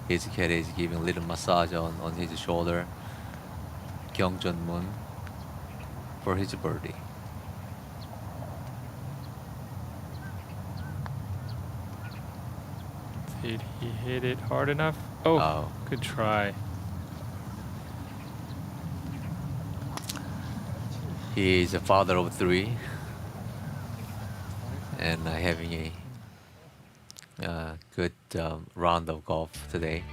His cat is giving a little massage on his shoulder. Gyeongjun-moon for his birdie. Did he hit it hard enough? Oh, Oh. good try. He is a father of 3 and having a good round of golf today.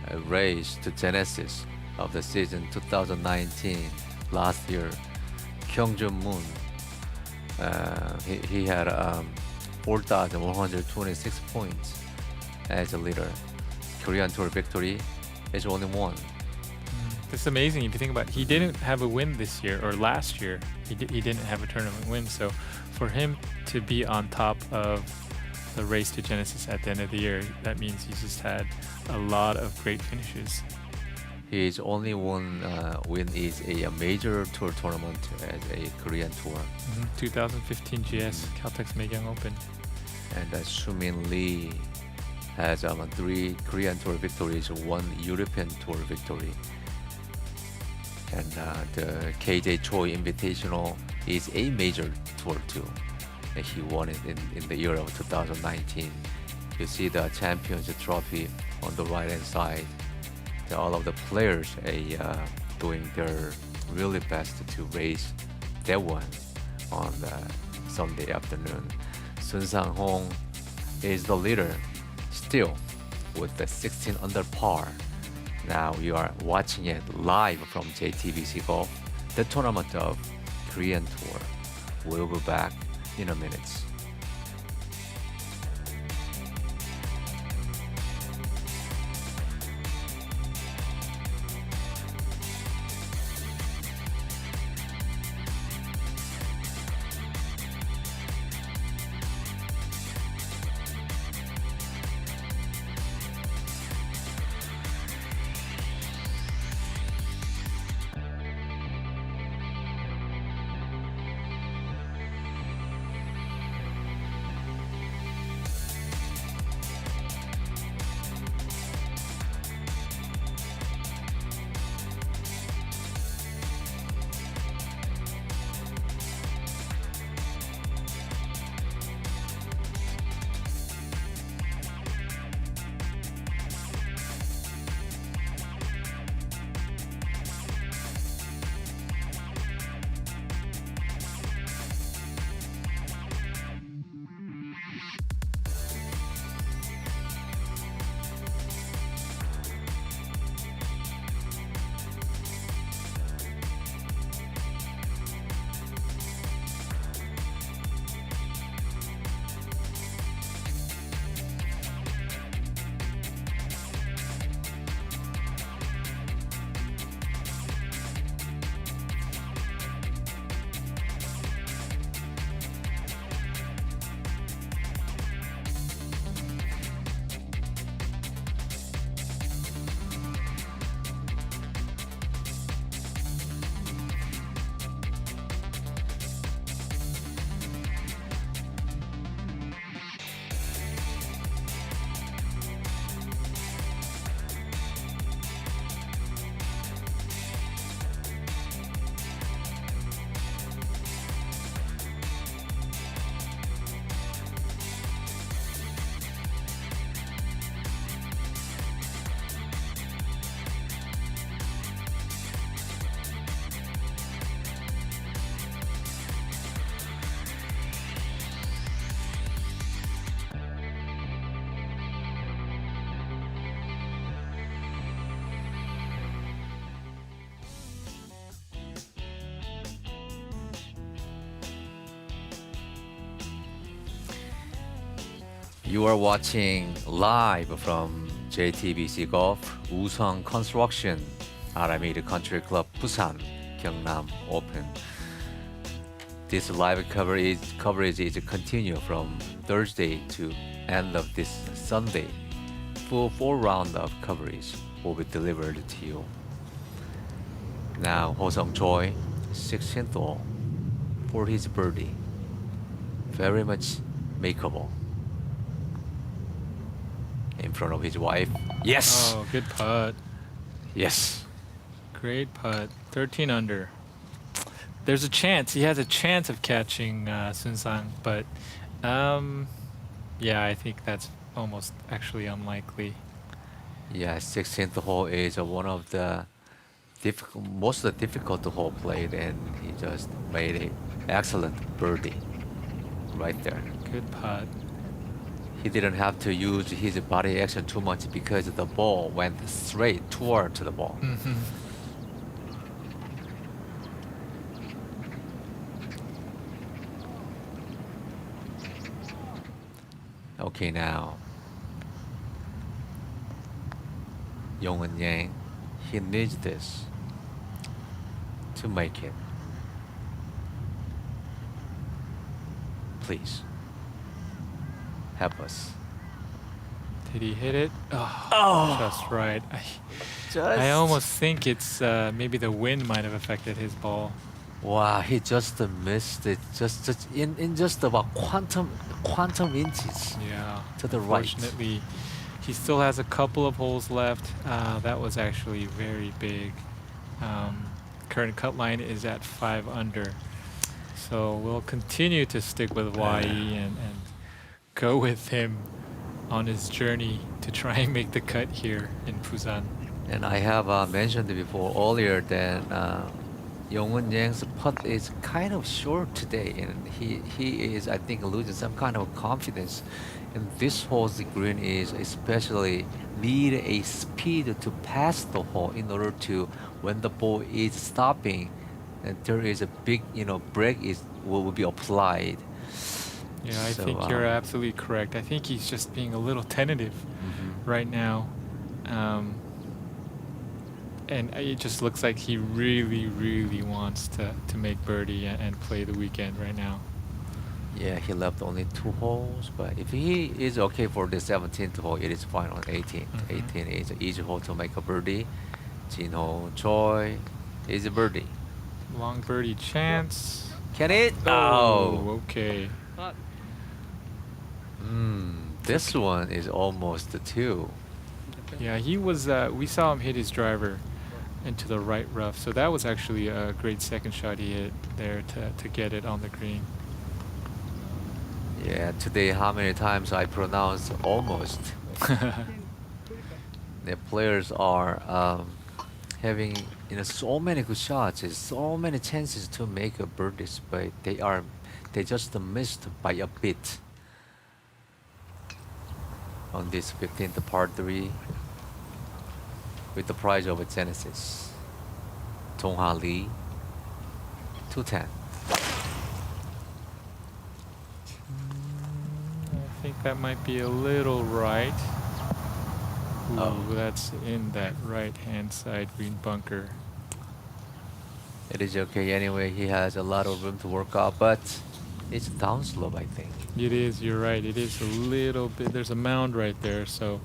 A race to Genesis of the season 2019. Last year, Kyungjun-moon, he had 4,126 points as a leader. Korean Tour victory is only one. It's amazing if you think about it. He didn't have a win this year or last year. He didn't have a tournament win. So for him to be on top of the race to Genesis at the end of the year, that means he's just had a lot of great finishes. His only one win is a major tour tournament as a Korean Tour. 2015 GS Caltex Maegang Open. And Sumin Lee has 3 Korean Tour victories, 1 European Tour victory. And the KJ Choi Invitational is a major tour too. And he won it in the year of 2019. You see the Champions Trophy on the right hand side. All of the players doing their really best to raise that one on the Sunday afternoon. Sun Sang-hong is the leader still with the 16 under par. Now you are watching it live from JTBC Golf, the tournament of Korean Tour. We'll be back in a minute. You are watching live from JTBC Golf, Woosung Construction, Aramir Country Club, Busan-Gyeongnam Open. This live coverage is continue from Thursday to end of this Sunday. Full 4 round of coverage will be delivered to you. Now Ho-sung Choi, 16th hole for his birdie. Very much makeable. In front of his wife. Yes! Oh, good putt. Yes. Great putt. 13 under. There's a chance. He has a chance of catching Sun Sang, but yeah, I think that's almost actually unlikely. Yeah, 16th hole is one of the most difficult hole played, and he just made an excellent birdie right there. Good putt. He didn't have to use his body action too much because the ball went straight toward to the ball. Okay, now Yong Yang, he needs this to make it. Please help us. Did he hit it? Oh, just right. I almost think it's maybe the wind might have affected his ball. Wow, he just missed it, just in just about quantum inches Yeah. to the right. Fortunately, he still has a couple of holes left. That was actually very big. Current cut line is at 5 under. So we'll continue to stick with YE and go with him on his journey to try and make the cut here in Busan. And I have mentioned before earlier that Yong Yang's putt is kind of short today, and he is, I think, losing some kind of confidence. And this hole's green is especially need a speed to pass the hole in order to, when the ball is stopping, and there is a big, brake will be applied. Yeah, I So, think you're absolutely correct. I think he's just being a little tentative right now. And it just looks like he really, really wants to make birdie and play the weekend right now. Yeah, he left only 2 holes, but if he is okay for the 17th hole, it is fine on 18. 18 is an easy hole to make a birdie. Jinho Choi is a birdie. Long birdie chance. Can it? Oh, okay. This one is almost a 2. Yeah, he was. We saw him hit his driver into the right rough, so that was actually a great second shot he hit there to get it on the green. Yeah, today how many times I pronounced almost. The players are having so many good shots, so many chances to make a birdies, but they just missed by a bit. On this 15th par 3 with the prize of a Genesis. Dong-ha Lee, 210. I think that might be a little right. Ooh, Oh. that's in that right-hand side green bunker. It is okay anyway, he has a lot of room to work out, but it's downslope, I think. It is, you're right. It is a little bit. There's a mound right there, so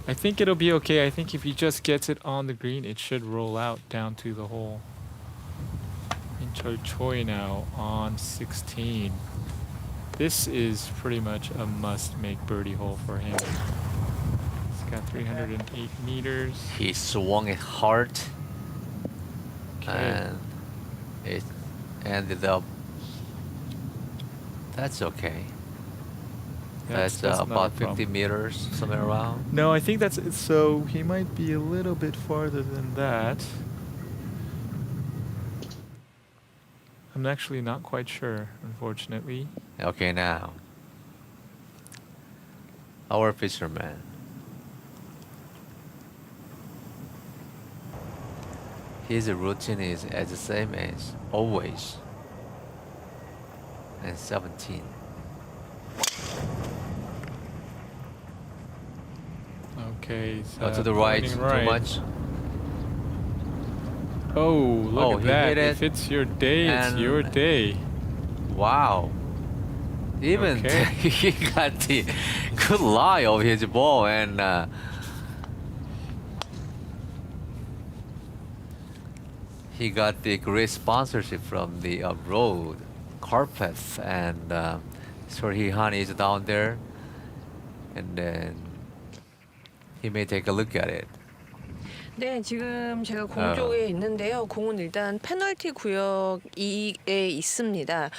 I think it'll be okay. I think if he just gets it on the green, it should roll out down to the hole. In Choi now on 16. This is pretty much a must-make birdie hole for him. He's got 308 meters. He swung it hard, Okay. and it ended up. That's okay. That's not a about 50 problem. meters, somewhere around. No, I think that's it. So he might be a little bit farther than that. I'm actually not quite sure, unfortunately. Okay, now our fisherman. His routine is as the same as always. And 17. Okay, so To the right, pointing too much. Oh, look Oh, at he that. hit If it, it's your day, it's and- your day. Wow. Even Okay. he got the good lie of his ball, and he got the great sponsorship from the road carpet, and Sorhi Han is down there, and then he may take a look at it. 네, 지금 제가 공 쪽에 있는데요. 공은 일단 페널티 구역 2에 있습니다.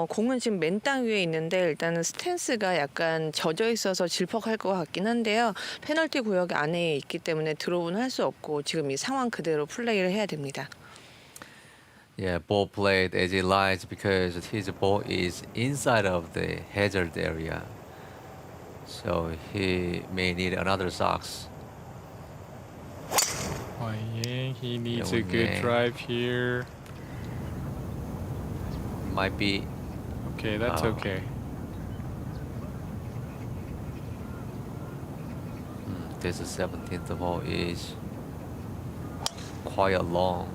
공은 지금 맨 땅 위에 있는데 일단은 스탠스가 약간 젖어 있어서 질퍽할 것 같긴 한데요. 페널티 구역 안에 있기 때문에 드롭은 할 수 없고 지금 이 상황 그대로 플레이를 해야 됩니다. Yeah, ball played as it lies because his ball is inside of the hazard area. So he may need another socks. Why Yang, he needs a Young good Yang. drive here. Might be. Okay, that's Oh. okay. This 17th hole is quite long.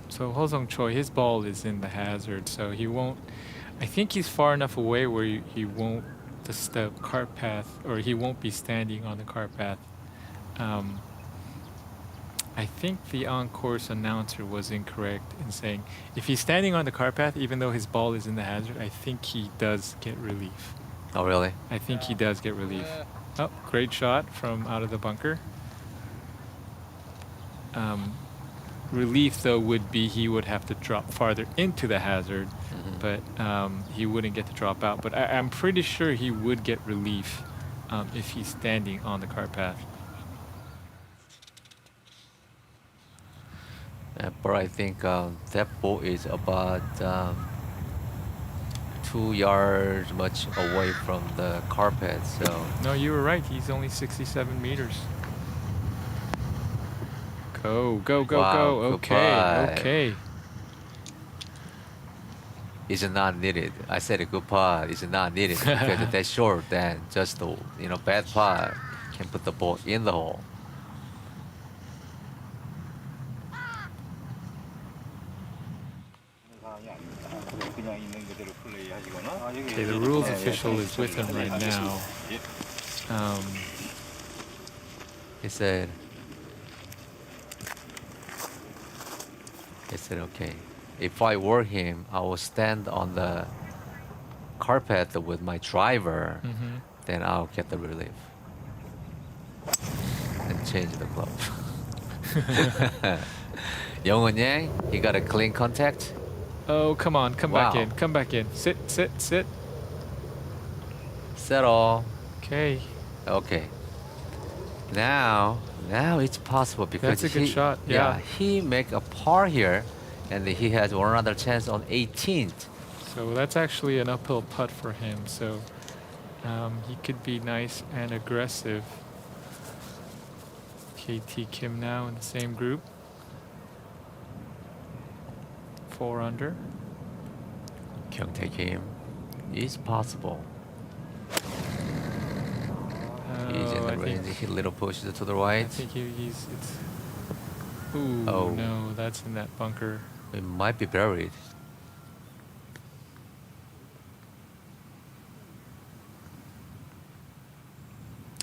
So Hosung Choi, his ball is in the hazard, so he won't. I think he's far enough away where he won't the cart path, or he won't be standing on the cart path. I think the on-course announcer was incorrect in saying if he's standing on the cart path, even though his ball is in the hazard, I think he does get relief. Oh, really? I think he does get relief. Oh, great shot from out of the bunker. Relief, though, would be he would have to drop farther into the hazard, but he wouldn't get to drop out. But I'm pretty sure he would get relief if he's standing on the cart path. But I think that ball is about 2 yards much away from the carpet. So No, you were right. He's only 67 meters. Go, go, go, Wow, go. Okay, goodbye. okay. it's not needed. I said a good putt is not needed because that's short. Then just the bad putt can put the ball in the hole. Okay, the rules official is with him right now. He said, okay, if I were him, I will stand on the carpet with my driver, then I'll get the relief and change the club. Young Yang, he got a clean contact. Oh, come on, come back Wow. in, come back in. Sit, sit, sit. Settle. Okay, Okay. Now it's possible because That's a good he, shot, yeah. he make a par here, and he has one other chance on 18th. so that's actually an uphill putt for him. So he could be nice and aggressive. KT Kim now in the same group. 4 under. Kyungtae Kim is possible. He's in Oh, the I range. think, He little pushes to the I right. think he's. It's. Ooh, Oh. no, that's in that bunker. It might be buried.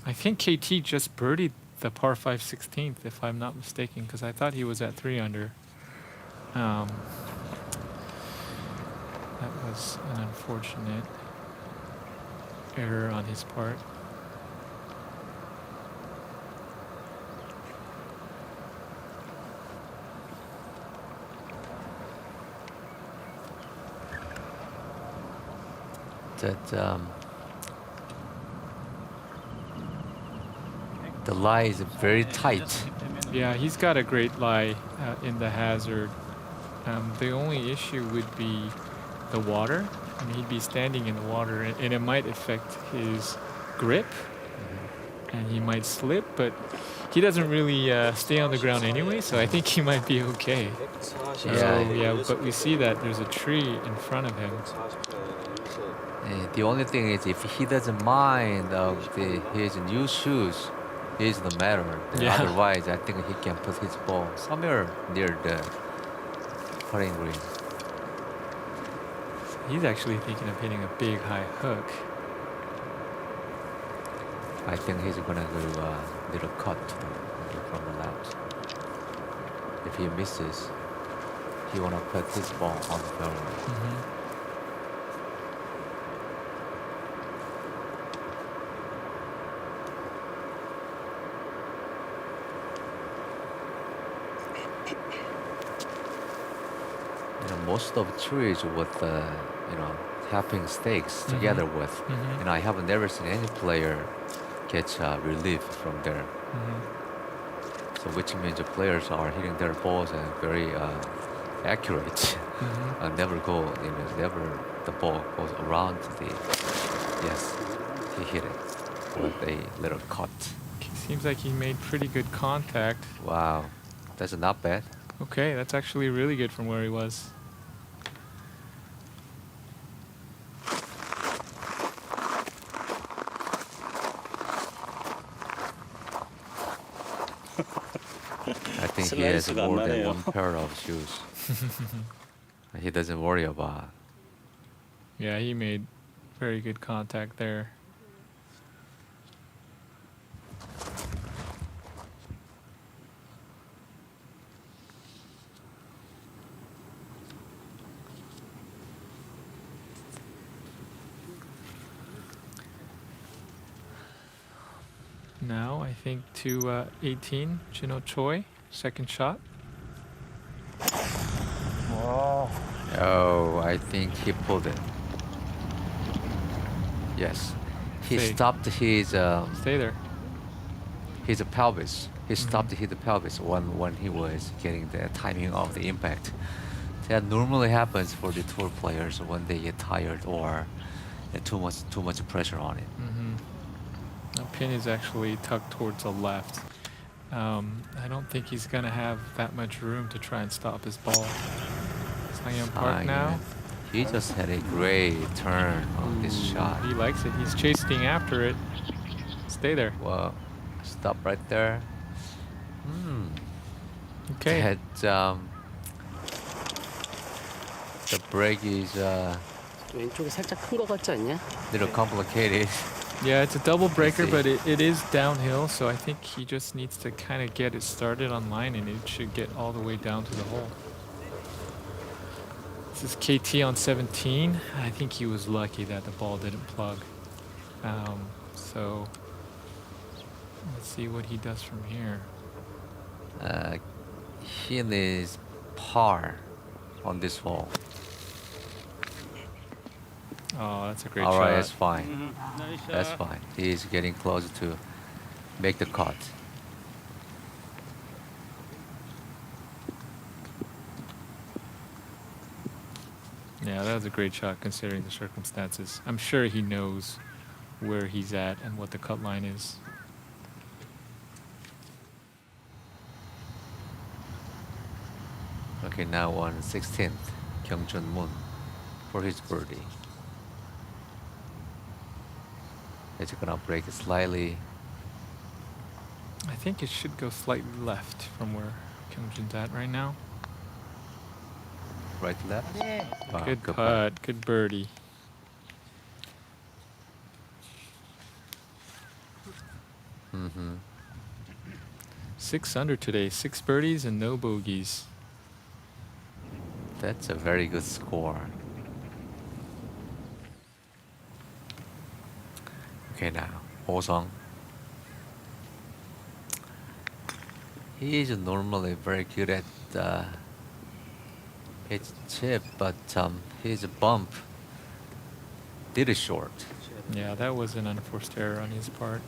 I think KT just birdied the par 5 16th, if I'm not mistaken, because I thought he was at 3 under. That was an unfortunate error on his part. That the lie is very tight. Yeah, he's got a great lie in the hazard. The only issue would be the water. I mean, he'd be standing in the water, and it might affect his grip, and he might slip. But he doesn't really stay on the ground anyway, so I think he might be okay. Yeah. Oh, yeah, but we see that there's a tree in front of him. The only thing is, if he doesn't mind his new shoes, is the matter. Yeah. Otherwise, I think he can put his ball somewhere near the putting green. He's actually thinking of hitting a big high hook. I think he's gonna go little cut from the left. If he misses, he wanna put his ball on the fairway. Most of trees with tapping stakes together with, I have never seen any player gets relief from there. Mm-hmm. So which means the players are hitting their balls and very accurate. Mm-hmm. Never the ball goes around the. Yes, he hit it with a little cut. Seems like he made pretty good contact. Wow, that's not bad. Okay, that's actually really good from where he was. I think he has 슬라이스가 안 more than 나네요. one pair of shoes. He doesn't worry about. Yeah, he made very good contact there. Now I think to 18, Jino Choi, second shot. Oh, I think he pulled it. Yes, he Stay. stopped his Stay there. pelvis. He stopped his pelvis when he was getting the timing of the impact. That normally happens for the tour players when they get tired or too much pressure on it. Mm-hmm. The pin is actually tucked towards the left. I don't think he's gonna have that much room to try and stop his ball. Sangyeon Park now. He just had a great turn on this shot. He likes it. He's chasing after it. Stay there. Well, stop right there. Okay. That the break is 왼쪽이 살짝 큰 거 같지 않냐? little complicated. Yeah, it's a double breaker, see. but it is downhill, so I think he just needs to kind of get it started on line, and it should get all the way down to the hole. This is KT on 17. I think he was lucky that the ball didn't plug. So let's see what he does from here. He needs par on this hole. Oh, that's a great All shot. right, that's fine. That's fine. He's getting closer to make the cut. Yeah, that was a great shot considering the circumstances. I'm sure he knows where he's at and what the cut line is. Okay, now on 16th, Kyung-Jun Moon for his birdie. It's gonna break it slightly. I think it should go slightly left from where Kyung-Jun's at right now. Right, left. Wow, Good putt. putt, good birdie. Mm-hmm. 6 under today, 6 birdies and no bogeys. That's a very good score. Okay, now Woosung. He is normally very good at his chip, but his bump did it short. Yeah, that was an unforced error on his part.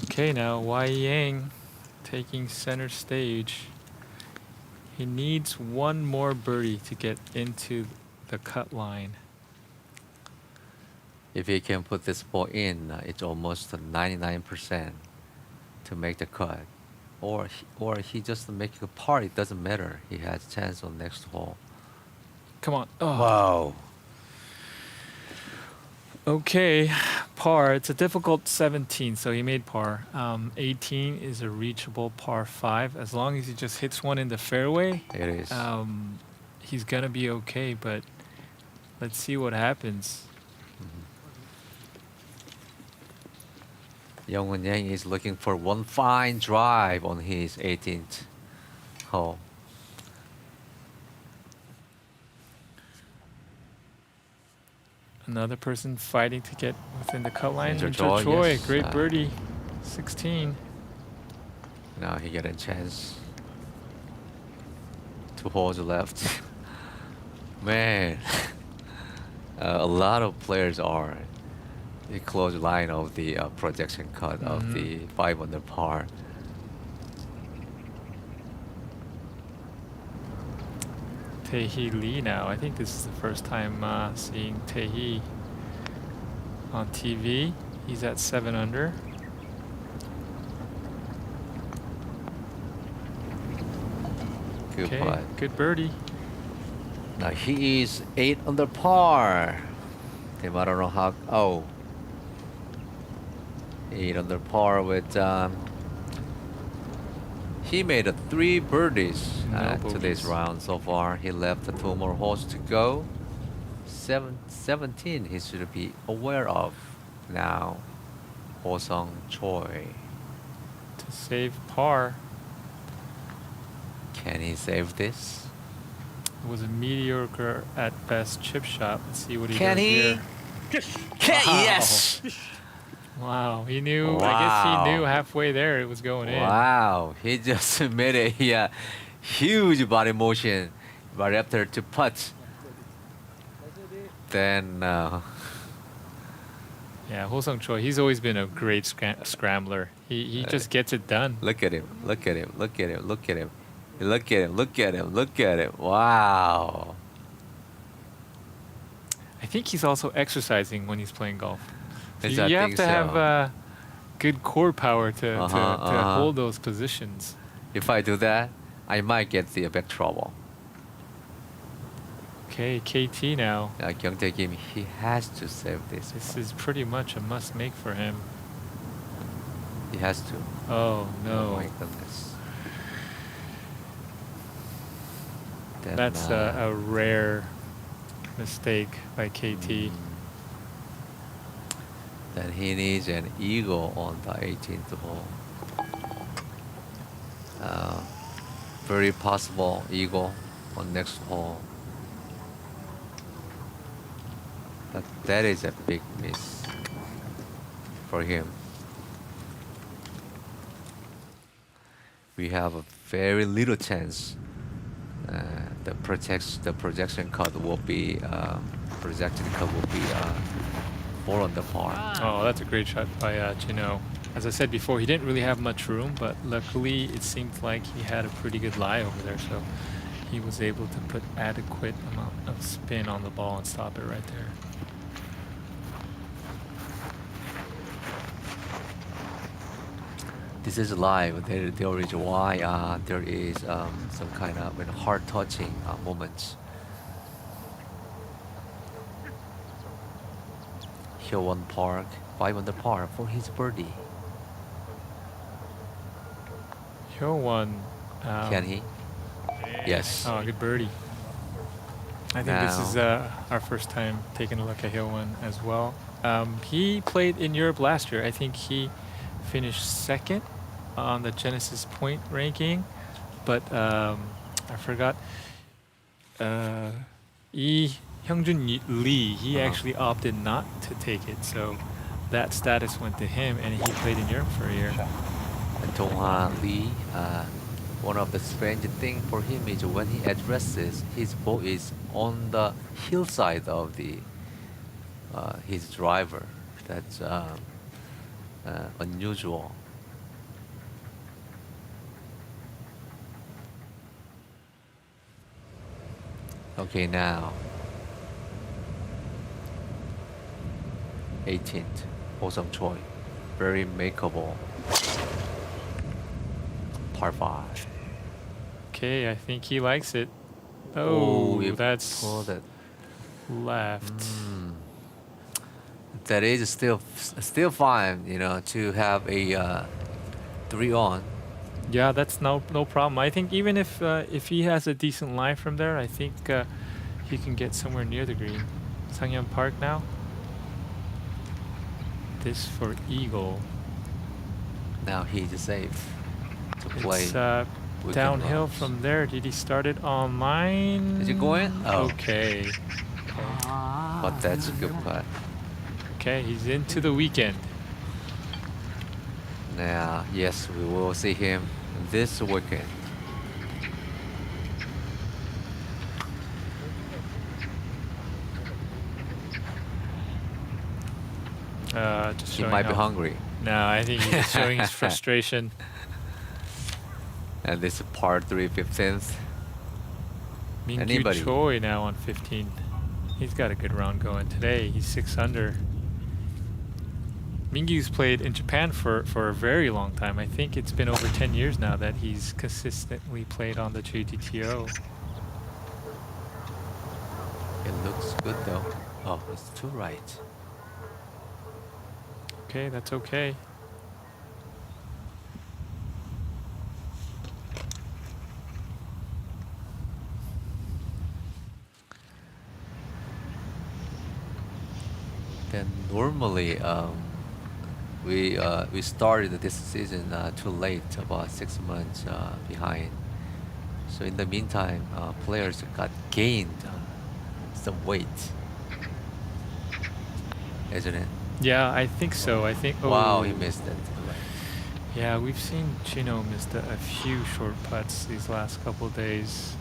Okay, now Wai Yang taking center stage. He needs one more birdie to get into the cut line. If he can put this ball in, it's almost 99% to make the cut. Or he just make a par. It doesn't matter. He has chance on next hole. Come on. Oh. Wow. Okay, par. It's a difficult 17, so he made par. 18 is a reachable par 5. As long as he just hits one in the fairway, It is. he's gonna be okay. But let's see what happens. Young Yang is looking for one fine drive on his 18th hole. Another person fighting to get within the cut line. Mr. Mr. Choi, Choi, yes, great birdie, 16. Now he get a chance. 2 holes left. Man, a lot of players are the close line of the projection cut of the 5 under par. Tae-hee Lee now. I think this is the first time seeing Tae-hee on TV. He's at 7 under. Good Okay, putt. good birdie. Now he is 8 under par. Tim, I don't know how. Oh, 8 under par with. He made 3 birdies No to this bogeys. round so far. He left 2 more holes to go. 17 he should be aware of now. Woosung Choi. To save par. Can he save this? It was a mediocre at best chip shot. Let's see what he Can does he? here. Can, yes! Wow, he knew. I Wow. guess he knew halfway there it was going in. Wow, he just made a huge body motion right after to putt. Then Yeah, Woosung Choi, he's always been a great scrambler. He just gets it done. look at him, look at him, look at him, look at him. Look at him, look at him, look at him. Wow. I think he's also exercising when he's playing golf. So Yes, you I have think to have so. good core power to Uh-huh. hold those positions. If I do that, I might get the back trouble. Okay, KT now. Gyeongtae Kim, he has to save this. This is pretty much a must make for him. He has to. Oh Oh no. my goodness. Then, That's a rare mistake by KT. Then he needs an eagle on the 18th hole. Very possible eagle on next hole. But that is a big miss for him. We have a very little chance. The projection cut will be 4 under par. Oh, that's a great shot by Chino. As I said before, he didn't really have much room, but luckily it seemed like he had a pretty good lie over there, so he was able to put adequate amount of spin on the ball and stop it right there. This is live. There is why there is some kind of heart-touching moments. Hyowon Park, 5 under par for his birdie. Hyowon. Can he? Yes. Oh, good birdie. I think this is our first time taking a look at Hyowon as well. He played in Europe last year. I think he finished 2nd on the Genesis point ranking, but I forgot. Lee Hyungjun Lee, he actually opted not to take it, so that status went to him, and he played in Europe for a year. Dong-ha Lee, one of the strange thing for him is when he addresses, his ball is on the hillside of the his driver. That's unusual. Okay, now 18th, Woosung Choi, very makeable. Par 5. Okay, I think he likes it. Oh, you that's pulled it. left. That is still fine, to have a 3 on. Yeah, that's no problem. I think even if he has a decent lie from there, I think he can get somewhere near the green. Sangyeon Park now. This for eagle. Now he's safe to play. It's with downhill the rocks. from there. Did he start it on mine? Is it going? Oh. Okay. But that's a good putt. Okay, he's into the weekend. Now, yes, we will see him this weekend. Just He showing might be how- hungry. No, I think he's showing his frustration. And this is par 3, 15th. Mingyu Anybody? Choi now on 15. He's got a good round going today. He's 6 under. Mingyu's played in Japan for a very long time. I think it's been over 10 years now that he's consistently played on the JTTO. It looks good though. Oh, it's too right. Okay, that's okay. Then normally we started this season too late, about 6 months behind. So in the meantime, players got gained some weight, isn't it? Yeah, I think so. I think. Wow, oh, he missed it. Yeah, we've seen Chino missed a few short putts these last couple days.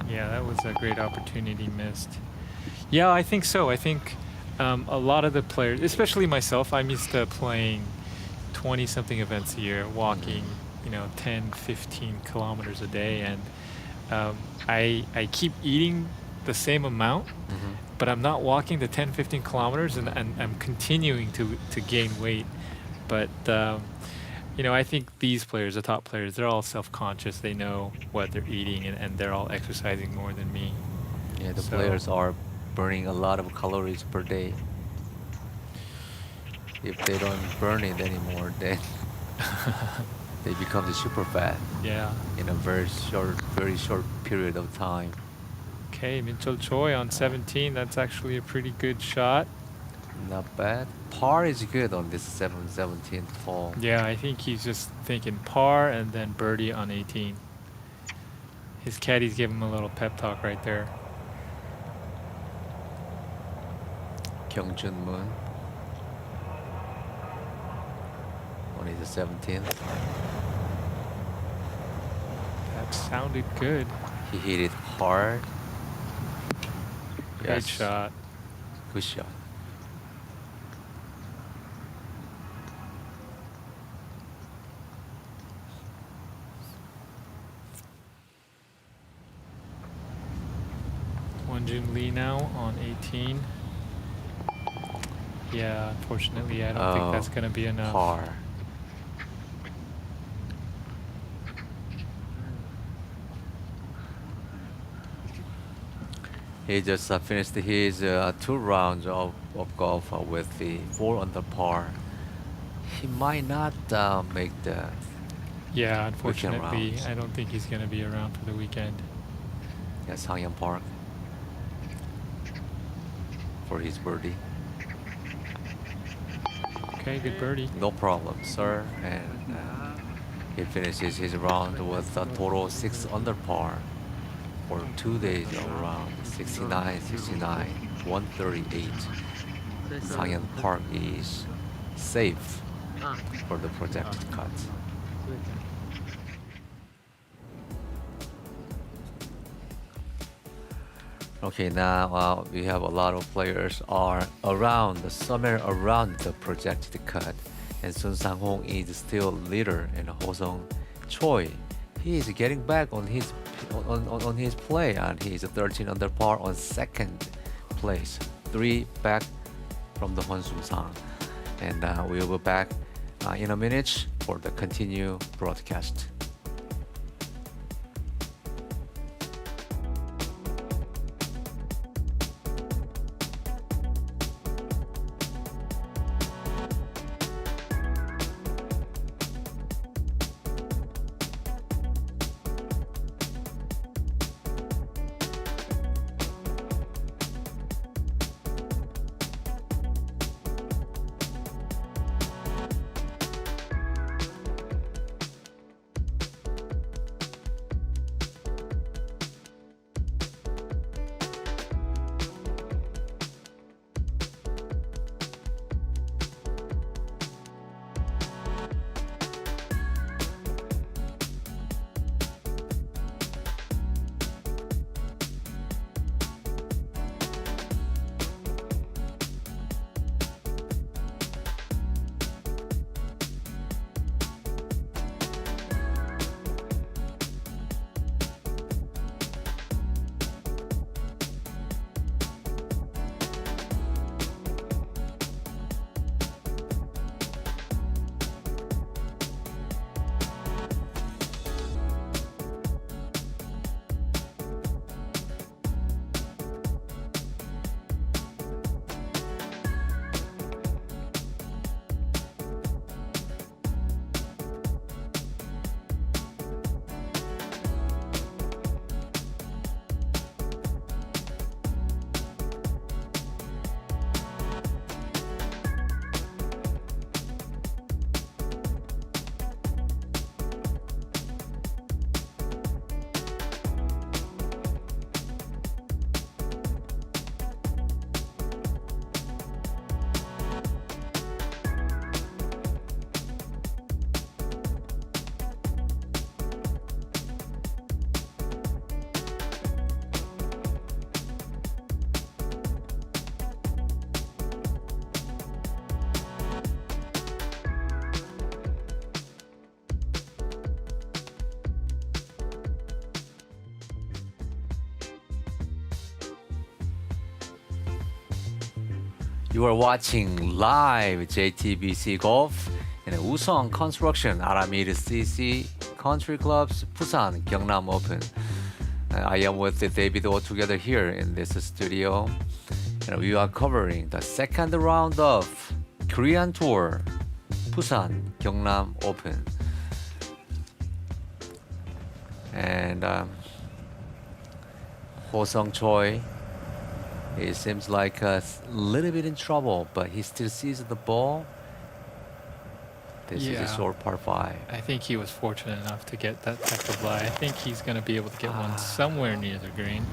Yeah, that was a great opportunity missed. Yeah, I think so. I think a lot of the players, especially myself, I'm used to playing 20-something events a year, walking, 10, 15 kilometers a day, and I keep eating the same amount, but I'm not walking the 10, 15 kilometers, and I'm continuing to gain weight. But I think these players, the top players, they're all self-conscious. They know what they're eating, and they're all exercising more than me. Yeah, the So- players are burning a lot of calories per day. If they don't burn it anymore, then they become the super fat Yeah. in a very short period of time. Okay, Minchul Choi on 17. That's actually a pretty good shot. Not bad. Par is good on this 17th fall. Yeah, I think he's just thinking par and then birdie on 18. His caddies give him a little pep talk right there. Kyungjun Moon on his 17th. That sounded good. He hit it hard. Great Yes, shot. good shot. Wonjun Lee now on 18. Yeah, unfortunately, I don't think that's going to be enough. Par. He just finished his 2 rounds of golf with the 4 under par. He might not make the Yeah, unfortunately, rounds. I don't think he's going to be around for the weekend. Sangyang Park for his birdie. Okay, good birdie. No problem, sir. And he finishes his round with a total 6 under par for 2 days of round. 69, 69, 138. Sangyang Park is safe for the projected cut. Okay, now we have a lot of players are somewhere around the projected cut, and Sun Sang-hong is still leader, and Woosung Choi, he is getting back on his play, and he is 13 under par on second place, 3 back from the Hwon Sang, and we will be back in a minute for the continue broadcast. You are watching live JTBC Golf in Woosung Construction Aramir CC Country Club's Busan-Gyeongnam Open. I am with David all together here in this studio. And we are covering the second round of Korean Tour Busan-Gyeongnam Open. And Ho-sung Choi, it seems like a little bit in trouble, but he still sees the ball. This is a Yeah. short par 5. I think he was fortunate enough to get that type of lie. I think he's going to be able to get one somewhere near the green.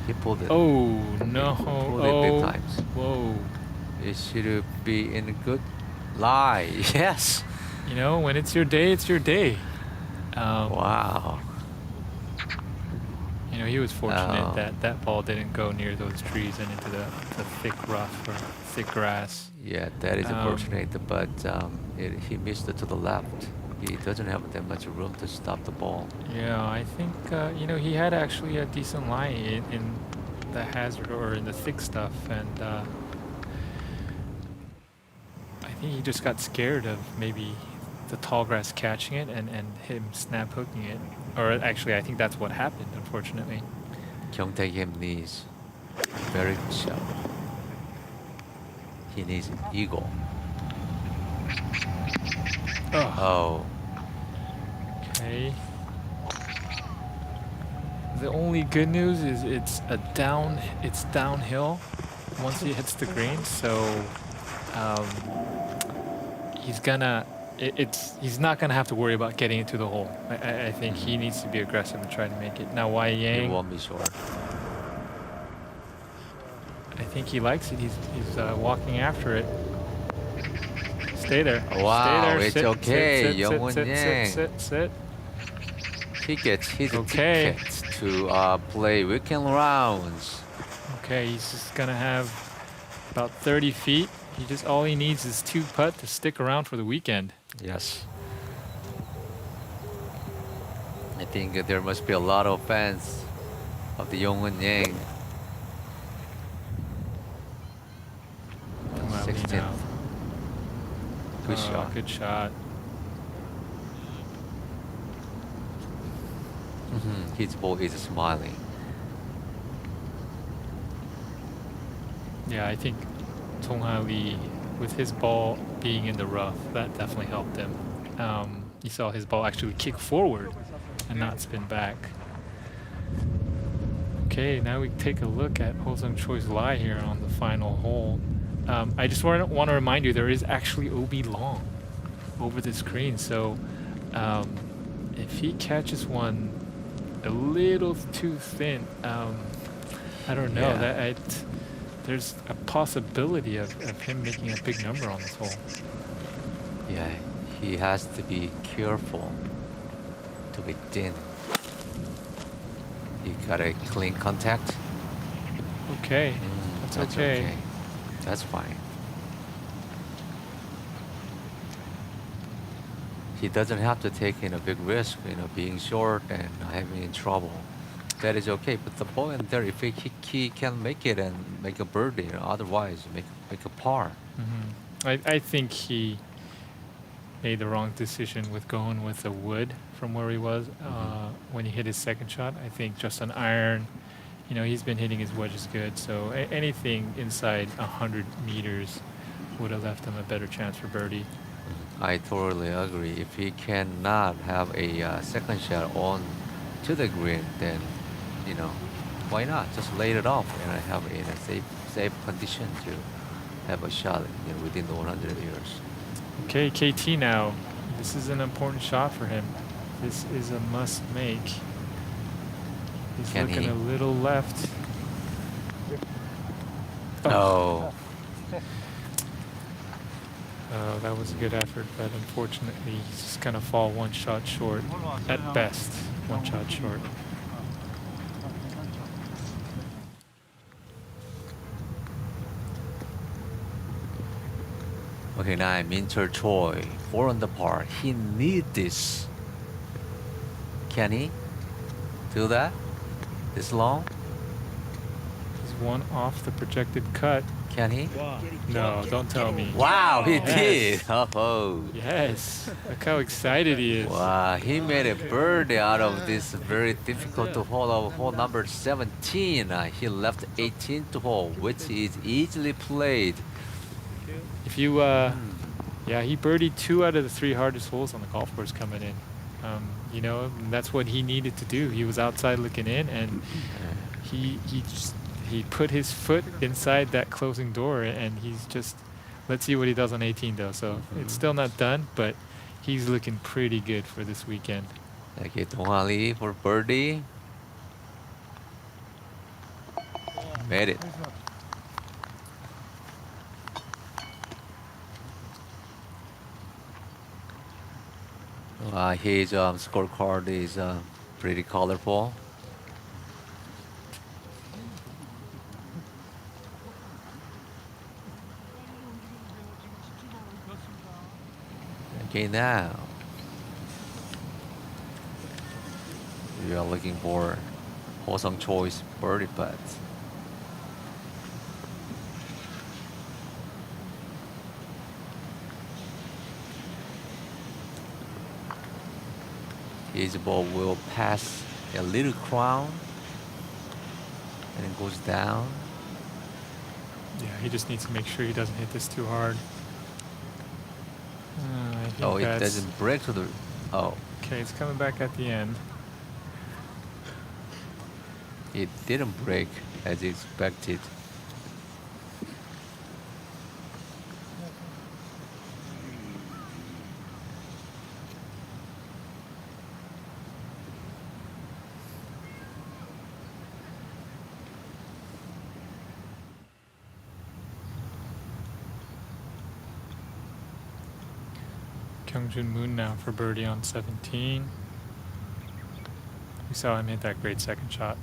He pulled it. Oh, no. Pulled it big Oh, times. whoa. It should be in a good lie. Yes. You know, when it's your day, it's your day. Wow. You know, he was fortunate Oh. that that ball didn't go near those trees and into the thick rough or thick grass. Yeah, that is Um, unfortunate, but he missed it to the left. He doesn't have that much room to stop the ball. Yeah, I think, you know, he had actually a decent lie in the hazard or in the thick stuff. And I think he just got scared of maybe the tall grass catching it and him snap hooking it. Or actually, I think that's what happened, unfortunately. Kyungtae needs very good shot. He needs eagle. Oh. Okay. The only good news is it's downhill once he hits the green, so he's not gonna have to worry about getting into the hole. I think he needs to be aggressive and try to make it. Now Wai He Yang, won't be short. I think he likes it. He's walking after it. Stay there. Wow, Stay there. it's Sit, okay, sit, sit, Young-won sit, Yang. sit. He gets his Okay. tickets to play weekend rounds. Okay, he's just gonna have about 30 feet. All he needs is 2 putt to stick around for the weekend. Yes. I think there must be a lot of fans of the Young-won Yang. Come on, 16th. Lino. Good Oh, shot. Good shot. His ball is smiling. Yeah, I think Tong-ha Lee, with his ball being in the rough, that definitely helped him. You saw his ball actually kick forward and not spin back. Okay, now we take a look at Ho-sung Choi's lie here on the final hole. I just want to remind you, there is actually OB long over the screen, so if he catches one a little too thin, I don't know. Yeah. There's a possibility of him making a big number on this hole. Yeah, he has to be careful to be thin. He got a clean contact. Okay, that's okay. That's fine. He doesn't have to take in a big risk, being short and having trouble. That is okay. But the ball in there, if he can make it and make a birdie, otherwise make a par. I think he made the wrong decision with going with the wood from where he was when he hit his second shot. I think just an iron, he's been hitting his wedges good. So anything inside 100 meters would have left him a better chance for birdie. I totally agree. If he cannot have a second shot on to the green, then why not just lay it off and have it in a safe condition to have a shot within the 100 meters. Okay, KT now. This is an important shot for him. This is a must make. He's Can looking he? a little left. Oh. That was a good effort, but unfortunately, he's just gonna fall one shot short. At best, one shot short. Okay, now Minter Choi, 4 on the par. He need this. Can he do that? This long? He's one off the projected cut. Can he? No, don't tell me. Wow, he Yes. did. Oh. Yes. Look how excited he is. Wow, he made a birdie out of this very difficult to hold of hole number 17. He left 18 to hole, which is easily played. If you, yeah, he birdied 2 out of the 3 hardest holes on the golf course coming in. You know, that's what he needed to do. He was outside looking in, and he put his foot inside that closing door, and he's just. Let's see what he does on 18 though. So it's still not done, but he's looking pretty good for this weekend. Okay, Donghali for birdie. Made it. His scorecard is pretty colorful. Okay, now we are looking for Woosung choice birdie putts. His ball will pass a little crown and it goes down. Yeah, he just needs to make sure he doesn't hit this too hard. I think Oh, it that's- doesn't break to the. Oh, Okay, it's coming back at the end. it didn't break as expected. Kyungjun Moon now for birdie on 17. We saw him hit that great second shot.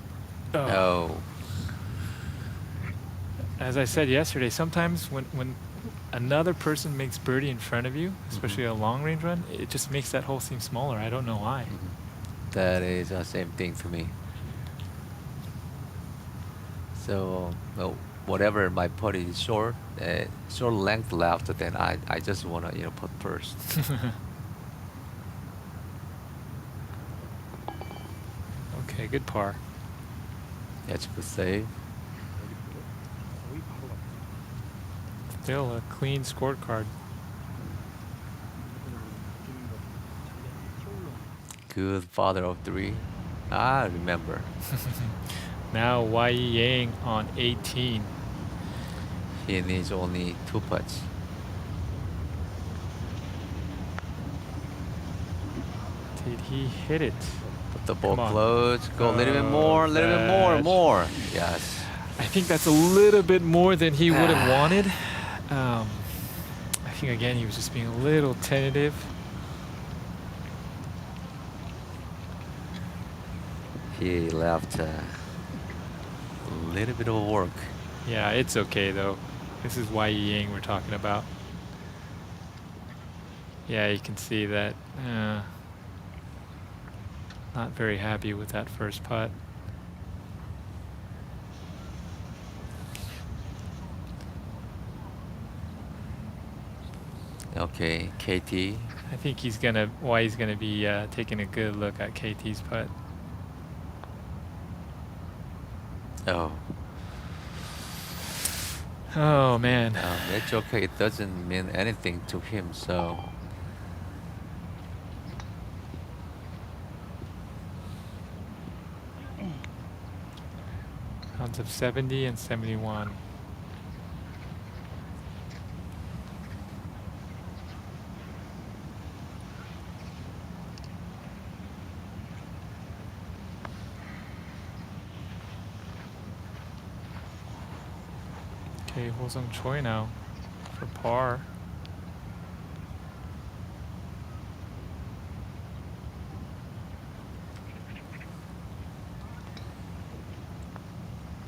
Oh, As I said yesterday, sometimes when another person makes birdie in front of you, especially a long range run, it just makes that hole seem smaller. I don't know why. that is the same thing to me. So, well, whatever my putt is short length left, then I just wanna put first. Okay, good par. That's a good save. Still a clean scorecard. Good father of 3. I remember. Now Wai Yang on 18. He needs only 2 putts. Did he hit it? Put the ball Come on. close. Go a little bit more, a little bit Thatch. more. Yes. I think that's a little bit more than he would have wanted. I think again he was just being a little tentative. He left a little bit of work. Yeah, it's okay though. This is Wai Yang we're talking about. Yeah, you can see that. Not very happy with that first putt. Okay, KT. I think he's gonna be taking a good look at KT's putt. Oh, Oh man. it's okay. It doesn't mean anything to him, so. Rounds of 70 and 71. Okay, Woosung Choi now for par.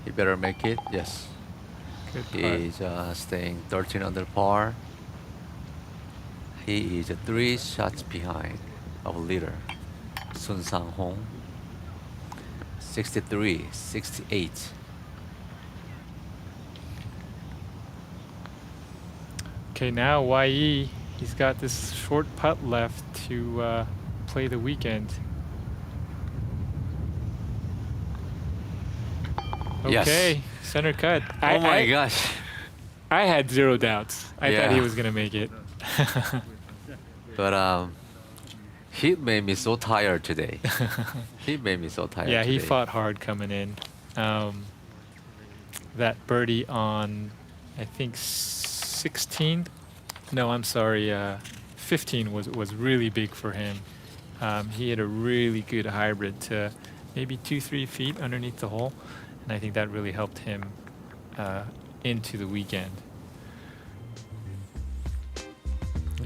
He better make it. Yes. Good putt. He's staying 13 under par. He is 3 shots behind of leader Sun Sang-hong. 63, 68. Okay, now YE, he's got this short putt left to play the weekend. Yes. Okay, center cut. Oh my gosh. I had zero doubts. I thought he Yeah. was gonna make it. But he made me so tired today. He made me so tired. Yeah, he today. fought hard coming in. That birdie on, I think 16. No, I'm sorry. 15 was really big for him. He had a really good hybrid to maybe 2-3 feet underneath the hole, and I think that really helped him into the weekend.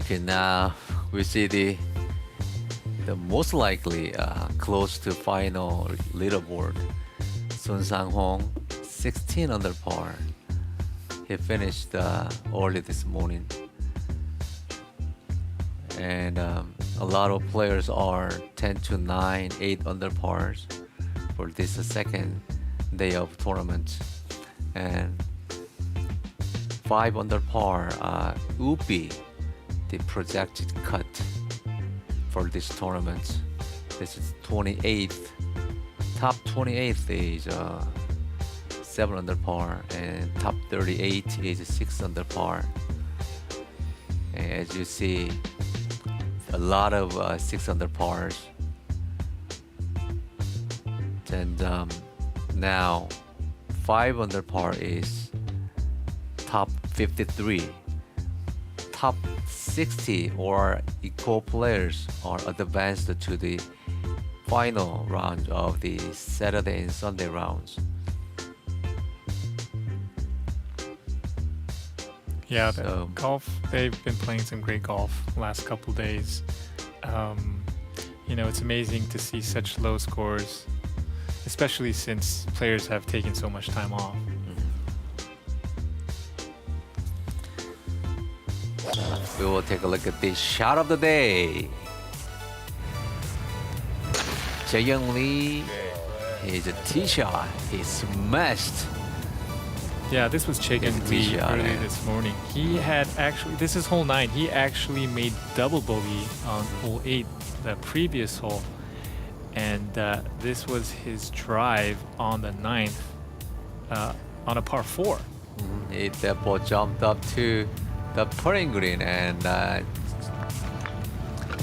Okay, now we see the most likely close to final leaderboard. Sun Sang-hong, 16 under par. He finished early this morning. And a lot of players are 10 to 9, 8 under pars for this second day of tournament. And 5 under par would be the projected cut for this tournament. This is 28th. Top 28th is 7 under par, and top 38 is 6 under par. And as you see, a lot of 6 under pars. And now 5 under par is top 53. Top 60 or equal players are advanced to the final round of the Saturday and Sunday rounds. Yeah, the So- golf, they've been playing some great golf last couple days. It's amazing to see such low scores, especially since players have taken so much time off. We will take a look at the shot of the day. Jae-young Lee, his tee shot, he smashed. Yeah, this was Chaegan His Lee tee shot, early yeah. this morning. He had actually, this is hole 9. He actually made double bogey on hole 8, the previous hole. And this was his drive on the 9th on a par 4. He therefore jumped up to the putting green, and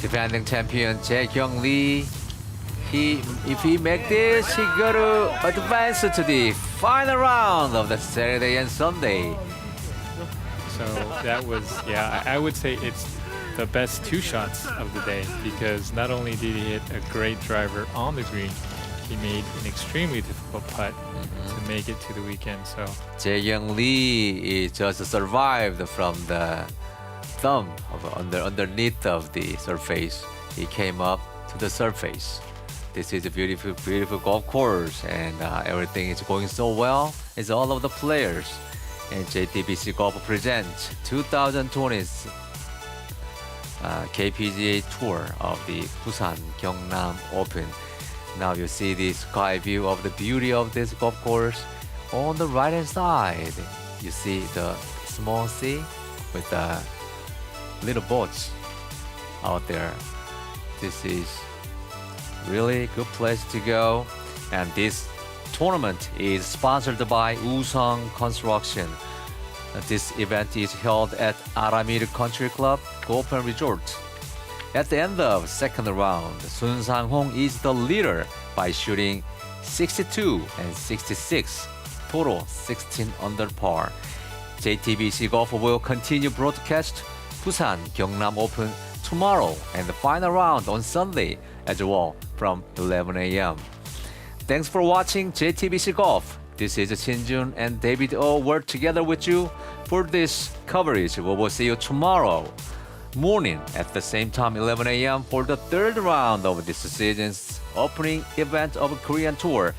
defending champion Jae-young Lee, if he make this, he got to advance to the final round of the Saturday and Sunday. So that was, yeah, I would say it's the best 2 shots of the day, because not only did he hit a great driver on the green, he made an extremely difficult putt to make it to the weekend. So Jae-young Lee is just survived from the thumb of underneath of the surface. He came up to the surface. This is a beautiful, beautiful golf course, and everything is going so well. It's all of the players. And JTBC Golf presents 2020's KPGA Tour of the Busan-Gyeongnam Open. Now you see the sky view of the beauty of this golf course. On the right hand side, you see the small sea with the little boats out there. This is really good place to go. And this tournament is sponsored by Woosung Construction. This event is held at Aramir Country Club Golf and Resort. At the end of second round, Sun Sang-hong is the leader by shooting 62 and 66, total 16 under par. JTBC Golf will continue broadcast Busan-Gyeongnam Open tomorrow and the final round on Sunday as well from 11 a.m. Thanks for watching JTBC Golf. This is Shin-jun and David O. We're together with you for this coverage. We will see you tomorrow morning at the same time, 11 a.m. for the third round of this season's opening event of Korean Tour.